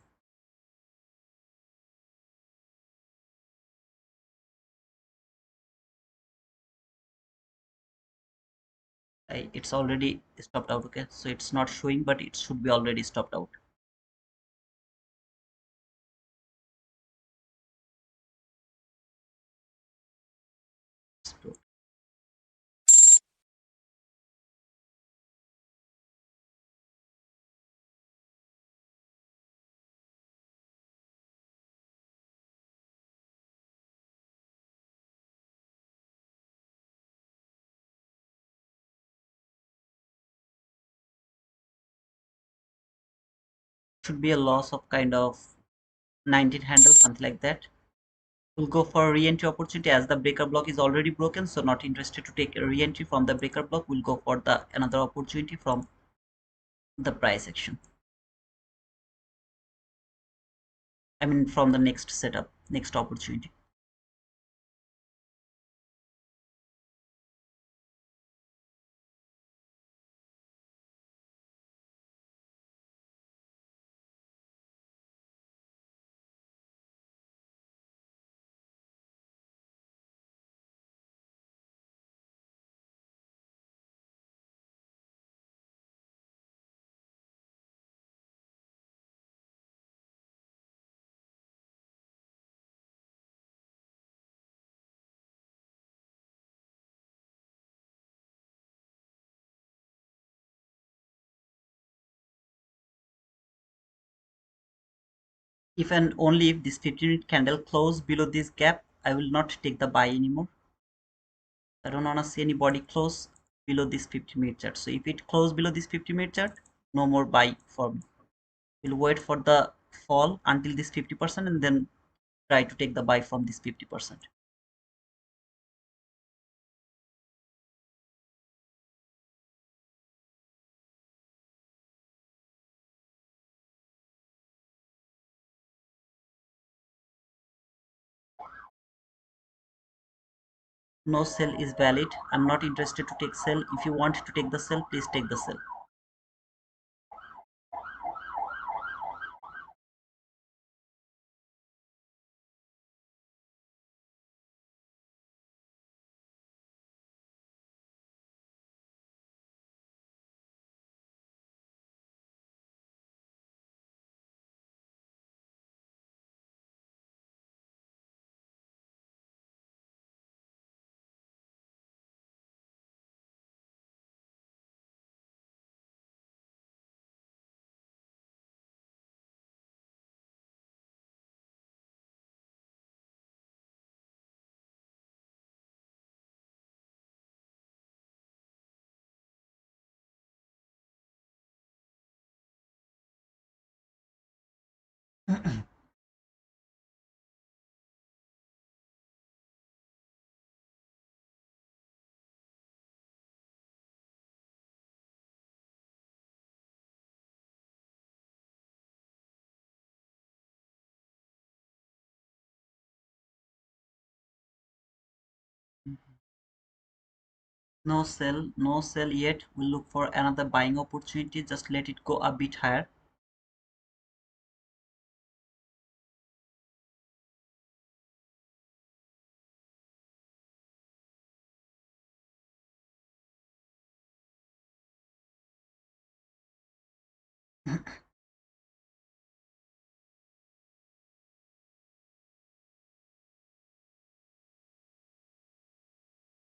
It's already stopped out. Okay, so it's not showing, but it should be already stopped out. Should be a loss of kind of 19 handles, something like that. We'll go for a re-entry opportunity as the breaker block is already broken, so not interested to take a re-entry from the breaker block. We'll go for the another opportunity from the price action. I mean from the next setup, next opportunity. If and only if this 15-minute candle close below this gap, I will not take the buy anymore. I don't want to see anybody close below this 50-minute chart. So if it close below this 50-minute chart, no more buy for me. We'll wait for the fall until this 50% and then try to take the buy from this 50%. No sell is valid. I'm not interested to take sell. If you want to take the sell, please take the sell. No sell, no sell yet. We'll look for another buying opportunity. Just let it go a bit higher.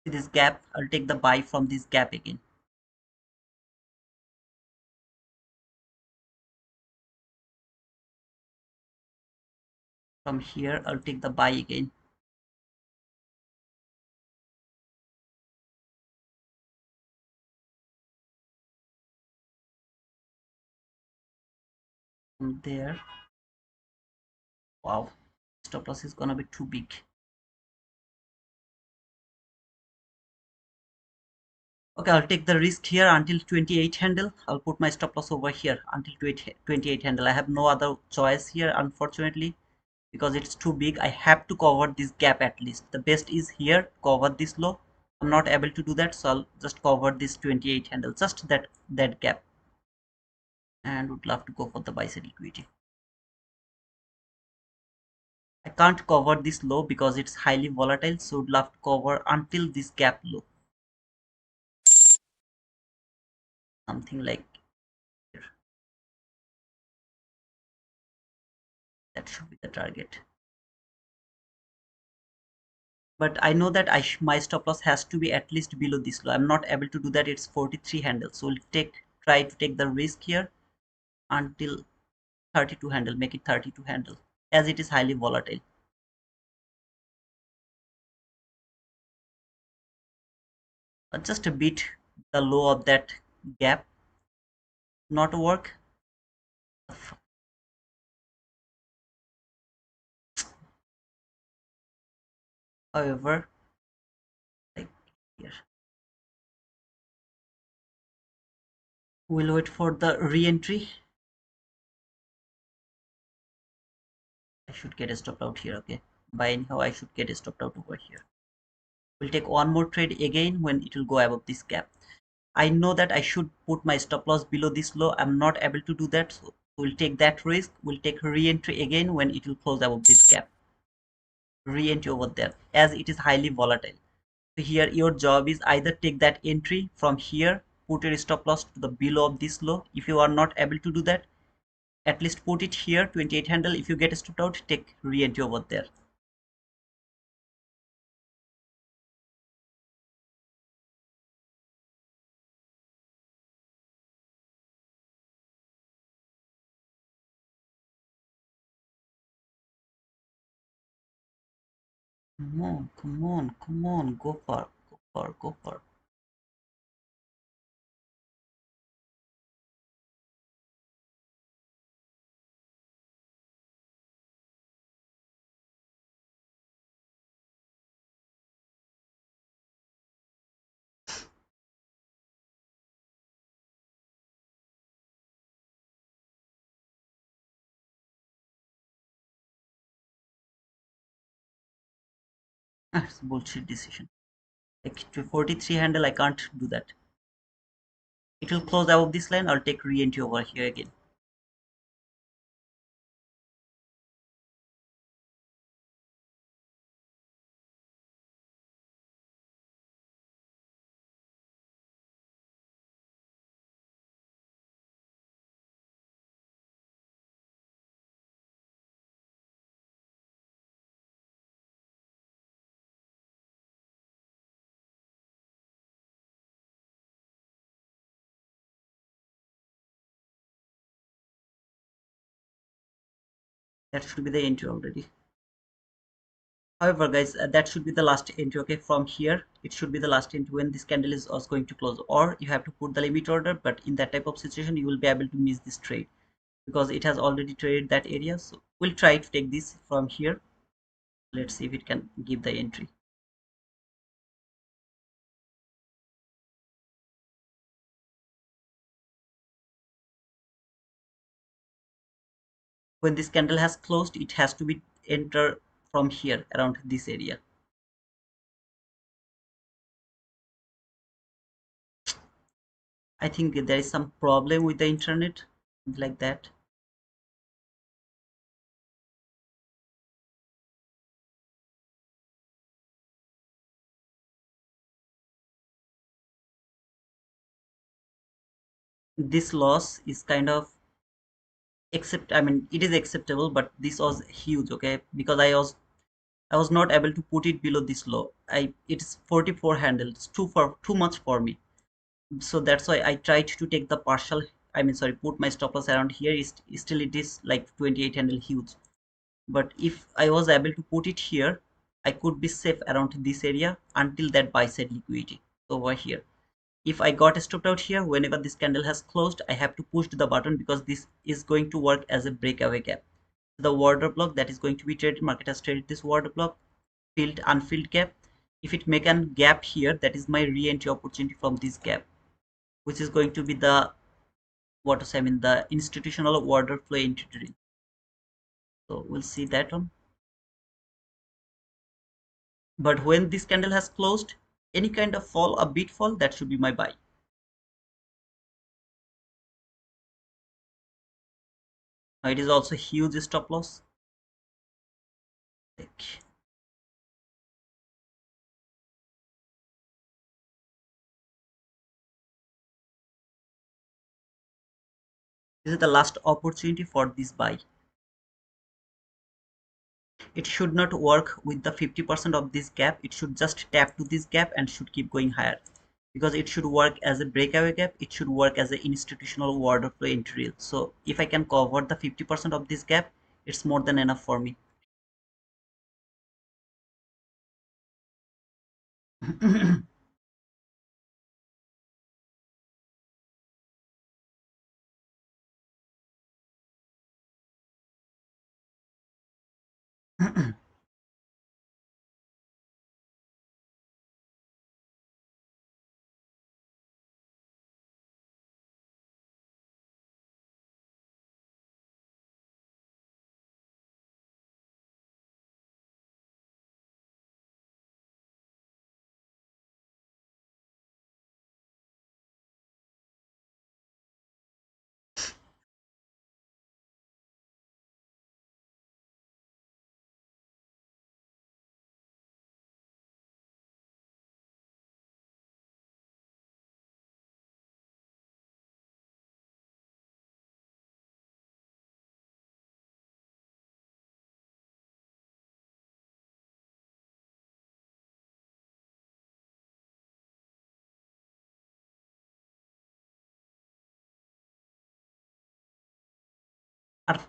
See this gap? I'll take the buy from this gap again. From here, I'll take the buy again. From there, wow, stop loss is gonna be too big. Okay, I'll take the risk here until 28 handle. I'll put my stop loss over here until 28 handle. I have no other choice here, unfortunately, because it's too big. I have to cover this gap at least. The best is here, cover this low. I'm not able to do that, so I'll just cover this 28 handle, just that gap. And would love to go for the buy side liquidity. I can't cover this low because it's highly volatile, so would love to cover until this gap low. Something like here. That should be the target. But I know that my stop loss has to be at least below this low. I'm not able to do that. It's 43 handle, so we'll try to take the risk here until 32 handle. Make it 32 handle, as it is highly volatile. Just a bit the low of that gap not work. However, like here, we'll wait for the re-entry. I should get a stop out here. Okay, by anyhow I should get a stop out over here. We'll take one more trade again when it will go above this gap. I know that I should put my stop loss below this low. I'm not able to do that, so we'll take that risk. We'll take re-entry again when it will close above this gap. Re-entry over there, as it is highly volatile. So here your job is either take that entry from here, put your stop loss to the below of this low. If you are not able to do that, at least put it here 28 handle. If you get stopped out, take re-entry over there. Come on, come on, come on, go for, go for, go for. That's bullshit decision. Like to 43 handle, I can't do that. It will close above this line. I'll take re-entry over here again. That should be the entry already. However, guys, that should be the last entry. Okay, from here it should be the last entry when this candle is also going to close, or you have to put the limit order. But in that type of situation, you will be able to miss this trade because it has already traded that area. So we'll try to take this from here. Let's see if it can give the entry. When this candle has closed, it has to be enter from here around this area. I think there is some problem with the internet, like that. This loss is kind of accept, I mean it is acceptable, but this was huge, okay, because I was not able to put it below this low. It's 44 handles, too much for me. So that's why I tried to take the partial, I mean sorry, put my stop loss around here. Still it is like 28 handle huge. But if I was able to put it here, I could be safe around this area until that buy side liquidity over here. If I got stopped out here, whenever this candle has closed, I have to push the button because this is going to work as a breakaway gap. The order block that is going to be traded, market has traded this order block, filled unfilled gap. If it make a gap here, that is my re-entry opportunity from this gap, which is going to be the what to say, I mean the institutional order flow entry drill. So we'll see that one. But when this candle has closed, any kind of fall, a bit fall, that should be my buy. Now it is also huge stop loss. Like, this is the last opportunity for this buy. It should not work with the 50% of this gap. It should just tap to this gap and should keep going higher, because it should work as a breakaway gap. It should work as an institutional order flow entry. So if I can cover the 50% of this gap, it's more than enough for me.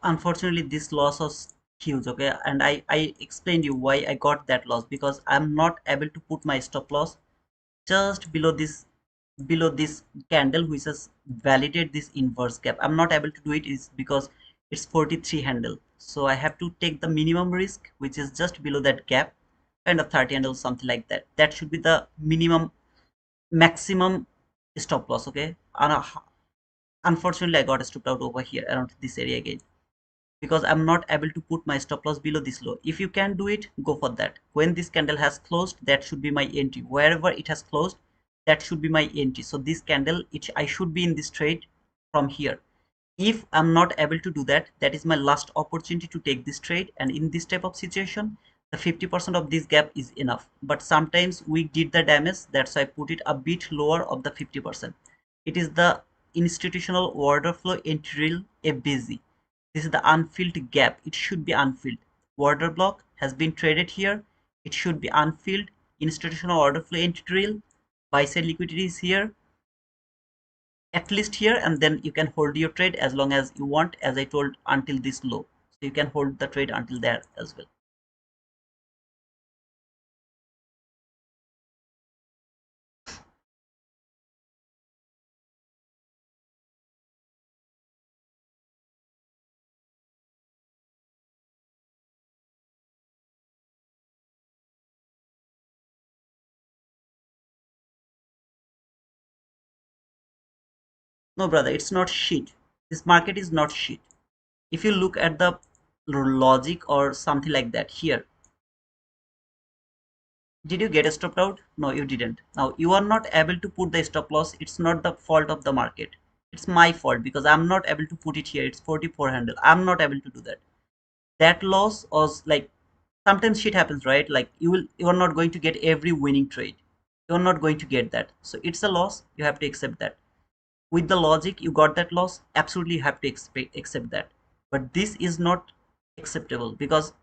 Unfortunately, this loss was huge, okay, and I explained you why I got that loss, because I'm not able to put my stop loss just below this candle which has validated this inverse gap. I'm not able to do it is because it's 43 handle, so I have to take the minimum risk, which is just below that gap, kind of 30 handle, something like that. That should be the minimum maximum stop loss, okay. And unfortunately I got stopped out over here around this area again, because I'm not able to put my stop loss below this low. If you can do it, go for that. When this candle has closed, that should be my entry. Wherever it has closed, that should be my entry. So this candle, I should be in this trade from here. If I'm not able to do that, that is my last opportunity to take this trade. And in this type of situation, the 50% of this gap is enough. But sometimes we did the damage. That's why I put it a bit lower of the 50%. It is the institutional order flow entry rule FBZ. This is the unfilled gap. It should be unfilled. Order block has been traded here. It should be unfilled. Institutional order flow entry drill. Buy side liquidity is here, at least here, and then you can hold your trade as long as you want, as I told, until this low. So you can hold the trade until there as well. No, brother, it's not shit. This market is not shit. If you look at the logic or something like that here, did you get stopped out? No, you didn't. Now you are not able to put the stop loss. It's not the fault of the market. It's my fault because I'm not able to put it here. It's 44 handle. I'm not able to do that. That loss was like, sometimes shit happens, right? Like you are not going to get every winning trade. You're not going to get that. So it's a loss. You have to accept that. With the logic, you got that loss. Absolutely, you have to accept that. But this is not acceptable because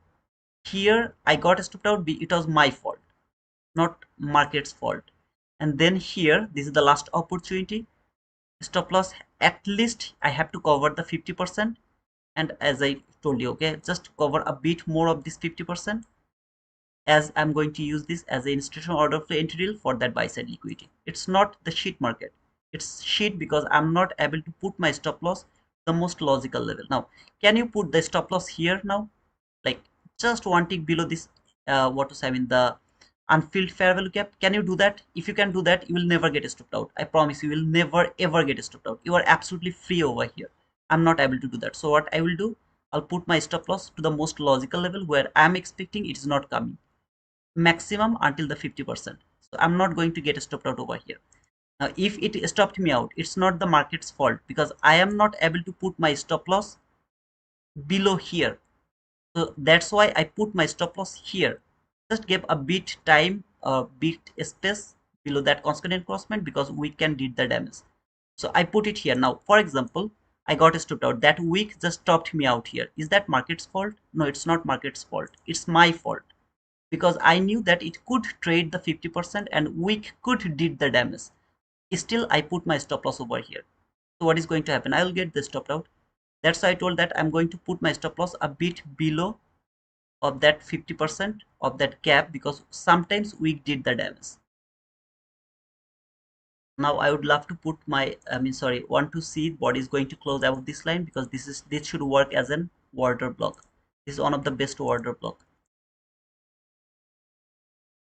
here I got stopped out. It was my fault, not market's fault. And then here, this is the last opportunity. Stop loss, at least I have to cover the 50%. And as I told you, okay, just cover a bit more of this 50%, as I'm going to use this as an institutional order flow entry deal for that buy side liquidity. It's not the shit market. It's shit because I'm not able to put my stop loss the most logical level. Now, can you put the stop loss here now? Like just one tick below this, what to say, I mean the unfilled fair value gap. Can you do that? If you can do that, you will never get stopped out. I promise you will never ever get stopped out. You are absolutely free over here. I'm not able to do that. So what I will do, I'll put my stop loss to the most logical level where I'm expecting it is not coming, maximum until the 50%. So I'm not going to get stopped out over here. Now if it stopped me out, it's not the market's fault because I am not able to put my stop loss below here. So that's why I put my stop loss here. Just give a bit time, a bit space below that constant encroachment because we can did the damage. So I put it here. Now for example, I got stopped out. That week just stopped me out here. Is that market's fault? No, it's not market's fault. It's my fault because I knew that it could trade the 50% and week could did the damage. Still, I put my stop loss over here. So what is going to happen? I will get the stop out. That's why I told that I'm going to put my stop loss a bit below of that 50% of that gap because sometimes we did the damage. Now I would love to put my, sorry, want to see what is going to close above this line because this should work as an order block. This is one of the best order block.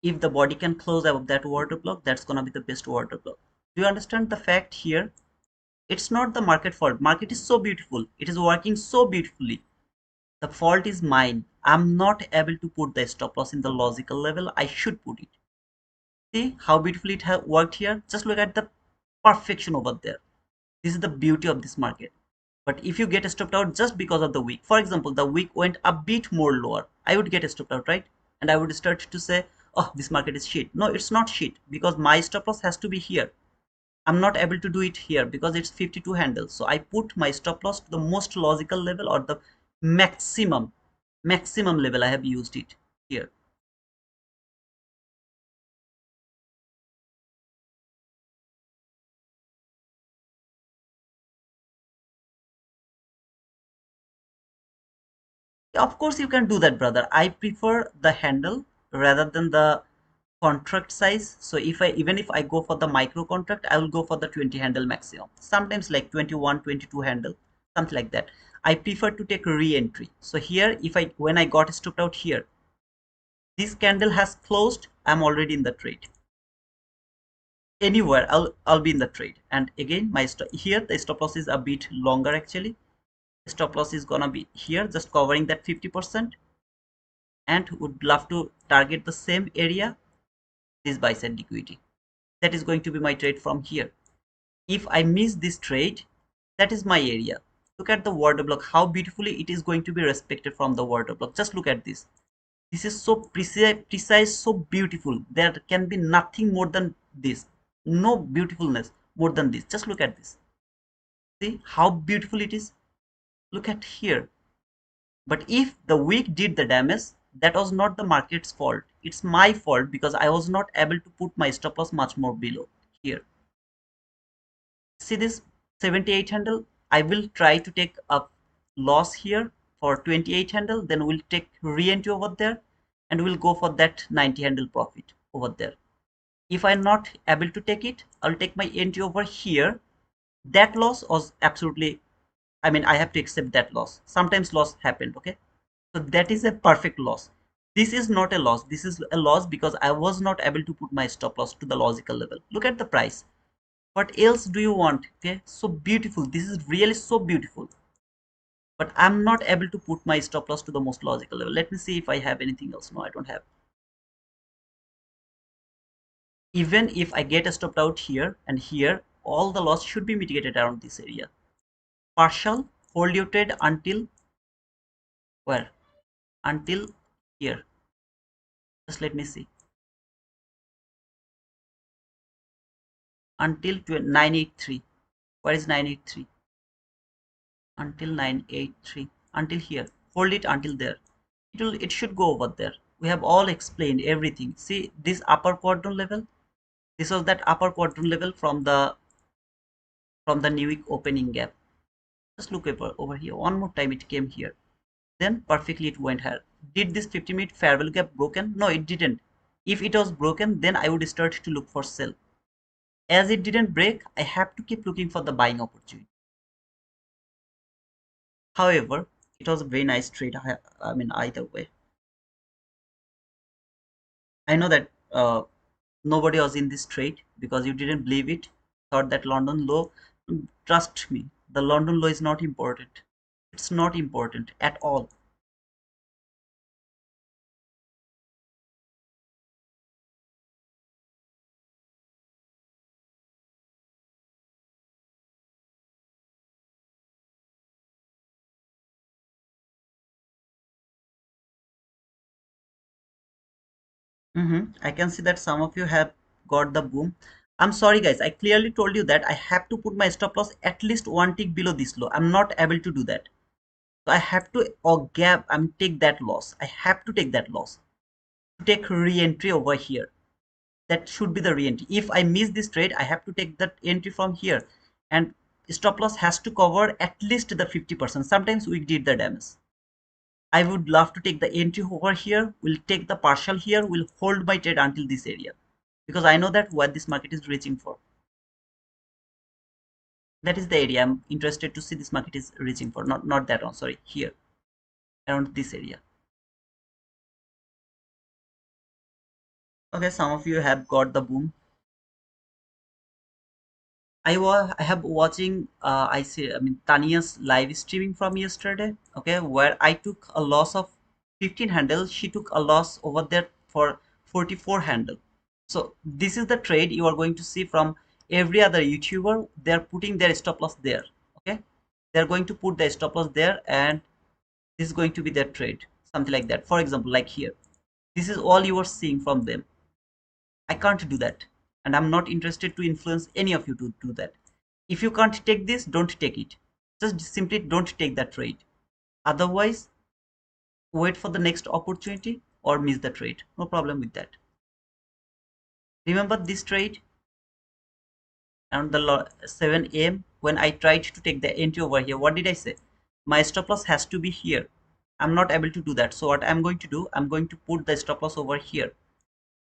If the body can close above that order block, that's gonna be the best order block. Do you understand the fact here? It's not the market fault. Market is so beautiful. It is working so beautifully. The fault is mine. I'm not able to put the stop loss in the logical level. I should put it. See how beautifully it has worked here? Just look at the perfection over there. This is the beauty of this market. But if you get stopped out just because of the wick, for example, the wick went a bit more lower, I would get stopped out, right? And I would start to say, oh, this market is shit. No, it's not shit because my stop loss has to be here. I'm not able to do it here because it's 52 handles. So I put my stop loss to the most logical level or the maximum level I have used it here. Of course you can do that, brother. I prefer the handle rather than the contract size. So if I, even if I go for the micro contract, I will go for the 20 handle maximum, sometimes like 21, 22 handle, something like that. I prefer to take re-entry. So here, if I, when I got stopped out here, this candle has closed, I'm already in the trade. Anywhere I'll be in the trade. And again, my here the stop loss is a bit longer actually. Stop loss is gonna be here, just covering that 50%, and would love to target the same area, this buy side liquidity. That is going to be my trade from here. If I miss this trade, that is my area. Look at the water block, how beautifully it is going to be respected from the water block. Just look at this. This is so precise, so beautiful. There can be nothing more than this. No beautifulness more than this. Just look at this. See how beautiful it is? Look at here. But if the wick did the damage, that was not the market's fault. It's my fault because I was not able to put my stop loss much more below here. See this 78 handle? I will try to take a loss here for 28 handle, then we'll take re-entry over there, and we'll go for that 90 handle profit over there. If I'm not able to take it, I'll take my entry over here. That loss was absolutely, I mean, I have to accept that loss. Sometimes loss happened, okay? So that is a perfect loss. This is not a loss. This is a loss because I was not able to put my stop loss to the logical level. Look at the price. What else do you want? Okay, so beautiful. This is really so beautiful. But I'm not able to put my stop loss to the most logical level. Let me see if I have anything else. No, I don't have. Even if I get stopped out here and here, all the loss should be mitigated around this area. Partial, hold your trade until where? Until here. Just let me see. Until 983. Where is 983? Until 983. Until here. Hold it until there. It should go over there. We have all explained everything. See this upper quadrant level. This was that upper quadrant level from the new week opening gap. Just look over here. One more time it came here. Then perfectly it went here. Did this 50-minute fair value gap broken? No, it didn't. If it was broken, then I would start to look for sell. As it didn't break, I have to keep looking for the buying opportunity. However, it was a very nice trade. I mean, either way. I know that nobody was in this trade because you didn't believe it, thought that London low. Trust me, the London low is not important. It's not important at all. I can see that some of you have got the boom. I'm sorry guys, I clearly told you that I have to put my stop loss at least one tick below this low. I'm not able to do that. So I have to or gap, take that loss. I have to take that loss. To take re-entry over here. That should be the re-entry. If I miss this trade, I have to take that entry from here. And stop loss has to cover at least the 50%. Sometimes we did the damage. I would love to take the entry over here. We'll take the partial here. We'll hold my trade until this area. Because I know that what this market is reaching for. That is the area I'm interested to see this market is reaching for. Not that one, sorry, here. Around this area. Okay, some of you have got the boom. I have watching I mean Tania's live streaming from yesterday, okay, where I took a loss of 15 handle. She took a loss over there for 44 handle. So this is the trade you are going to see from every other YouTuber. They're putting their stop loss there. Okay, they're going to put their stop loss there, and this is going to be their trade, something like that. For example, like here, this is all you are seeing from them. I can't do that, and I'm not interested to influence any of you to do that. If you can't take this, don't take it. Just simply don't take that trade. Otherwise, wait for the next opportunity or miss the trade. No problem with that. Remember this trade around the 7 a.m. when I tried to take the entry over here. What did I say? My stop loss has to be here. I'm not able to do that. So what I'm going to do, I'm going to put the stop loss over here.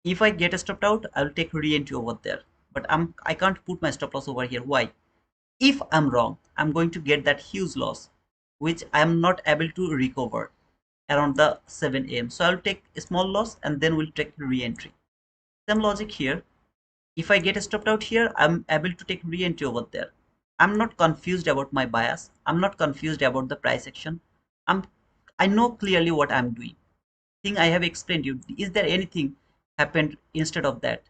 If I get stopped out, I'll take re-entry over there. But I can't put my stop loss over here. Why? If I'm wrong, I'm going to get that huge loss, which I'm not able to recover around the 7 a.m. So I'll take a small loss and then we'll take re-entry. Same logic here. If I get stopped out here, I'm able to take re-entry over there. I'm not confused about my bias. I'm not confused about the price action. I'm I know clearly what I'm doing. Thing I have explained you. Is there anything happened instead of that?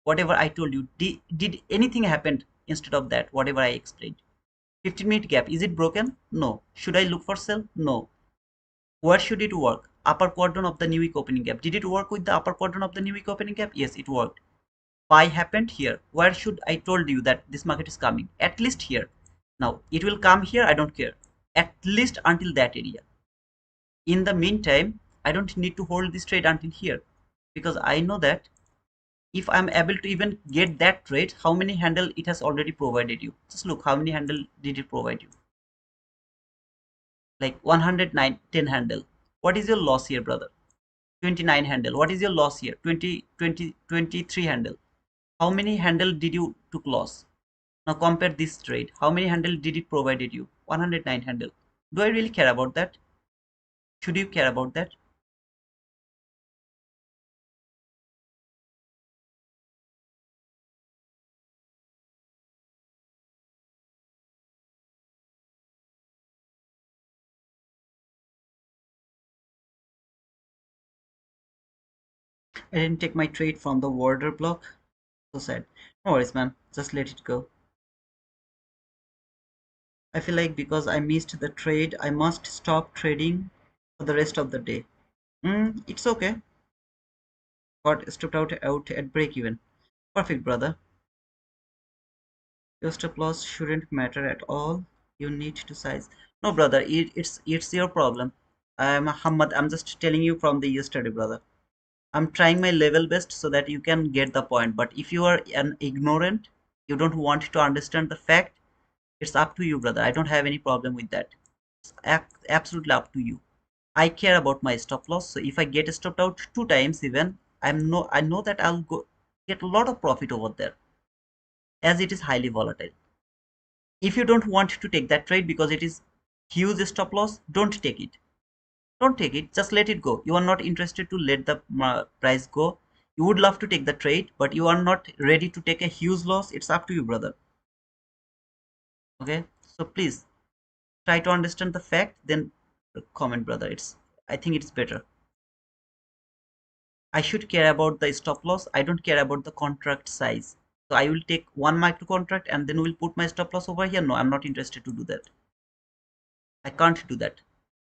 Whatever I told you, did anything happen instead of that? Whatever I explained. 15-minute gap, is it broken? No. Should I look for sell? No. Where should it work? Upper quadrant of the new week opening gap. Did it work with the upper quadrant of the new week opening gap? Yes, it worked. Buy happened here. Where should I told you that this market is coming? At least here. Now it will come here. I don't care. At least until that area. In the meantime, I don't need to hold this trade until here because I know that if I'm able to even get that trade, how many handle it has already provided you. Just look how many handle did it provide you. Like 109, 10 handle. What is your loss here, brother? 29 handle. What is your loss here? 20, 20, 23 handle. How many handle did you took loss? Now compare this trade. How many handle did it provided you? 109 handle. Do I really care about that? Should you care about that? I didn't take my trade from the order block. So sad. No worries, man. Just let it go. I feel like because I missed the trade, I must stop trading for the rest of the day. It's okay. Got stepped out at break even. Perfect, brother. Your stop loss shouldn't matter at all. You need to size. No, brother. It's your problem. I'm Hamad. I'm just telling you from the yesterday, brother. I'm trying my level best so that you can get the point. But if you are an ignorant, you don't want to understand the fact, it's up to you, brother. I don't have any problem with that. It's absolutely up to you. I care about my stop loss. So if I get stopped out 2 times even, I know that I'll go get a lot of profit over there as it is highly volatile. If you don't want to take that trade because it is huge stop loss, don't take it. Don't take it. Just let it go. You are not interested to let the price go. You would love to take the trade, but you are not ready to take a huge loss. It's up to you, brother. Okay. So please try to understand the fact, then comment, brother. I think it's better. I should care about the stop loss. I don't care about the contract size. So I will take one micro contract and then we'll put my stop loss over here. No, I'm not interested to do that. I can't do that.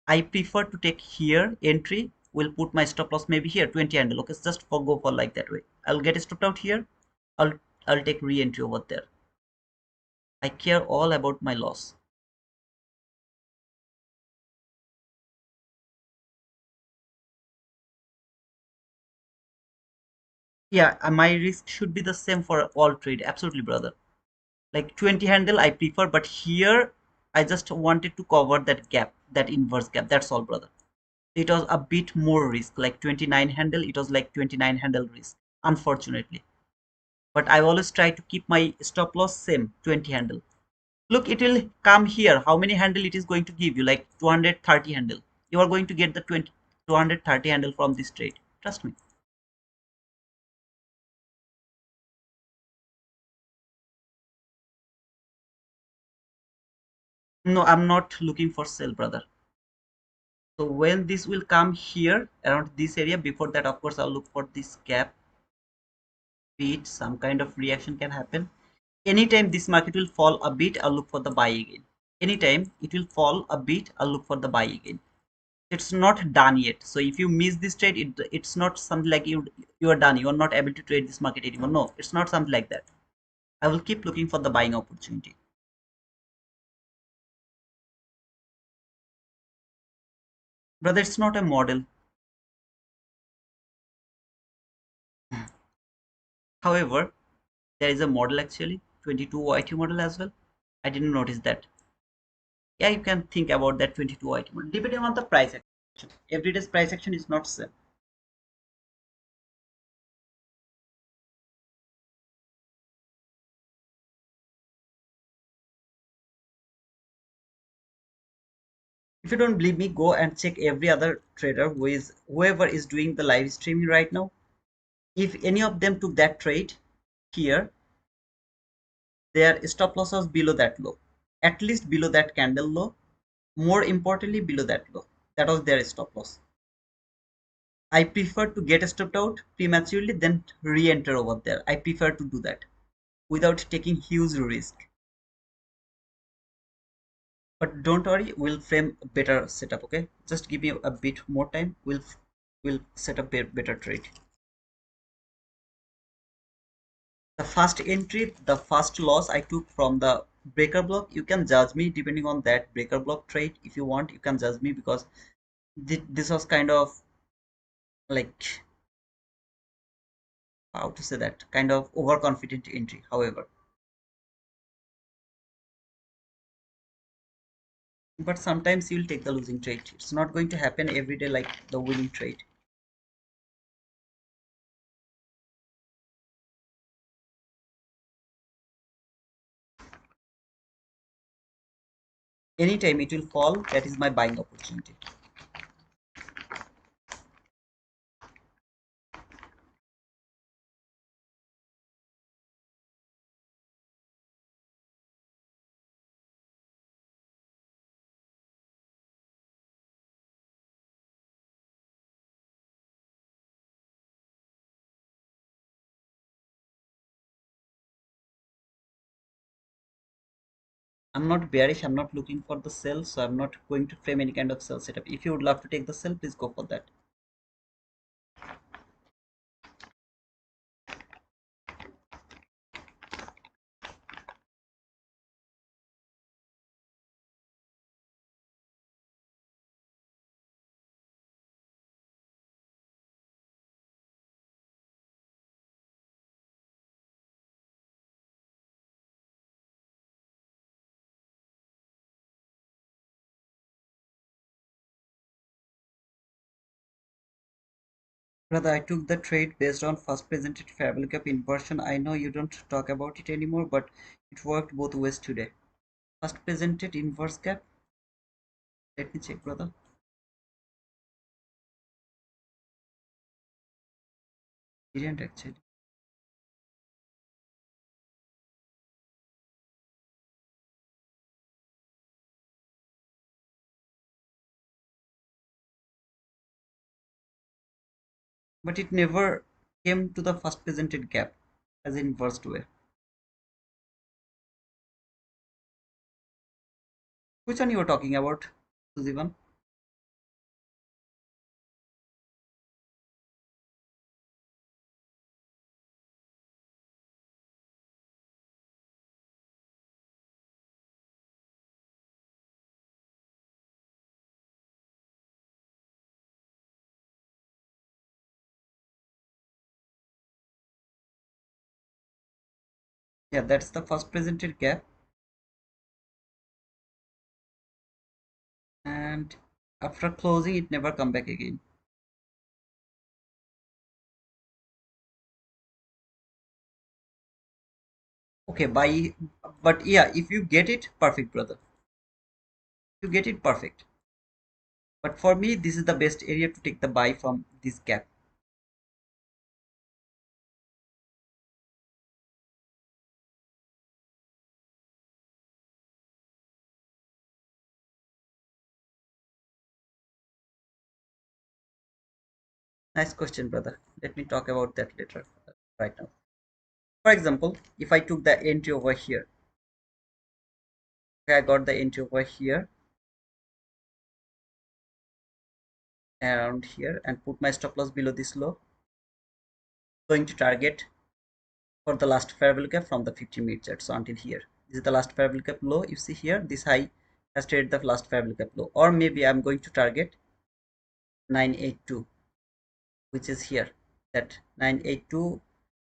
I prefer to take here entry. Will put my stop loss maybe here 20 handle. Okay, just go for like that way. I'll get stopped out here. I'll I'll take re-entry over there. I care all about my loss. Yeah, my risk should be the same for all trade. Absolutely, brother. Like 20 handle I prefer, but here I just wanted to cover that gap, that inverse gap. That's all, brother. It was a bit more risk, like 29 handle. It was like 29 handle risk, unfortunately. But I always try to keep my stop loss same 20 handle. Look, it will come here. How many handle it is going to give you? Like 230 handle. You are going to get the 230 handle from this trade. Trust me. No, I'm not looking for sell, brother. So when this will come here around this area, before that, of course, I'll look for this gap. Bit some kind of reaction can happen. Anytime this market will fall a bit, I'll look for the buy again. Anytime it will fall a bit, I'll look for the buy again. It's not done yet. So if you miss this trade, it's not something like you are done. You are not able to trade this market anymore. No, it's not something like that. I will keep looking for the buying opportunity. Brother, it's not a model. However, there is a model actually, 22 YT model as well. I didn't notice that. Yeah, you can think about that 22 YT model depending on the price action. Everyday's price action is not same. If you don't believe me, go and check every other trader whoever is doing the live streaming right now. If any of them took that trade here, their stop loss was below that low, at least below that candle low, more importantly below that low. That was their stop loss. I prefer to get stopped out prematurely than re-enter over there. I prefer to do that without taking huge risk. But don't worry, we'll frame a better setup. Okay, just give me a bit more time. We'll set up a better trade. The first entry, the first loss I took from the breaker block. You can judge me depending on that breaker block trade. If you want, you can judge me because this was kind of like, how to say that, kind of overconfident entry. However, but sometimes you'll take the losing trade. It's not going to happen every day like the winning trade. Anytime it will fall, that is my buying opportunity. I'm not bearish, I'm not looking for the sell, so I'm not going to frame any kind of sell setup. If you would love to take the sell, please go for that. Brother, I took the trade based on first presented fair value gap inversion. I know you don't talk about it anymore, but it worked both ways today. First presented inverse gap. Let me check, brother. Didn't actually. But it never came to the first presented gap as inversed way. Which one you were talking about, Suzivan? Yeah, that's the first presented gap. And after closing, it never come back again. Okay, but yeah, if you get it, perfect, brother. You get it, perfect. But for me, this is the best area to take the buy from this gap. Nice question, brother. Let me talk about that later. Right now, for example, if I took the entry over here, okay, I got the entry over here, around here, and put my stop loss below this low, going to target for the last fair value gap from the 15-minute chart. So until here, this is the last fair value gap low. You see here, this high has traded the last fair value gap low, or maybe I'm going to target 982, which is here, that 982,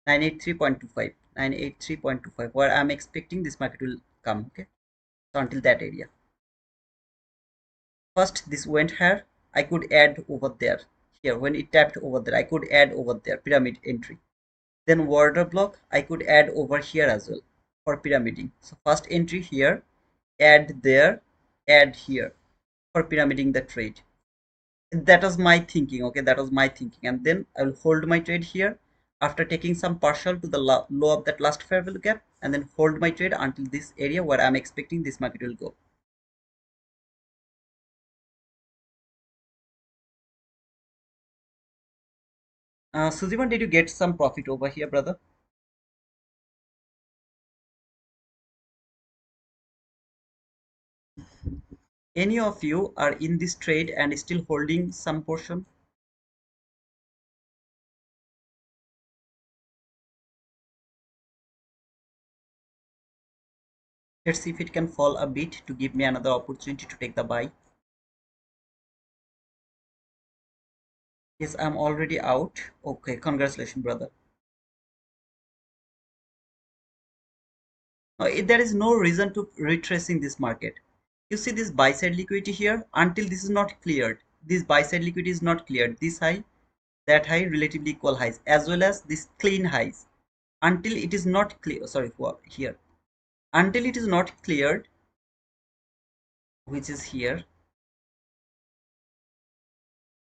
983.25, 983.25, where I'm expecting this market will come. Okay, so until that area. First, this went here. I could add over there. Here, when it tapped over there, I could add over there, pyramid entry. Then order block, I could add over here as well for pyramiding. So first entry here, add there, add here for pyramiding the trade. That was my thinking. Okay, that was my thinking. And then I will hold my trade here after taking some partial to the low of that last fair value gap. and then hold my trade until this area where I'm expecting this market will go. Sujiman, did you get some profit over here, brother? Any of you are in this trade and still holding some portion? Let's see if it can fall a bit to give me another opportunity to take the buy. Yes, I'm already out. Okay, congratulations, brother. There is no reason to retracing this market. You see this buy side liquidity here until this is not cleared. This buy side liquidity is not cleared. This high, that high, relatively equal highs, as well as this clean highs. Until it is not clear, sorry, here. Until it is not cleared, which is here,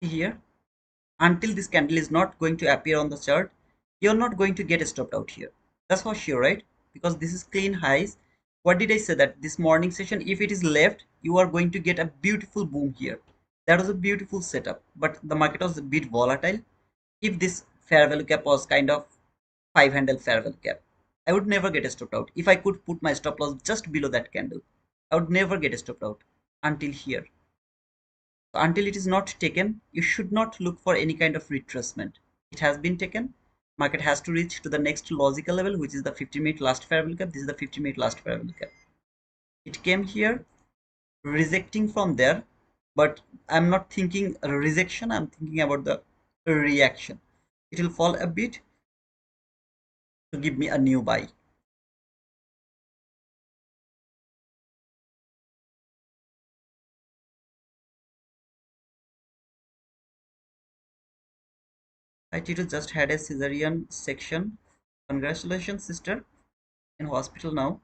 here, until this candle is not going to appear on the chart, you're not going to get stopped out here. That's for sure, right? Because this is clean highs. What did I say? That this morning session, if it is left, you are going to get a beautiful boom here. That was a beautiful setup, but the market was a bit volatile. If this fair value cap was kind of five handle fair value cap, I would never get stopped out. If I could put my stop loss just below that candle, I would never get stopped out until here. So until it is not taken, you should not look for any kind of retracement. It has been taken. Market has to reach to the next logical level, which is the 50-minute last fair value cap. This is the 50-minute last fair value cap. It came here, rejecting from there, but I'm not thinking a rejection. I'm thinking about the reaction. It will fall a bit to give me a new buy. I Tito just had a cesarean section. Congratulations, sister. In hospital now,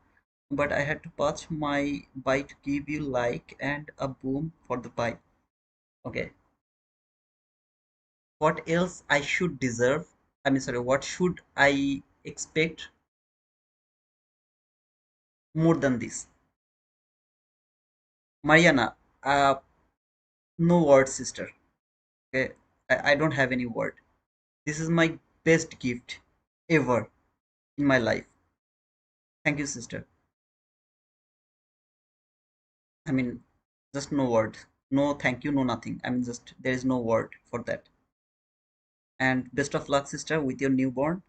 but I had to patch my buy to give you like and a boom for the buy. Okay, what else I should deserve? I mean, sorry, what should I expect more than this? Mariana, no word, sister. Okay, I don't have any word. This is my best gift ever in my life. Thank you, sister. I mean, just no word. No thank you, no nothing. I mean, just there is no word for that. And best of luck, sister, with your newborn.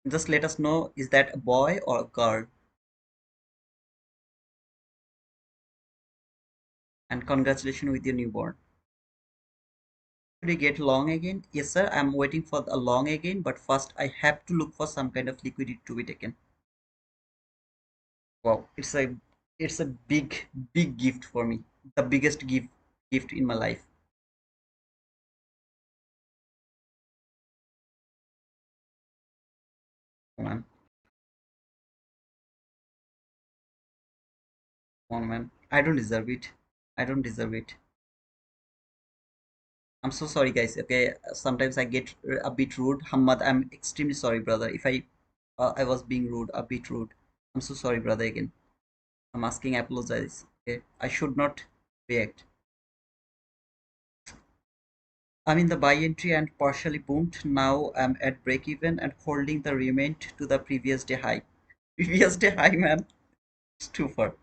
Just let us know, is that a boy or a girl? And congratulations with your newborn. Should we get long again? Yes, sir. I'm waiting for the long again, but first I have to look for some kind of liquidity to be taken. Wow, it's a big gift for me. The biggest gift in my life. Come on, come on, man. I don't deserve it. I don't deserve it. I'm so sorry, guys. Okay, sometimes I get a bit rude. Hamad, I'm extremely sorry, brother. If I was being rude, a bit rude. I'm so sorry, brother. Again, I'm asking apologize. Okay, I should not react. I'm in the buy entry and partially boomed. Now I'm at break even and holding the remain to the previous day high. Previous day high, man. It's too far.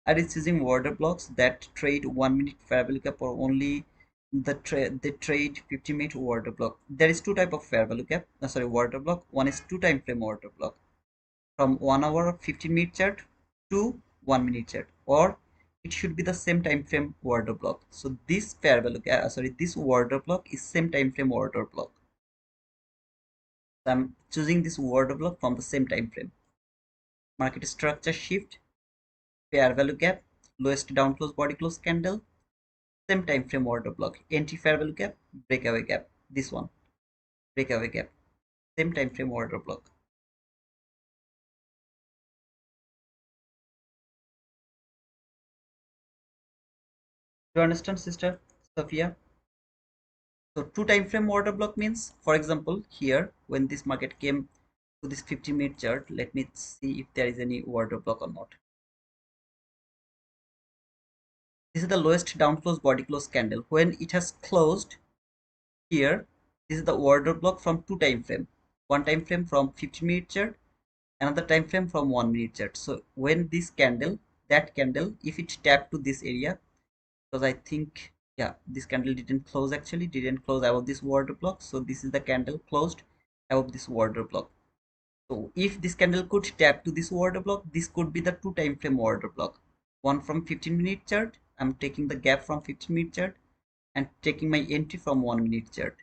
And it's using order blocks that trade 1 minute fair value cap or only they trade 50-minute order block. There is two type of fair value cap. Sorry, order block. One is two time frame order block from 1 hour 15-minute chart to 1 minute chart, or it should be the same time frame order block. So this fair value sorry, this order block is same time frame order block. So I'm choosing this order block from the same time frame. Market structure shift, fair value gap, lowest down close body close candle, same time frame order block, entry fair value gap, breakaway gap. This one, breakaway gap, same time frame order block. Do you understand, sister Sophia? So two time frame order block means, for example, here when this market came to this 15-minute chart. Let me see if there is any order block or not. This is the lowest down close body close candle. When it has closed here, this is the order block from two time frame. One time frame from 15-minute chart, another time frame from 1 minute chart. So when this candle, that candle, if it tap to this area, because I think, yeah, this candle didn't close, actually didn't close above this order block, so this is the candle closed above this order block. So if this candle could tap to this order block, this could be the two time frame order block, one from 15-minute chart. I'm taking the gap from 15-minute chart and taking my entry from 1 minute chart.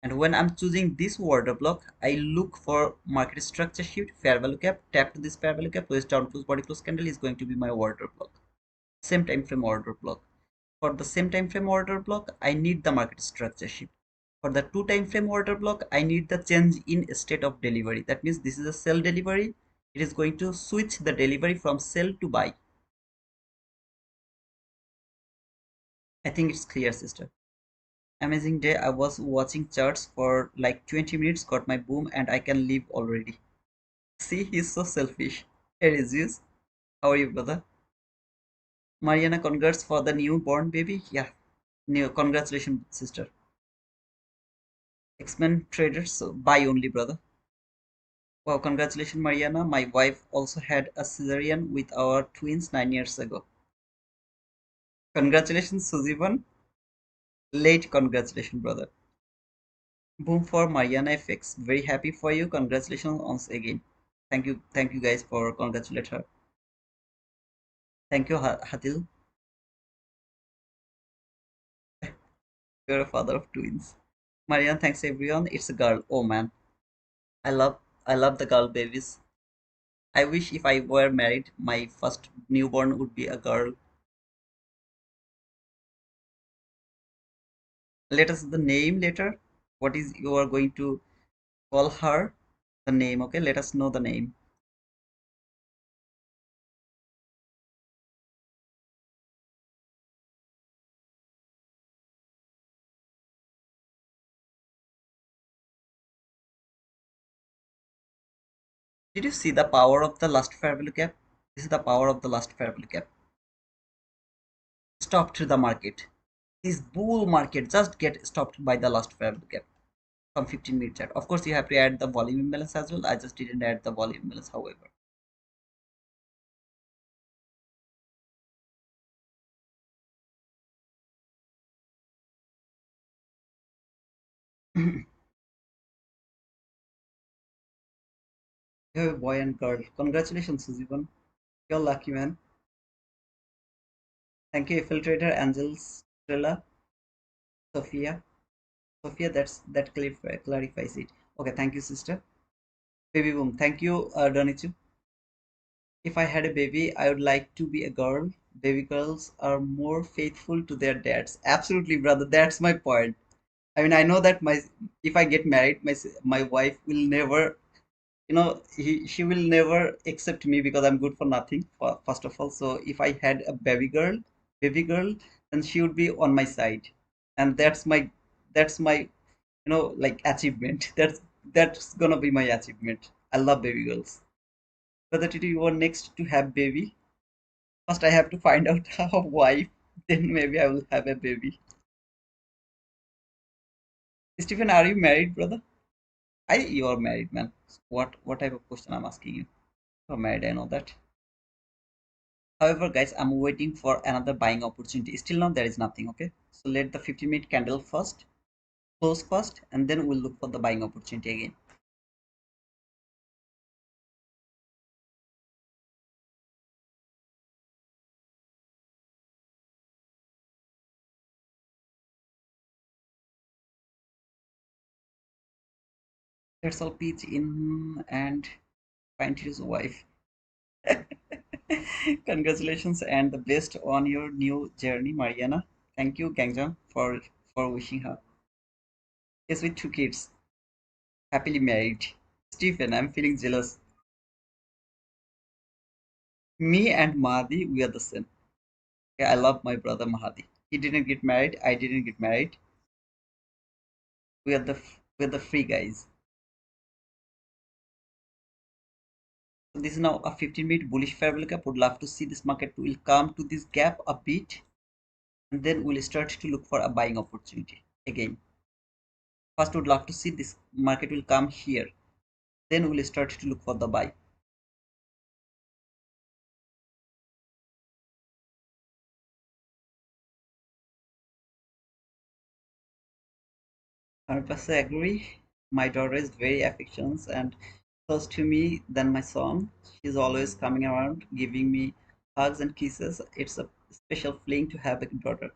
And when I'm choosing this order block, I look for market structure shift, fair value gap, tap to this fair value gap, lowest down close body close candle is going to be my order block. Same time frame order block. For the same time frame order block, I need the market structure shift. For the two time frame order block, I need the change in state of delivery. That means this is a sell delivery. It is going to switch the delivery from sell to buy. I think it's clear, sister. Amazing day. I was watching charts for like 20 minutes, got my boom, and I can leave already. See, he's so selfish. Here is this. How are you, brother? Mariana, congrats for the newborn baby. Yeah, new congratulations, sister. X-Men traders, so buy only, brother. Wow, congratulations, Mariana. My wife also had a cesarean with our twins 9 years ago. Congratulations, Suzivan. Late congratulations, brother. Boom for Mariana FX. Very happy for you. Congratulations once again. Thank you guys for congratulate her. Thank you, Hatil. You're a father of twins. Mariana, thanks everyone. It's a girl. Oh man, I love I love the girl babies. I wish if I were married, my first newborn would be a girl. Let us the name later. What is you are going to call her? The name, okay? Let us know the name. Did you see the power of the last fair value gap? This is the power of the last fair value gap. Stopped the market. This bull market just get stopped by the last fair value gap from 15-minute chart. Of course, you have to add the volume imbalance as well. I just didn't add the volume imbalance, however. Hey, boy and girl. Congratulations, Suzivan. You're lucky, man. Thank you, Infiltrator, Angels, Trilla, Sophia. Sophia, clarifies it. Okay, thank you, sister. Baby boom. Thank you, Donichu. If I had a baby, I would like to be a girl. Baby girls are more faithful to their dads. Absolutely, brother. That's my point. I mean, I know that my if I get married, my wife will never, she will never accept me because I'm good for nothing. First of all, so if I had a baby girl, then she would be on my side, and that's my like achievement. That's gonna be my achievement. I love baby girls. Whether to you want next to have baby, first I have to find out a wife, then maybe I will have a baby. Stephen, are you married, brother? You are married, man. What type of question I'm asking you? You're married, I know that. However, guys, I'm waiting for another buying opportunity. Still now there is nothing, okay? So let the 15-minute candle first close first, and then we'll look for the buying opportunity again. Let's all pitch in and find his wife. Congratulations and the best on your new journey, Mariana. Thank you, Gangjam, for wishing her. Yes, with two kids, happily married. Stephen, I'm feeling jealous. Me and Mahdi, we are the same. Yeah, I love my brother Mahdi. He didn't get married. I didn't get married. We are the free guys. So this is now a 15-minute bullish parabolic gap. Would love to see this market will come to this gap a bit, and then we'll start to look for a buying opportunity again. First, would love to see this market will come here, then we'll start to look for the buy. 100% agree. My daughter is very affectionate and close to me than my son. She's always coming around, giving me hugs and kisses. It's a special feeling to have a daughter.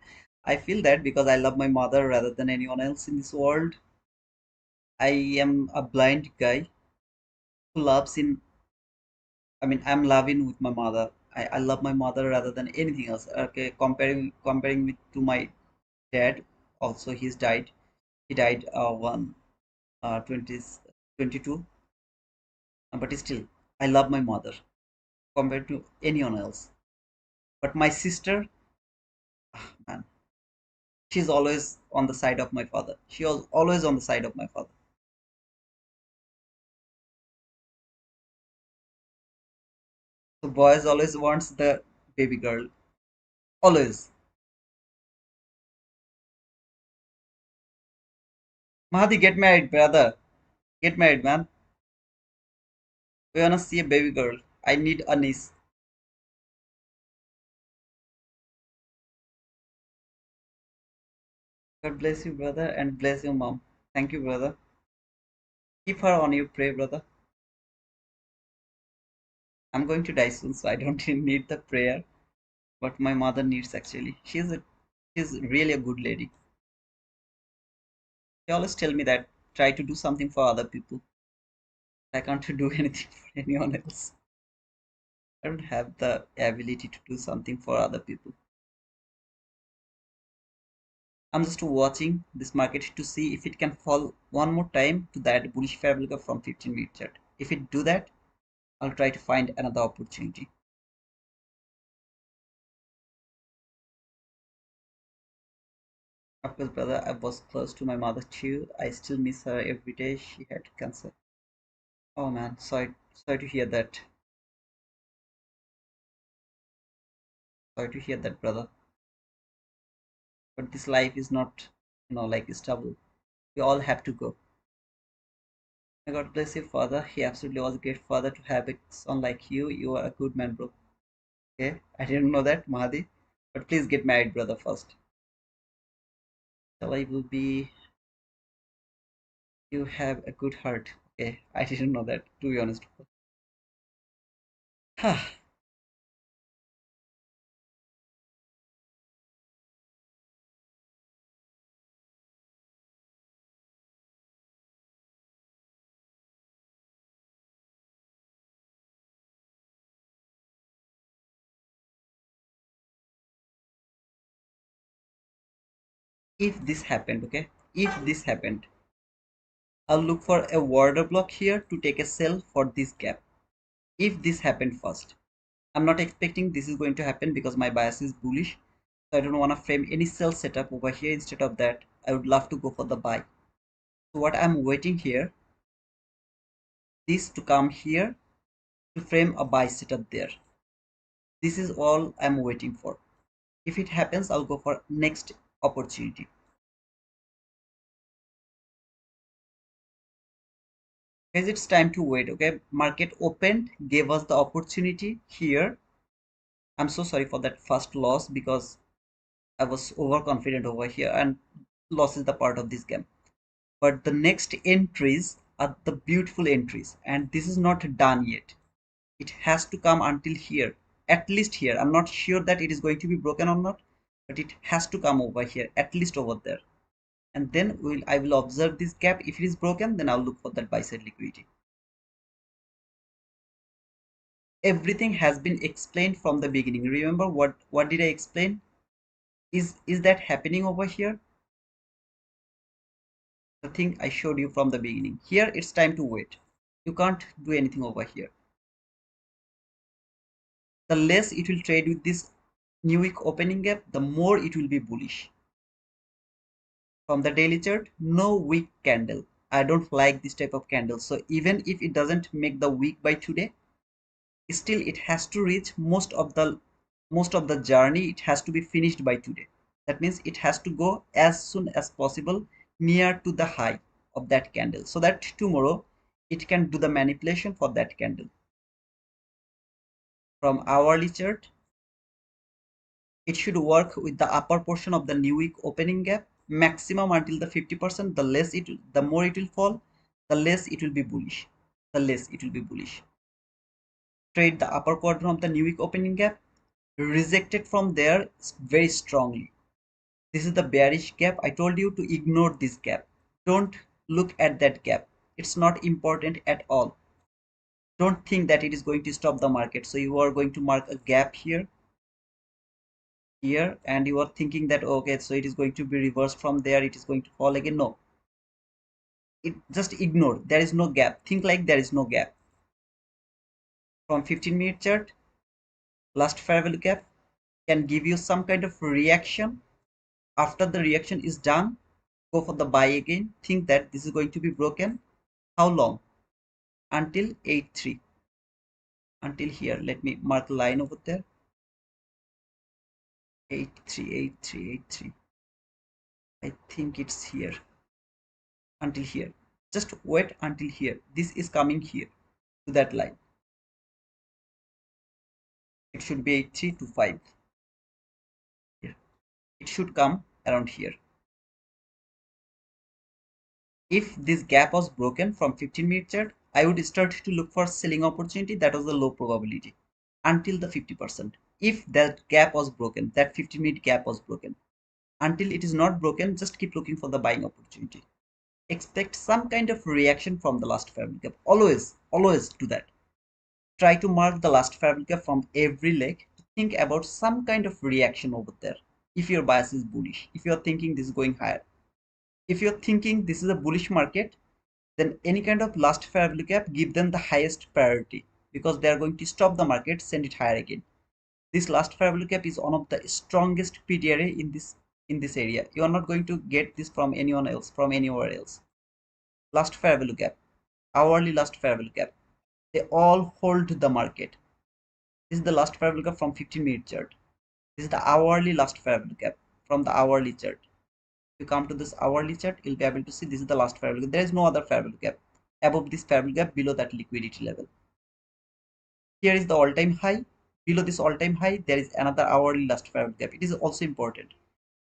I feel that because I love my mother rather than anyone else in this world. I am a blind guy who loves in. I mean, I'm loving with my mother. I love my mother rather than anything else. Okay, comparing with to my dad. Also, he's died. He died one 20, 22. But still, I love my mother compared to anyone else. But my sister, man, she's always on the side of my father. She was always on the side of my father. So boys always wants the baby girl. Always. Mahdi, get married, brother. Get married, man. We wanna see a baby girl. I need a niece. God bless you, brother, and bless your mom. Thank you, brother. Keep her on your prayer, brother. I'm going to die soon, so I don't need the prayer. But my mother needs actually. She's really a good lady. She always tell me that try to do something for other people. I can't do anything for anyone else. I don't have the ability to do something for other people. I'm just watching this market to see if it can fall one more time to that bullish parabolic from 15-minute chart. If it do that, I'll try to find another opportunity. Of course, brother, I was close to my mother too. I still miss her every day. She had cancer. Oh man, sorry to hear that. Sorry to hear that, brother. But this life is not, like stable. We all have to go. May God bless you, father. He absolutely was a great father to have a son like you. You are a good man, bro. Okay, I didn't know that, Mahadi. But please get married, brother, first. I will be. You have a good heart. Okay, I didn't know that, to be honest. If this happened, okay, if this happened, I'll look for a order block here to take a sell for this gap. If this happened first, I'm not expecting this is going to happen because my bias is bullish. So I don't want to frame any sell setup over here. Instead of that, I would love to go for the buy. So what I'm waiting here, this to come here to frame a buy setup there. This is all I'm waiting for. If it happens, I'll go for next opportunity. Guys, it's time to wait. Okay, market opened, gave us the opportunity here. I'm so sorry for that first loss because I was overconfident over here, and loss is the part of this game. But the next entries are the beautiful entries, and this is not done yet. It has to come until here, at least here. I'm not sure that it is going to be broken or not, but it has to come over here, at least over there. And then I will observe this gap. If it is broken, then I'll look for that buy side liquidity. Everything has been explained from the beginning. Remember what did I explain? Is that happening over here? The thing I showed you from the beginning. Here it's time to wait. You can't do anything over here. The less it will trade with this new week opening gap, the more it will be bullish. From the daily chart, no weak candle. I don't like this type of candle. So even if it doesn't make the week by today, Still it has to reach most of the journey. It has to be finished by today. That means it has to go as soon as possible near to the high of that candle, so that tomorrow it can do the manipulation for that candle. From hourly chart, it should work with the upper portion of the new week opening gap maximum until the 50%. The more it will fall, the less it will be bullish. The less it will be bullish. Trade the upper quadrant of the new week opening gap, rejected from there very strongly. This is the bearish gap. I told you to ignore this gap. Don't look at that gap. It's not important at all. Don't think that it is going to stop the market. So you are going to mark a gap here, and you are thinking that okay, so it is going to be reversed from there, it is going to fall again. No, it just ignore. There is no gap. Think like there is no gap. From 15-minute chart, last fair value gap can give you some kind of reaction. After the reaction is done, go for the buy again. Think that this is going to be broken. How long? Until 83, until here. Let me mark a line over there. 83, 83, 83. I think it's here. Until here. Just wait until here. This is coming here to that line. It should be 83 to 5 here. It should come around here. If this gap was broken from 15-minute chart, I would start to look for selling opportunity. That was the low probability until the 50%. If that gap was broken, that 15-minute gap was broken, until it is not broken, just keep looking for the buying opportunity. Expect some kind of reaction from the last fair value gap. Always do that. Try to mark the last fair value gap from every leg. Think about some kind of reaction over there. If your bias is bullish, if you're thinking this is going higher, if you're thinking this is a bullish market, then any kind of last fair value gap, give them the highest priority, because they are going to stop the market, send it higher again. This last fair value gap is one of the strongest PDRA in this area. You are not going to get this from anyone else, from anywhere else. Last fair value gap, hourly last fair value gap, they all hold the market. This is the last fair value gap from 15-minute chart. This is the hourly last fair value gap from the hourly chart. If you come to this hourly chart, you'll be able to see this is the last fair value gap. There is no other fair value gap above this fair value gap, below that liquidity level. Here is the all-time high. Below this all-time high, there is another hourly last fair value gap. It is also important.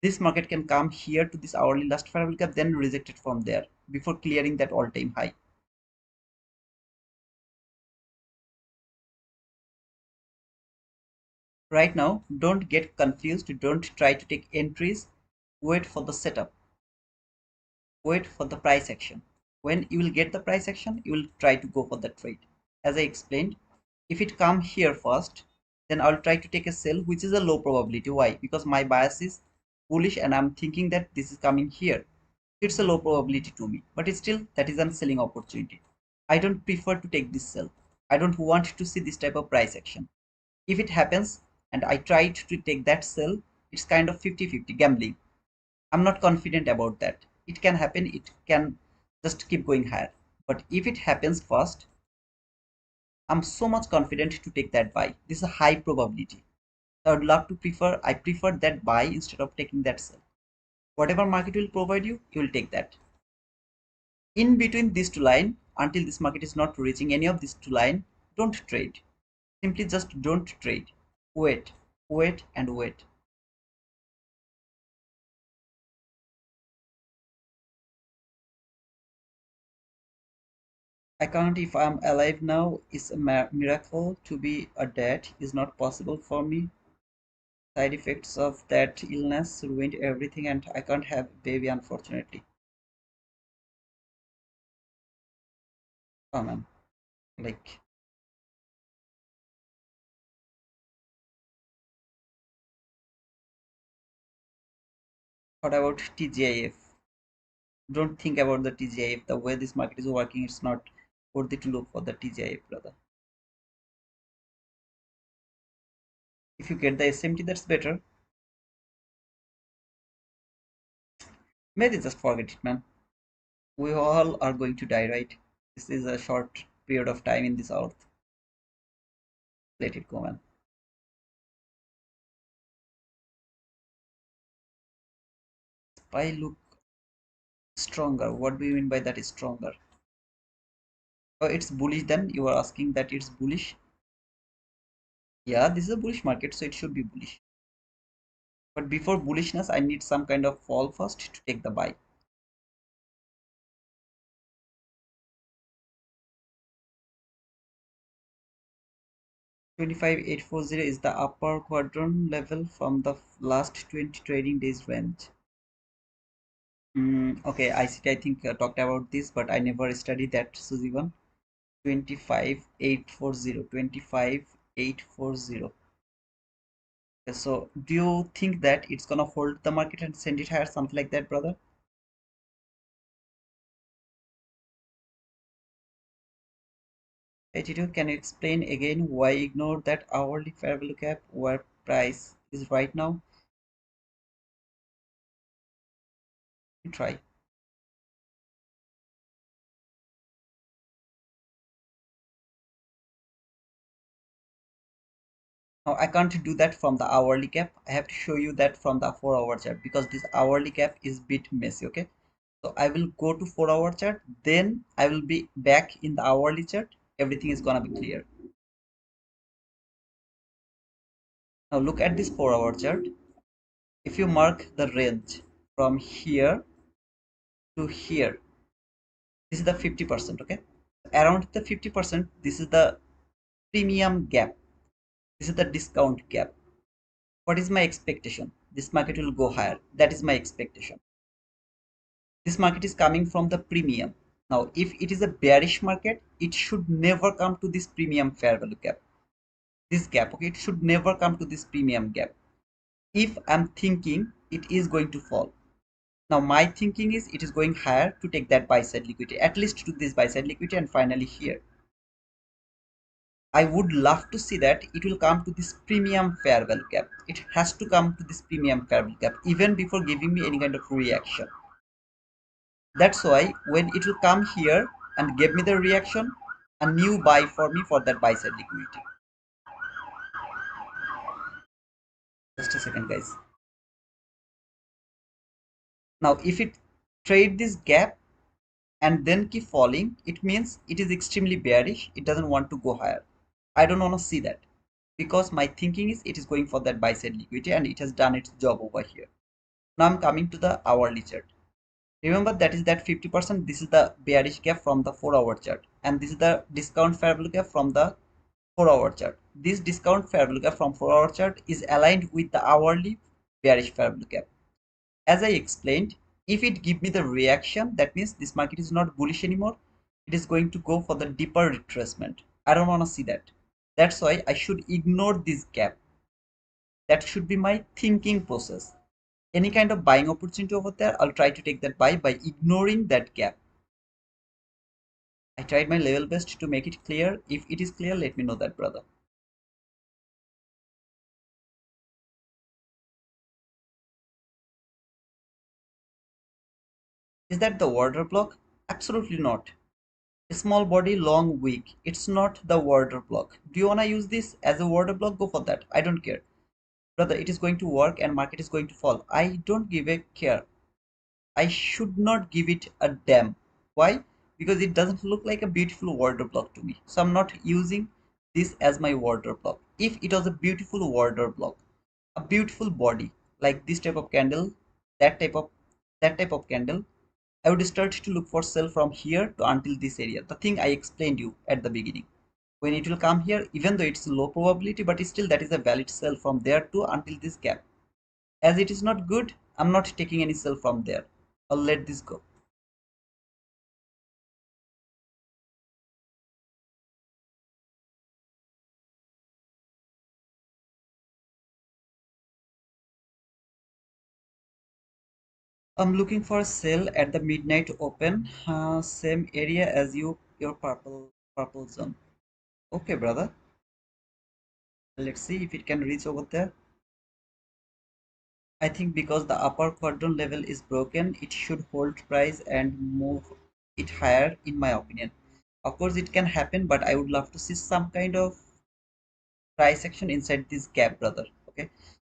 This market can come here to this hourly last fair value gap, then reject it from there before clearing that all-time high. Right now, don't get confused. Don't try to take entries. Wait for the setup. Wait for the price action. When you will get the price action, you will try to go for the trade. As I explained, if it come here first, then I'll try to take a sell, which is a low probability. Why? Because my bias is bullish and I'm thinking that this is coming here. It's a low probability to me, but it's still, that is a selling opportunity. I don't prefer to take this sell. I don't want to see this type of price action. If it happens and I tried to take that sell, it's kind of 50-50 gambling. I'm not confident about that. It can happen, it can just keep going higher. But if it happens first, I'm so much confident to take that buy. This is a high probability. So I prefer that buy instead of taking that sell. Whatever market will provide you, you will take that. In between these two lines, until this market is not reaching any of these two lines, don't trade. Simply just don't trade. Wait, wait and wait. I can't. If I'm alive now, it's a miracle. To be a dead is not possible for me. Side effects of that illness ruined everything, and I can't have a baby, unfortunately. Oh man, like, what about TGIF? Don't think about the TGIF. The way this market is working, it's not worthy to look for the TGIF, brother. If you get the SMT, that's better. Maybe just forget it, man. We all are going to die, right? This is a short period of time in this earth. Let it go, man. Spy look stronger. What do you mean by that is stronger? Oh, it's bullish then? You are asking that it's bullish? Yeah, this is a bullish market, so it should be bullish. But before bullishness, I need some kind of fall first to take the buy. 25840 is the upper quadrant level from the last 20 trading days range. Okay, ICT I think talked about this, but I never studied that, Sujivan. 25840, 25840. So do you think that it's gonna hold the market and send it higher, something like that, brother? 82, can you explain again why ignore that hourly fair value gap where price is right now? Try. Now I can't do that from the hourly gap. I have to show you that from the 4 hour chart because this hourly gap is bit messy. Okay, so I will go to 4 hour chart, then I will be back in the hourly chart. Everything is gonna be clear. Now look at this 4 hour chart. If you mark the range from here to here, this is the 50%. Okay, around the 50%, this is the premium gap. This is the discount gap. What is my expectation? This market will go higher. That is my expectation. This market is coming from the premium. Now, if it is a bearish market, it should never come to this premium fair value gap. This gap, okay, it should never come to this premium gap. If I'm thinking it is going to fall. Now, my thinking is it is going higher to take that buy side liquidity, at least to this buy side liquidity, and finally here. I would love to see that it will come to this premium fair value gap. It has to come to this premium fair value gap even before giving me any kind of reaction. That's why when it will come here and give me the reaction, a new buy for me for that buy side liquidity. Just a second, guys. Now, if it trade this gap and then keep falling, it means it is extremely bearish. It doesn't want to go higher. I don't want to see that because my thinking is it is going for that buy side liquidity and it has done its job over here. Now I'm coming to the hourly chart. Remember that is that 50%. This is the bearish gap from the 4 hour chart, and this is the discount fair value gap from the 4 hour chart. This discount fair value gap from 4 hour chart is aligned with the hourly bearish fair value gap. As I explained, if it give me the reaction, that means this market is not bullish anymore. It is going to go for the deeper retracement. I don't want to see that. That's why I should ignore this gap. That should be my thinking process. Any kind of buying opportunity over there, I'll try to take that buy by ignoring that gap. I tried my level best to make it clear. If it is clear, let me know that, brother. Is that the order block? Absolutely not. A small body, long wick. It's not the order block. Do you want to use this as a order block? Go for that. I don't care. Brother, it is going to work and market is going to fall. I don't give a care. I should not give it a damn. Why? Because it doesn't look like a beautiful order block to me. So I'm not using this as my order block. If it was a beautiful order block, a beautiful body like this type of candle, that type of candle, I would start to look for sell from here to until this area. The thing I explained you at the beginning. When it will come here, even though it's low probability, but still that is a valid sell from there to until this gap. As it is not good, I'm not taking any sell from there. I'll let this go. I'm looking for a sell at the midnight open, same area as your purple zone. Okay, brother. Let's see if it can reach over there. I think because the upper quadrant level is broken, it should hold price and move it higher, in my opinion. Of course, it can happen, but I would love to see some kind of trisection inside this gap, brother. Okay,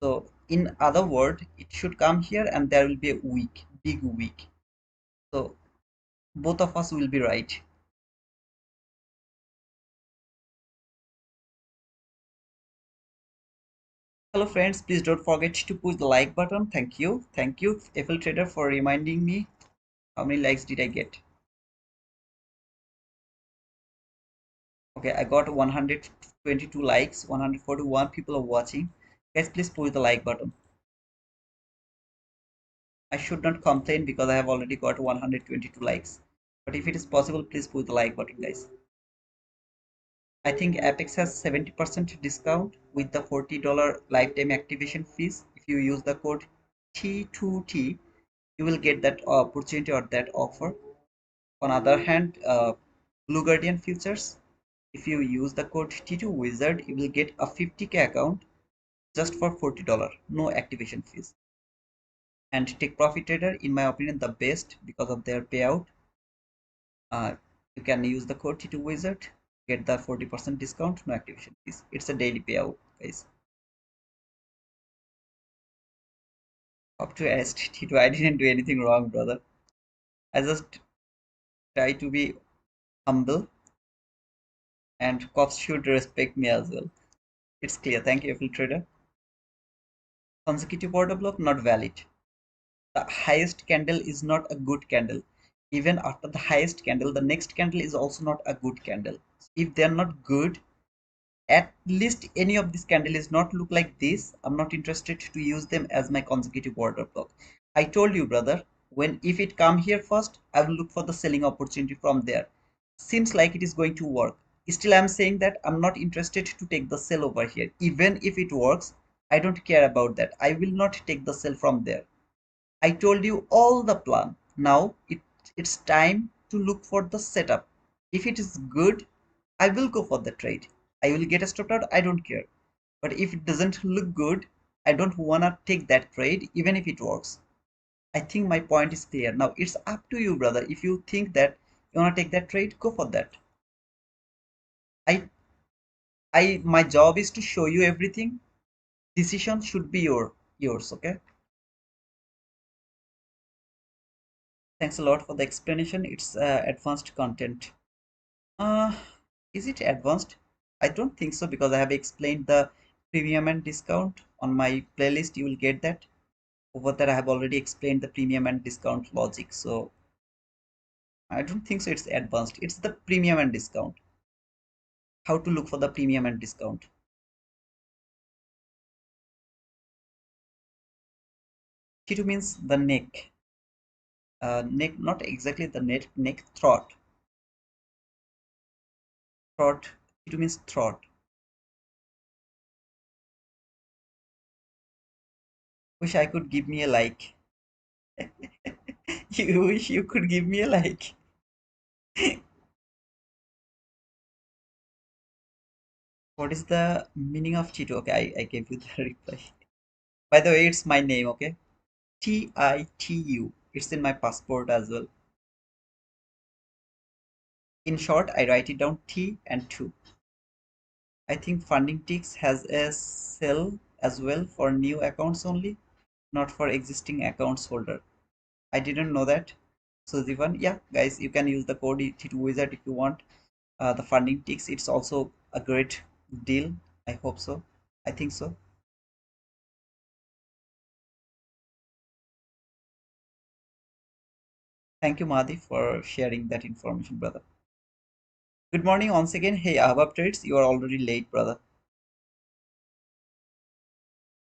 so in other word, it should come here and there will be a wick, big wick. So both of us will be right. Hello friends, please don't forget to push the like button. Thank you FL Trader for reminding me. How many likes did I get? Okay, I got 122 likes, 141 people are watching. Guys, please push the like button. I should not complain because I have already got 122 likes. But if it is possible, please push the like button, guys. I think Apex has 70% discount with the $40 lifetime activation fees. If you use the code T2T, you will get that opportunity or that offer. On other hand, Blue Guardian futures, if you use the code T2 Wizard, you will get a 50k account just for $40, no activation fees. And Take Profit Trader, in my opinion, the best because of their payout. You can use the code T2 Wizard, get the 40% discount, no activation fees. It's a daily payout, guys. Up to arrest T2, I didn't do anything wrong, brother. I just try to be humble, and cops should respect me as well. It's clear. Thank you, Trader. Consecutive order block not valid. The highest candle is not a good candle. Even after the highest candle, the next candle is also not a good candle. If they are not good, at least any of this candle is not look like this, I'm not interested to use them as my consecutive order block. I told you, brother, when if it come here first, I will look for the selling opportunity from there. Seems like it is going to work. Still, I'm saying that I'm not interested to take the sell over here. Even if it works, I don't care about that. I will not take the sell from there. I told you all the plan. Now it's time to look for the setup. If it is good, I will go for the trade. I will get a stop out. I don't care. But if it doesn't look good, I don't wanna take that trade even if it works. I think my point is clear. Now it's up to you, brother. If you think that you wanna take that trade, go for that. I my job is to show you everything. Decision should be yours, okay? Thanks a lot for the explanation. It's advanced content. Uh, is it advanced? I don't think so because I have explained the premium and discount on my playlist. You will get that. Over there, I have already explained the premium and discount logic. So I don't think so. It's advanced. It's the premium and discount. How to look for the premium and discount. T2 means the neck. Neck, not exactly the neck, throat. Throat. T2 means throat. Wish I could give me a like. You wish you could give me a like. What is the meaning of Tito? Okay, I gave you the reply. By the way, it's my name, okay? Titu. It's in my passport as well. In short, I write it down T and 2. I think Funding Ticks has a cell as well for new accounts only, not for existing accounts holder. I didn't know that. So the one, yeah, guys, you can use the code T2 Wizard if you want. The Funding Ticks, it's also a great deal. I hope so. I think so. Thank you, Madhi, for sharing that information, brother. Good morning once again. Hey, Ahbab Trades, you are already late, brother.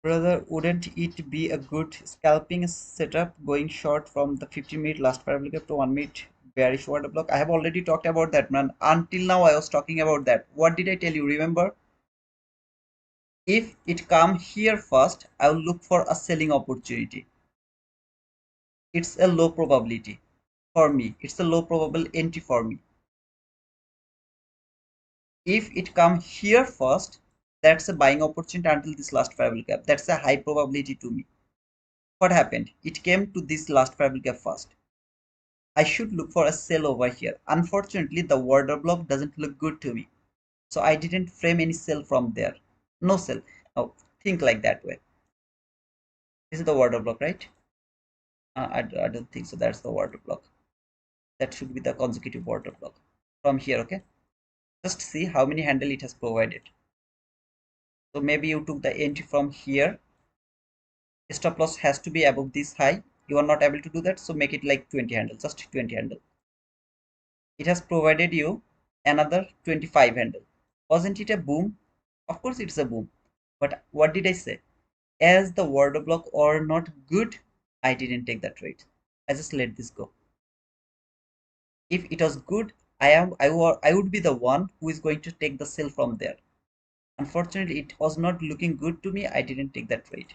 Brother, wouldn't it be a good scalping setup going short from the 15-minute last parabolic up to 1 minute bearish order block? I have already talked about that, man. Until now, I was talking about that. What did I tell you? Remember? If it come here first, I will look for a selling opportunity. It's a low probability for me. It's a low probable entry for me. If it come here first, that's a buying opportunity until this last parabolic gap. That's a high probability to me. What happened? It came to this last parabolic gap first. I should look for a sell over here. Unfortunately, the order block doesn't look good to me. So I didn't frame any sell from there. No sell. Now think like that way. This is the water block, right? I don't think so. That's the water block. That should be the consecutive water block from here. Okay, just see how many handle it has provided. So maybe you took the entry from here. Stop loss has to be above this high. You are not able to do that, so make it like 20 handle, just 20 handle. It has provided you another 25 handle. Wasn't it a boom? Of course it's a boom. But what did I say? As the order block or not good, I didn't take that trade. I just let this go. If it was good, I would be the one who is going to take the sell from there. Unfortunately, it was not looking good to me. I didn't take that trade.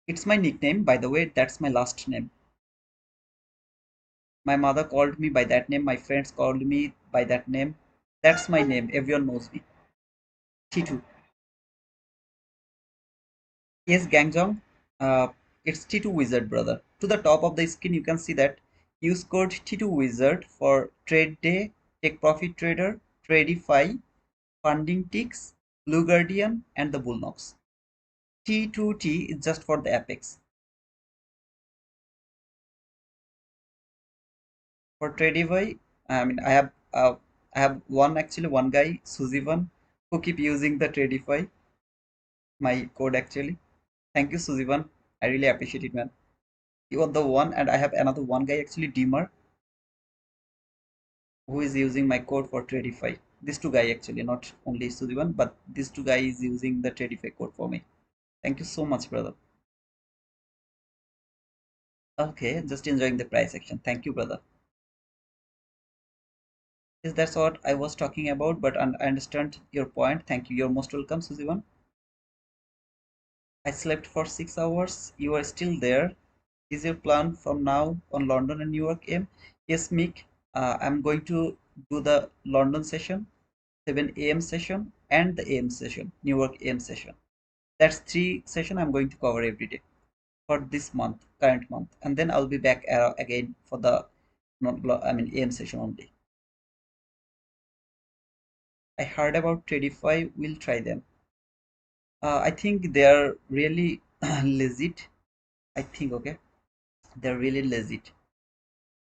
It's my nickname, by the way. That's my last name. My mother called me by that name. My friends called me by that name. That's my name. Everyone knows me. T2. Yes, Gangjong. It's T2 Wizard, brother. To the top of the screen, you can see that use code T2 Wizard for Trade Day, Take Profit Trader, Tradify, Funding Ticks, Blue Guardian, and the Bullnox. T2T is just for the Apex. For Tradify, I have one guy, Suzivan, who keep using the Tradify, my code actually. Thank you, Suzivan. I really appreciate it, man. You are the one, and I have another one guy actually, Dimmer, who is using my code for Tradify. These two guys actually, not only Sudivan, but these two guys using the Tradify code for me. Thank you so much, brother. Okay, just enjoying the price action. Thank you, brother. Yes, that's what I was talking about, but I understand your point. Thank you. You're most welcome, Suzivan. I slept for 6 hours. You are still there. Is your plan from now on London and New York aim? Yes, Mick. I'm going to do the London session, 7 a.m. session, and the AM session, New York AM session. That's three session I'm going to cover every day for this month, current month, and then I'll be back again for the AM session only. I heard about Tradify. We'll try them. I think they are really legit. I think okay, they're really legit.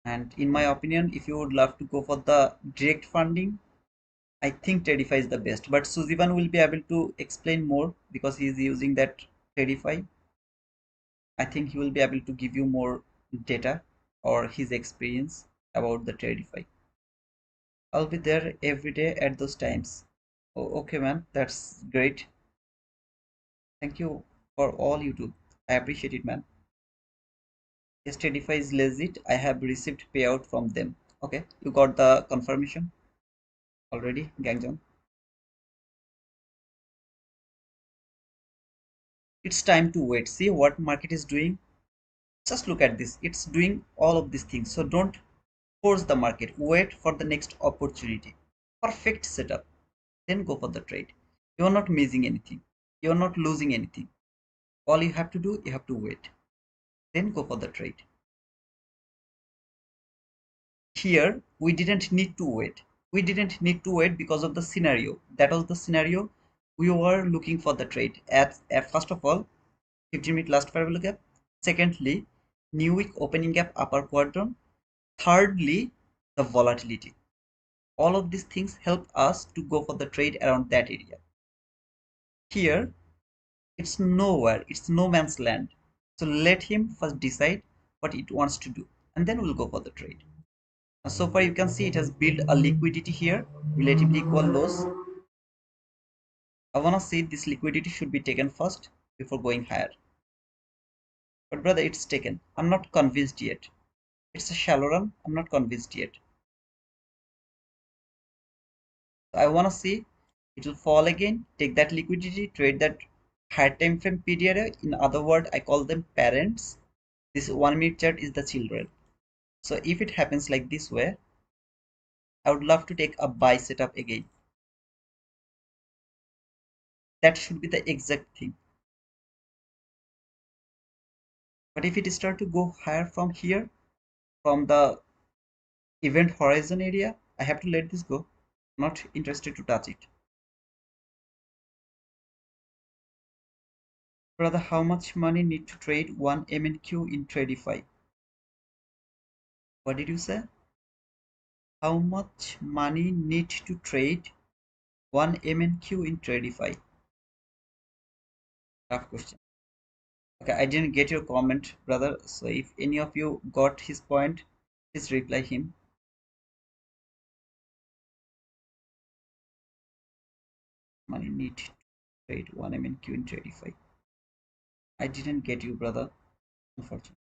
And in my opinion, if you would love to go for the direct funding, I think Tradify is the best. But Suzivan will be able to explain more because he is using that Tradify. I think he will be able to give you more data or his experience about the Tradify. I'll be there every day at those times. Oh, okay, man. That's great. Thank you for all you do. I appreciate it, man. Yes, Tradify is legit. I have received payout from them. Okay, you got the confirmation already, Gangjong. It's time to wait. See what market is doing. Just look at this. It's doing all of these things. So don't force the market. Wait for the next opportunity. Perfect setup. Then go for the trade. You're not missing anything. You're not losing anything. All you have to do, you have to wait. Then go for the trade. Here, we didn't need to wait. We didn't need to wait because of the scenario. That was the scenario we were looking for the trade. At first of all, 15-minute last parallel gap. Secondly, new week opening gap upper quadrant. Thirdly, the volatility. All of these things help us to go for the trade around that area. Here, it's nowhere, it's no man's land. So let him first decide what it wants to do, and then we'll go for the trade. So far, you can see it has built a liquidity here, relatively equal lows. I want to say this liquidity should be taken first before going higher. But brother, it's taken. I'm not convinced yet. It's a shallow run. I'm not convinced yet. So I want to see it will fall again, take that liquidity, trade that higher time frame period. In other words, I call them parents. This 1 minute chart is the children. So if it happens like this way, I would love to take a buy setup again. That should be the exact thing. But if it start to go higher from here, from the Event horizon area. I have to let this go. Not interested to touch it. Brother, how much money need to trade one MNQ in Tradify? What did you say? How much money need to trade one MNQ in Tradify? Tough question. Okay, I didn't get your comment, brother. So if any of you got his point, please reply him. Money need to trade one MNQ in Tradify. I didn't get you, brother. Unfortunately.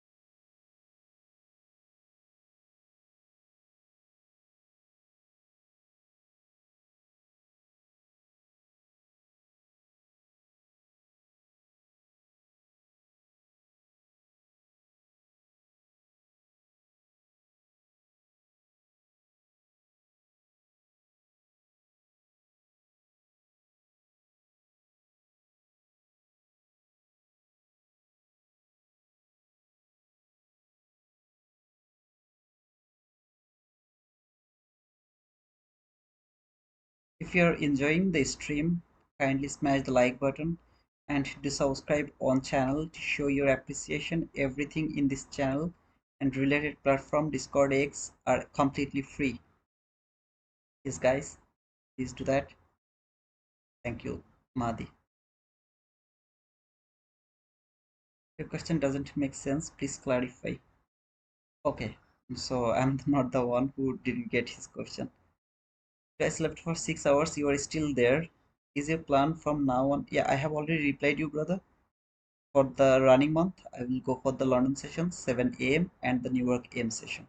If you're enjoying the stream, kindly smash the like button and do subscribe on channel to show your appreciation. Everything in this channel and related platform Discord X are completely free. Yes, guys, please do that. Thank you, Madi. Your question doesn't make sense. Please clarify. Okay, so I'm not the one who didn't get his question. I slept for 6 hours. You are still there. Is your plan from now on? Yeah, I have already replied you, brother. For the running month, I will go for the London session, 7 a.m. and the New York AM session.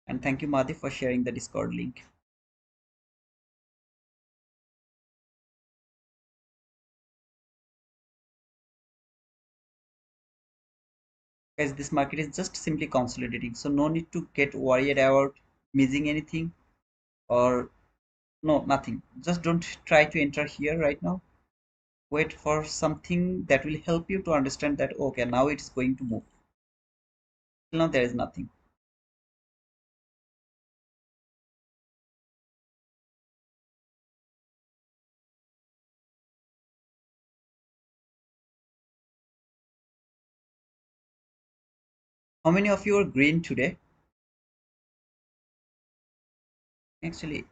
And thank you, Madhi, for sharing the Discord link. Guys, this market is just simply consolidating, so no need to get worried about missing anything or no, nothing. Just don't try to enter here right now. Wait for something that will help you to understand that okay, now it's going to move. Till now, there is nothing. How many of you are green today? Actually,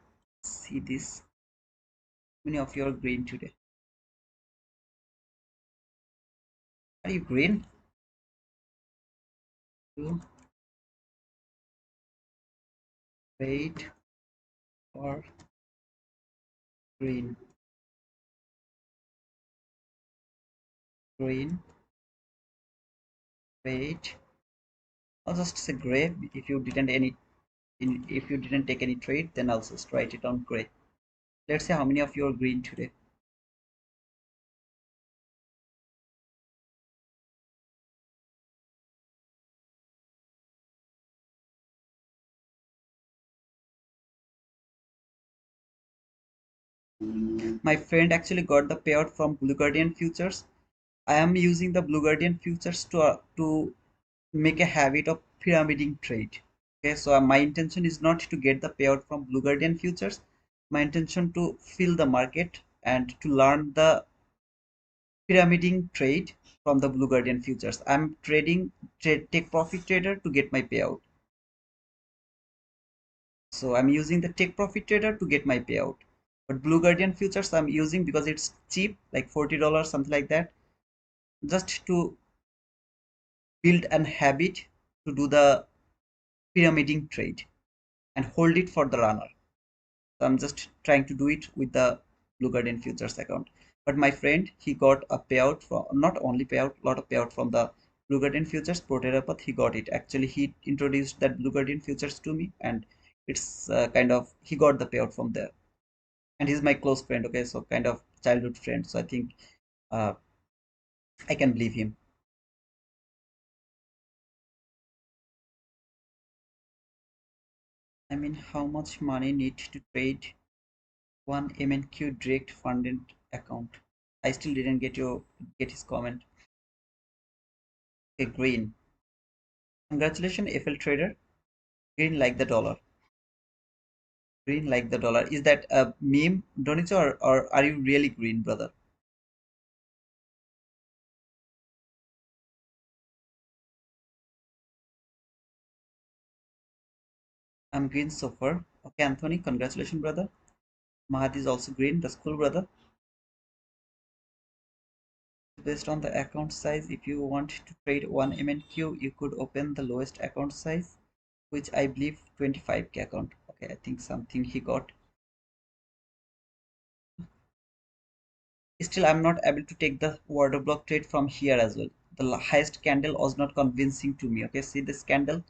see this. How many of you are green today? Are you green? You wait for green, green, wait. I'll just say gray. If you didn't if you didn't take any trade, then I'll just write it on gray. Let's say how many of you are green today. My friend actually got the payout from Blue Guardian futures. I am using the Blue Guardian futures to make a habit of pyramiding trade. Okay, so my intention is not to get the payout from Blue Guardian futures. My intention to fill the market and to learn the pyramiding trade from the Blue Guardian futures. I'm trading take profit trader to get my payout. So I'm using the take profit trader to get my payout. But Blue Guardian futures I'm using because it's cheap, like $40, something like that, just to build an habit to do the pyramiding trade and hold it for the runner. So I'm just trying to do it with the Blue Guardian futures account. But my friend, he got a payout from not only payout, lot of payout from the Blue Guardian futures Proterapath. He got it. Actually, he introduced that Blue Guardian futures to me, and it's kind of he got the payout from there. And he's my close friend. Okay, so kind of childhood friend. So I think uh, I can believe him. I mean, how much money need to trade one MNQ direct funded account? I still didn't get his comment. Okay, green. Congratulations, FL Trader. Green like the dollar. Green like the dollar. Is that a meme, Donich, or are you really green, brother? I'm green so far. Okay, Anthony, congratulations, brother. Mahad is also green. That's cool, brother. Based on the account size, if you want to trade one MNQ, you could open the lowest account size, which I believe 25k account. Okay, I think something he got. Still, I'm not able to take the order block trade from here as well. The highest candle was not convincing to me. Okay, see this candle,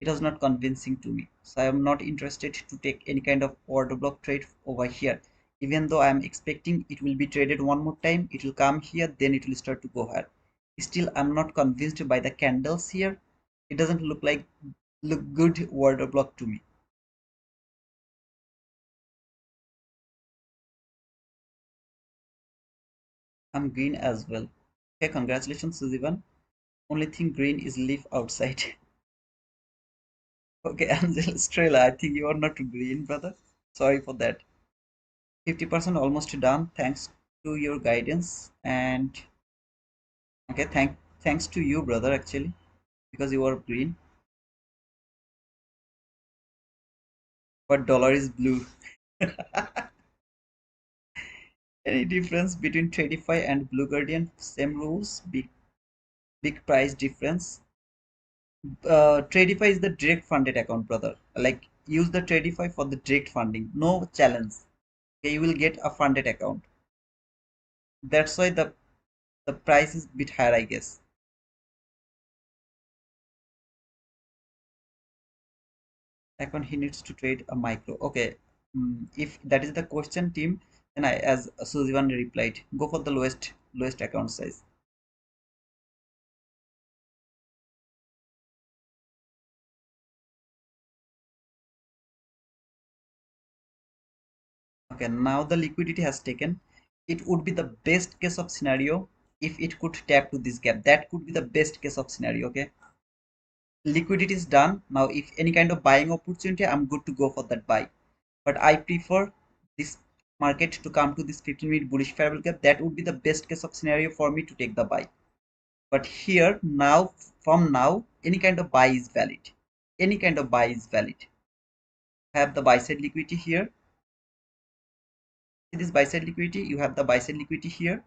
it was not convincing to me, so I am not interested to take any kind of order block trade over here. Even though I am expecting it will be traded one more time, it will come here, then it will start to go higher. Still, I'm not convinced by the candles here. It doesn't look good order block to me. I'm green as well. Okay, congratulations, Suzivan. Only thing green is leaf outside. Okay, Angel Estrella, I think you are not green, brother. Sorry for that. 50% almost done. Thanks to your guidance. And okay, thanks to you, brother, actually, because you are green. But dollar is blue. Any difference between Tradify and Blue Guardian? Same rules, big price difference. Tradify is the direct funded account, brother. Like use the Tradify for the direct funding. No challenge. Okay, you will get a funded account. That's why the price is bit higher, I guess. Account he needs to trade a micro. Okay, if that is the question, team, then I, as Suzivan replied, go for the lowest account size. Okay, now the liquidity has taken. It would be the best case of scenario if it could tap to this gap. That could be the best case of scenario. Okay, liquidity is done. Now if any kind of buying opportunity, I'm good to go for that buy, but I prefer this market to come to this 15-minute bullish fair gap. That would be the best case of scenario for me to take the buy. But here now, from now, any kind of buy is valid. Any kind of buy is valid. Have the buy side liquidity here. See this buy side liquidity, you have the buy side liquidity here.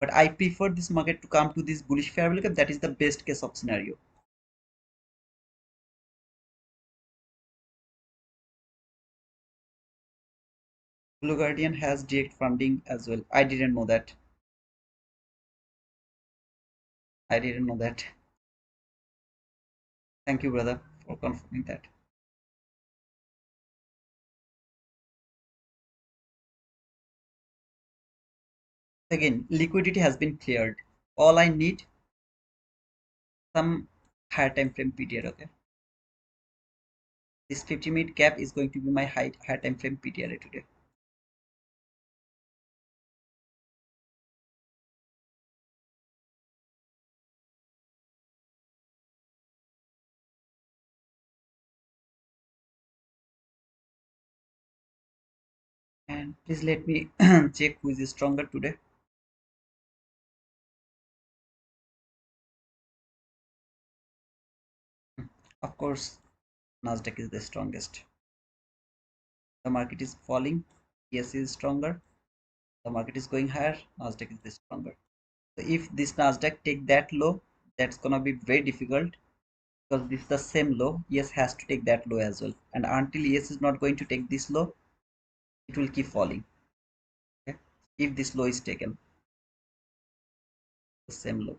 But I prefer this market to come to this bullish fair value gap. That is the best case of scenario. Blue Guardian has direct funding as well. I didn't know that. I didn't know that. Thank you, brother, for confirming that. Again, liquidity has been cleared. All I need some higher time frame period. Okay, this 50-minute gap is going to be my higher time frame period today. And please let me check who is stronger today. Of course, Nasdaq is the strongest. The market is falling, yes is stronger. The market is going higher, Nasdaq is the stronger. So if this Nasdaq take that low, that's gonna be very difficult because this is the same low. Yes has to take that low as well. And until yes is not going to take this low, it will keep falling. Okay? If this low is taken, the same low.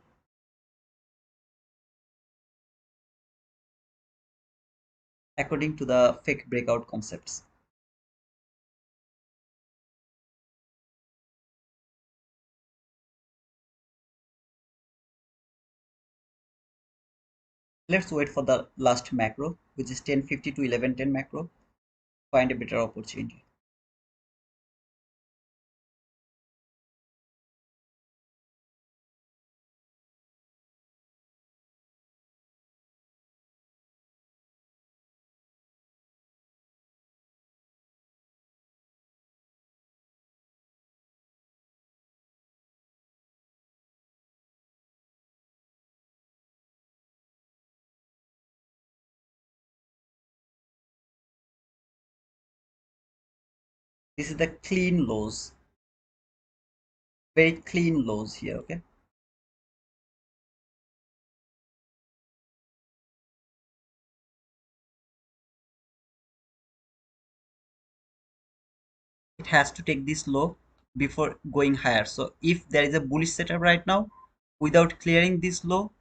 According to the fake breakout concepts. Let's wait for the last macro, which is 1050 to 1110 macro. Find a better opportunity. This is the clean lows, very clean lows here. Okay, it has to take this low before going higher. So if there is a bullish setup right now without clearing this low,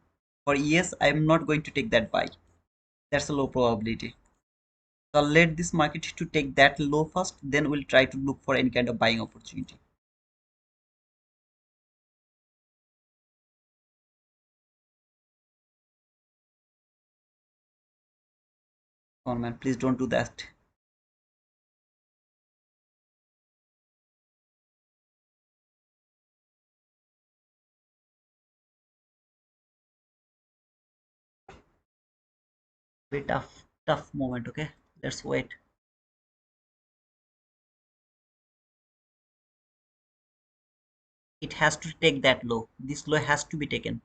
for yes, I'm not going to take that buy. That's a low probability. So I'll let this market to take that low first, then we'll try to look for any kind of buying opportunity. Come on, man, please don't do that. Very tough moment. Okay, let's wait. It has to take that low. This low has to be taken.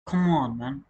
Come on, man.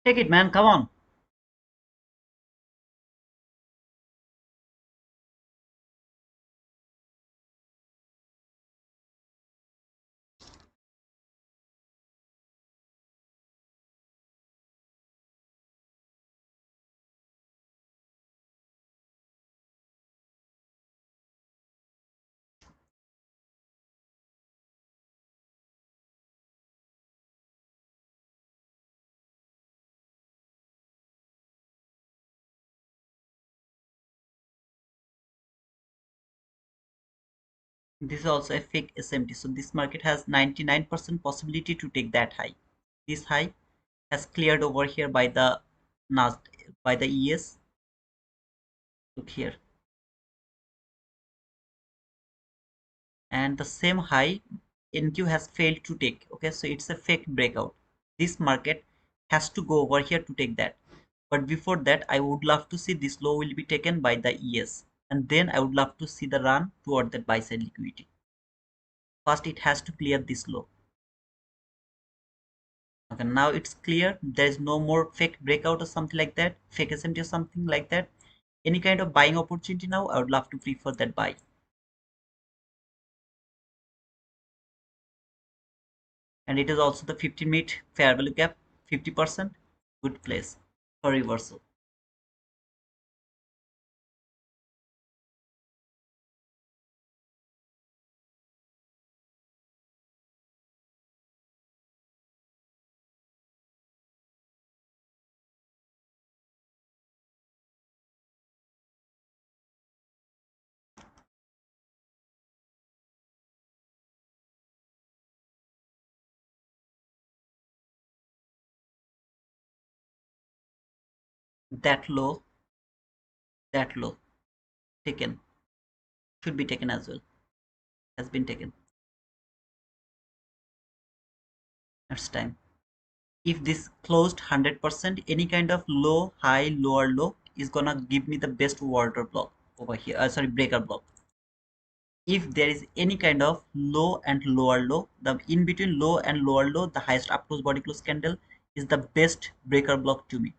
Take it, man. Come on. This is also a fake SMT. So this market has 99% possibility to take that high. This high has cleared over here by the NAS, by the ES. Look here. And the same high NQ has failed to take. Okay, so it's a fake breakout. This market has to go over here to take that. But before that, I would love to see this low will be taken by the ES. And then I would love to see the run toward that buy side liquidity. First, it has to clear this low. Okay, now it's clear. There is no more fake breakout or something like that, fake SMT or something like that. Any kind of buying opportunity now, I would love to prefer that buy. and it is also the 15-minute fair value gap, 50%. Good place for reversal. That low, that low, taken, should be taken as well, has been taken. That's time. If this closed 100%, any kind of low, high, lower low is gonna give me the best water block over here. Sorry, breaker block. If there is any kind of low and lower low, the in between low and lower low, the highest up close body close candle is the best breaker block to me.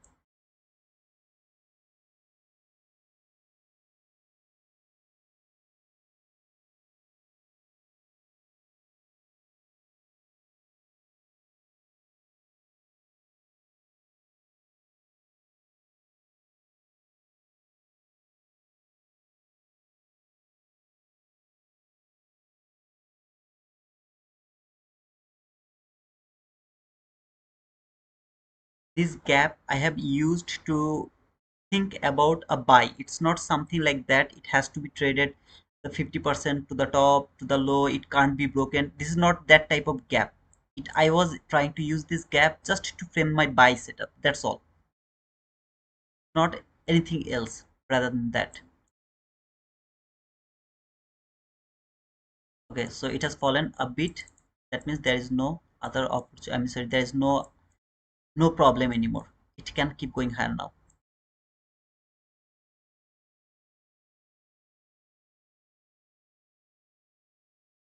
This gap I have used to think about a buy. It's not something like that. It has to be traded the 50% to the top, to the low. It can't be broken. This is not that type of gap. I was trying to use this gap just to frame my buy setup. That's all. Not anything else rather than that. Okay, so it has fallen a bit. That means there is no other opportunity. I'm sorry, there is no problem anymore. It can keep going higher now.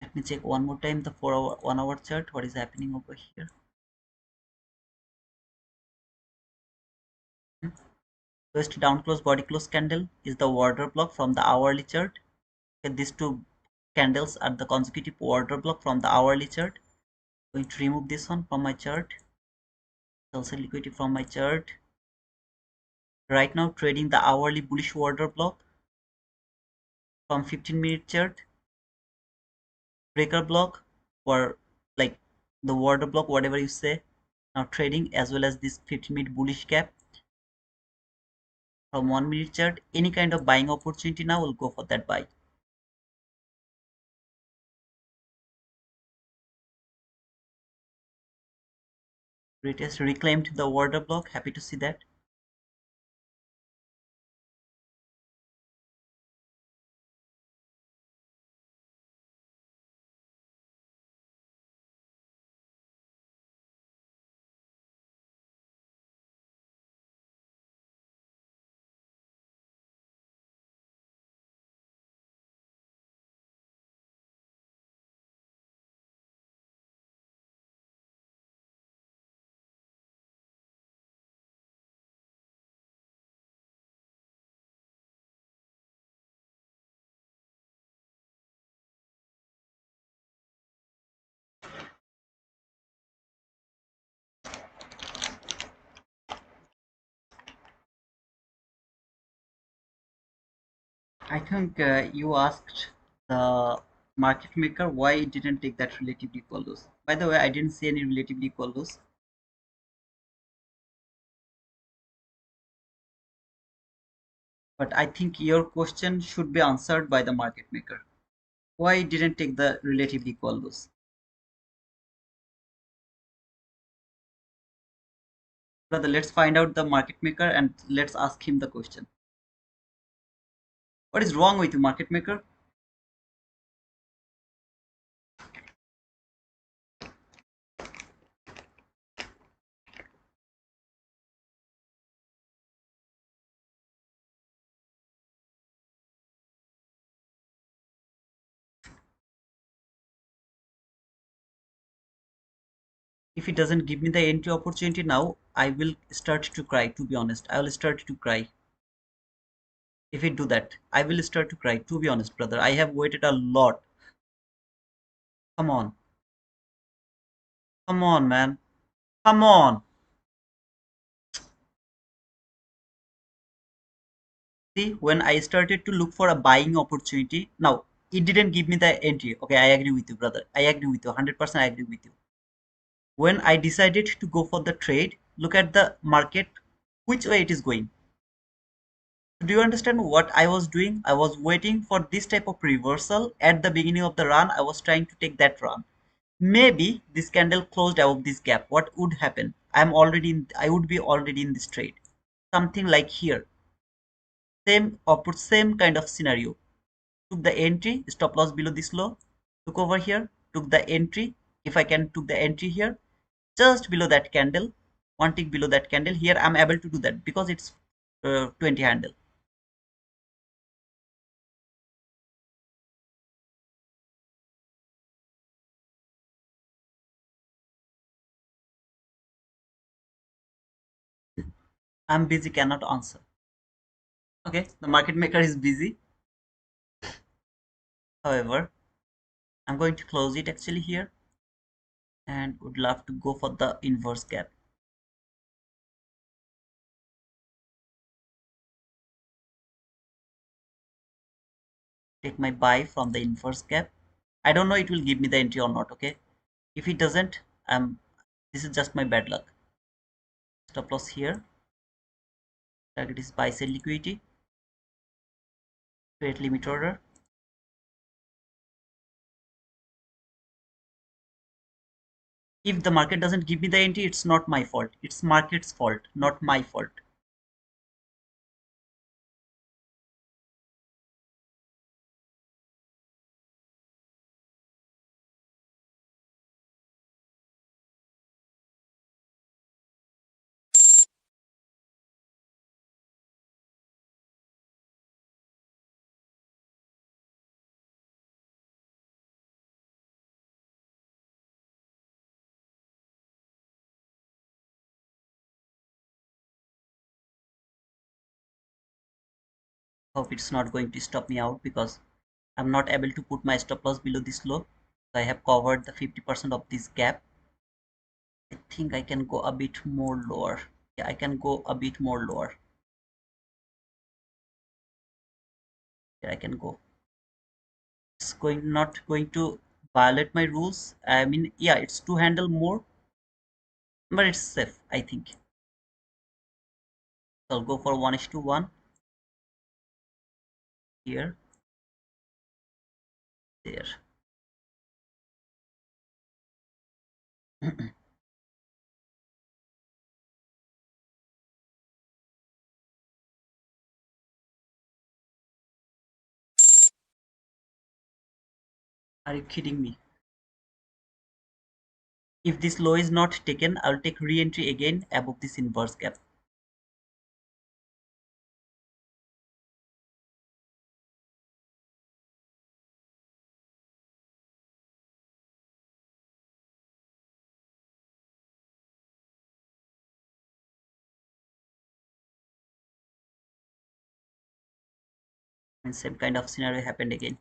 Let me check one more time the 4 hour 1 hour chart. What is happening over here? First down close body close candle is the order block from the hourly chart. Okay, these two candles are the consecutive order block from the hourly chart. I'm going to remove this one from my chart. Also liquidity from my chart. Right now trading the hourly bullish order block from 15-minute chart. Breaker block or like the order block, whatever you say. Now trading as well as this 15-minute bullish gap from 1-minute chart. Any kind of buying opportunity now will go for that buy. Retest reclaimed the order block. Happy to see that. I think you asked the market maker why it didn't take that relatively equal loss. By the way, I didn't see any relatively equal loss. But I think your question should be answered by the market maker. Why it didn't take the relatively equal loss? Brother, let's find out the market maker and let's ask him the question. What is wrong with you, market maker? If he doesn't give me the entry opportunity now, I will start to cry. To be honest, I will start to cry. If he do that, I will start to cry. To be honest, brother, I have waited a lot. Come on. Come on, man. Come on. See, when I started to look for a buying opportunity, now it didn't give me the entry. Okay, I agree with you, brother. I agree with you. 100% I agree with you. When I decided to go for the trade, look at the market, which way it is going. Do you understand what I was doing? I was waiting for this type of reversal at the beginning of the run. I was trying to take that run. Maybe this candle closed above this gap. What would happen? I would be already in this trade. Something like here. Same kind of scenario. Took the entry, stop loss below this low, took over here, took the entry. If I can took the entry here, just below that candle, one tick below that candle. Here I'm able to do that because it's 20 handle. I'm busy, cannot answer. Okay, the market maker is busy. However, I'm going to close it actually here and would love to go for the inverse gap. Take my buy from the inverse gap. I don't know it will give me the entry or not. Okay, if it doesn't, this is just my bad luck. Stop loss here. Target is buy sell liquidity. Create limit order. If the market doesn't give me the entry, it's not my fault. It's market's fault, not my fault. Hope it's not going to stop me out because I'm not able to put my stop loss below this low. So I have covered the 50% of this gap. I think I can go a bit more lower. Yeah, I can go a bit more lower. Here I can go. It's not going to violate my rules. I mean, yeah, it's two handle more, but it's safe, I think. So I'll go for 1:1 here, there. Are you kidding me? If this low is not taken, I'll take re-entry again above this inverse gap. And same kind of scenario happened again.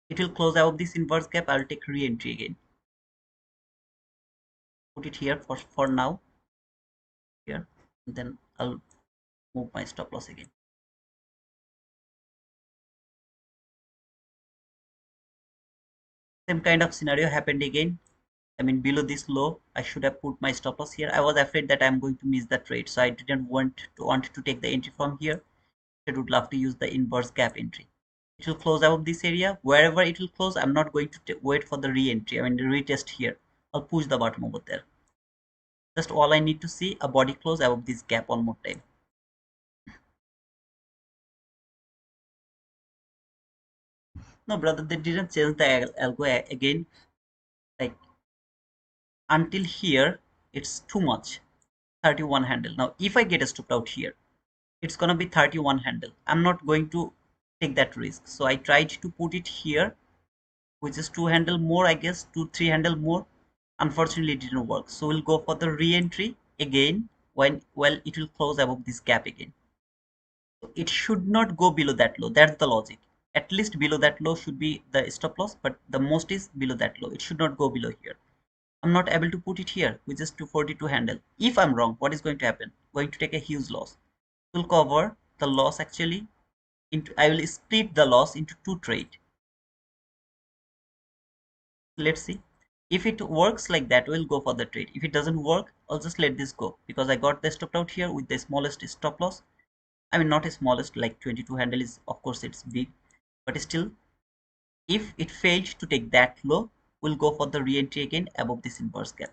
It will close above this inverse gap. I'll take re-entry again. Put it here for now. Here. And then I'll move my stop loss again. Same kind of scenario happened again. I mean, below this low, I should have put my stop loss here. I was afraid that I'm going to miss the trade, so I didn't want to take the entry from here. I would love to use the inverse gap entry. It will close above this area. Wherever it will close, I'm not going to wait for the re-entry. I mean, the retest here. I'll push the bottom over there. Just all I need to see a body close above this gap one more time. No, brother, they didn't change the algo again. Like until here, it's too much. 31 handle. Now, if I get a stopped out here, it's gonna be 31 handle. I'm not going to take that risk. So I tried to put it here, which is two handle more, I guess, two, three handle more. Unfortunately, it didn't work. So we'll go for the re-entry again. when, well, it will close above this gap again. So it should not go below that low. That's the logic. At least below that low should be the stop loss, but the most is below that low. It should not go below here. I'm not able to put it here with just 242 handle. If I'm wrong, what is going to happen? Going to take a huge loss. It will cover the loss actually into, I will split the loss into two trade. Let's see. If it works like that, we'll go for the trade. If it doesn't work, I'll just let this go because I got the stop out here with the smallest stop loss. I mean, not a smallest, like 22 handle is, of course, it's big, but still, if it failed to take that low, we'll go for the re-entry again above this inverse gap.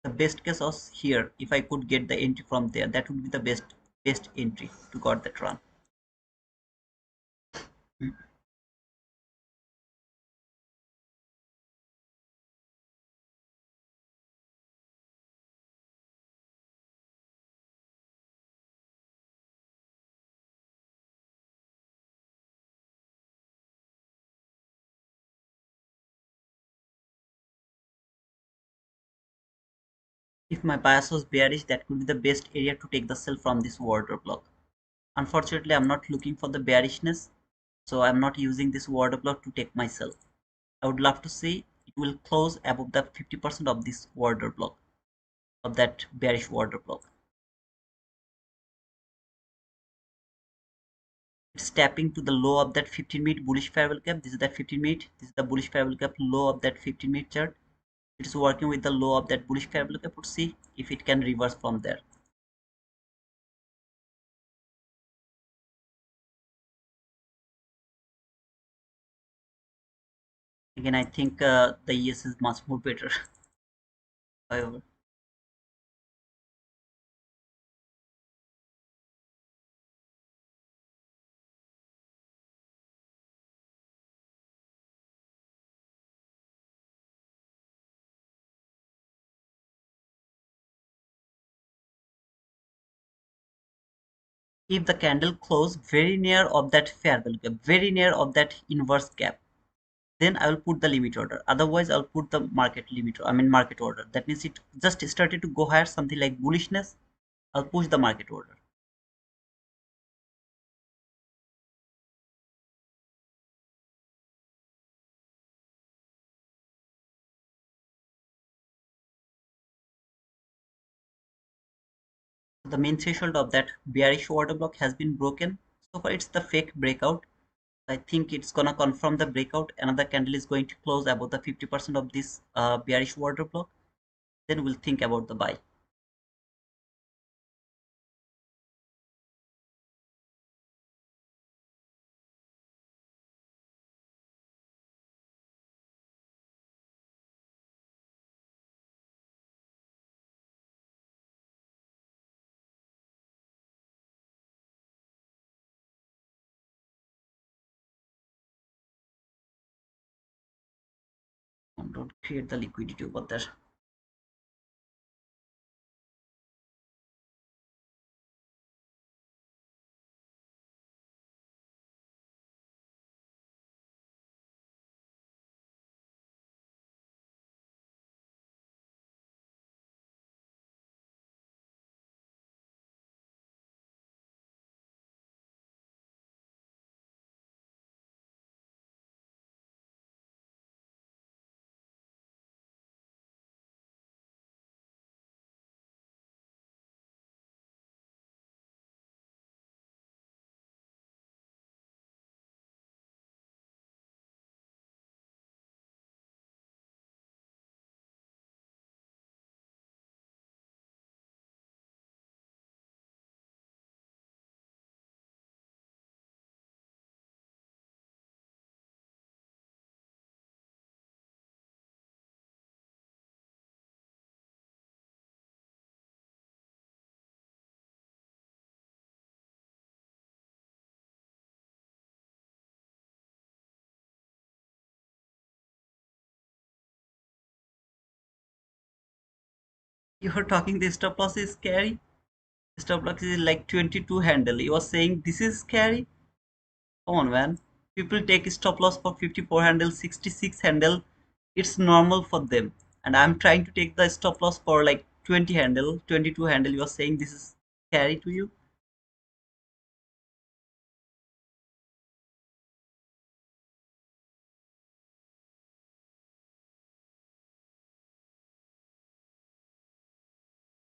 The best case was here. If I could get the entry from there, that would be the best entry to got that run. If my bias was bearish, that could be the best area to take the sell from this order block. Unfortunately, I'm not looking for the bearishness, so I'm not using this order block to take my sell. I would love to see it will close above the 50% of this order block, of that bearish order block. It's tapping to the low of that 15-minute bullish parallel gap. This is that 15-minute. This is the bullish parallel gap low of that 15-minute chart. It is working with the low of that bullish parallel gap. Let's see if it can reverse from there. Again, I think the ES is much more better. However, if the candle close very near of that fair value gap, very near of that inverse gap, then I will put the limit order. Otherwise, I'll put the market limit. I mean market order. That means it just started to go higher, something like bullishness. I'll push the market order. The main threshold of that bearish order block has been broken. So far, it's the fake breakout. I think it's gonna confirm the breakout. Another candle is going to close above the 50% of this bearish order block. Then we'll think about the buy. Don't create the liquidity over there. You are talking the stop loss is scary. Stop loss is like 22 handle. You are saying this is scary? Come on, man. People take stop loss for 54 handle, 66 handle. It's normal for them. And I'm trying to take the stop loss for like 20 handle, 22 handle. You are saying this is scary to you?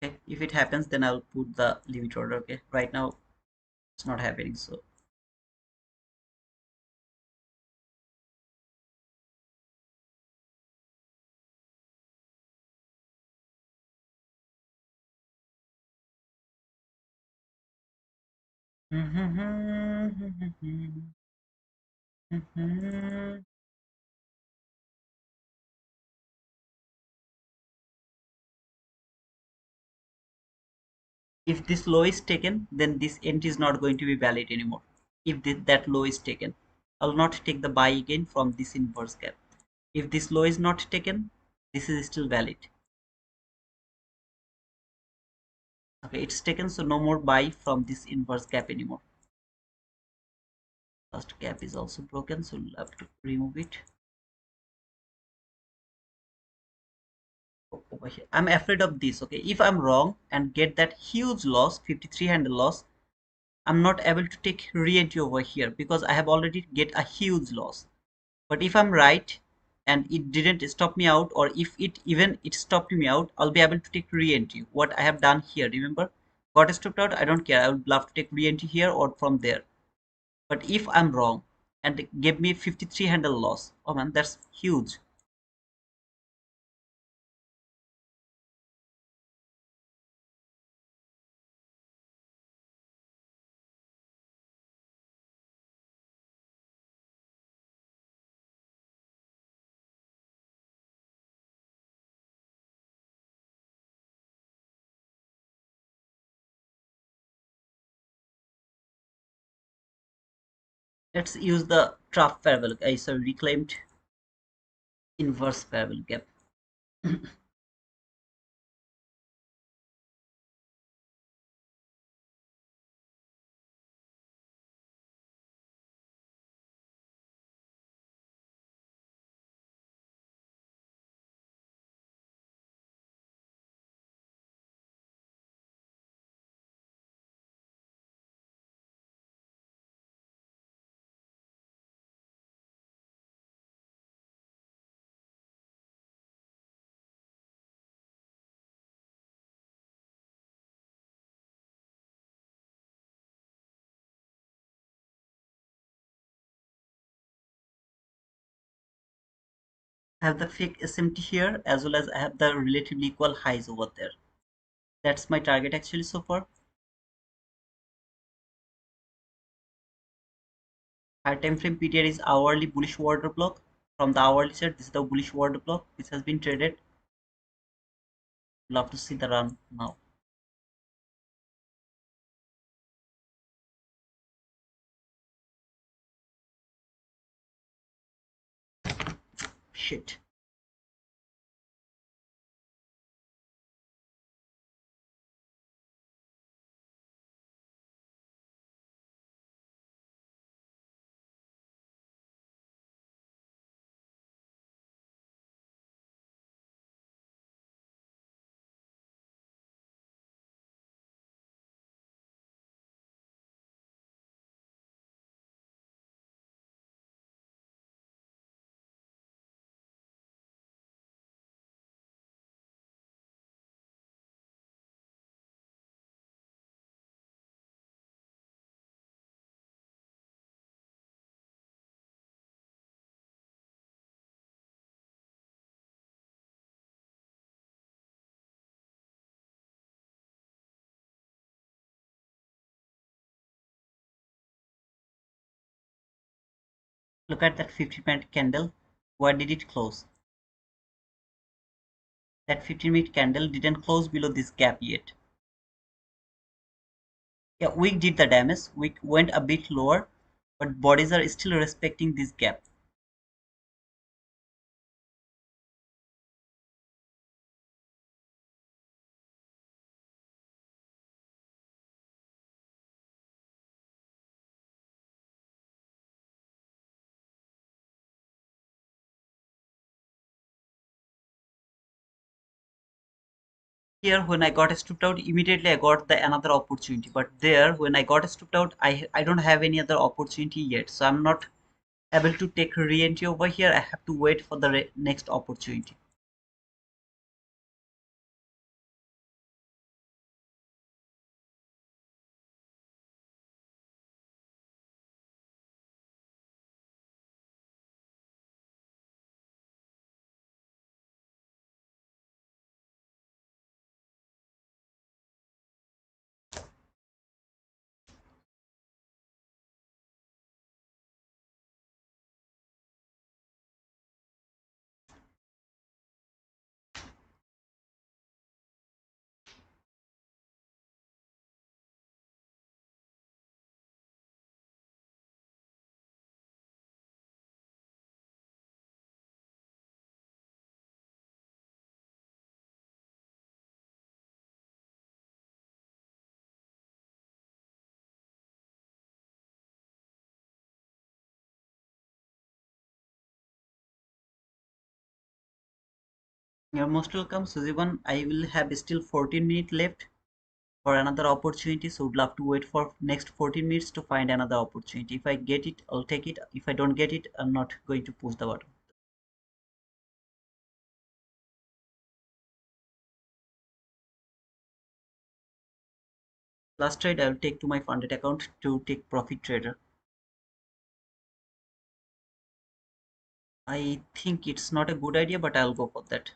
Okay. If it happens, then I'll put the limit order. Okay. Right now, it's not happening. So. If this low is taken, then this entry is not going to be valid anymore. If that low is taken, I'll not take the buy again from this inverse gap. If this low is not taken, this is still valid. Okay, it's taken, so no more buy from this inverse gap anymore. First gap is also broken, so we'll have to remove it. Over here, I'm afraid of this. Okay, if I'm wrong and get that huge loss, 53 handle loss, I'm not able to take re-entry over here because I have already get a huge loss. But if I'm right and it didn't stop me out, or if it stopped me out, I'll be able to take re-entry. What I have done here, remember, got stopped out, I don't care. I would love to take re-entry here or from there. But if I'm wrong and it gave me 53 handle loss, oh man, that's huge. Let's use the trough parabolic, sorry, reclaimed inverse parabolic gap. I have the fake SMT here as well as I have the relatively equal highs over there. That's my target actually so far. Higher time frame period is hourly bullish order block. From the hourly chart, this is the bullish order block which has been traded. Love to see the run now. Shit. Look at that 50-minute candle. Where did it close? That 15-minute candle didn't close below this gap yet. Yeah, wick did the damage. Wick went a bit lower, but bodies are still respecting this gap. Here, when I got stripped out, immediately I got the another opportunity. But there, when I got stripped out, I don't have any other opportunity yet. So I'm not able to take re-entry over here. I have to wait for the next opportunity. You're most welcome, Sujivan. I will have still 14 minutes left for another opportunity. So would love to wait for next 14 minutes to find another opportunity. If I get it, I'll take it. If I don't get it, I'm not going to push the button. Last trade I will take to my funded account to take profit trader. I think it's not a good idea, but I'll go for that.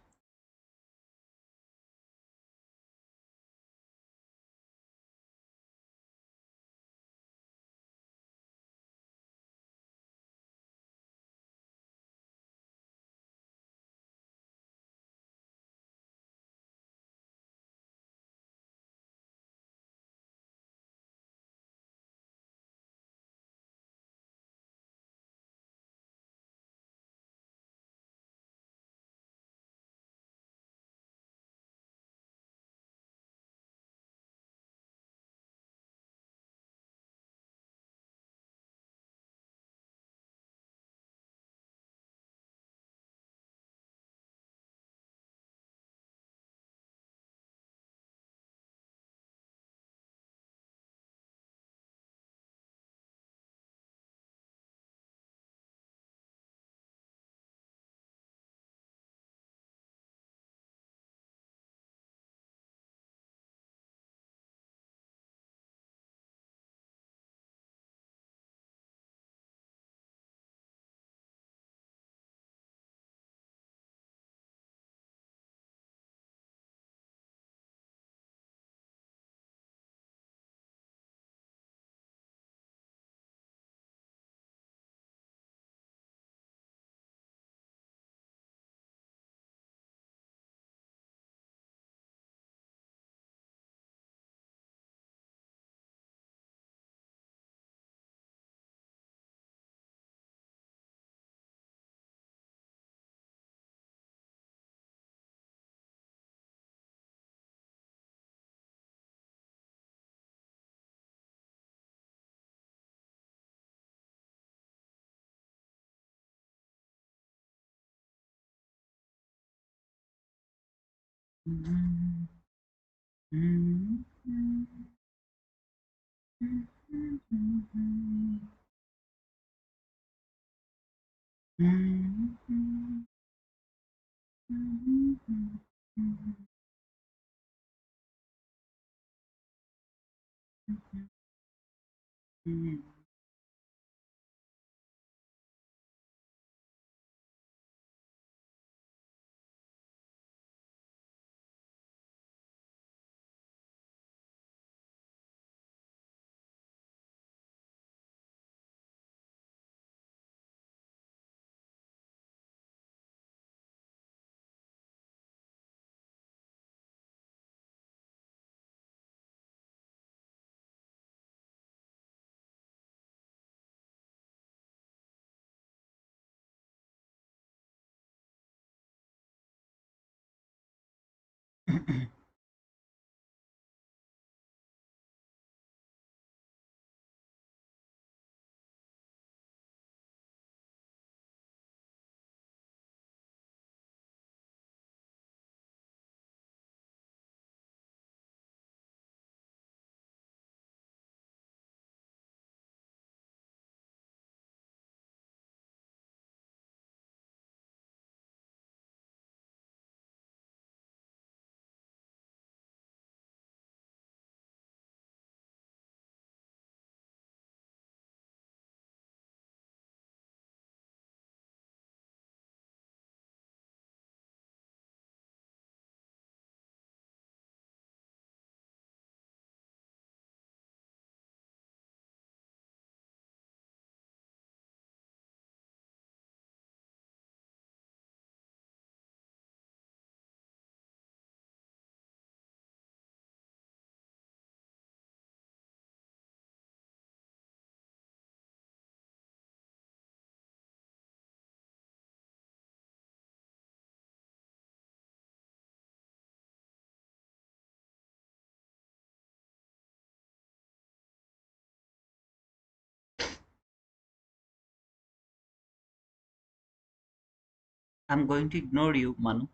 I'm going to ignore you, Manu,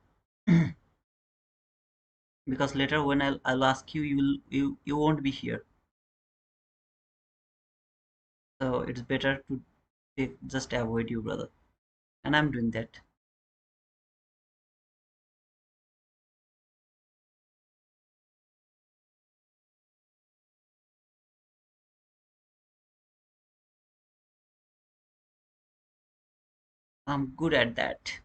because later when I'll ask you, you won't be here. So it's better to just avoid you, brother. And I'm doing that. I'm good at that.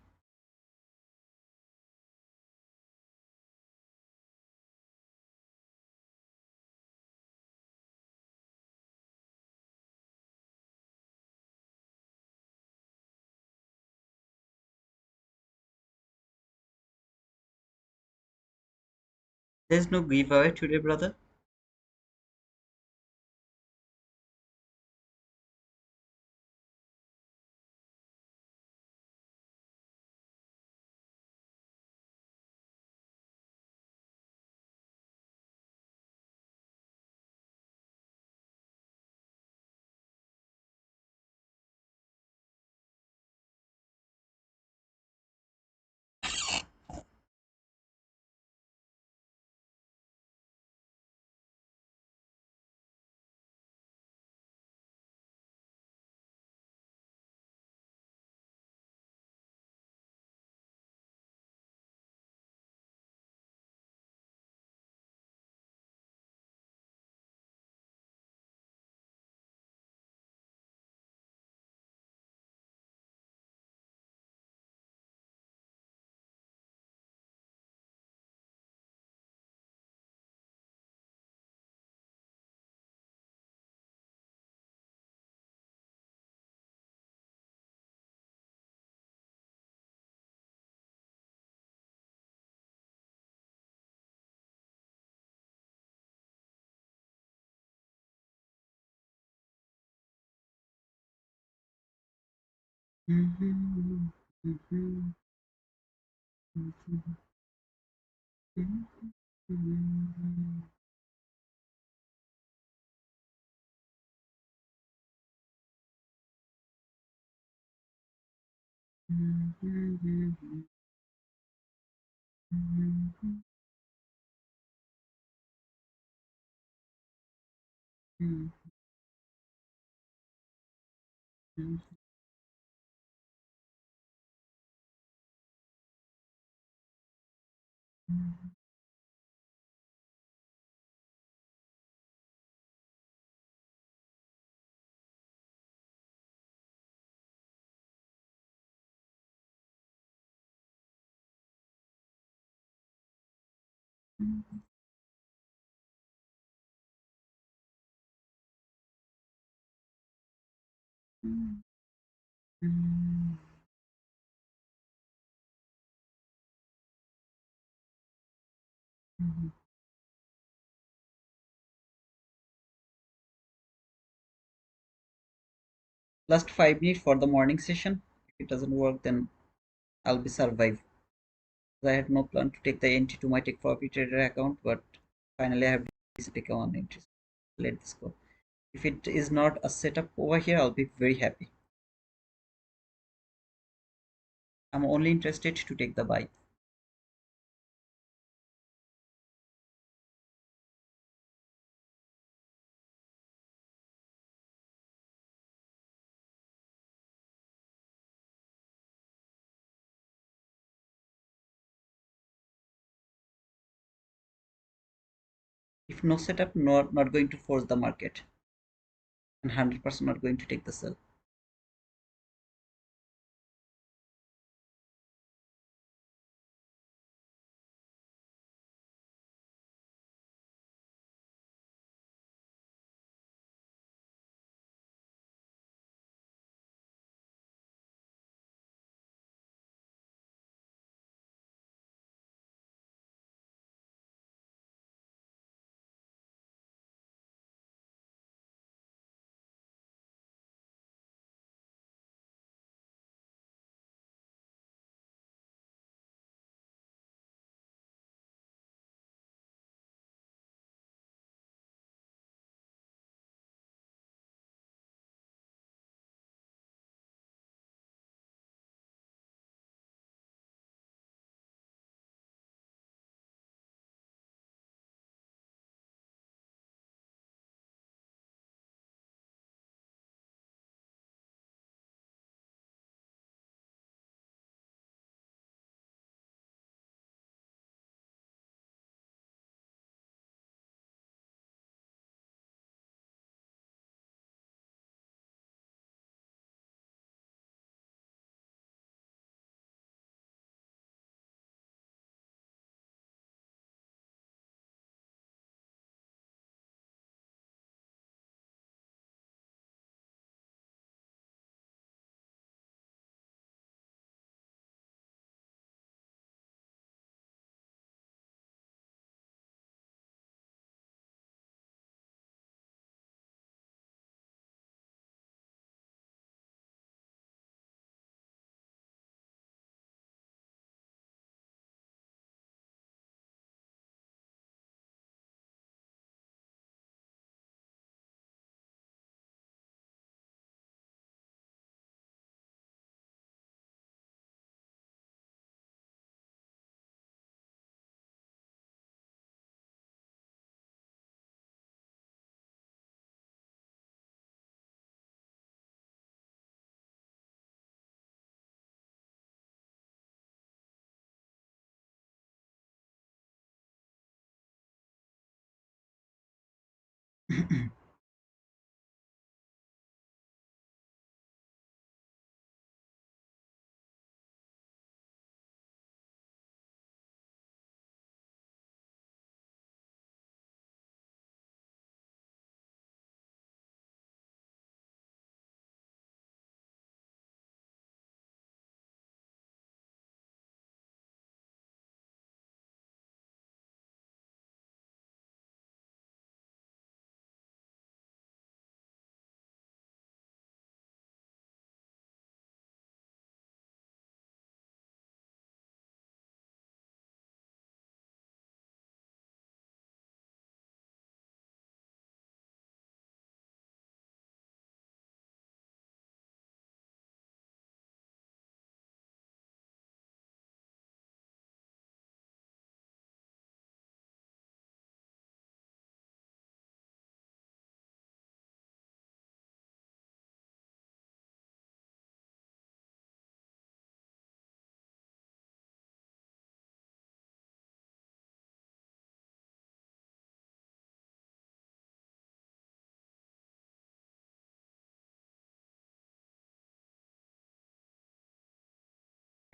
There's no giveaway today, brother. Last 5 minutes for the morning session. If it doesn't work, then I'll be survive. I had no plan to take the entry to my take profit trader account, but finally I have decided to take one entry. Let this go. If it is not a setup over here, I'll be very happy. I'm only interested to take the buy. If no setup, not going to force the market, and 100% not going to take the sell.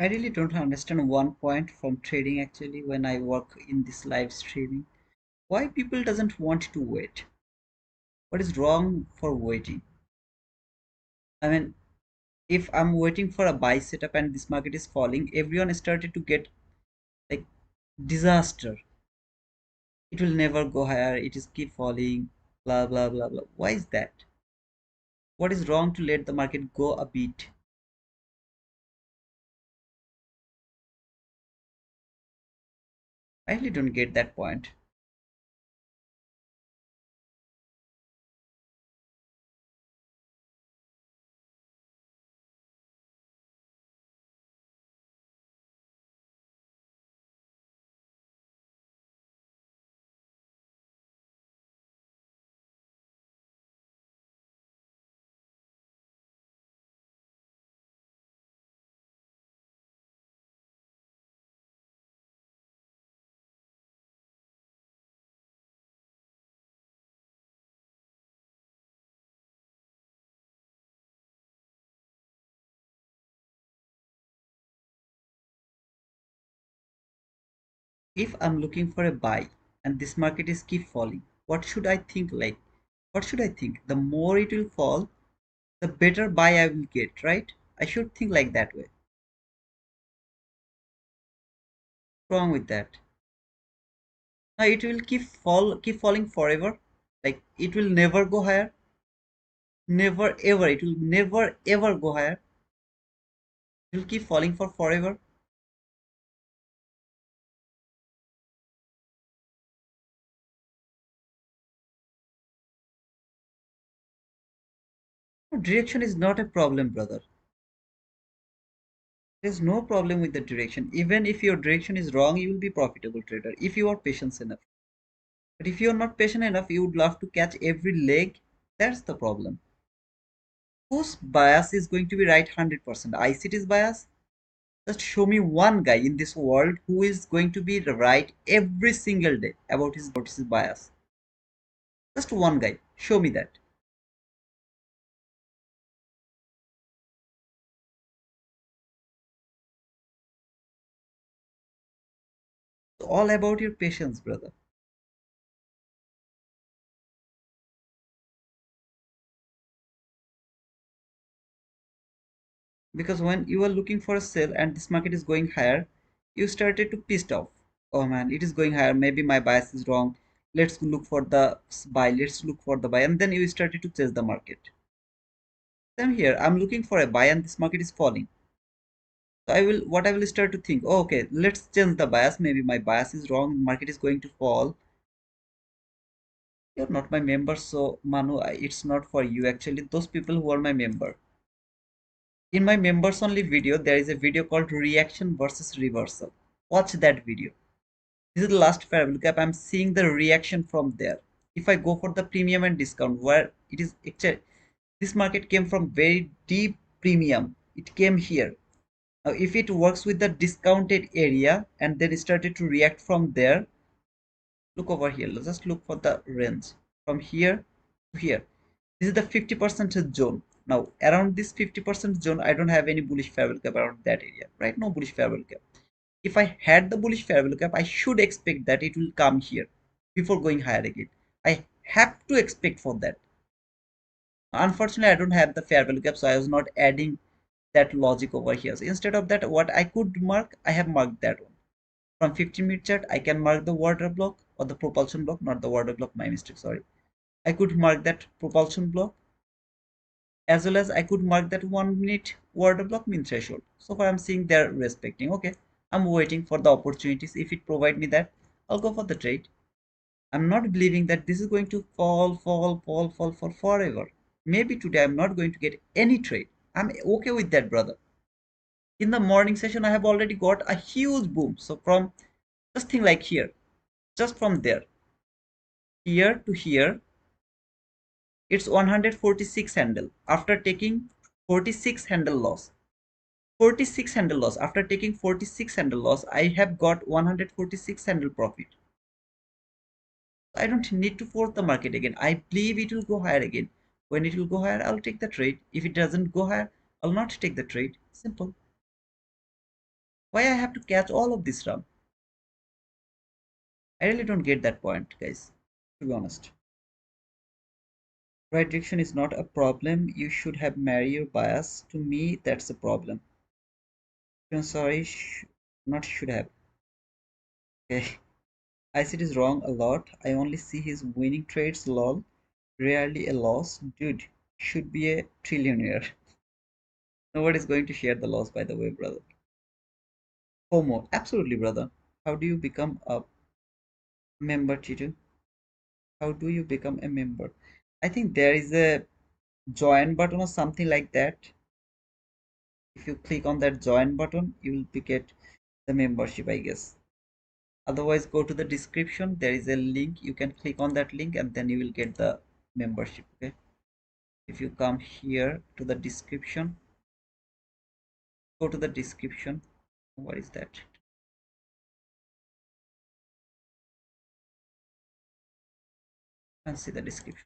I really don't understand one point from trading actually when I work in this live streaming. Why people doesn't want to wait? What is wrong for waiting? I mean, if I'm waiting for a buy setup and this market is falling, everyone started to get like disaster. It will never go higher. It is keep falling. Blah blah blah blah. Why is that? What is wrong to let the market go a bit? I really don't get that point. If I'm looking for a buy and this market is keep falling, what should I think like? What should I think? The more it will fall, the better buy I will get, right? I should think like that way. Wrong with that. Now it will keep falling forever. Like it will never go higher. Never ever. It will never ever go higher. It will keep falling for forever. No, direction is not a problem, brother. There's no problem with the direction. Even if your direction is wrong, you will be profitable trader if you are patient enough. But if you are not patient enough, you would love to catch every leg. That's the problem. Whose bias is going to be right 100%? ICT's bias? Just show me one guy in this world who is going to be right every single day about his bias. Just one guy. Show me that. It's all about your patience, brother. Because when you are looking for a sell and this market is going higher, you started to pissed off. Oh man, it is going higher. Maybe my bias is wrong. Let's look for the buy. Let's look for the buy. And then you started to chase the market. Same here. I'm looking for a buy and this market is falling. So I will start to think, oh, okay, let's change the bias. Maybe my bias is wrong. Market is going to fall. You're not my member, so Manu, it's not for you actually. Those people who are my member. In my members only video, there is a video called reaction versus reversal. Watch that video. This is the last fair cap. I'm seeing the reaction from there. If I go for the premium and discount, where it is actually this market came from very deep premium. It came here. Now, if it works with the discounted area and then started to react from there, look over here. Let's just look for the range from here to here. This is the 50% zone. Now, around this 50% zone, I don't have any bullish fair value cap around that area, right? No bullish fair value cap. If I had the bullish fair value cap, I should expect that it will come here before going higher again. I have to expect for that. Unfortunately, I don't have the fair value cap, so I was not adding that logic over here. So instead of that, what I could mark, I have marked that one. From 15-minute chart, I can mark the water block or the propulsion block, not the water block, my mistake, sorry. I could mark that propulsion block as well as I could mark that 1 minute water block mean threshold. So far I'm seeing they're respecting. Okay, I'm waiting for the opportunities. If it provide me that, I'll go for the trade. I'm not believing that this is going to fall for forever. Maybe today I'm not going to get any trade. I'm okay with that, brother. In the morning session, I have already got a huge boom. So from just think like here, just from there, here to here, it's 146 handle after taking 46 handle loss. 46 handle loss. After taking 46 handle loss, I have got 146 handle profit. I don't need to force the market again. I believe it will go higher again. When it will go higher, I'll take the trade. If it doesn't go higher, I'll not take the trade. Simple. Why I have to catch all of this ram? I really don't get that point, guys, to be honest. Right direction is not a problem. You should have married your bias. To me, that's a problem. I'm sorry, not should have. Okay. I see this wrong a lot. I only see his winning trades, lol. Rarely a loss. Dude, should be a trillionaire. Nobody's going to share the loss, by the way, brother. Homo, absolutely, brother. How do you become a member, Chitu? How do you become a member? I think there is a join button or something like that. If you click on that join button, you will get the membership, I guess. Otherwise, go to the description. There is a link. You can click on that link and then you will get the membership. Okay. If you come here to the description, go to the description. What is that? And see the description.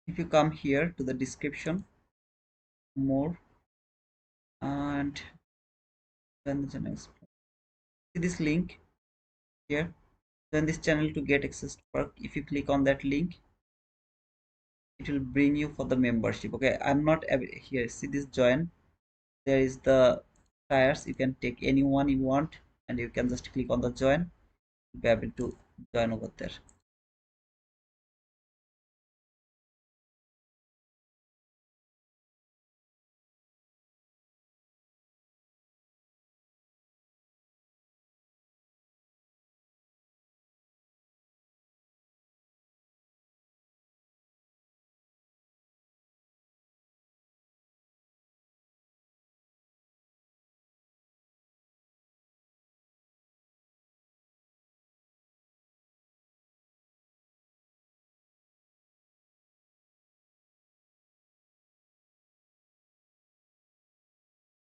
If you come here to the description, more, and then the channel. See this link here. Join this channel to get access to perk. If you click on that link, it will bring you for the membership. Okay, I'm not here. See this join. There is the tires. You can take anyone you want, and you can just click on the join. Be able to join over there.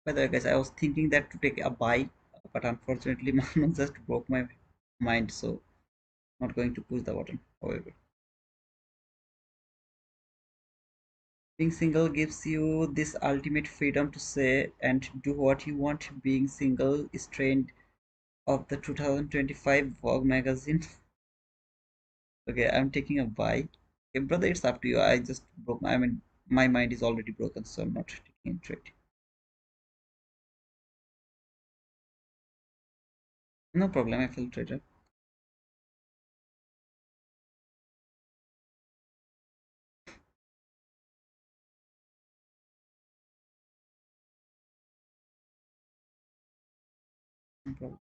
By the way, guys, I was thinking that to take a bite, but unfortunately, Manu just broke my mind, so not going to push the button. However, being single gives you this ultimate freedom to say and do what you want. Being single is trend of the 2025 Vogue magazine. Okay, I'm taking a bite. Okay, brother, it's up to you. I just broke. I mean, my mind is already broken, so I'm not taking into it. No problem. I feel traitor. No problem.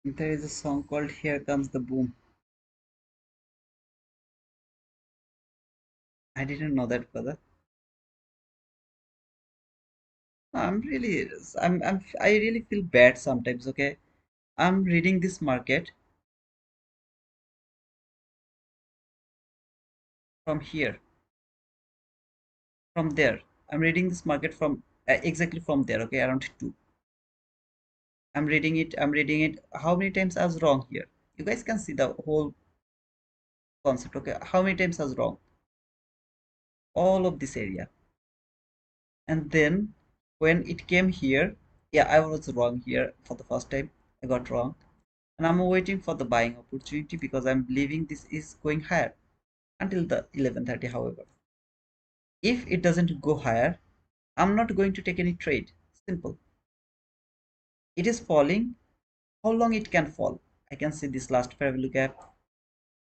There is a song called Here Comes the Boom. I didn't know that, brother. I'm really, I really feel bad sometimes, okay? I'm reading this market from here, from there. I'm reading this market from exactly from there, okay? Around 2. I'm reading it. How many times I was wrong here? You guys can see the whole concept, okay? How many times I was wrong? All of this area. And then when it came here, yeah, I was wrong here for the first time. I got wrong. And I'm waiting for the buying opportunity because I'm believing this is going higher until the 11:30. However, if it doesn't go higher, I'm not going to take any trade. Simple. It is falling. How long it can fall? I can see this last fair value gap.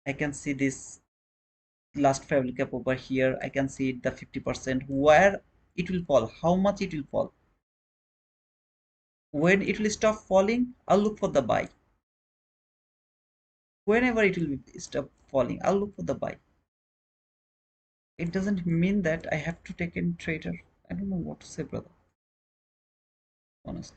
I can see this last fair value gap over here. I can see the 50% where it will fall, how much it will fall. When it will stop falling, I'll look for the buy. Whenever it will stop falling, I'll look for the buy. It doesn't mean that I have to take any trader. I don't know what to say, brother. Honest.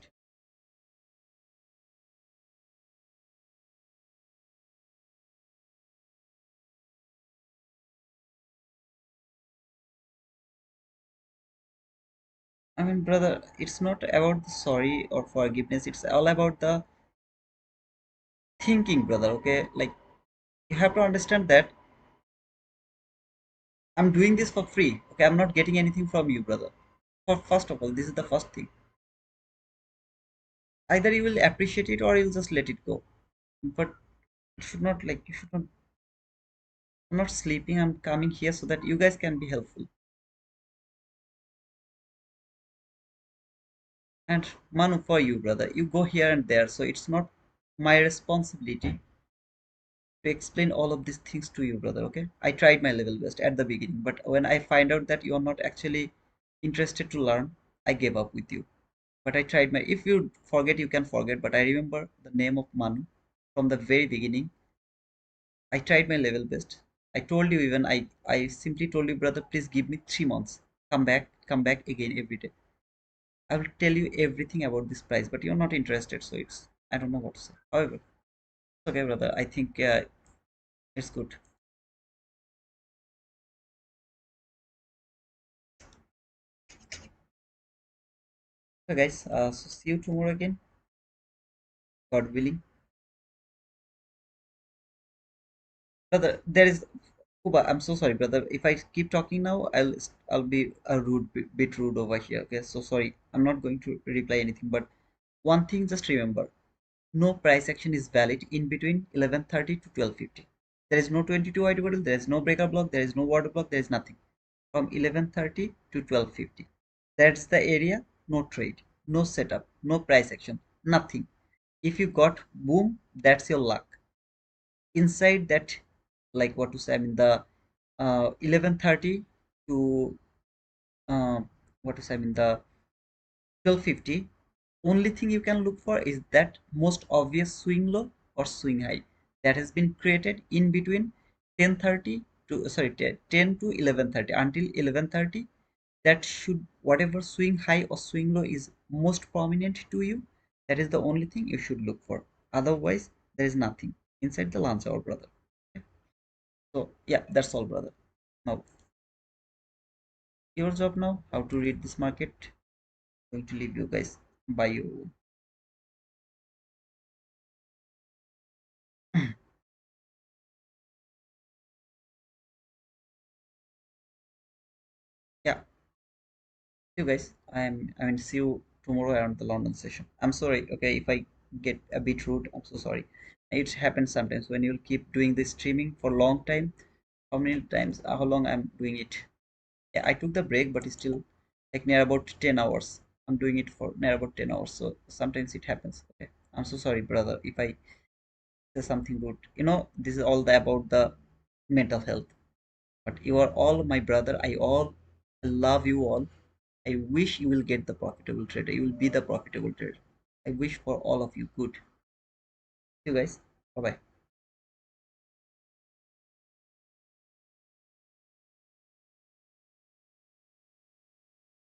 I mean, brother, it's not about the sorry or forgiveness. It's all about the thinking, brother. Okay, like you have to understand that I'm doing this for free. Okay, I'm not getting anything from you, brother. For first of all, this is the first thing. Either you will appreciate it or you'll just let it go. But it should not like you should not. I'm not sleeping. I'm coming here so that you guys can be helpful. And Manu, for you, brother, you go here and there, so it's not my responsibility to explain all of these things to you, brother. Okay, I tried my level best at the beginning, but when I find out that you are not actually interested to learn, I gave up with you. But I tried my, if you forget you can forget, but I remember the name of Manu from the very beginning. I tried my level best. I told you, even I simply told you, brother, please give me 3 months. Come back again every day. I will tell you everything about this price, but you're not interested, so it's, I don't know what to say. However, okay, brother, I think it's good. So guys, so see you tomorrow again, God willing. Brother, there is Kuba. I'm so sorry, brother. If I keep talking now, I'll be a bit rude over here. Okay, so sorry. I'm not going to reply anything. But one thing, just remember: no price action is valid in between 11:30 to 12:50. There is no 22 white bottle. There is no breaker block. There is no water block. There is nothing from 11:30 to 12:50. That's the area. No trade, no setup, no price action, nothing. If you got boom, that's your luck. Inside that, like what to say, I mean the 11:30 to uh, what to say, I mean the 12:50, only thing you can look for is that most obvious swing low or swing high that has been created in between 10:30 to sorry 10 to 11:30 until 11:30. That should, whatever swing high or swing low is most prominent to you, that is the only thing you should look for. Otherwise, there is nothing inside the lunch hour, brother. Okay? So yeah, that's all, brother. Now your job now, how to read this market. Going to leave you guys. Bye you. Yeah, you guys. I mean see you tomorrow around the London session. I'm sorry, okay, if I get a bit rude, I'm so sorry. It happens sometimes when you'll keep doing this streaming for a long time. How many times, how long I'm doing it? Yeah, I took the break, but it's still like near about 10 hours. I'm doing it for near about 10 hours, so sometimes it happens. Okay, I'm so sorry, brother, if I say something good. This is all about the mental health. But you are all my brother. I love you all. I wish you will get the profitable trader. You will be the profitable trader. I wish for all of you good. you guys. Bye bye.